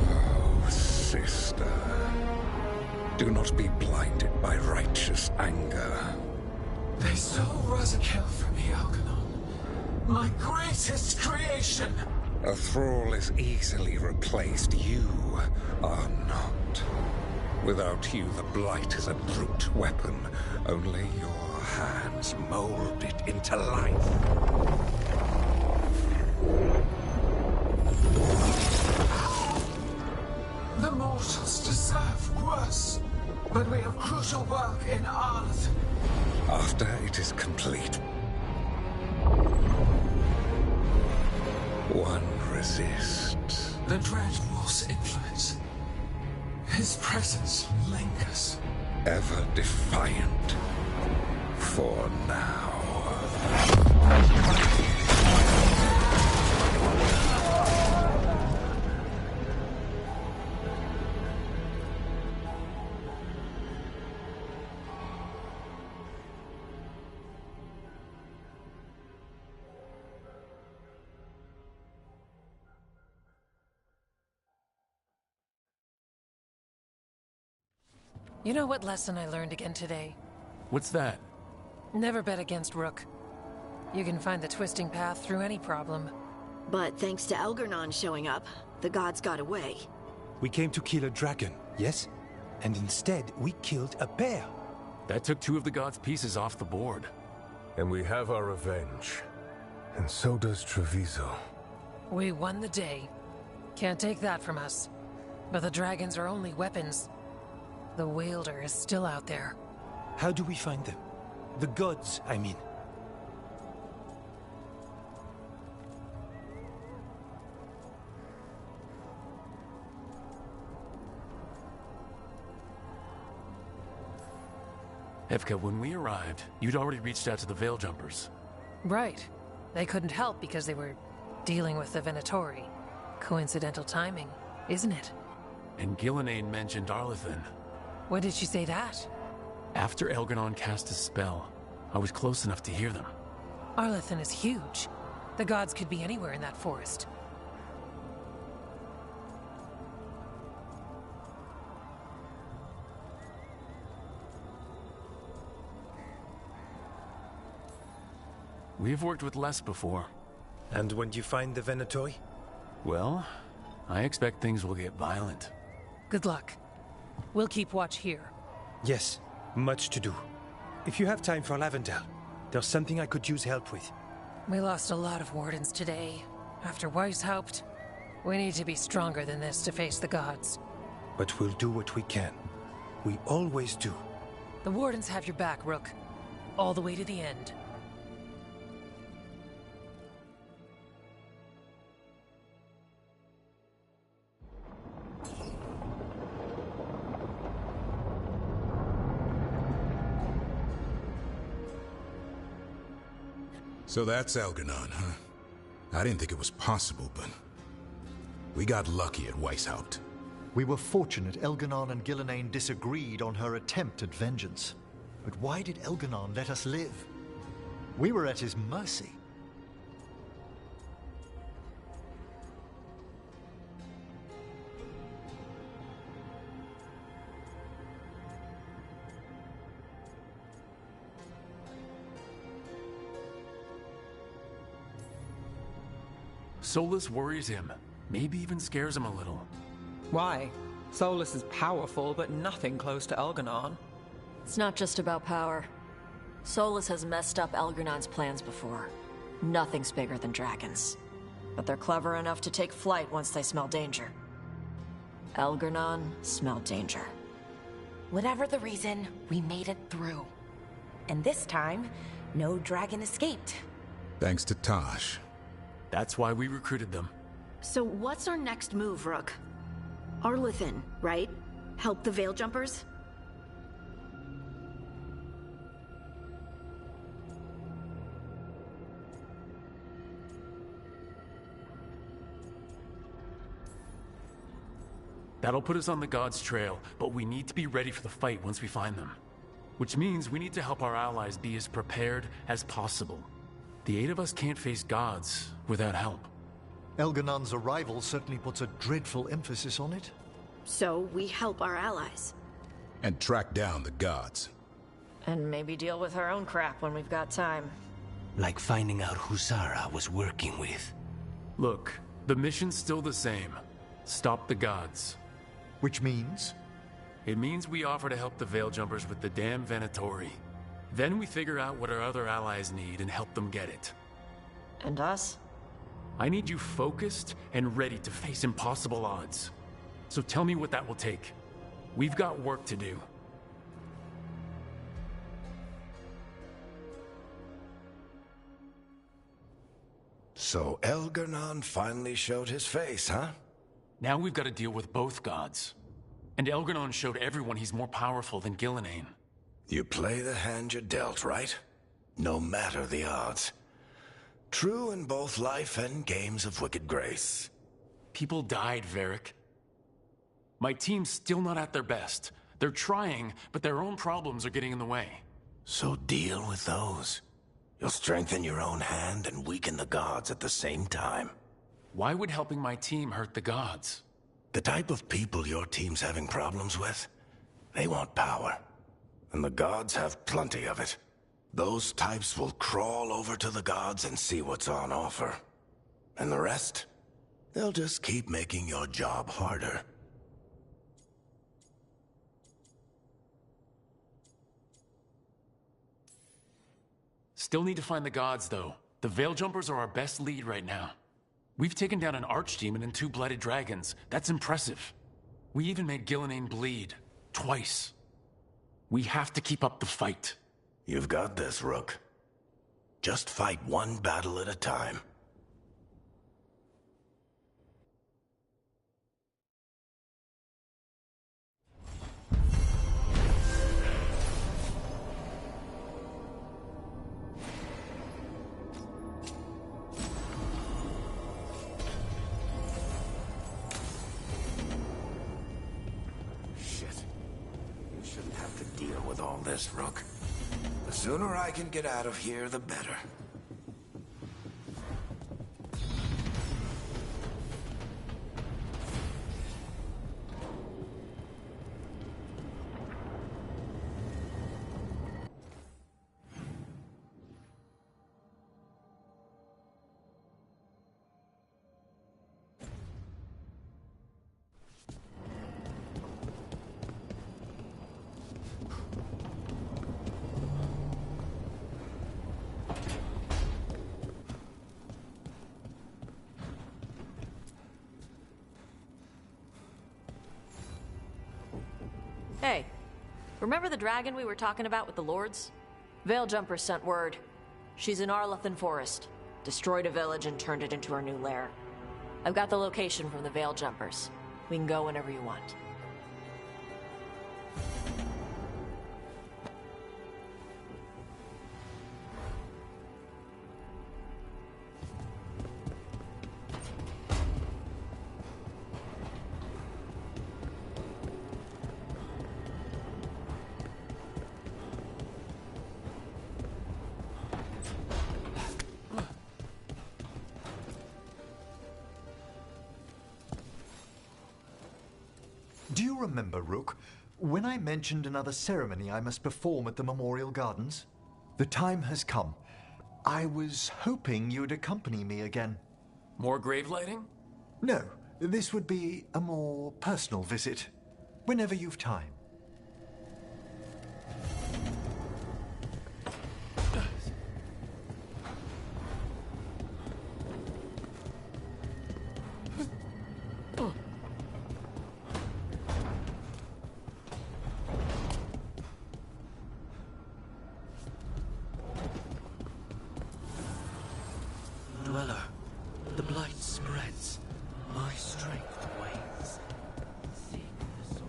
Oh, sister. Do not be blinded by righteous anger. They stole Rosakill from me, Algernon. My greatest creation. A thrall is easily replaced. You are not. Without you, the Blight is a brute weapon. Only your hands mold it into life. The mortals deserve worse, but we have crucial work in Arth. After it is complete, one resists. The Dreadwolf's influence. His presence lingers. Ever defiant. For now. You know what lesson I learned again today? What's that? Never bet against Rook. You can find the twisting path through any problem. But thanks to Algernon showing up, the gods got away. We came to kill a dragon, yes? And instead, we killed a bear. That took 2 of the gods' pieces off the board. And we have our revenge. And so does Treviso. We won the day. Can't take that from us. But the dragons are only weapons. The Wielder is still out there. How do we find them? The gods, I mean. Evka, when we arrived, you'd already reached out to the Veil Jumpers. Right. They couldn't help because they were dealing with the Venatori. Coincidental timing, isn't it? And Gillenane mentioned Arlethan. When did she say that? After Elgarnon cast his spell, I was close enough to hear them. Arlethan is huge. The gods could be anywhere in that forest. We've worked with less before. And when you find the Venatori? Well, I expect things will get violent. Good luck. We'll keep watch here. Yes, much to do. If you have time for Lavendel, there's something I could use help with. We lost a lot of wardens today. After Weishaupt, we need to be stronger than this to face the gods. But we'll do what we can. We always do. The wardens have your back, Rook. All the way to the end. So that's Algernon, huh? I didn't think it was possible, but we got lucky at Weishaupt. We were fortunate Elgarnon and Gillenane disagreed on her attempt at vengeance. But why did Elgarnon let us live? We were at his mercy. Solus worries him. Maybe even scares him a little. Why? Solus is powerful, but nothing close to Elgarnon. It's not just about power. Solus has messed up Algernon's plans before. Nothing's bigger than dragons. But they're clever enough to take flight once they smell danger. Algernon smelled danger. Whatever the reason, we made it through. And this time, no dragon escaped. Thanks to Tosh. That's why we recruited them. So what's our next move, Rook? Arlethan, right? Help the Veil Jumpers? That'll put us on the gods' trail, but we need to be ready for the fight once we find them. Which means we need to help our allies be as prepared as possible. The 8 of us can't face gods without help. Elgarnon's arrival certainly puts a dreadful emphasis on it. So we help our allies. And track down the gods. And maybe deal with our own crap when we've got time. Like finding out who Zara was working with. Look, the mission's still the same. Stop the gods. Which means? It means we offer to help the Veil Jumpers with the damn Venatori. Then we figure out what our other allies need and help them get it. And us? I need you focused and ready to face impossible odds. So tell me what that will take. We've got work to do. So Elgar'nan finally showed his face, huh? Now we've got to deal with both gods. And Elgar'nan showed everyone he's more powerful than Gillenane. You play the hand you're dealt, right? No matter the odds. True in both life and games of wicked grace. People died, Varric. My team's still not at their best. They're trying, but their own problems are getting in the way. So deal with those. You'll strengthen your own hand and weaken the gods at the same time. Why would helping my team hurt the gods? The type of people your team's having problems with, they want power. And the gods have plenty of it. Those types will crawl over to the gods and see what's on offer. And the rest? They'll just keep making your job harder. Still need to find the gods, though. The Veiljumpers are our best lead right now. We've taken down an archdemon and 2 blooded dragons. That's impressive. We even made Gillenane bleed. Twice. We have to keep up the fight. You've got this, Rook. Just fight one battle at a time. This, Rook. The sooner I can get out of here, the better. Hey, remember the dragon we were talking about with the lords? Veiljumpers sent word. She's in Arlethan Forest. Destroyed a village and turned it into her new lair. I've got the location from the Veiljumpers. We can go whenever you want. Do you remember, Rook, when I mentioned another ceremony I must perform at the Memorial Gardens? The time has come. I was hoping you'd accompany me again. More grave lighting? No, this would be a more personal visit. Whenever you've time. Dweller, the blight spreads. My strength wanes. Seek the source.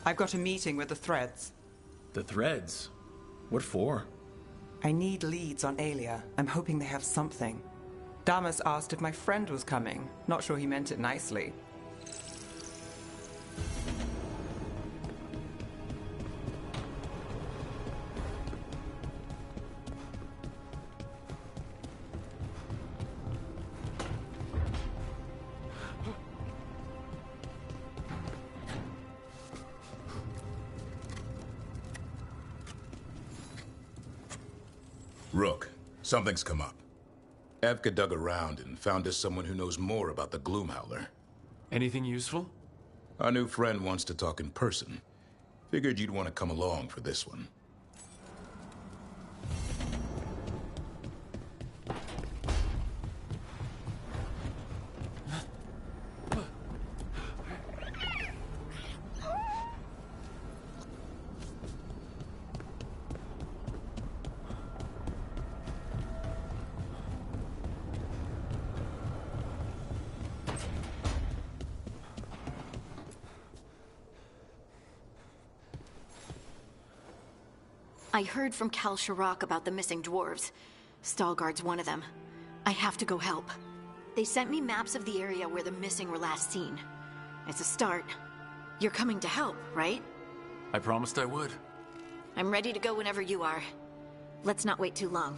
I've got a meeting with the Threads. The Threads? What for? I need leads on Aelia. I'm hoping they have something. Damas asked if my friend was coming. Not sure he meant it nicely. Rook, something's come up. Evka dug around and found us someone who knows more about the Gloomhowler. Anything useful? Our new friend wants to talk in person. Figured you'd want to come along for this one. I heard from Kal Shirak about the missing dwarves. Stalguard's one of them. I have to go help. They sent me maps of the area where the missing were last seen. It's a start. You're coming to help, right? I promised I would. I'm ready to go whenever you are. Let's not wait too long.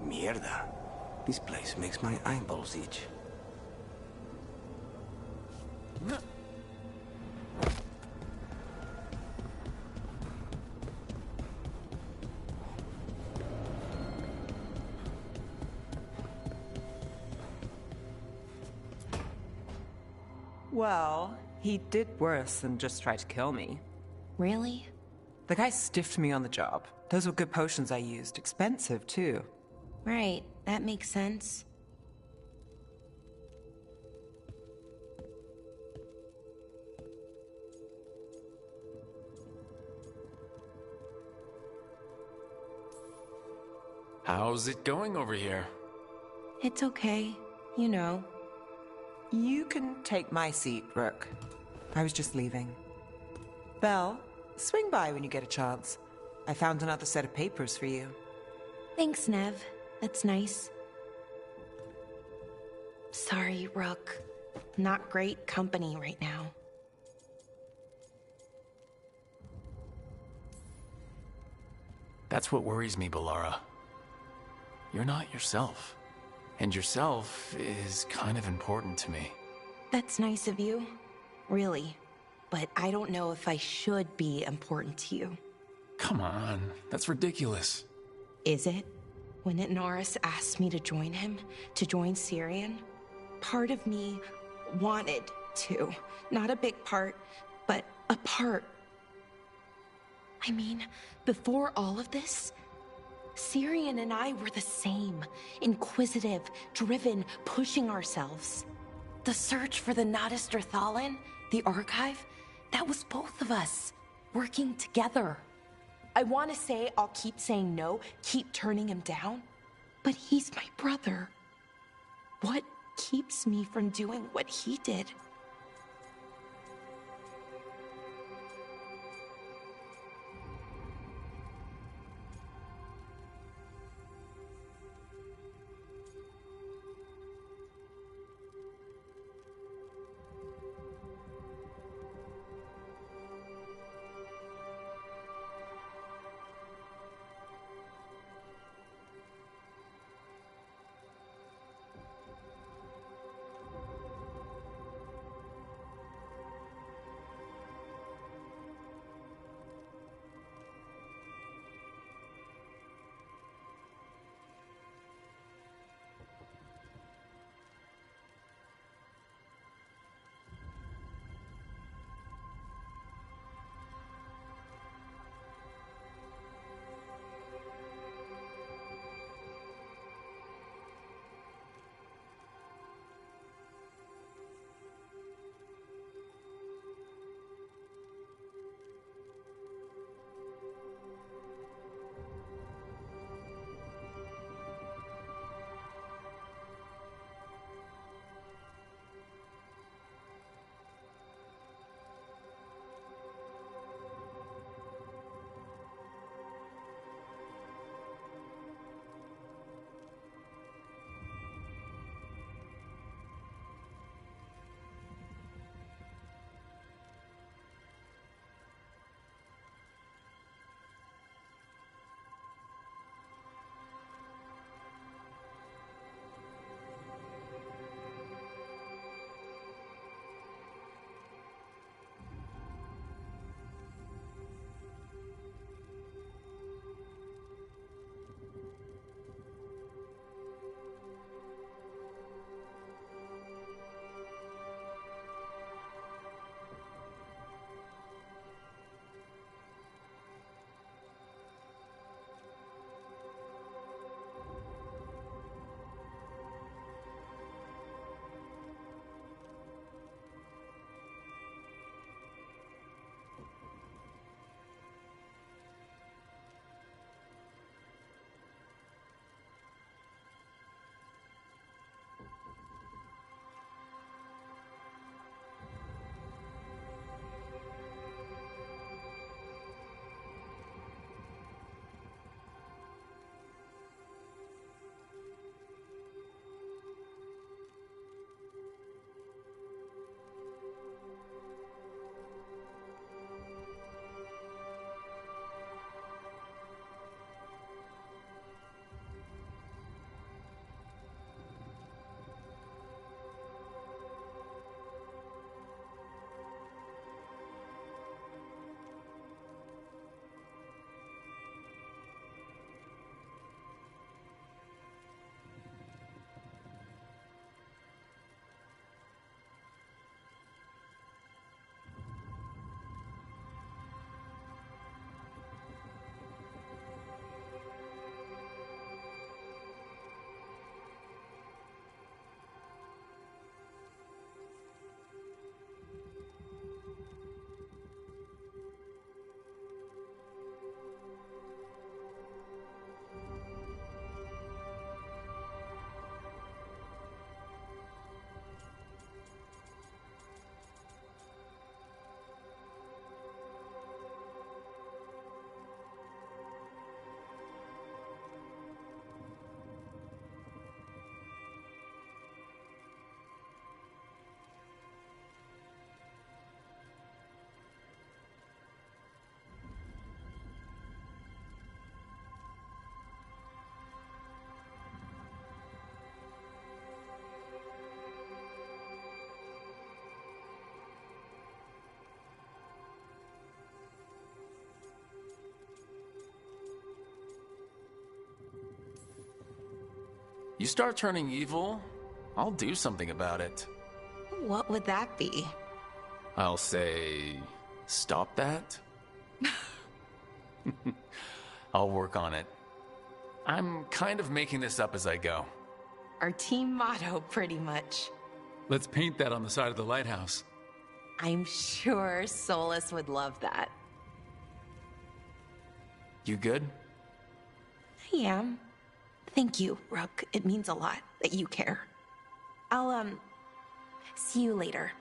Mierda. This place makes my eyeballs itch. Well, he did worse than just try to kill me. Really? The guy stiffed me on the job. Those were good potions I used. Expensive, too. Right, that makes sense. How's it going over here? It's okay. You know. You can take my seat, Rook. I was just leaving. Belle, swing by when you get a chance. I found another set of papers for you. Thanks, Nev. That's nice. Sorry, Rook. Not great company right now. That's what worries me, Ballara. You're not yourself. And yourself is kind of important to me. That's nice of you. Really. But I don't know if I should be important to you. Come on, that's ridiculous. Is it? When Norris asked me to join him, to join Syrian, part of me wanted to. Not a big part, but a part. I mean, before all of this, Syrian and I were the same. Inquisitive, driven, pushing ourselves. The search for the Nadister Thalin, the archive, that was both of us, working together. I want to say I'll keep saying no, keep turning him down, but he's my brother. What keeps me from doing what he did? you start turning evil, I'll do something about it. What would that be? I'll say, stop that. I'll work on it. I'm kind of making this up as I go. Our team motto, pretty much. Let's paint that on the side of the lighthouse. I'm sure Solus would love that. You good? I am. Thank you, Rook. It means a lot that you care. I'll, see you later.